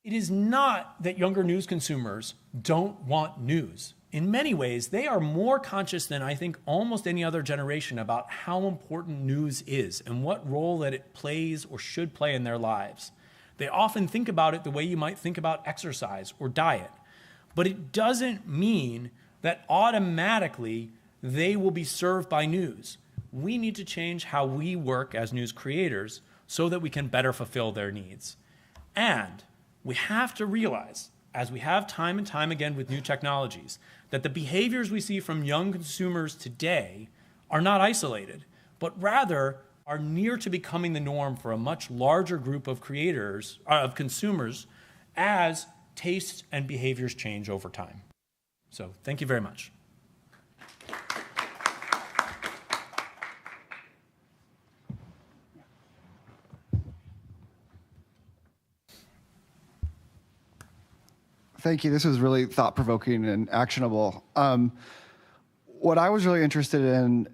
it is not that younger news consumers don't want news. In many ways, they are more conscious than I think almost any other generation about how important news is and what role that it plays or should play in their lives. They often think about it the way you might think about exercise or diet. But it doesn't mean that automatically they will be served by news. We need to change how we work as news creators so that we can better fulfill their needs. And we have to realize, as we have time and time again with new technologies, that the behaviors we see from young consumers today are not isolated, but rather are near to becoming the norm for a much larger group of creators, of consumers, as tastes and behaviors change over time. So thank you very much. Thank you. This was really thought-provoking and actionable. What I was really interested in,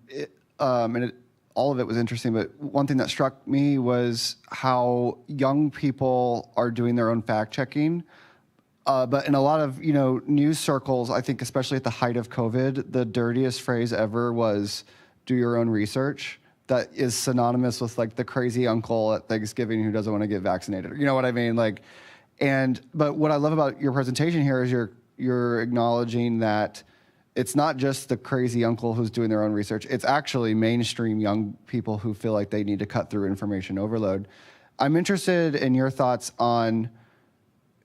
all of it was interesting, but one thing that struck me was how young people are doing their own fact-checking. But in a lot of news circles, I think especially at the height of COVID, the dirtiest phrase ever was "do your own research." That is synonymous with like the crazy uncle at Thanksgiving who doesn't want to get vaccinated. You know what I mean? But what I love about your presentation here is you're acknowledging that it's not just the crazy uncle who's doing their own research. It's actually mainstream young people who feel like they need to cut through information overload. I'm interested in your thoughts on,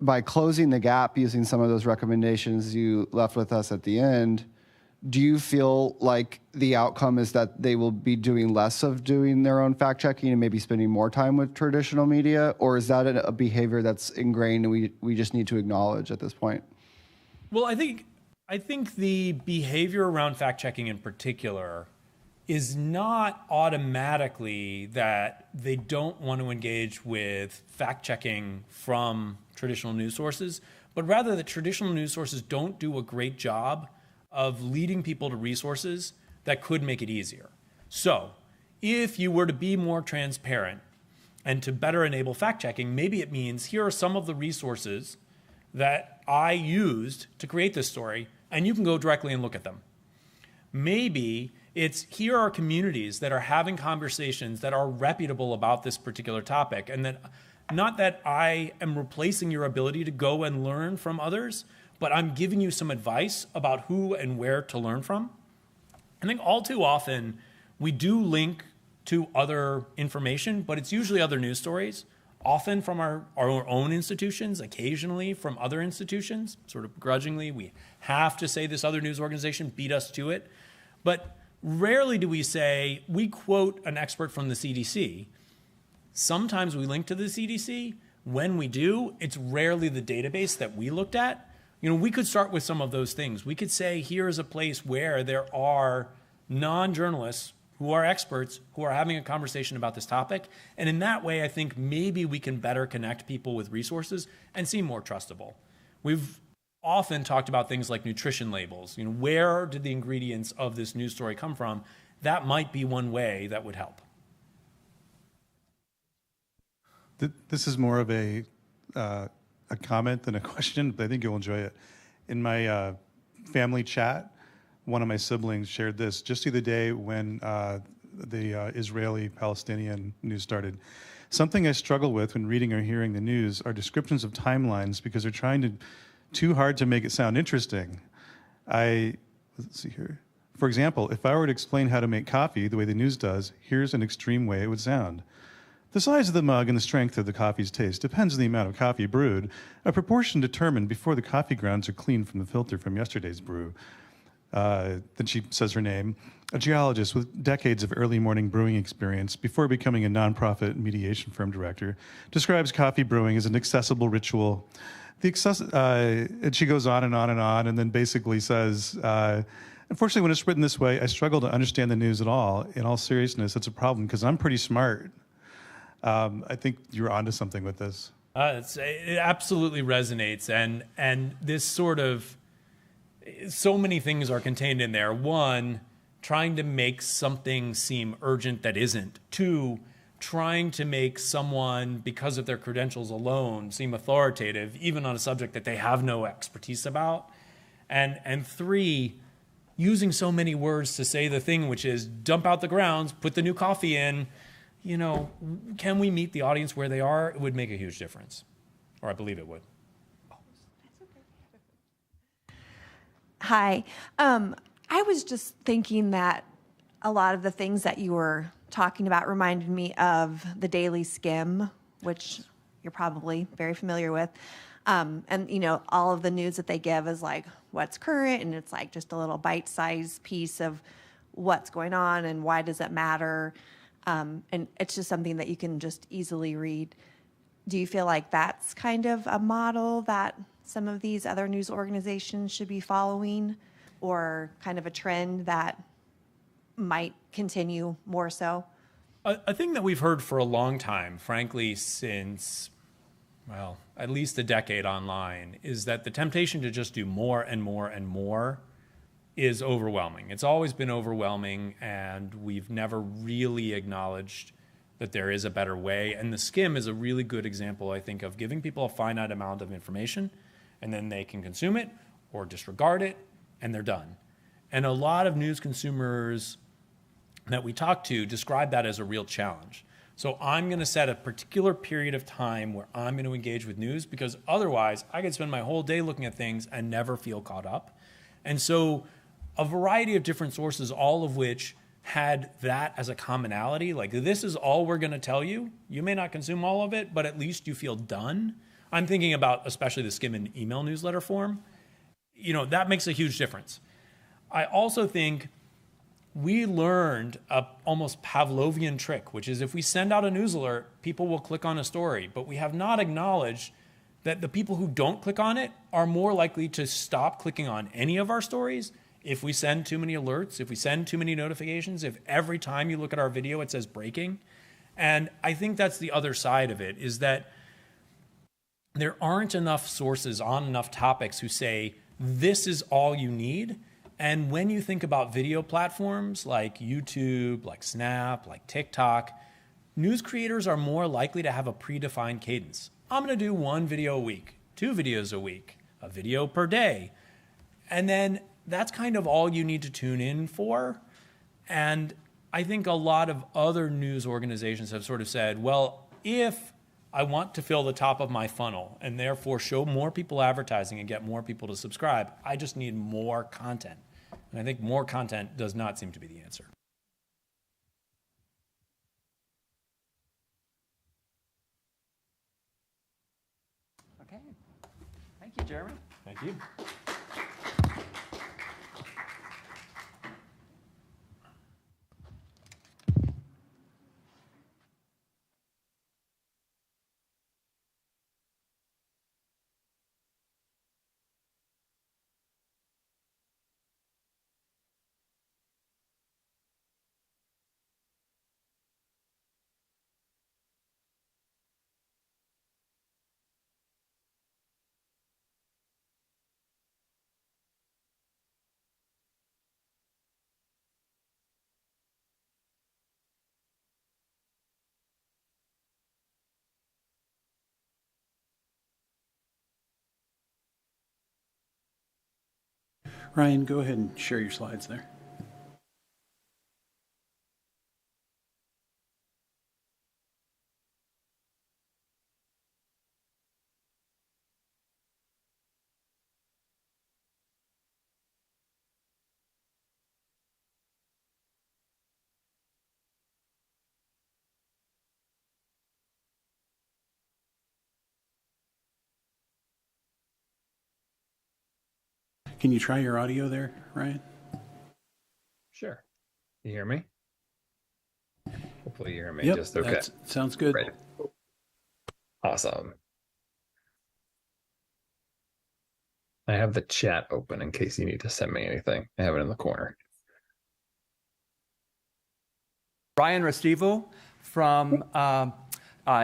by closing the gap using some of those recommendations you left with us at the end, do you feel like the outcome is that they will be doing less of doing their own fact-checking and maybe spending more time with traditional media? Or is that a behavior that's ingrained and we just need to acknowledge at this point? Well, I think the behavior around fact checking in particular is not automatically that they don't want to engage with fact checking from traditional news sources, but rather that traditional news sources don't do a great job of leading people to resources that could make it easier. So if you were to be more transparent and to better enable fact checking, maybe it means here are some of the resources that I used to create this story, and you can go directly and look at them. Maybe it's here are communities that are having conversations that are reputable about this particular topic, and that not that I am replacing your ability to go and learn from others, but I'm giving you some advice about who and where to learn from. I think all too often we do link to other information, but it's usually other news stories, often from our own institutions, occasionally from other institutions, sort of begrudgingly. We have to say this other news organization beat us to it. But rarely do we say, we quote an expert from the CDC. Sometimes we link to the CDC. When we do, it's rarely the database that we looked at. You know, we could start with some of those things. We could say, here is a place where there are non-journalists who are experts who are having a conversation about this topic. And in that way, I think maybe we can better connect people with resources and seem more trustable. We've often talked about things like nutrition labels. You know, where did the ingredients of this news story come from? That might be one way that would help. This is more of a comment than a question, but I think you'll enjoy it. In my family chat, one of my siblings shared this just the other day when the Israeli-Palestinian news started. Something I struggle with when reading or hearing the news are descriptions of timelines because they're trying too hard to make it sound interesting. Let's see here. For example, if I were to explain how to make coffee the way the news does, here's an extreme way it would sound. The size of the mug and the strength of the coffee's taste depends on the amount of coffee brewed, a proportion determined before the coffee grounds are cleaned from the filter from yesterday's brew. Then she says her name, a geologist with decades of early morning brewing experience before becoming a nonprofit mediation firm director, describes coffee brewing as an accessible ritual. And she goes on and on and on, and then basically says, unfortunately, when it's written this way, I struggle to understand the news at all. In all seriousness, it's a problem because I'm pretty smart. I think you're onto something with this. It absolutely resonates, and this sort of, so many things are contained in there. One, trying to make something seem urgent that isn't. Two, trying to make someone, because of their credentials alone, seem authoritative, even on a subject that they have no expertise about. And three, using so many words to say the thing, which is dump out the grounds, put the new coffee in. You know, can we meet the audience where they are? It would make a huge difference, or I believe it would. Hi. I was just thinking that a lot of the things that you were talking about reminded me of the Daily Skim, which you're probably very familiar with. And, you know, all of the news that they give is like what's current, and it's like just a little bite-sized piece of what's going on and why does it matter. And it's just something that you can just easily read. Do you feel like that's kind of a model that some of these other news organizations should be following, or kind of a trend that might continue more so? A thing that we've heard for a long time, frankly, since, well, at least a decade online, is that the temptation to just do more and more and more is overwhelming. It's always been overwhelming, and we've never really acknowledged that there is a better way. And the Skim is a really good example, I think, of giving people a finite amount of information, and then they can consume it or disregard it, and they're done. And a lot of news consumers that we talk to describe that as a real challenge. So I'm going to set a particular period of time where I'm going to engage with news, because otherwise I could spend my whole day looking at things and never feel caught up. And so a variety of different sources, all of which had that as a commonality, like this is all we're going to tell you. You may not consume all of it, but at least you feel done. I'm thinking about especially the Skim in email newsletter form. You know, that makes a huge difference. I also think we learned a almost Pavlovian trick, which is if we send out a news alert, people will click on a story, but we have not acknowledged that the people who don't click on it are more likely to stop clicking on any of our stories if we send too many alerts, if we send too many notifications, if every time you look at our video it says breaking. And I think that's the other side of it, is that there aren't enough sources on enough topics who say, this is all you need. And when you think about video platforms like YouTube, like Snap, like TikTok, news creators are more likely to have a predefined cadence. I'm going to do 1 video a week, 2 videos a week, a video per day. And then that's kind of all you need to tune in for. And I think a lot of other news organizations have sort of said, well, if I want to fill the top of my funnel and therefore show more people advertising and get more people to subscribe, I just need more content. And I think more content does not seem to be the answer. Okay. Thank you, Jeremy. Thank you. Ryan, go ahead and share your slides there. Can you try your audio there, Ryan? Sure. You hear me? Hopefully you hear me Yep, just okay. that sounds good. Great. Awesome. I have the chat open in case you need to send me anything. I have it in the corner. Ryan Restivo from,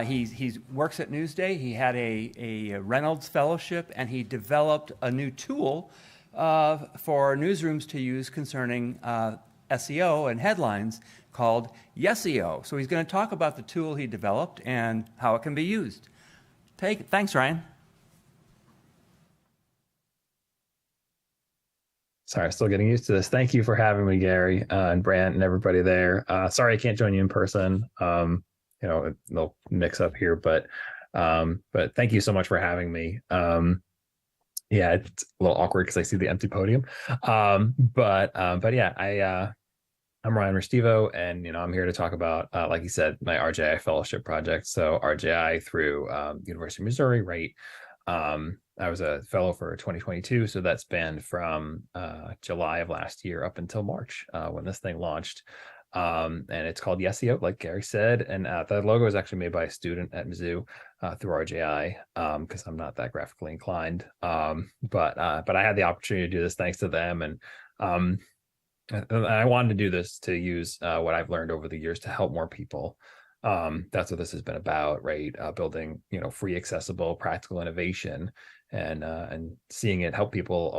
he works at Newsday. He had a Reynolds Fellowship, and he developed a new tool for newsrooms to use concerning SEO and headlines called YesEO. So he's going to talk about the tool he developed and how it can be used. Thanks, Ryan. Sorry, still getting used to this. Thank you for having me, Gary, and Brant and everybody there. Sorry I can't join you in person. You know, they'll mix up here, but thank you so much for having me. Yeah, it's a little awkward because I see the empty podium. But yeah, I'm Ryan Restivo, and I'm here to talk about, like you said, my RJI fellowship project. So RJI through University of Missouri, right? I was a fellow for 2022, so that spanned from July of last year up until March when this thing launched. And it's called YesEO, like Gary said, and the logo is actually made by a student at Mizzou through RJI because I'm not that graphically inclined. But I had the opportunity to do this thanks to them, and I wanted to do this to use what I've learned over the years to help more people. That's what this has been about, right? Building, free, accessible, practical innovation, and seeing it help people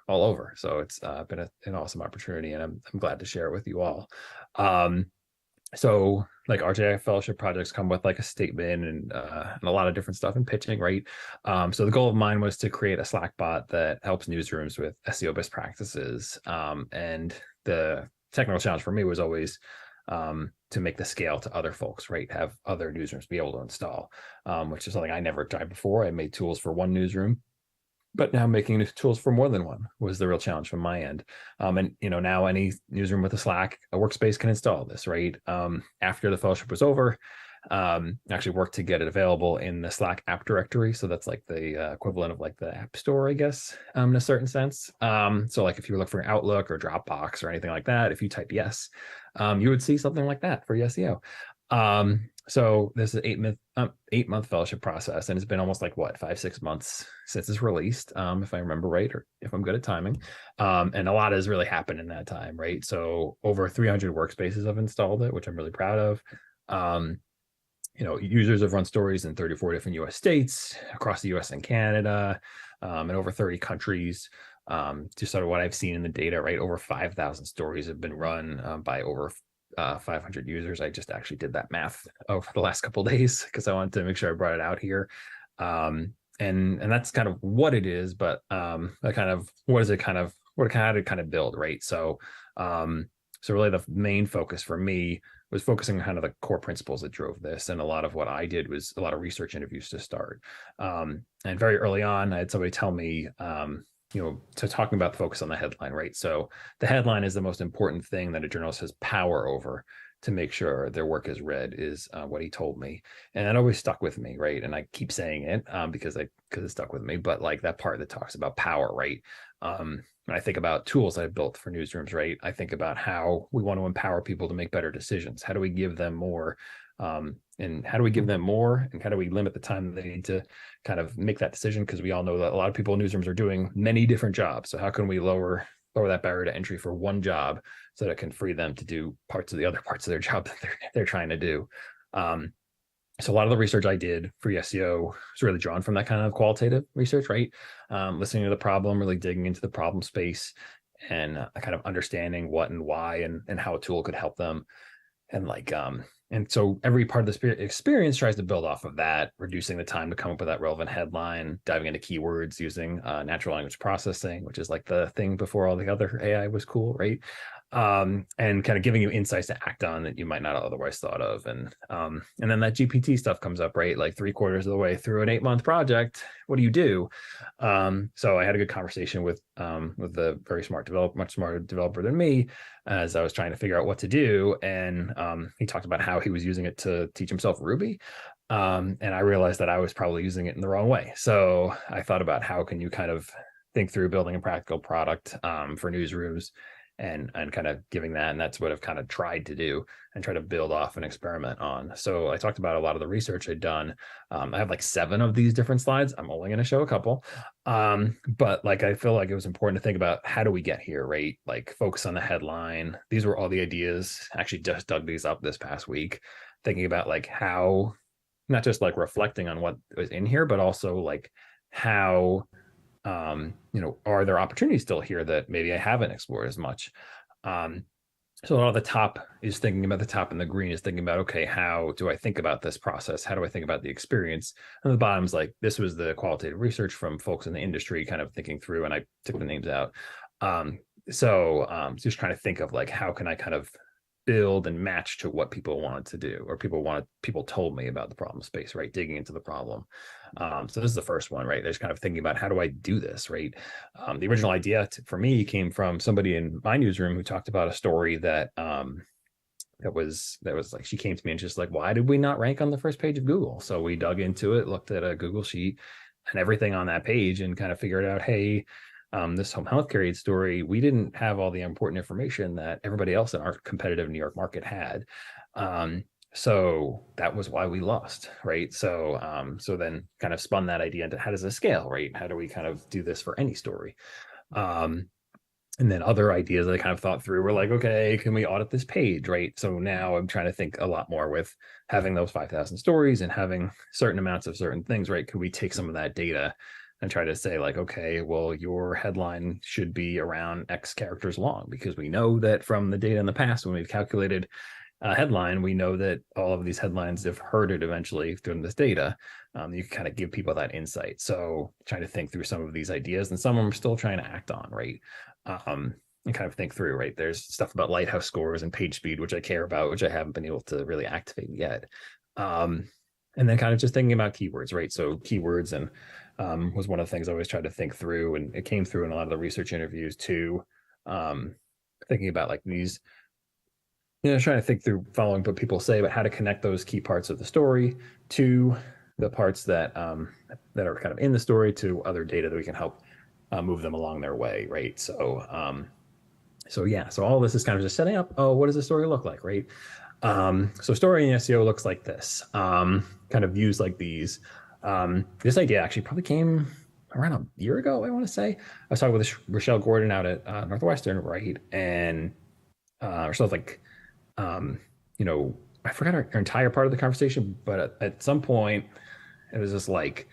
all over. So it's been an awesome opportunity, and I'm glad to share it with you all. So like RJI fellowship projects come with like a statement and a lot of different stuff in pitching, right? So the goal of mine was to create a Slack bot that helps newsrooms with SEO best practices. And the technical challenge for me was always to make the scale to other folks, right? Have other newsrooms be able to install, which is something I never tried before. I made tools for one newsroom, but now making tools for more than one was the real challenge from my end. And now any newsroom with a Slack, a workspace can install this, right? After the fellowship was over, actually worked to get it available in the Slack app directory. So that's like the equivalent of like the App Store, I guess, in a certain sense. So like if you were looking for Outlook or Dropbox or anything like that, if you type yes, you would see something like that for YesEO. So this is 8-month fellowship process, and it's been almost like what 5-6 months since it's released, if I remember right, or if I'm good at timing. And a lot has really happened in that time, right? So over 300 workspaces have installed it, which I'm really proud of. Users have run stories in 34 different U.S. states, across the U.S. and Canada, and over 30 countries. Just sort of what I've seen in the data, right? Over 5,000 stories have been run by over 500 users. I just actually did that math over the last couple of days because I wanted to make sure I brought it out here. And that's kind of what it is, but how did it kind of build, right? So really the main focus for me was focusing on kind of the core principles that drove this. And a lot of what I did was a lot of research interviews to start. And very early on, I had somebody tell me, to talking about the focus on the headline, right? So the headline is the most important thing that a journalist has power over to make sure their work is read, is what he told me. And that always stuck with me, right? And I keep saying it because it stuck with me, but like that part that talks about power, right? When I think about tools I've built for newsrooms, right? I think about how we want to empower people to make better decisions. How do we give them more? And how do we give them more? And how do we limit the time they need to kind of make that decision? Because we all know that a lot of people in newsrooms are doing many different jobs. So how can we lower that barrier to entry for one job so that it can free them to do parts of the other parts of their job that they're trying to do? So a lot of the research I did for SEO was really drawn from that kind of qualitative research, right? Listening to the problem, really digging into the problem space, and kind of understanding what and why and how a tool could help them. And so every part of the experience tries to build off of that, reducing the time to come up with that relevant headline, diving into keywords using natural language processing, which is like the thing before all the other AI was cool, right? And kind of giving you insights to act on that you might not have otherwise thought of. And then that GPT stuff comes up, right? Like 3/4 of the way through an 8-month project, what do you do? So I had a good conversation with a very smart developer, much smarter developer than me, as I was trying to figure out what to do. And he talked about how he was using it to teach himself Ruby. And I realized that I was probably using it in the wrong way. So I thought about how can you kind of think through building a practical product for newsrooms, and kind of giving that. And that's what I've kind of tried to do and try to build off and experiment on. So I talked about a lot of the research I'd done. I have like 7 of these different slides. I'm only going to show a couple. But like, I feel like it was important to think about how do we get here, right? Like focus on the headline. These were all the ideas. Actually just dug these up this past week, thinking about like how, not just like reflecting on what was in here, but also like how, are there opportunities still here that maybe I haven't explored as much? So a lot of the top is thinking about the top, and the green is thinking about, okay, how do I think about this process? How do I think about the experience? And the bottom's like, this was the qualitative research from folks in the industry kind of thinking through, and I took the names out. Just trying to think of like, how can I kind of build and match to what people wanted to do, or people told me about the problem space, right? Digging into the problem. So this is the first one, right? There's kind of thinking about how do I do this, right? The original idea for me came from somebody in my newsroom who talked about a story that was like, she came to me and just like, why did we not rank on the first page of Google? So we dug into it, looked at a Google sheet and everything on that page, and kind of figured out, hey, this home healthcare aid story, we didn't have all the important information that everybody else in our competitive New York market had. So that was why we lost, right? So then kind of spun that idea into how does this scale, right? How do we kind of do this for any story? And then other ideas that I kind of thought through were like, okay, can we audit this page, right? So now I'm trying to think a lot more with having those 5,000 stories and having certain amounts of certain things, right? Could we take some of that data and try to say like, okay, well, your headline should be around X characters long, because we know that from the data in the past, when we've calculated a headline, we know that all of these headlines have herded eventually through this data. You can kind of give people that insight. So trying to think through some of these ideas, and some of them are still trying to act on, right? And kind of think through, right? There's stuff about lighthouse scores and page speed, which I care about, which I haven't been able to really activate yet. And then kind of just thinking about keywords, right? So keywords and was one of the things I always tried to think through, and it came through in a lot of the research interviews too. Thinking about like these, trying to think through following what people say about how to connect those key parts of the story to the parts that that are kind of in the story to other data that we can help move them along their way, right? So all this is kind of just setting up, what does the story look like, right? So story in SEO looks like this, kind of views like these. This idea actually probably came around a year ago, I want to say. I was talking with Rochelle Gordon out at Northwestern, right? And Rochelle's like, I forgot our entire part of the conversation, but at some point, it was just like,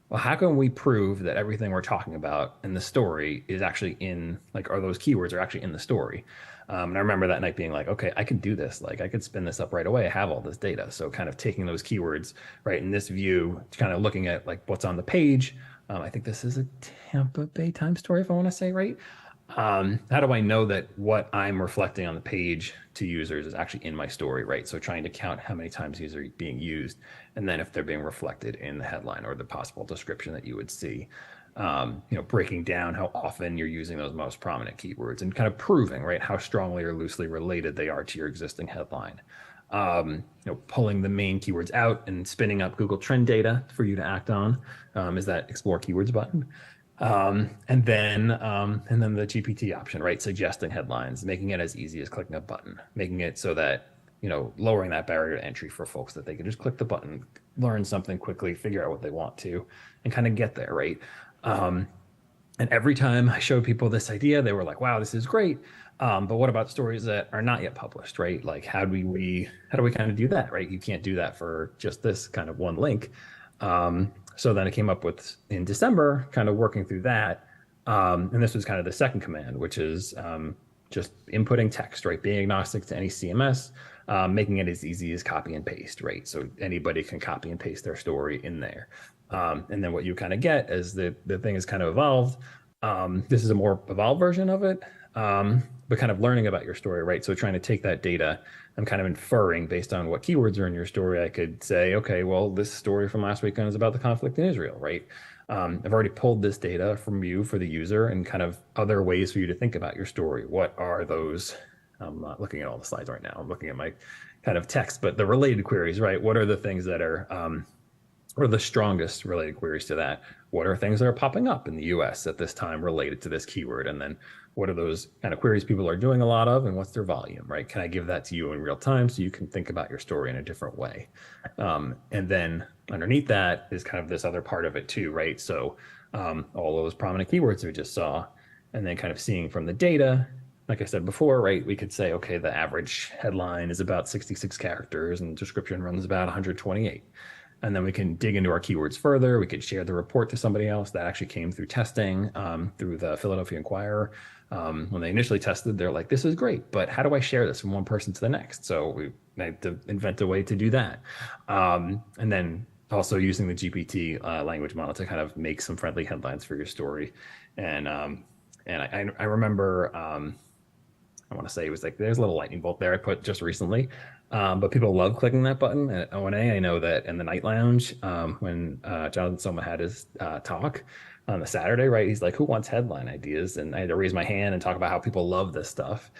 well, how can we prove that everything we're talking about in the story is actually in, like, are those keywords are actually in the story? And I remember that night being like, okay, I could do this. Like, I could spin this up right away. I have all this data. So kind of taking those keywords, right, in this view, kind of looking at like what's on the page. I think this is a Tampa Bay Times story, if I want to say, right? How do I know that what I'm reflecting on the page to users is actually in my story, right? So trying to count how many times these are being used, and then if they're being reflected in the headline or the possible description that you would see. Breaking down how often you're using those most prominent keywords and kind of proving, right, how strongly or loosely related they are to your existing headline. Pulling the main keywords out and spinning up Google Trend data for you to act on is that Explore Keywords button. And then the GPT option, right? Suggesting headlines, making it as easy as clicking a button, making it so that, lowering that barrier to entry for folks that they can just click the button, learn something quickly, figure out what they want to, and kind of get there, right? And every time I showed people this idea, they were like, wow, this is great. But what about stories that are not yet published, right? Like, how do we kind of do that, right? You can't do that for just this kind of one link. So then I came up with, in December, kind of working through that. And this was kind of the second command, which is just inputting text, right? Being agnostic to any CMS, making it as easy as copy and paste, right? So anybody can copy and paste their story in there. And then what you kind of get as the thing is kind of evolved. This is a more evolved version of it, but kind of learning about your story, right? So trying to take that data and kind of inferring based on what keywords are in your story. I could say, okay, well, this story from last weekend is about the conflict in Israel, right? I've already pulled this data from you for the user and kind of other ways for you to think about your story. What are those? I'm not looking at all the slides right now. I'm looking at my kind of text, but the related queries, right? What are the things that are, or the strongest related queries to that? What are things that are popping up in the US at this time related to this keyword? And then what are those kind of queries people are doing a lot of, and what's their volume, right? Can I give that to you in real time so you can think about your story in a different way? And then underneath that is kind of this other part of it too, right? So all those prominent keywords we just saw, and then kind of seeing from the data, like I said before, right, we could say, okay, the average headline is about 66 characters and description runs about 128. And then we can dig into our keywords further. We could share the report to somebody else that actually came through testing through the Philadelphia Inquirer. When they initially tested, they're like, this is great, but how do I share this from one person to the next? So we had to invent a way to do that. And then also using the GPT language model to kind of make some friendly headlines for your story. And I remember, I want to say it was like, there's a little lightning bolt there I put just recently. But people love clicking that button at O&A. I know that in the Night Lounge, when Jonathan Soma had his talk on the Saturday, right, he's like, who wants headline ideas? And I had to raise my hand and talk about how people love this stuff.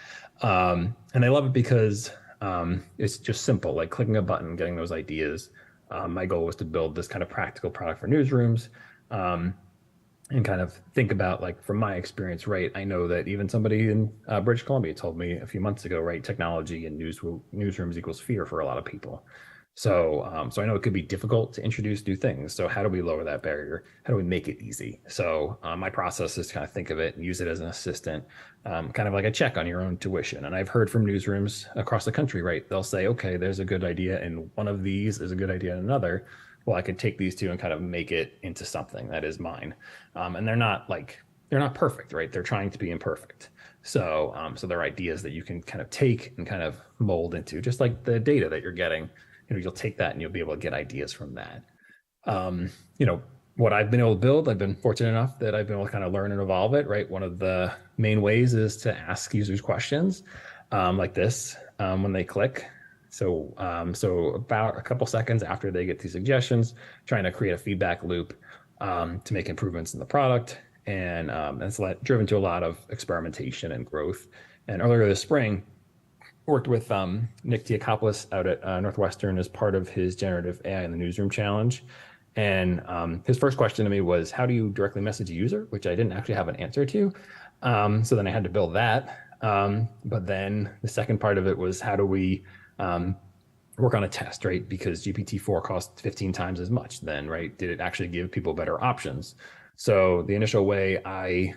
And they love it because it's just simple, like clicking a button, getting those ideas. My goal was to build this kind of practical product for newsrooms. And kind of think about, like, from my experience, right, I know that even somebody in British Columbia told me a few months ago, right, technology and newsrooms equals fear for a lot of people. So so I know it could be difficult to introduce new things. So how do we lower that barrier? How do we make it easy? So my process is to kind of think of it and use it as an assistant, kind of like a check on your own tuition. And I've heard from newsrooms across the country, right, they'll say, okay, there's a good idea and one of these is a good idea in another. Well, I could take these two and kind of make it into something that is mine. And they're not perfect, right? They're trying to be imperfect. So so they're ideas that you can kind of take and kind of mold into, just like the data that you're getting. You'll take that and you'll be able to get ideas from that. What I've been able to build, I've been fortunate enough that I've been able to kind of learn and evolve it, right? One of the main ways is to ask users questions like this when they click. So about a couple seconds after they get these suggestions, trying to create a feedback loop to make improvements in the product. And it's driven to a lot of experimentation and growth. And earlier this spring, worked with Nick Tiakopoulos out at Northwestern as part of his Generative AI in the Newsroom Challenge. And his first question to me was, how do you directly message a user? Which I didn't actually have an answer to. So then I had to build that. But then the second part of it was, how do we work on a test, right? Because GPT-4 costs 15 times as much then, right? Did it actually give people better options? So the initial way I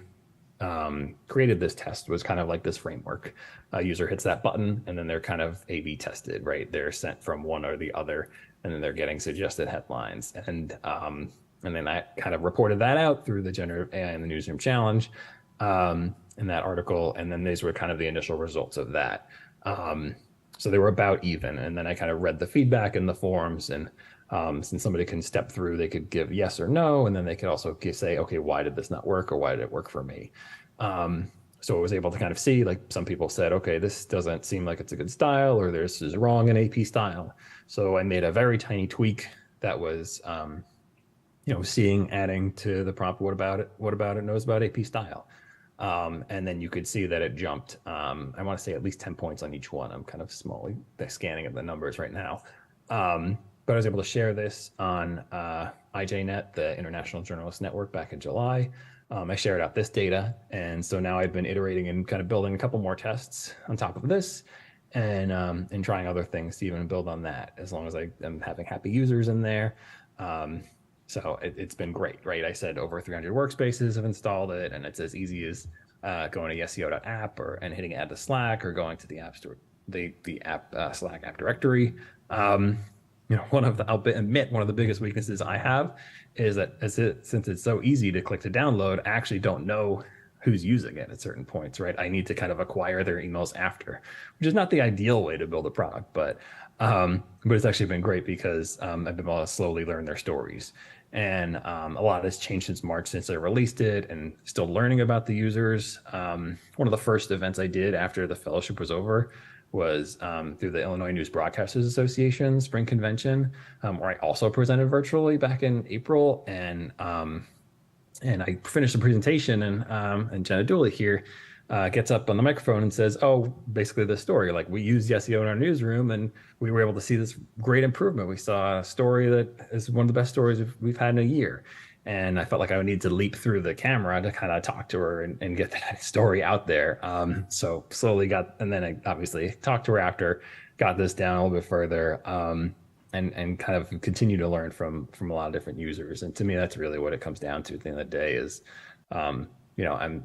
created this test was kind of like this framework. A user hits that button and then they're kind of A/B tested, right? They're sent from one or the other, and then they're getting suggested headlines. And then I kind of reported that out through the Generative AI in the Newsroom Challenge in that article. And then these were kind of the initial results of that. So they were about even. And then I kind of read the feedback in the forums, and since somebody can step through, they could give yes or no. And then they could also say, okay, why did this not work, or why did it work for me? So I was able to kind of see, like, some people said, okay, this doesn't seem like it's a good style, or this is wrong in AP style. So I made a very tiny tweak that was, seeing, adding to the prompt, what about it knows about AP style. And then you could see that it jumped, I want to say at least 10 points on each one. I'm kind of small scanning of the numbers right now. But I was able to share this on IJNet, the International Journalist Network, back in July. I shared out this data. And so now I've been iterating and kind of building a couple more tests on top of this, and trying other things to even build on that, as long as I am having happy users in there. So it's been great, right? I said over 300 workspaces have installed it, and it's as easy as going to SEO.app and hitting add to Slack, or going to the app store, the app Slack app directory. I'll admit, one of the biggest weaknesses I have is that since it's so easy to click to download, I actually don't know who's using it at certain points, right? I need to kind of acquire their emails after, which is not the ideal way to build a product, but it's actually been great because I've been able to slowly learn their stories. And a lot has changed since March, since I released it, and still learning about the users. One of the first events I did after the fellowship was over was through the Illinois News Broadcasters Association Spring Convention, where I also presented virtually back in April. And I finished the presentation, and Jenna Dooley here gets up on the microphone and says, oh, basically the story, like, we used SEO in our newsroom and we were able to see this great improvement. We saw a story that is one of the best stories we've had in a year. And I felt like I would need to leap through the camera to kind of talk to her and get that story out there. So slowly and then I obviously talked to her after, got this down a little bit further, and kind of continue to learn from a lot of different users. And to me, that's really what it comes down to at the end of the day is, I'm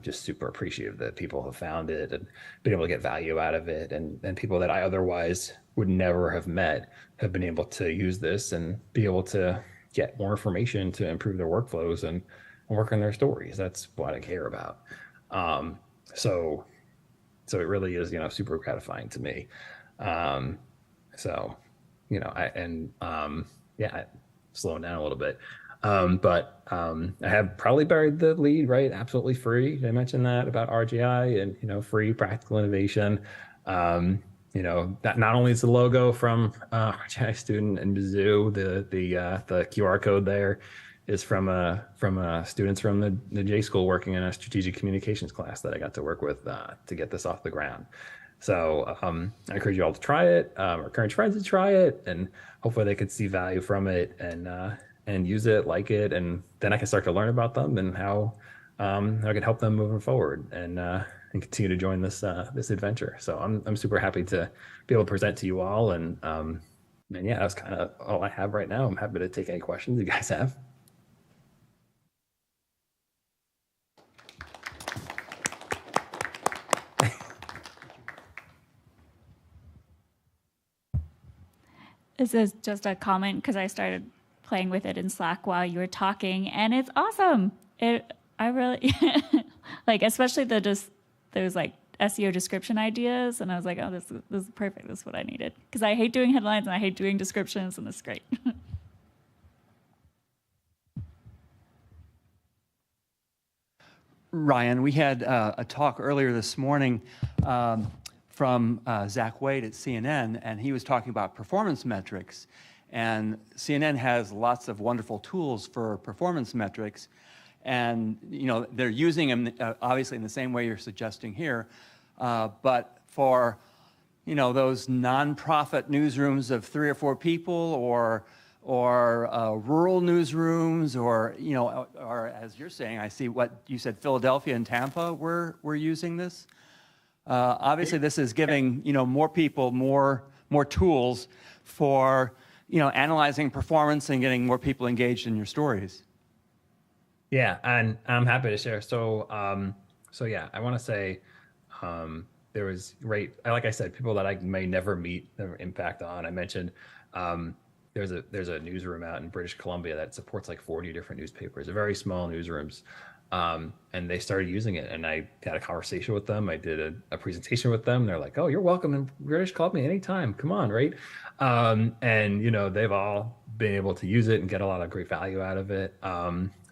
just super appreciative that people have found it and been able to get value out of it. And people that I otherwise would never have met have been able to use this and be able to get more information to improve their workflows and work on their stories. That's what I care about. So it really is, super gratifying to me. Slowing down a little bit. But I have probably buried the lead, right? Absolutely free. I mentioned that about RGI and, free practical innovation. That not only is the logo from RGI student and Mizzou, the QR code there is from students from the J School working in a strategic communications class that I got to work with to get this off the ground. So I encourage you all to try it, or encourage friends to try it, and hopefully they could see value from it and use it, like it, and then I can start to learn about them and how I can help them moving forward and continue to join this adventure. So I'm super happy to be able to present to you all, and that's kind of all I have right now. I'm happy to take any questions you guys have. This is just a comment because I started playing with it in Slack while you were talking, and it's awesome. I really like, especially those like SEO description ideas, and I was like, oh, this is perfect. This is what I needed, because I hate doing headlines and I hate doing descriptions, and it's great. Ryan, we had a talk earlier this morning from Zach Wade at CNN, and he was talking about performance metrics. And CNN has lots of wonderful tools for performance metrics, and they're using them obviously in the same way you're suggesting here, but for those nonprofit newsrooms of 3 or 4 people, or rural newsrooms, or as you're saying, I see what you said, Philadelphia and Tampa were using this. Obviously, this is giving more people more more tools for, analyzing performance and getting more people engaged in your stories. Yeah, and I'm happy to share. So, yeah, I want to say there was like I said, people that I may never meet, never impact on. I mentioned there's a newsroom out in British Columbia that supports like 40 different newspapers, very small newsrooms. And they started using it, and I had a conversation with them. I did a presentation with them. They're like, "Oh, you're welcome in British Columbia anytime. Come on," right? And they've all been able to use it and get a lot of great value out of it.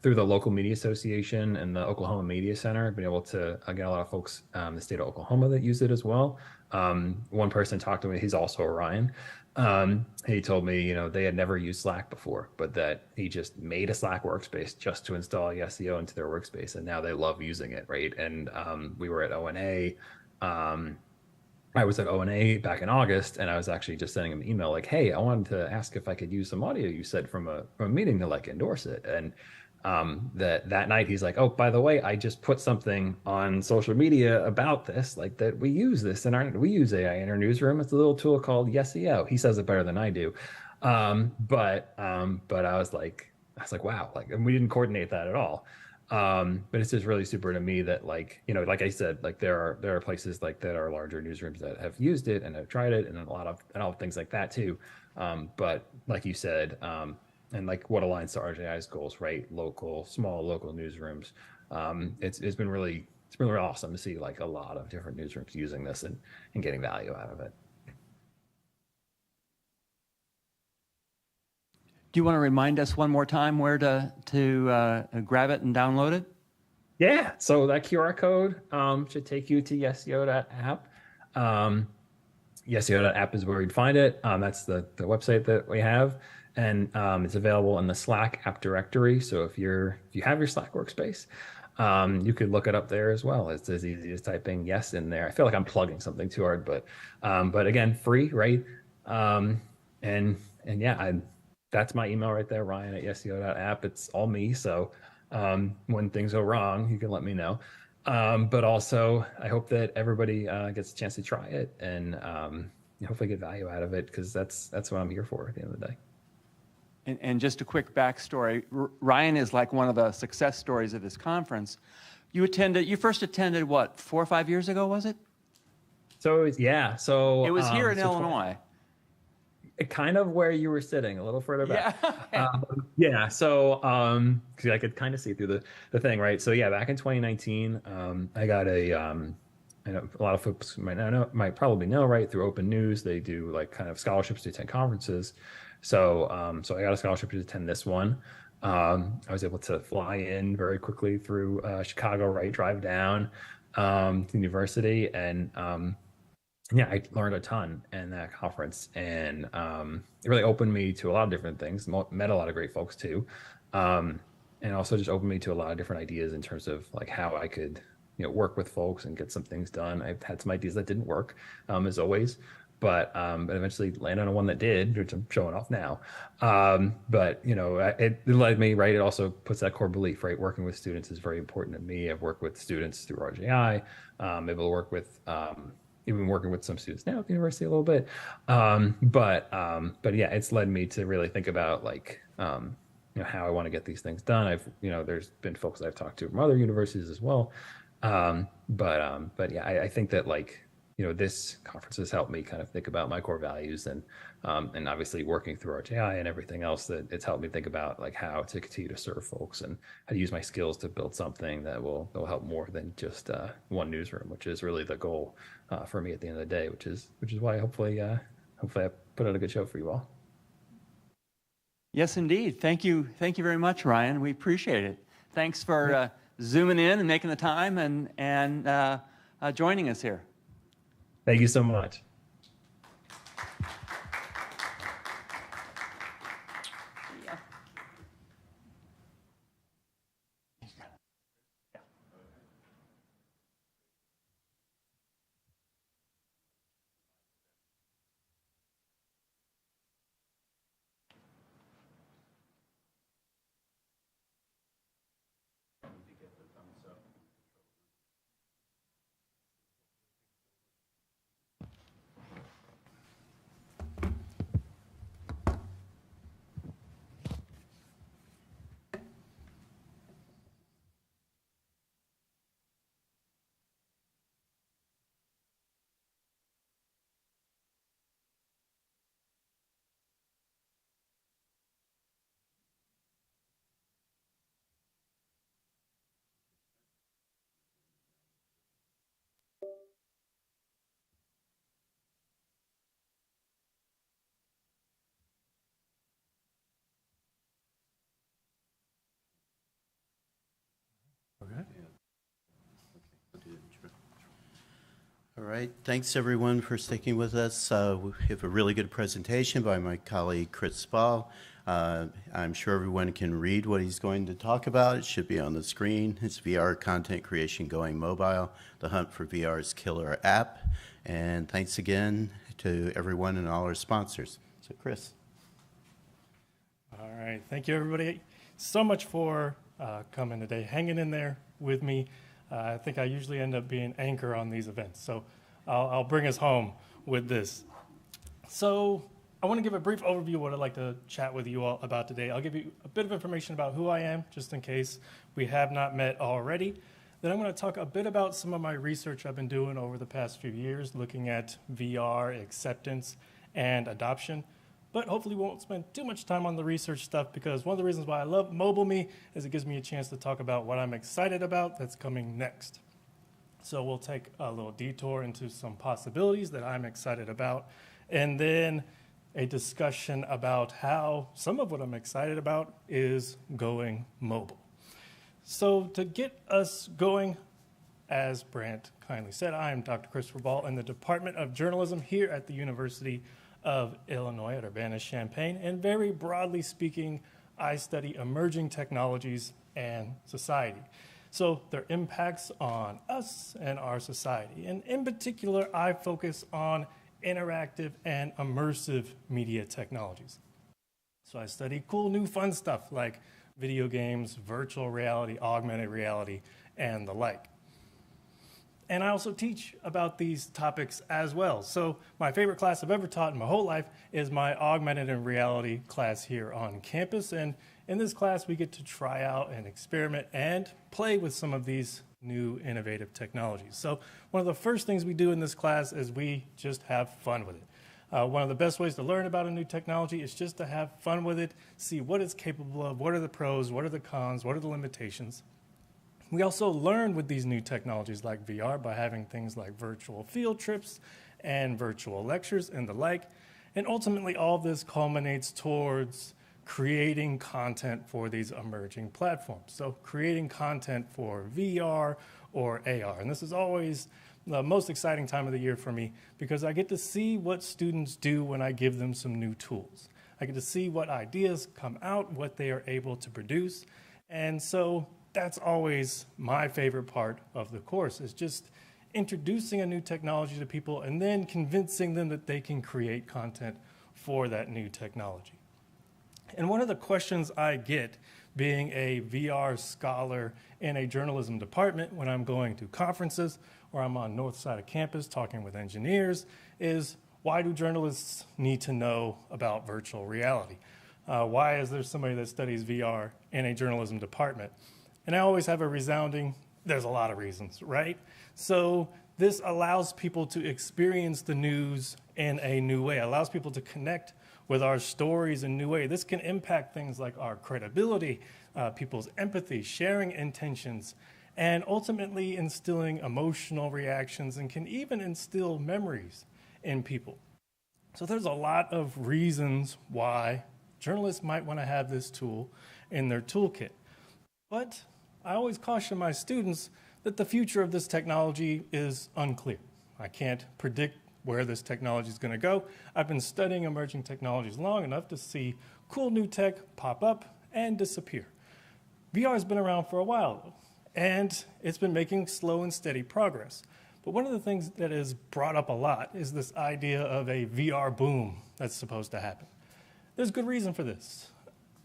Through the local media association and the Oklahoma Media Center, I've been able to get a lot of folks in the state of Oklahoma that use it as well. One person talked to me, he's also Orion. He told me, they had never used Slack before, but that he just made a Slack workspace just to install SEO into their workspace, and now they love using it, right? And we were at ONA. I was at ONA back in August, and I was actually just sending him an email like, "Hey, I wanted to ask if I could use some audio you said from a meeting to like endorse it." And that night he's like, "Oh, by the way, I just put something on social media about this, like that we use this we use AI in our newsroom. It's a little tool called SEO." He says it better than I do. But I was like, wow, like, and we didn't coordinate that at all. But it's just really super to me that like I said, like there are places like that are larger newsrooms that have used it and have tried it, and a lot of things like that too. But like you said, and like what aligns to RJI's goals, right? Small local newsrooms. It's been really awesome to see like a lot of different newsrooms using this and getting value out of it. Do you want to remind us one more time where to grab it and download it? Yeah, so that QR code should take you to yesyo.app. Yesyo.app is where you'd find it. That's the website that we have. And it's available in the Slack app directory. So if you have your Slack workspace, you could look it up there as well. It's as easy as typing yes in there. I feel like I'm plugging something too hard, but again, free, right? And yeah, that's my email right there, Ryan@yesyo.app. It's all me. So when things go wrong, you can let me know. But also, I hope that everybody gets a chance to try it and hopefully get value out of it, because that's what I'm here for at the end of the day. And just a quick backstory, Ryan is like one of the success stories of this conference. You first attended what, 4 or 5 years ago, was it? So it was here in Illinois. Kind of where you were sitting, a little further back. Yeah. So I could kind of see through the thing, right? So yeah, back in 2019, I got I know a lot of folks might probably know, right? Through Open News, they do like kind of scholarships to attend conferences. So I got a scholarship to attend this one. I was able to fly in very quickly through Chicago, right? Drive down to the university, and yeah, I learned a ton in that conference, and it really opened me to a lot of different things. Met a lot of great folks too, and also just opened me to a lot of different ideas in terms of like how I could work with folks and get some things done. I've had some ideas that didn't work, as always. But eventually landed on one that did, which I'm showing off now. But it led me, right? It also puts that core belief, right? Working with students is very important to me. I've worked with students through RJI. Able to work with, even working with some students now at the university a little bit. But yeah, it's led me to really think about like, how I want to get these things done. There's been folks that I've talked to from other universities as well. But yeah, I think that like, this conference has helped me kind of think about my core values, and obviously working through RJI and everything else, that it's helped me think about like how to continue to serve folks and how to use my skills to build something that will help more than just one newsroom, which is really the goal for me at the end of the day, which is why hopefully I put out a good show for you all. Yes, indeed. Thank you very much, Ryan. We appreciate it. Thanks for zooming in and making the time and joining us here. Thank you so much. Okay. All right, thanks everyone for sticking with us. We have a really good presentation by my colleague Chris Spall. I'm sure everyone can read what he's going to talk about. It should be on the screen. It's VR content creation going mobile, the hunt for VR's killer app. And thanks again to everyone and all our sponsors. So Chris. All right, thank you everybody so much for coming today, hanging in there with me. I think I usually end up being anchor on these events, so I'll bring us home with this. So I want to give a brief overview of what I'd like to chat with you all about today. I'll give you a bit of information about who I am, just in case we have not met already. Then I'm going to talk a bit about some of my research I've been doing over the past few years, looking at VR acceptance and adoption. But hopefully we won't spend too much time on the research stuff, because one of the reasons why I love Mobile Me is it gives me a chance to talk about what I'm excited about that's coming next. So we'll take a little detour into some possibilities that I'm excited about, and then a discussion about how some of what I'm excited about is going mobile. So to get us going, as Brant kindly said, I am Dr. Christopher Ball in the Department of Journalism here at the University of Illinois at Urbana-Champaign, and very broadly speaking, I study emerging technologies and society. So their impacts on us and our society. And in particular, I focus on interactive and immersive media technologies. So I study cool new fun stuff like video games, virtual reality, augmented reality, and the like. And I also teach about these topics as well. So my favorite class I've ever taught in my whole life is my augmented and reality class here on campus. And in this class, we get to try out and experiment and play with some of these new innovative technologies. So one of the first things we do in this class is we just have fun with it. One of the best ways to learn about a new technology is just to have fun with it, see what it's capable of, what are the pros, what are the cons, what are the limitations. We also learn with these new technologies like VR by having things like virtual field trips and virtual lectures and the like. And ultimately, all of this culminates towards creating content for these emerging platforms. So creating content for VR or AR. And this is always the most exciting time of the year for me, because I get to see what students do when I give them some new tools. I get to see what ideas come out, what they are able to produce. And so that's always my favorite part of the course, is just introducing a new technology to people and then convincing them that they can create content for that new technology. And one of the questions I get being a VR scholar in a journalism department when I'm going to conferences or I'm on north side of campus talking with engineers is, why do journalists need to know about virtual reality? Why is there somebody that studies VR in a journalism department? And I always have a resounding, there's a lot of reasons, right? So this allows people to experience the news in a new way, allows people to connect with our stories in a new way. This can impact things like our credibility, people's empathy, sharing intentions, and ultimately instilling emotional reactions, and can even instill memories in people. So there's a lot of reasons why journalists might want to have this tool in their toolkit. But I always caution my students that the future of this technology is unclear. I can't predict where this technology is going to go. I've been studying emerging technologies long enough to see cool new tech pop up and disappear. VR has been around for a while, though, and it's been making slow and steady progress. But one of the things that is brought up a lot is this idea of a VR boom that's supposed to happen. There's good reason for this.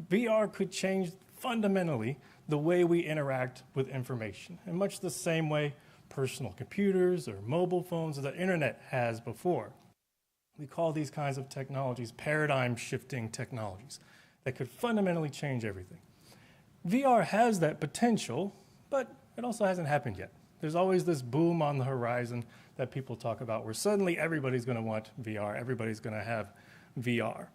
VR could change fundamentally the way we interact with information, in much the same way personal computers or mobile phones or the internet has before. We call these kinds of technologies paradigm-shifting technologies that could fundamentally change everything. VR has that potential, but it also hasn't happened yet. There's always this boom on the horizon that people talk about where suddenly everybody's going to want VR, everybody's going to have VR.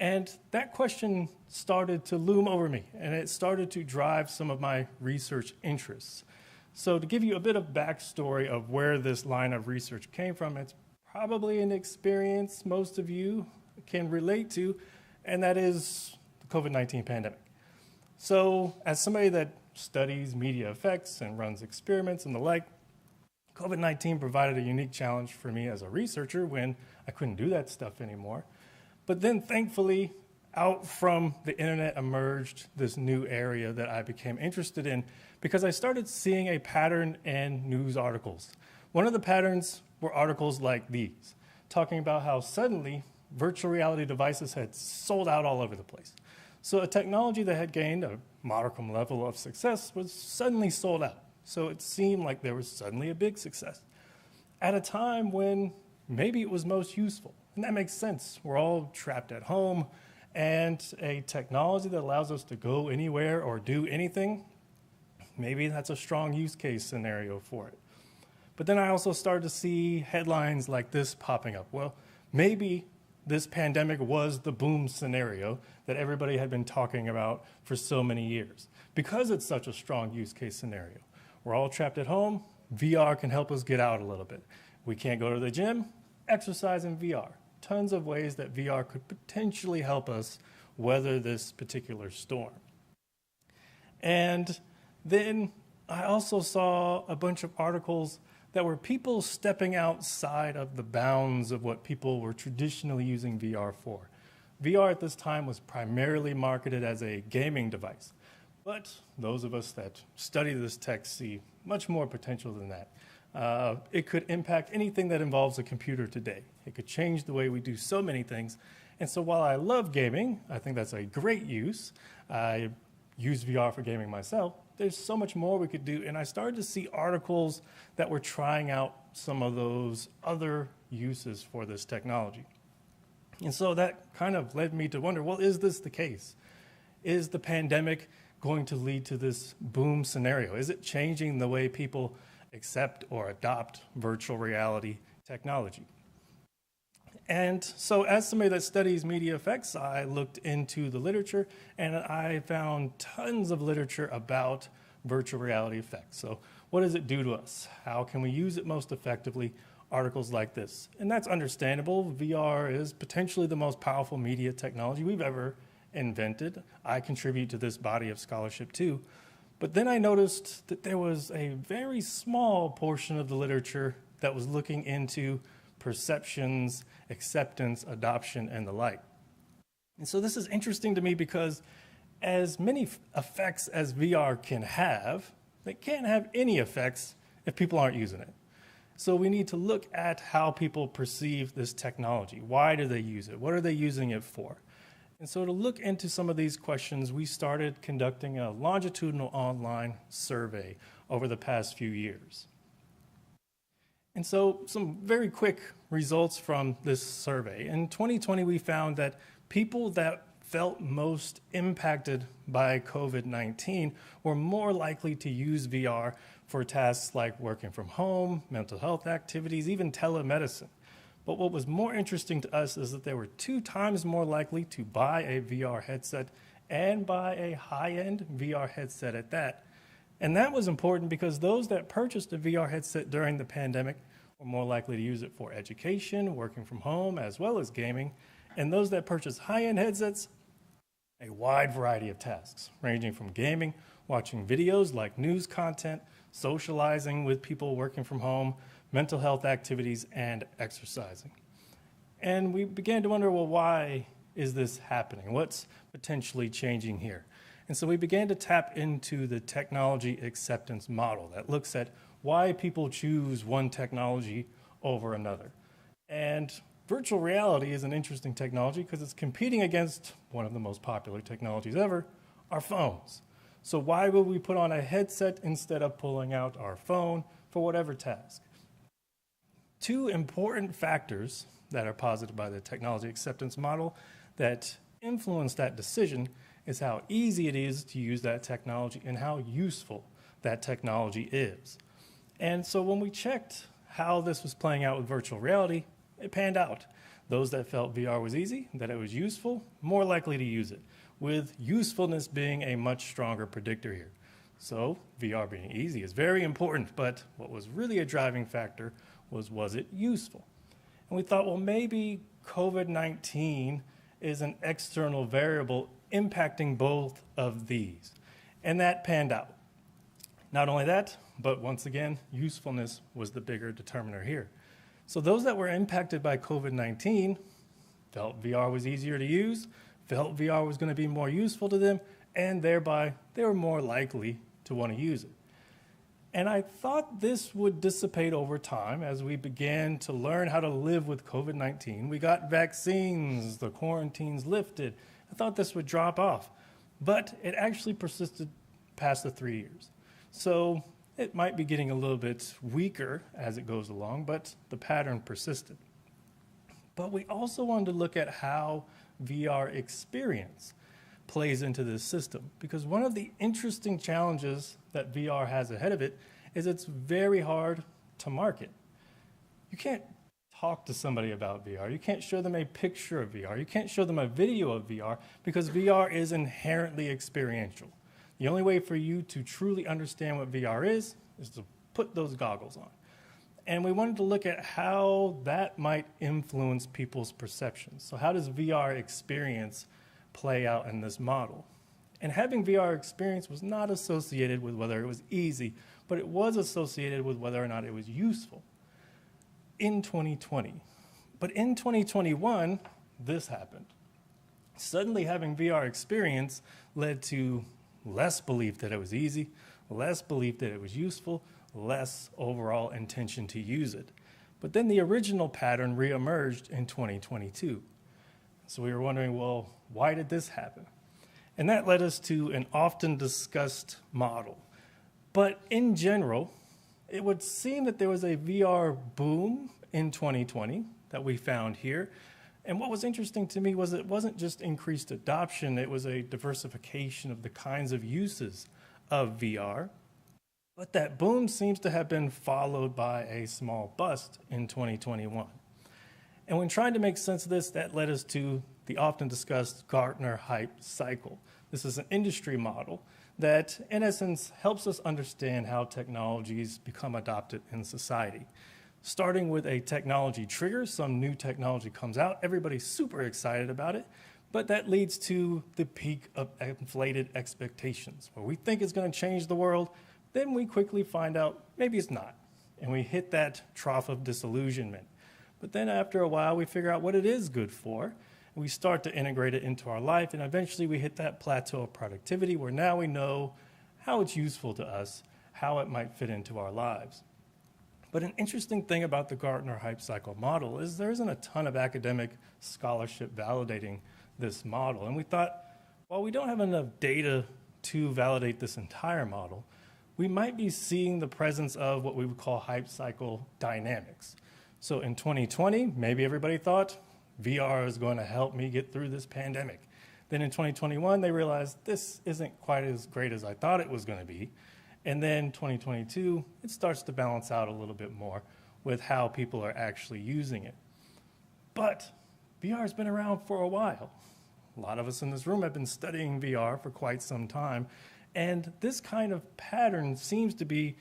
And that question started to loom over me, and it started to drive some of my research interests. So to give you a bit of backstory of where this line of research came from, it's probably an experience most of you can relate to, and that is the COVID-19 pandemic. So as somebody that studies media effects and runs experiments and the like, COVID-19 provided a unique challenge for me as a researcher when I couldn't do that stuff anymore. But then thankfully, out from the internet emerged this new area that I became interested in because I started seeing a pattern in news articles. One of the patterns were articles like these, talking about how suddenly virtual reality devices had sold out all over the place. So a technology that had gained a modicum level of success was suddenly sold out. So it seemed like there was suddenly a big success at a time when maybe it was most useful. And that makes sense. We're all trapped at home, and a technology that allows us to go anywhere or do anything, maybe that's a strong use case scenario for it. But then I also started to see headlines like this popping up. Well, maybe this pandemic was the boom scenario that everybody had been talking about for so many years because it's such a strong use case scenario. We're all trapped at home. VR can help us get out a little bit. We can't go to the gym, exercise in VR. Tons of ways that VR could potentially help us weather this particular storm. And then I also saw a bunch of articles that were people stepping outside of the bounds of what people were traditionally using VR for. VR at this time was primarily marketed as a gaming device, but those of us that study this tech see much more potential than that. It could impact anything that involves a computer today. It could change the way we do so many things. And so while I love gaming, I think that's a great use. I use VR for gaming myself. There's so much more we could do. And I started to see articles that were trying out some of those other uses for this technology. And so that kind of led me to wonder, well, is this the case? Is the pandemic going to lead to this boom scenario? Is it changing the way people accept or adopt virtual reality technology? And so as somebody that studies media effects, I looked into the literature and I found tons of literature about virtual reality effects. So what does it do to us? How can we use it most effectively? Articles like this. And that's understandable. VR is potentially the most powerful media technology we've ever invented. I contribute to this body of scholarship too. But then I noticed that there was a very small portion of the literature that was looking into perceptions, acceptance, adoption, and the like. And so this is interesting to me because as many effects as VR can have, they can't have any effects if people aren't using it. So we need to look at how people perceive this technology. Why do they use it? What are they using it for? And so to look into some of these questions, we started conducting a longitudinal online survey over the past few years. And so some very quick results from this survey. In 2020, we found that people that felt most impacted by COVID-19 were more likely to use VR for tasks like working from home, mental health activities, even telemedicine. But what was more interesting to us is that they were 2 times more likely to buy a VR headset and buy a high-end VR headset at that. And that was important because those that purchased a VR headset during the pandemic were more likely to use it for education, working from home, as well as gaming. And those that purchased high-end headsets, a wide variety of tasks, ranging from gaming, watching videos like news content, socializing with people working from home, mental health activities, and exercising. And we began to wonder, well, why is this happening? What's potentially changing here? And so we began to tap into the technology acceptance model that looks at why people choose one technology over another. And virtual reality is an interesting technology because it's competing against one of the most popular technologies ever, our phones. So why would we put on a headset instead of pulling out our phone for whatever task? 2 important factors that are posited by the technology acceptance model that influence that decision is how easy it is to use that technology and how useful that technology is. And so when we checked how this was playing out with virtual reality, it panned out. Those that felt VR was easy, that it was useful, more likely to use it, with usefulness being a much stronger predictor here. So VR being easy is very important, but what was really a driving factor was it useful? And we thought, well, maybe COVID-19 is an external variable impacting both of these. And that panned out. Not only that, but once again, usefulness was the bigger determiner here. So those that were impacted by COVID-19 felt VR was easier to use, felt VR was going to be more useful to them, and thereby they were more likely to want to use it. And I thought this would dissipate over time as we began to learn how to live with COVID-19. We got vaccines, the quarantines lifted. I thought this would drop off, but it actually persisted past the 3 years. So it might be getting a little bit weaker as it goes along, but the pattern persisted. But we also wanted to look at how VR experience plays into this system, because one of the interesting challenges that VR has ahead of it is it's very hard to market. You can't talk to somebody about VR. You can't show them a picture of VR. You can't show them a video of VR because VR is inherently experiential. The only way for you to truly understand what VR is to put those goggles on. And we wanted to look at how that might influence people's perceptions. So how does VR experience play out in this model? And having VR experience was not associated with whether it was easy, but it was associated with whether or not it was useful in 2020. But in 2021, this happened. Suddenly having VR experience led to less belief that it was easy, less belief that it was useful, less overall intention to use it. But then the original pattern reemerged in 2022. So we were wondering, well, why did this happen? And that led us to an often discussed model. But in general, it would seem that there was a VR boom in 2020 that we found here. And what was interesting to me was it wasn't just increased adoption, it was a diversification of the kinds of uses of VR. But that boom seems to have been followed by a small bust in 2021. And when trying to make sense of this, that led us to the often discussed Gartner hype cycle. This is an industry model that, in essence, helps us understand how technologies become adopted in society. Starting with a technology trigger, some new technology comes out, everybody's super excited about it, but that leads to the peak of inflated expectations, where we think it's going to change the world, then we quickly find out maybe it's not, and we hit that trough of disillusionment. But then after a while, we figure out what it is good for, and we start to integrate it into our life, and eventually we hit that plateau of productivity where now we know how it's useful to us, how it might fit into our lives. But an interesting thing about the Gartner hype cycle model is there isn't a ton of academic scholarship validating this model. And we thought, while we don't have enough data to validate this entire model, we might be seeing the presence of what we would call hype cycle dynamics. So in 2020, maybe everybody thought VR is going to help me get through this pandemic. Then in 2021, they realized this isn't quite as great as I thought it was going to be. And then 2022, it starts to balance out a little bit more with how people are actually using it. But VR has been around for a while. A lot of us in this room have been studying VR for quite some time. And this kind of pattern seems to be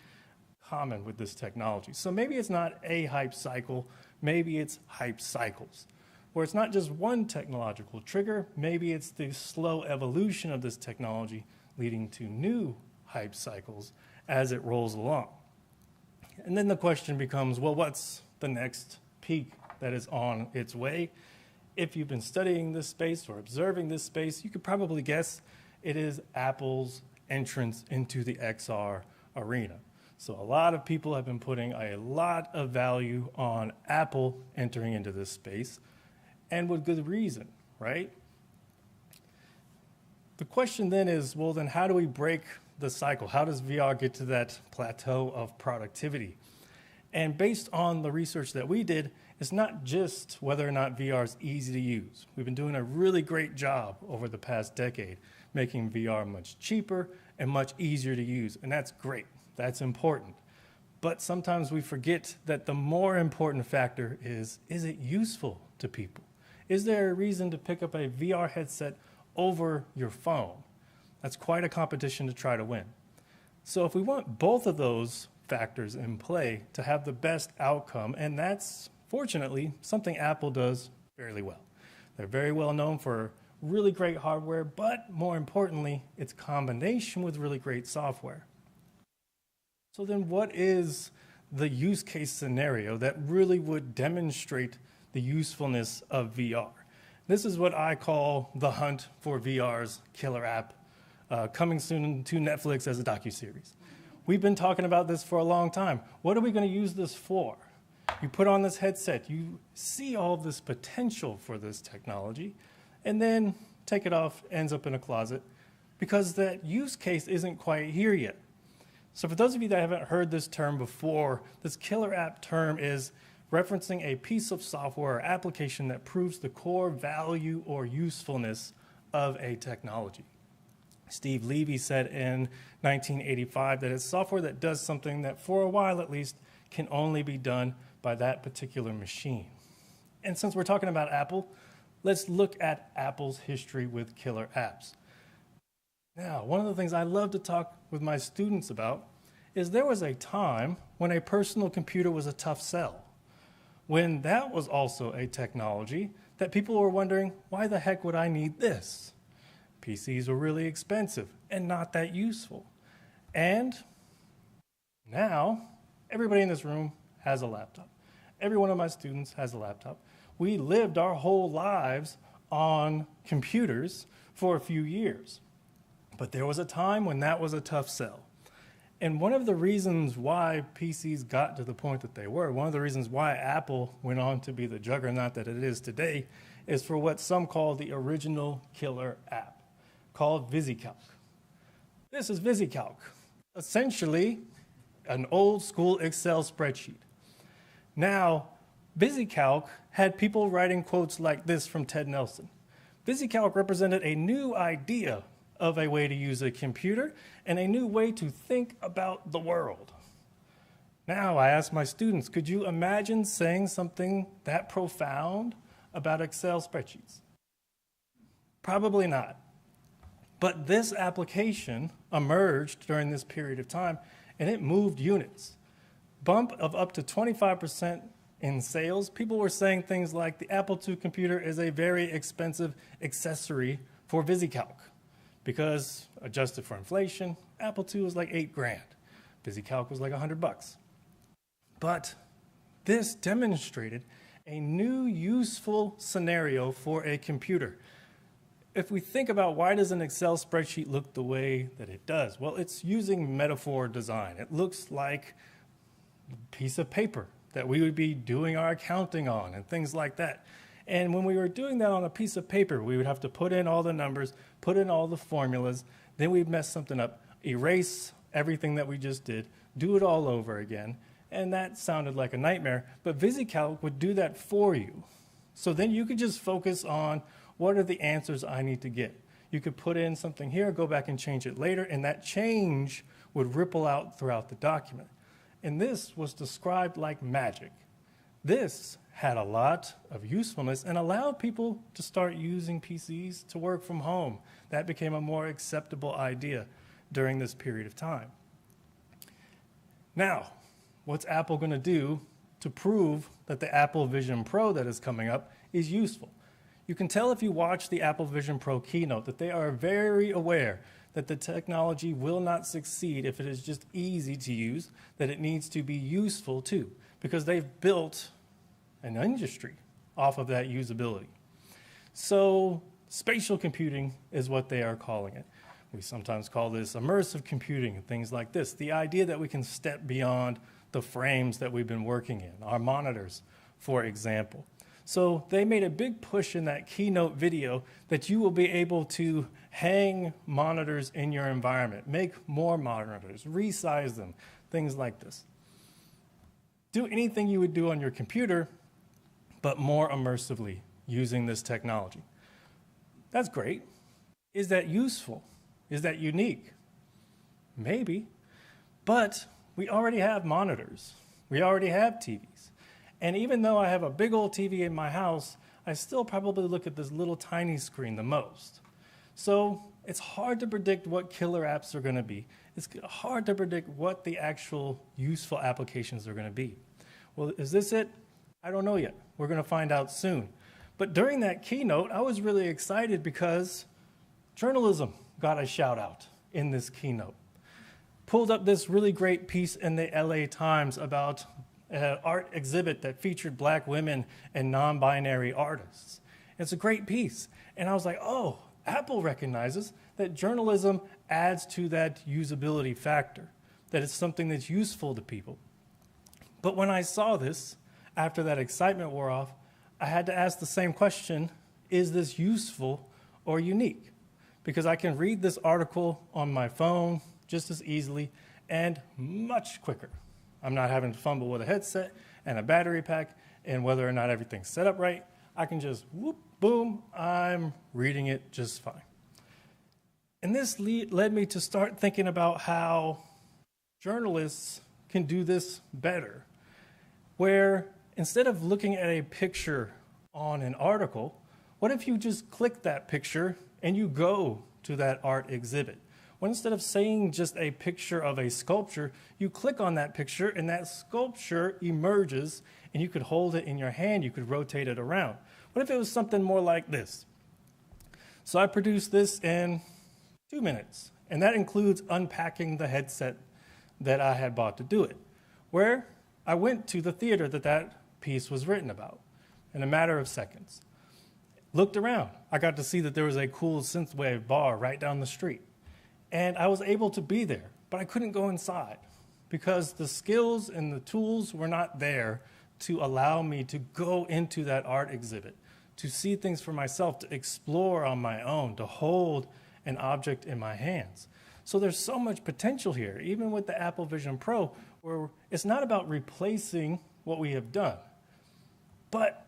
common with this technology. So maybe it's not a hype cycle, maybe it's hype cycles, where it's not just one technological trigger, maybe it's the slow evolution of this technology leading to new hype cycles as it rolls along. And then the question becomes, well, what's the next peak that is on its way? If you've been studying this space or observing this space, you could probably guess it is Apple's entrance into the XR arena. So a lot of people have been putting a lot of value on Apple entering into this space, and with good reason, right? The question then is, well, then how do we break the cycle? How does VR get to that plateau of productivity? And based on the research that we did, it's not just whether or not VR is easy to use. We've been doing a really great job over the past decade, making VR much cheaper and much easier to use. And that's great. That's important. But sometimes we forget that the more important factor is it useful to people? Is there a reason to pick up a VR headset over your phone? That's quite a competition to try to win. So if we want both of those factors in play to have the best outcome, and that's fortunately something Apple does fairly well. They're very well known for really great hardware, but more importantly, its combination with really great software. So then what is the use case scenario that really would demonstrate the usefulness of VR? This is what I call the hunt for VR's killer app, coming soon to Netflix as a docuseries. We've been talking about this for a long time. What are we going to use this for? You put on this headset, you see all this potential for this technology, and then take it off, ends up in a closet, because that use case isn't quite here yet. So for those of you that haven't heard this term before, this killer app term is referencing a piece of software or application that proves the core value or usefulness of a technology. Steve Levy said in 1985 that it's software that does something that, for a while at least, can only be done by that particular machine. And since we're talking about Apple, let's look at Apple's history with killer apps. Now, one of the things I love to talk with my students about is there was a time when a personal computer was a tough sell, when that was also a technology that people were wondering, why the heck would I need this? PCs were really expensive and not that useful. And now, everybody in this room has a laptop. Every one of my students has a laptop. We lived our whole lives on computers for a few years. But there was a time when that was a tough sell. And one of the reasons why PCs got to the point that they were, one of the reasons why Apple went on to be the juggernaut that it is today, is for what some call the original killer app, called VisiCalc. This is VisiCalc, essentially an old school Excel spreadsheet. Now, VisiCalc had people writing quotes like this from Ted Nelson. VisiCalc represented a new idea of a way to use a computer and a new way to think about the world. Now, I ask my students, could you imagine saying something that profound about Excel spreadsheets? Probably not. But this application emerged during this period of time, and it moved units. Bump of up to 25% in sales. People were saying things like the Apple II computer is a very expensive accessory for VisiCalc, because adjusted for inflation, Apple II was like $8,000. VisiCalc was like $100. But this demonstrated a new useful scenario for a computer. If we think about why does an Excel spreadsheet look the way that it does? Well, it's using metaphor design. It looks like a piece of paper that we would be doing our accounting on and things like that. And when we were doing that on a piece of paper, we would have to put in all the numbers, put in all the formulas, then we'd mess something up, erase everything that we just did, do it all over again, and that sounded like a nightmare. But VisiCalc would do that for you. So then you could just focus on what are the answers I need to get. You could put in something here, go back and change it later, and that change would ripple out throughout the document. And this was described like magic. This had a lot of usefulness and allowed people to start using PCs to work from home. That became a more acceptable idea during this period of time. Now, what's Apple going to do to prove that the Apple Vision Pro that is coming up is useful? You can tell if you watch the Apple Vision Pro keynote that they are very aware that the technology will not succeed if it is just easy to use, that it needs to be useful too, because they've built an industry off of that usability. So spatial computing is what they are calling it. We sometimes call this immersive computing and things like this. The idea that we can step beyond the frames that we've been working in, our monitors, for example. So they made a big push in that keynote video that you will be able to hang monitors in your environment, make more monitors, resize them, things like this. Do anything you would do on your computer, but more immersively using this technology. That's great. Is that useful? Is that unique? Maybe. But we already have monitors. We already have TVs. And even though I have a big old TV in my house, I still probably look at this little tiny screen the most. So it's hard to predict what killer apps are going to be. It's hard to predict what the actual useful applications are going to be. Well, is this it? I don't know yet. We're going to find out soon. But during that keynote, I was really excited because journalism got a shout out in this keynote. pulled up this really great piece in the LA Times about an art exhibit that featured black women and non-binary artists. It's a great piece. And I was like, oh, Apple recognizes that journalism adds to that usability factor, that it's something that's useful to people. But when I saw this, after that excitement wore off, I had to ask the same question, is this useful or unique? Because I can read this article on my phone just as easily and much quicker. I'm not having to fumble with a headset and a battery pack and whether or not everything's set up right. I can just whoop, boom, I'm reading it just fine. And this led me to start thinking about how journalists can do this better, where instead of looking at a picture on an article, what if you just click that picture and you go to that art exhibit? Well, instead of saying just a picture of a sculpture, you click on that picture and that sculpture emerges and you could hold it in your hand, you could rotate it around. What if it was something more like this? So I produced this in 2 minutes, and that includes unpacking the headset that I had bought to do it, where I went to the theater that that piece was written about in a matter of seconds. Looked around. I got to see that there was a cool synthwave bar right down the street. And I was able to be there, but I couldn't go inside because the skills and the tools were not there to allow me to go into that art exhibit, to see things for myself, to explore on my own, to hold an object in my hands. So there's so much potential here, even with the Apple Vision Pro, where it's not about replacing what we have done, but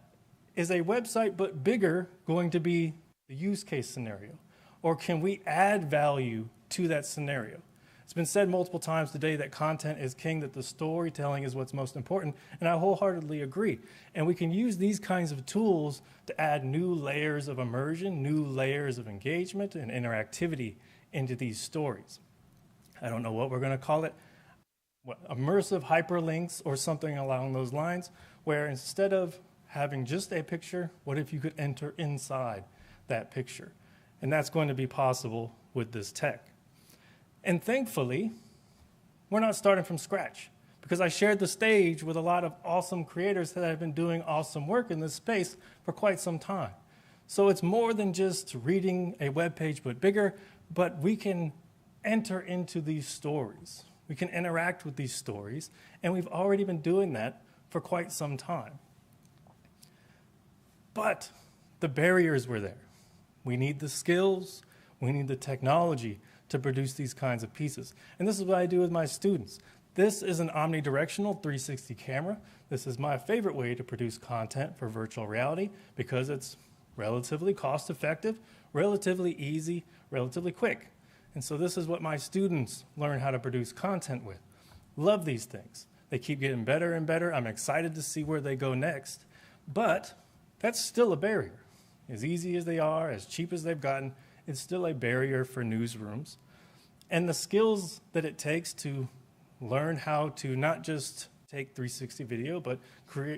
is a website but bigger going to be the use case scenario? Or can we add value to that scenario? It's been said multiple times today that content is king, that the storytelling is what's most important, and I wholeheartedly agree. And we can use these kinds of tools to add new layers of immersion, new layers of engagement and interactivity into these stories. I don't know what we're going to call it, immersive hyperlinks or something along those lines, where instead of having just a picture, what if you could enter inside that picture? And that's going to be possible with this tech. And thankfully, we're not starting from scratch, because I shared the stage with a lot of awesome creators that have been doing awesome work in this space for quite some time. So it's more than just reading a web page but bigger, but we can enter into these stories. We can interact with these stories, and we've already been doing that for quite some time. But the barriers were there. We need the skills, we need the technology to produce these kinds of pieces. And this is what I do with my students. This is an omnidirectional 360 camera. This is my favorite way to produce content for virtual reality because it's relatively cost effective, relatively easy, relatively quick. And so this is what my students learn how to produce content with. Love these things. They keep getting better and better. I'm excited to see where they go next. But that's still a barrier. As easy as they are, as cheap as they've gotten, it's still a barrier for newsrooms. And the skills that it takes to learn how to not just take 360 video, but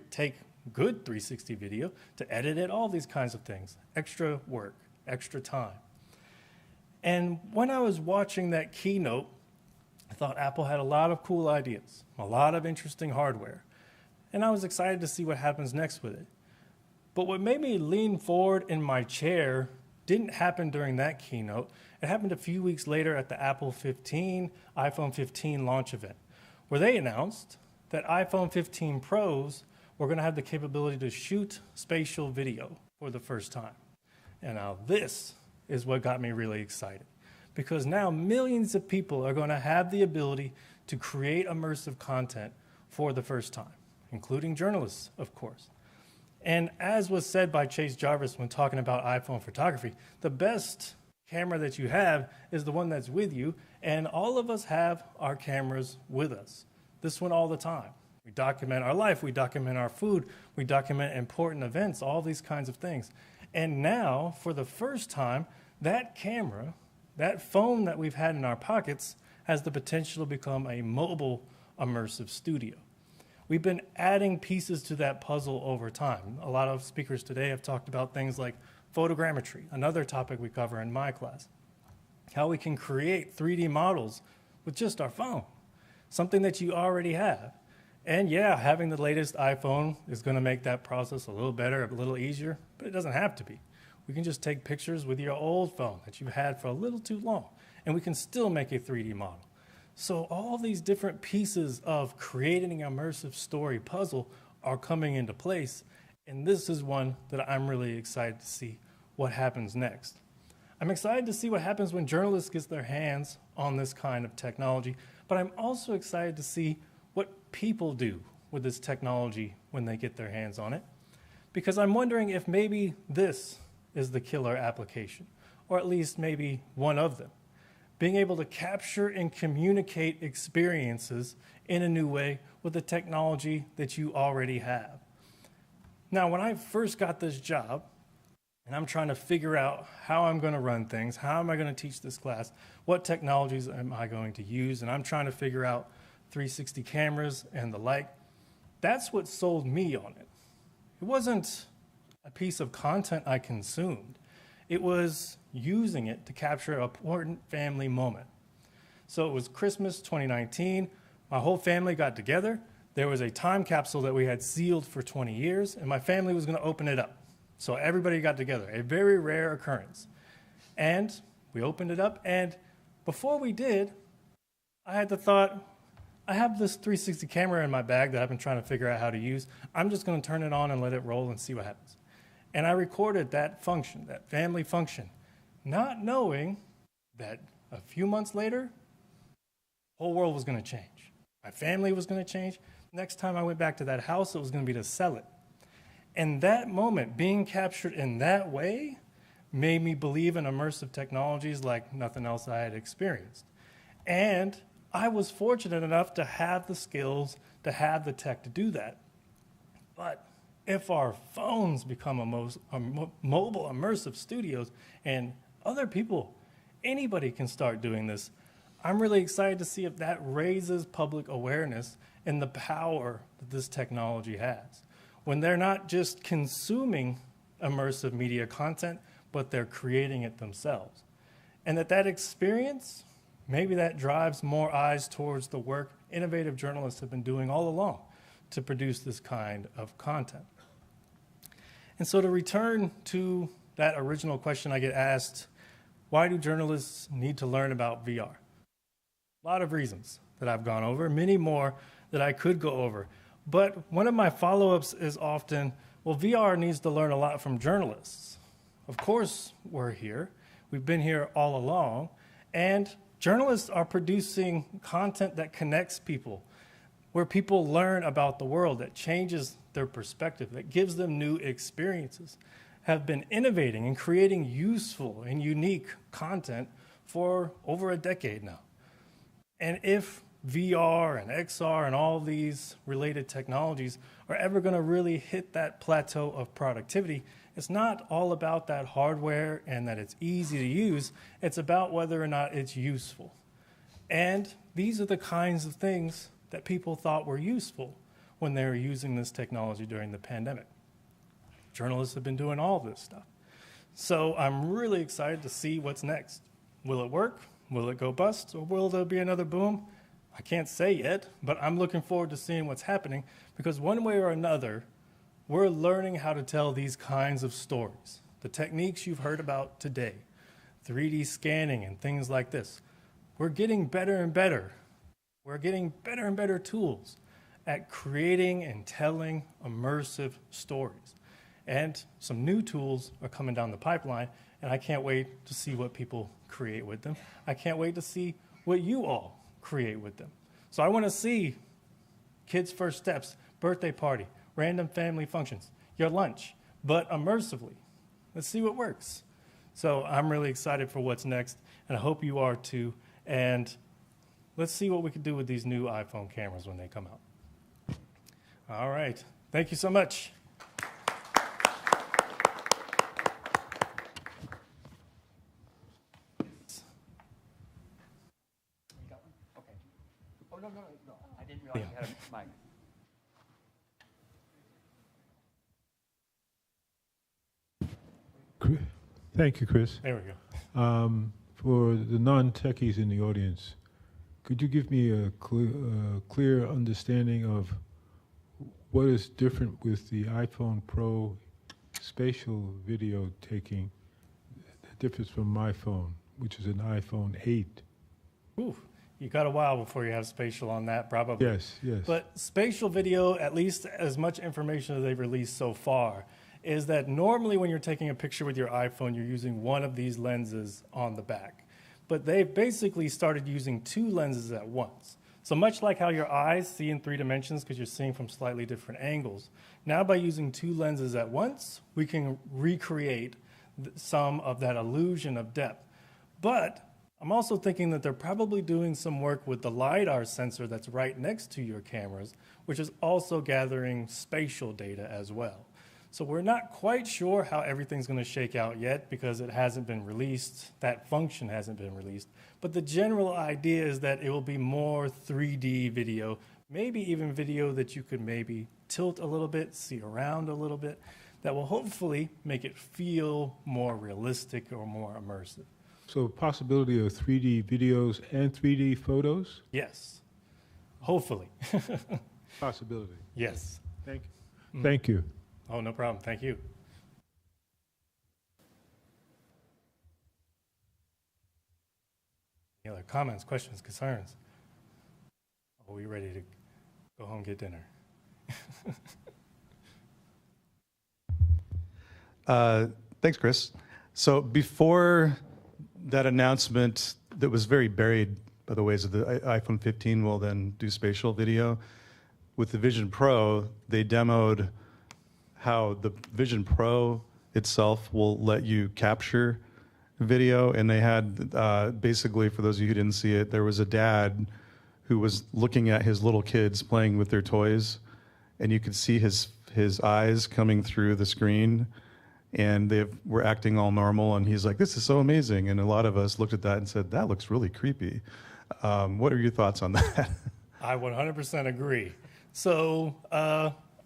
take good 360 video, to edit it, all these kinds of things. Extra work, extra time. And when I was watching that keynote, I thought Apple had a lot of cool ideas, a lot of interesting hardware. And I was excited to see what happens next with it. But what made me lean forward in my chair didn't happen during that keynote. It happened a few weeks later at the iPhone 15 launch event, where they announced that iPhone 15 Pros were going to have the capability to shoot spatial video for the first time. And now this is what got me really excited, because now millions of people are going to have the ability to create immersive content for the first time, including journalists, of course. And as was said by Chase Jarvis when talking about iPhone photography, the best camera that you have is the one that's with you, and all of us have our cameras with us. This one all the time. We document our life, we document our food, we document important events, all these kinds of things. And now, for the first time, that camera, that phone that we've had in our pockets, has the potential to become a mobile immersive studio. We've been adding pieces to that puzzle over time. A lot of speakers today have talked about things like photogrammetry, another topic we cover in my class. How we can create 3D models with just our phone, something that you already have. And yeah, having the latest iPhone is going to make that process a little better, a little easier, but it doesn't have to be. We can just take pictures with your old phone that you've had for a little too long, and we can still make a 3D model. So all these different pieces of creating an immersive story puzzle are coming into place, and this is one that I'm really excited to see what happens next. I'm excited to see what happens when journalists get their hands on this kind of technology, but I'm also excited to see what people do with this technology when they get their hands on it, because I'm wondering if maybe this is the killer application, or at least maybe one of them. Being able to capture and communicate experiences in a new way with the technology that you already have. Now, when I first got this job, and I'm trying to figure out how I'm going to run things, how am I going to teach this class, what technologies am I going to use, and I'm trying to figure out 360 cameras and the like, that's what sold me on it. It wasn't a piece of content I consumed. It was using it to capture an important family moment. So it was Christmas 2019. My whole family got together. There was a time capsule that we had sealed for 20 years, and my family was going to open it up. So everybody got together, a very rare occurrence. And we opened it up, and before we did, I had the thought, I have this 360 camera in my bag that I've been trying to figure out how to use. I'm just going to turn it on and let it roll and see what happens. And I recorded that function, that family function, not knowing that a few months later, the whole world was going to change. My family was going to change. Next time I went back to that house, it was going to be to sell it. And that moment, being captured in that way, made me believe in immersive technologies like nothing else I had experienced. And I was fortunate enough to have the skills, to have the tech to do that. But if our phones become mobile immersive studios and other people, anybody can start doing this, I'm really excited to see if that raises public awareness and the power that this technology has. When they're not just consuming immersive media content, but they're creating it themselves. And that experience, maybe that drives more eyes towards the work innovative journalists have been doing all along to produce this kind of content. And so to return to that original question I get asked, why do journalists need to learn about VR? A lot of reasons that I've gone over, many more that I could go over. But one of my follow-ups is often, well, VR needs to learn a lot from journalists. Of course, we're here. We've been here all along. And journalists are producing content that connects people, where people learn about the world, that changes their perspective, that gives them new experiences, have been innovating and creating useful and unique content for over a decade now. And if VR and XR and all these related technologies are ever going to really hit that plateau of productivity, it's not all about that hardware and that it's easy to use. It's about whether or not it's useful. And these are the kinds of things that people thought were useful when they were using this technology during the pandemic. Journalists have been doing all this stuff. So I'm really excited to see what's next. Will it work? Will it go bust? Or will there be another boom? I can't say yet, but I'm looking forward to seeing what's happening, because one way or another, we're learning how to tell these kinds of stories. The techniques you've heard about today, 3D scanning and things like this. We're getting better and better. We're getting better and better tools at creating and telling immersive stories. And some new tools are coming down the pipeline, and I can't wait to see what people create with them. I can't wait to see what you all create with them. So I want to see kids' first steps, birthday party, random family functions, your lunch, but immersively. Let's see what works. So I'm really excited for what's next, and I hope you are too. And let's see what we can do with these new iPhone cameras when they come out. All right. Thank you so much. Oh, no, I didn't realize you had a mic. Thank you, Chris. There we go. For the non-techies in the audience, Could you give me a clear understanding of what is different with the iPhone Pro spatial video taking, the difference from my phone, which is an iPhone 8? Ooh, you got a while before you have spatial on that, probably. Yes, yes. But spatial video, at least as much information as they've released so far, is that normally when you're taking a picture with your iPhone, you're using one of these lenses on the back. But they've basically started using two lenses at once. So much like how your eyes see in 3 dimensions because you're seeing from slightly different angles, now by using two lenses at once, we can recreate some of that illusion of depth. But I'm also thinking that they're probably doing some work with the LiDAR sensor that's right next to your cameras, which is also gathering spatial data as well. So we're not quite sure how everything's going to shake out yet because it hasn't been released. That function hasn't been released. But the general idea is that it will be more 3D video, maybe even video that you could maybe tilt a little bit, see around a little bit, that will hopefully make it feel more realistic or more immersive. So possibility of 3D videos and 3D photos? Yes, hopefully. Possibility. Yes. Thank you. Thank you. Oh, no problem. Thank you. Any other comments, questions, concerns? Are we ready to go home and get dinner? Thanks, Chris. So before that announcement that was very buried by the ways of the iPhone 15 will then do spatial video, with the Vision Pro, they demoed how the Vision Pro itself will let you capture video. And they had, basically, for those of you who didn't see it, there was a dad who was looking at his little kids playing with their toys, and you could see his eyes coming through the screen, and they were acting all normal, and he's like, this is so amazing. And a lot of us looked at that and said, that looks really creepy. What are your thoughts on that? I 100% agree. So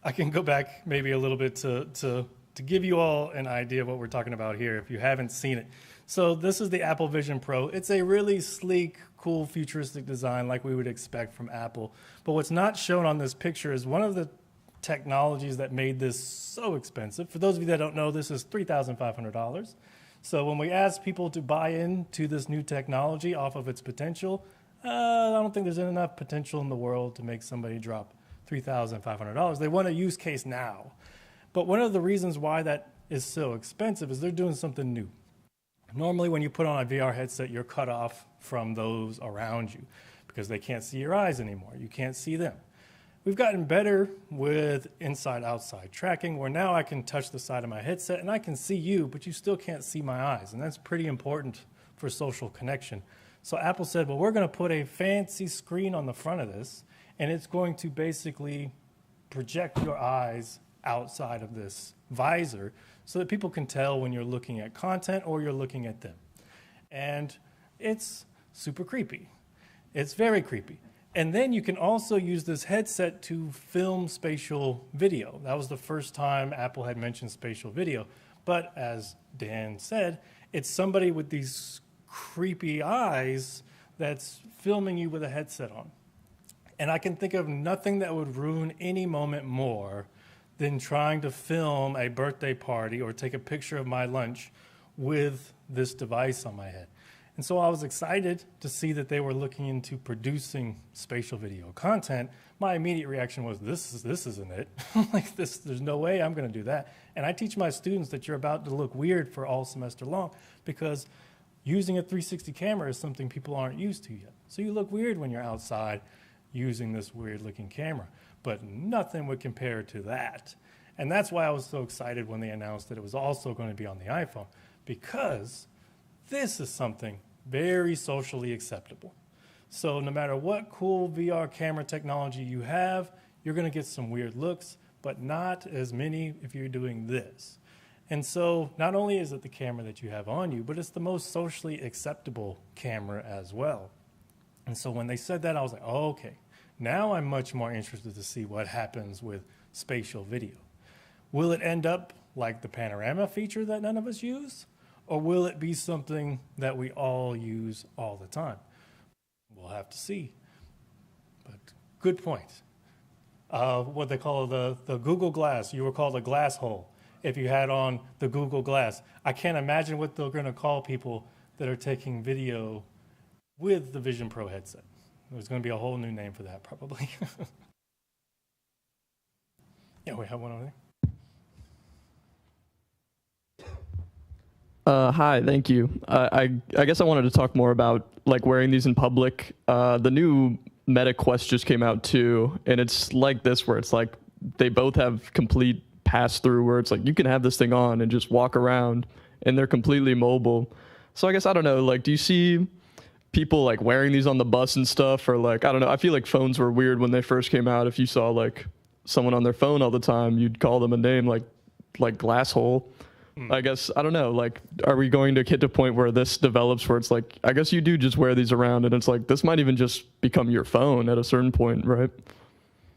I can go back maybe a little bit to give you all an idea of what we're talking about here if you haven't seen it. So this is the Apple Vision Pro. It's a really sleek, cool, futuristic design like we would expect from Apple. But what's not shown on this picture is one of the technologies that made this so expensive. For those of you that don't know, this is $3,500. So when we ask people to buy into this new technology off of its potential, I don't think there's enough potential in the world to make somebody drop $3,500. They want a use case now. But one of the reasons why that is so expensive is they're doing something new. Normally when you put on a VR headset, you're cut off from those around you because they can't see your eyes anymore. You can't see them. We've gotten better with inside-outside tracking where now I can touch the side of my headset and I can see you, but you still can't see my eyes. And that's pretty important for social connection. So Apple said, well, we're going to put a fancy screen on the front of this, and it's going to basically project your eyes outside of this visor so that people can tell when you're looking at content or you're looking at them. And it's super creepy. It's very creepy. And then you can also use this headset to film spatial video. That was the first time Apple had mentioned spatial video. But as Dan said, it's somebody with these creepy eyes that's filming you with a headset on. And I can think of nothing that would ruin any moment more than trying to film a birthday party or take a picture of my lunch with this device on my head. And so I was excited to see that they were looking into producing spatial video content. My immediate reaction was, this isn't it. Like this, there's no way I'm going to do that. And I teach my students that you're about to look weird for all semester long because using a 360 camera is something people aren't used to yet. So you look weird when you're outside using this weird looking camera, but nothing would compare to that. And that's why I was so excited when they announced that it was also going to be on the iPhone, because this is something very socially acceptable. So no matter what cool VR camera technology you have, you're going to get some weird looks, but not as many if you're doing this. And so not only is it the camera that you have on you, but it's the most socially acceptable camera as well. And so when they said that, I was like, oh, okay, now I'm much more interested to see what happens with spatial video. Will it end up like the panorama feature that none of us use? Or will it be something that we all use all the time? We'll have to see. But good point. What they call the Google Glass. You were called a glass hole if you had on the Google Glass. I can't imagine what they're going to call people that are taking video with the Vision Pro headset. There's going to be a whole new name for that, probably. Yeah, we have one over there. Hi, thank you. I guess I wanted to talk more about like wearing these in public. The new Meta Quest just came out too, and it's like this where it's like they both have complete pass-through where it's like you can have this thing on and just walk around, and they're completely mobile. So I guess I don't know, like do you see people like wearing these on the bus and stuff, or like I don't know, I feel like phones were weird when they first came out. If you saw like someone on their phone all the time, you'd call them a name like glass hole. I guess, I don't know, like, are we going to get to a point where this develops where it's like, I guess you do just wear these around and it's like, this might even just become your phone at a certain point, right?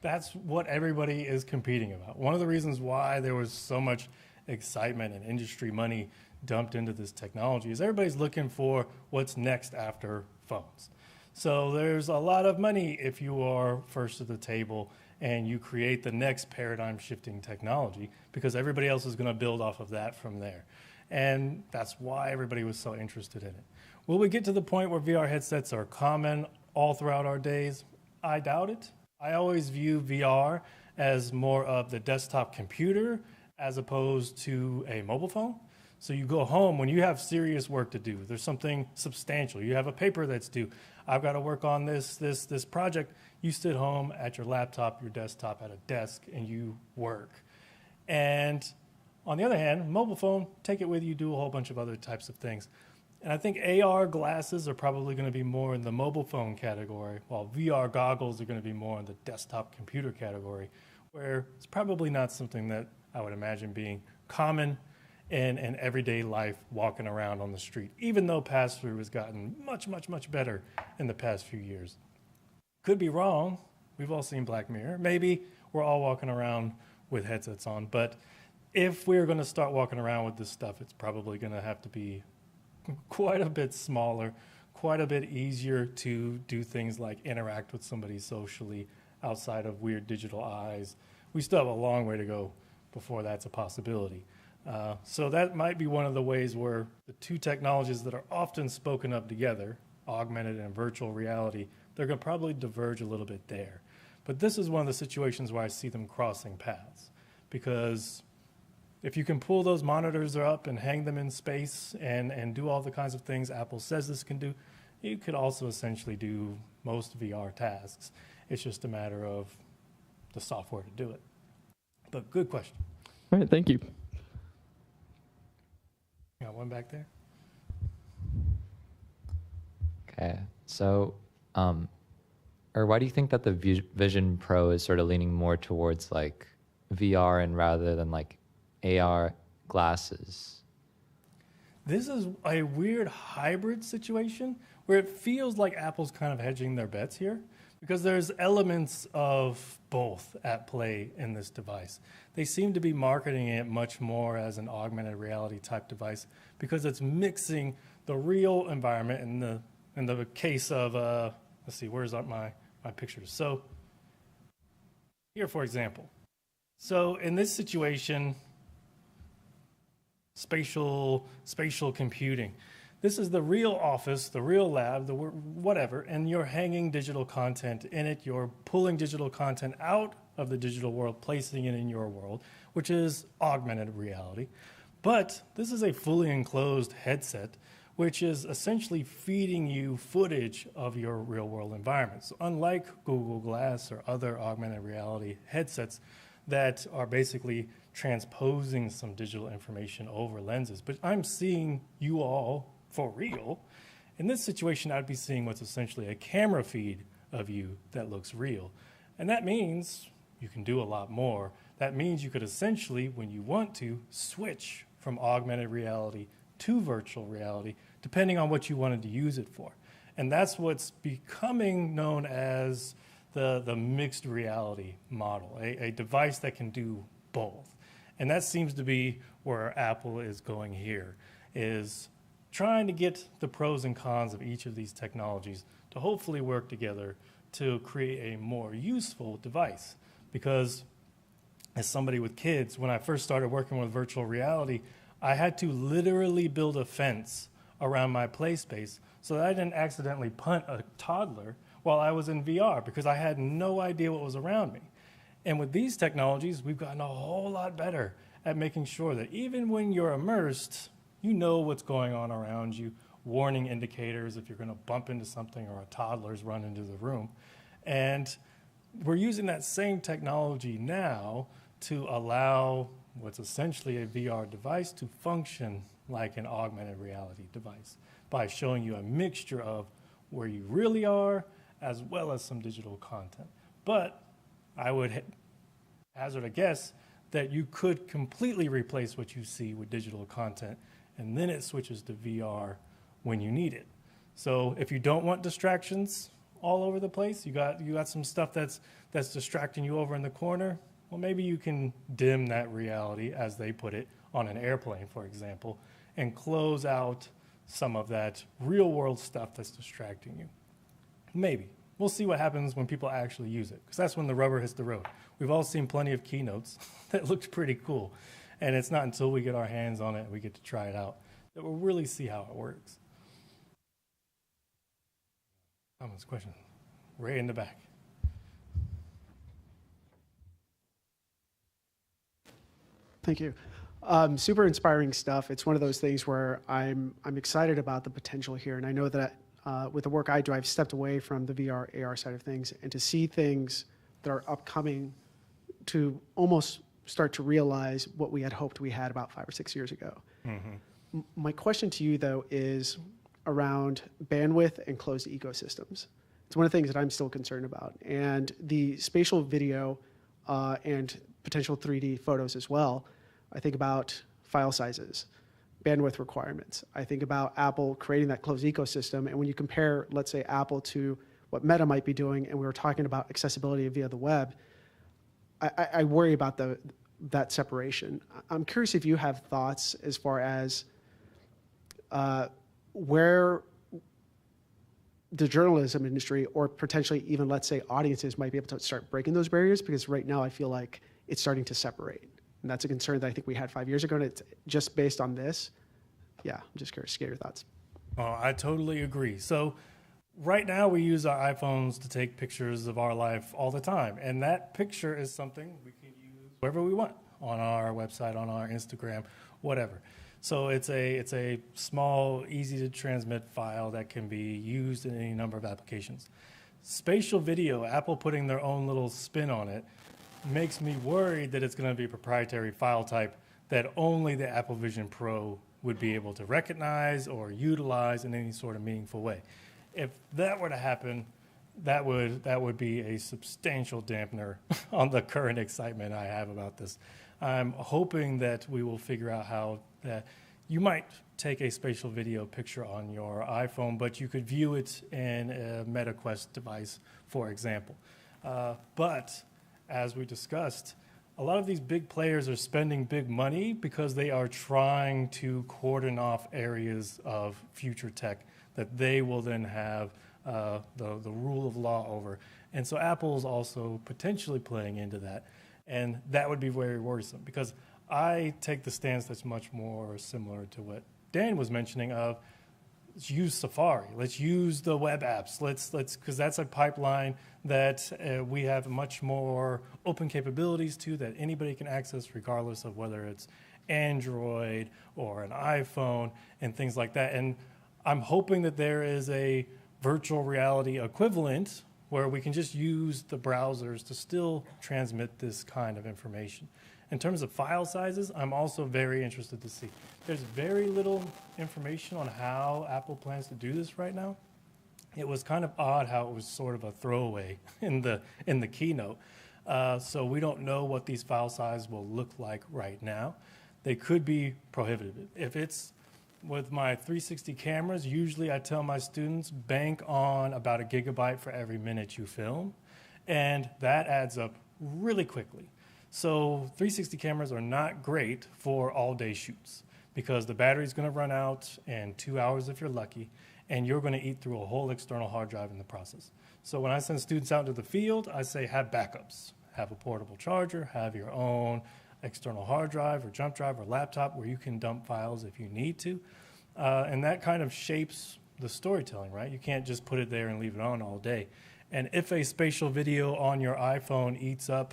That's what everybody is competing about. One of the reasons why there was so much excitement and industry money dumped into this technology is everybody's looking for what's next after phones. So there's a lot of money if you are first at the table and you create the next paradigm shifting technology because everybody else is going to build off of that from there. And that's why everybody was so interested in it. Will we get to the point where VR headsets are common all throughout our days? I doubt it. I always view VR as more of the desktop computer as opposed to a mobile phone. So you go home when you have serious work to do. There's something substantial. You have a paper that's due. I've got to work on this project. You sit home at your laptop, your desktop, at a desk, and you work. And on the other hand, mobile phone, take it with you, do a whole bunch of other types of things. And I think AR glasses are probably going to be more in the mobile phone category, while VR goggles are going to be more in the desktop computer category, where it's probably not something that I would imagine being common in everyday life, walking around on the street, even though pass-through has gotten much, much, much better in the past few years. Could be wrong. We've all seen Black Mirror. Maybe we're all walking around with headsets on, but if we're going to start walking around with this stuff, it's probably going to have to be quite a bit smaller, quite a bit easier to do things like interact with somebody socially outside of weird digital eyes. We still have a long way to go before that's a possibility. So that might be one of the ways where the two technologies that are often spoken of together, augmented and virtual reality, they're going to probably diverge a little bit there. But this is one of the situations where I see them crossing paths, because if you can pull those monitors up and hang them in space and do all the kinds of things Apple says this can do, you could also essentially do most VR tasks. It's just a matter of the software to do it. But good question. All right, thank you. Got one back there. Okay, so, or why do you think that the Vision Pro is sort of leaning more towards like VR and rather than like AR glasses? This is a weird hybrid situation where it feels like Apple's kind of hedging their bets here, because there's elements of both at play in this device. They seem to be marketing it much more as an augmented reality type device because it's mixing the real environment in the case of, let's see, where's my pictures? So here, for example. So in this situation, spatial computing. This is the real office, the real lab, the whatever, and you're hanging digital content in it. You're pulling digital content out of the digital world, placing it in your world, which is augmented reality. But this is a fully enclosed headset, which is essentially feeding you footage of your real world environment. So unlike Google Glass or other augmented reality headsets that are basically transposing some digital information over lenses, but I'm seeing you all for real. In this situation, I'd be seeing what's essentially a camera feed of you that looks real. And that means you can do a lot more. That means you could essentially, when you want to, switch from augmented reality to virtual reality, depending on what you wanted to use it for. And that's what's becoming known as the mixed reality model, a device that can do both. And that seems to be where Apple is going here, is trying to get the pros and cons of each of these technologies to hopefully work together to create a more useful device. Because as somebody with kids, when I first started working with virtual reality, I had to literally build a fence around my play space so that I didn't accidentally punt a toddler while I was in VR, because I had no idea what was around me. And with these technologies, we've gotten a whole lot better at making sure that even when you're immersed, you know what's going on around you, warning indicators if you're going to bump into something or a toddler's run into the room. And we're using that same technology now to allow what's essentially a VR device to function like an augmented reality device by showing you a mixture of where you really are as well as some digital content. But I would hazard a guess that you could completely replace what you see with digital content, and then it switches to VR when you need it. So if you don't want distractions all over the place, you got some stuff that's distracting you over in the corner, well, maybe you can dim that reality, as they put it, on an airplane, for example, and close out some of that real world stuff that's distracting you. Maybe. We'll see what happens when people actually use it, because that's when the rubber hits the road. We've all seen plenty of keynotes that looked pretty cool, and it's not until we get our hands on it and we get to try it out that we'll really see how it works. Comments, questions? Ray in the back. Thank you. Super inspiring stuff. It's one of those things where I'm excited about the potential here, and I know that with the work I do, I've stepped away from the VR, AR side of things, and to see things that are upcoming, to almost start to realize what we had hoped we had about 5 or 6 years ago. Mm-hmm. My question to you, though, is around bandwidth and closed ecosystems. It's one of the things that I'm still concerned about, and the spatial video and potential 3D photos as well. I think about file sizes, bandwidth requirements. I think about Apple creating that closed ecosystem, and when you compare, let's say, Apple to what Meta might be doing, and we were talking about accessibility via the web, I worry about that separation. I'm curious if you have thoughts as far as where the journalism industry, or potentially even, let's say, audiences might be able to start breaking those barriers, because right now I feel like it's starting to separate. And that's a concern that I think we had 5 years ago, and it's just based on this. Yeah, I'm just curious to get your thoughts. Oh, I totally agree. So right now we use our iPhones to take pictures of our life all the time. And that picture is something we can use wherever we want, on our website, on our Instagram, whatever. So it's a small, easy to transmit file that can be used in any number of applications. Spatial video, Apple putting their own little spin on it, makes me worried that it's going to be a proprietary file type that only the Apple Vision Pro would be able to recognize or utilize in any sort of meaningful way. If that were to happen, that would be a substantial dampener on the current excitement I have about this. I'm hoping that we will figure out how that you might take a spatial video picture on your iPhone, but you could view it in a Meta Quest device, for example. But as we discussed, a lot of these big players are spending big money because they are trying to cordon off areas of future tech that they will then have the rule of law over. And so Apple's also potentially playing into that. And that would be very worrisome, because I take the stance that's much more similar to what Dan was mentioning of, let's use Safari, let's use the web apps, let's because that's a pipeline that we have much more open capabilities to, that anybody can access regardless of whether it's Android or an iPhone and things like that. And I'm hoping that there is a virtual reality equivalent where we can just use the browsers to still transmit this kind of information. In terms of file sizes, I'm also very interested to see. There's very little information on how Apple plans to do this right now. It was kind of odd how it was sort of a throwaway in the keynote. So we don't know what these file sizes will look like right now. They could be prohibitive. If it's with my 360 cameras, usually I tell my students, bank on about 1 gigabyte for every minute you film, and that adds up really quickly. So 360 cameras are not great for all-day shoots, because the battery's going to run out in 2 hours if you're lucky, and you're going to eat through a whole external hard drive in the process. So when I send students out into the field, I say have backups. Have a portable charger, have your own external hard drive or jump drive or laptop where you can dump files if you need to. And that kind of shapes the storytelling, right? You can't just put it there and leave it on all day. And if a spatial video on your iPhone eats up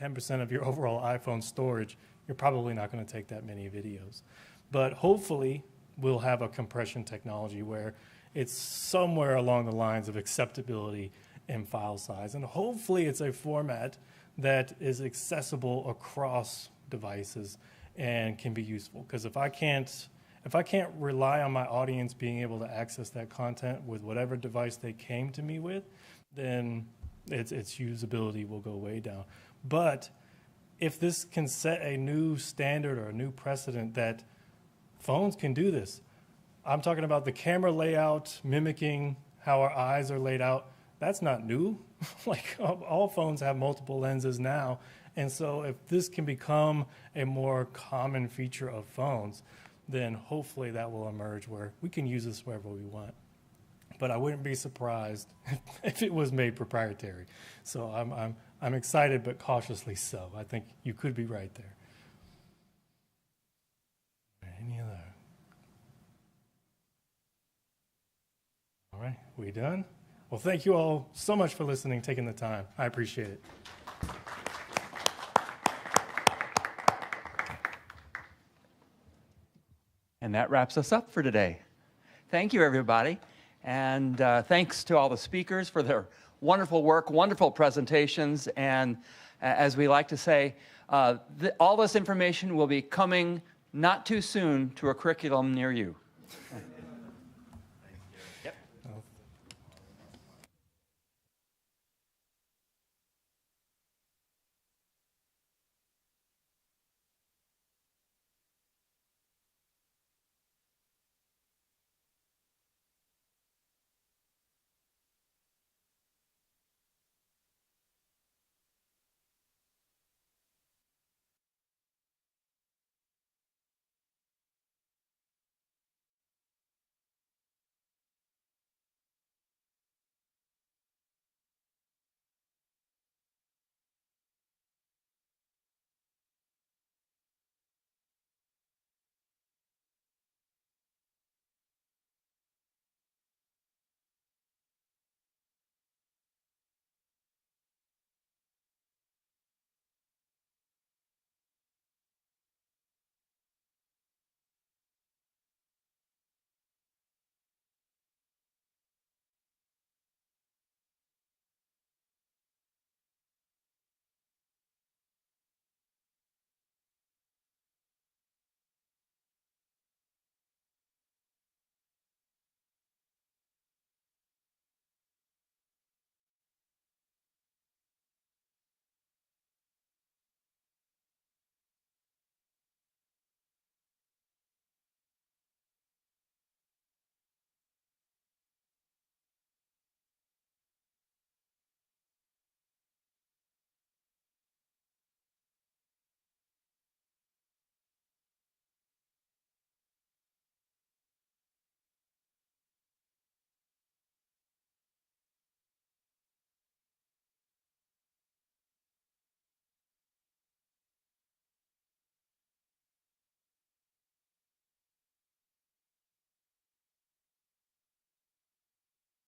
10% of your overall iPhone storage, you're probably not going to take that many videos. But hopefully, we'll have a compression technology where it's somewhere along the lines of acceptability in file size. And hopefully, it's a format that is accessible across devices and can be useful. Because if I can't rely on my audience being able to access that content with whatever device they came to me with, then its usability will go way down. But if this can set a new standard or a new precedent that phones can do this, I'm talking about the camera layout mimicking how our eyes are laid out. That's not new. Like all phones have multiple lenses now. And so if this can become a more common feature of phones, then hopefully that will emerge where we can use this wherever we want. But I wouldn't be surprised if it was made proprietary. So I'm excited, but cautiously so. I think you could be right there. Any other? All right, we done? Well, thank you all so much for listening, taking the time. I appreciate it. And that wraps us up for today. Thank you, everybody. And thanks to all the speakers for their wonderful work, wonderful presentations. And as we like to say, all this information will be coming not too soon to a curriculum near you.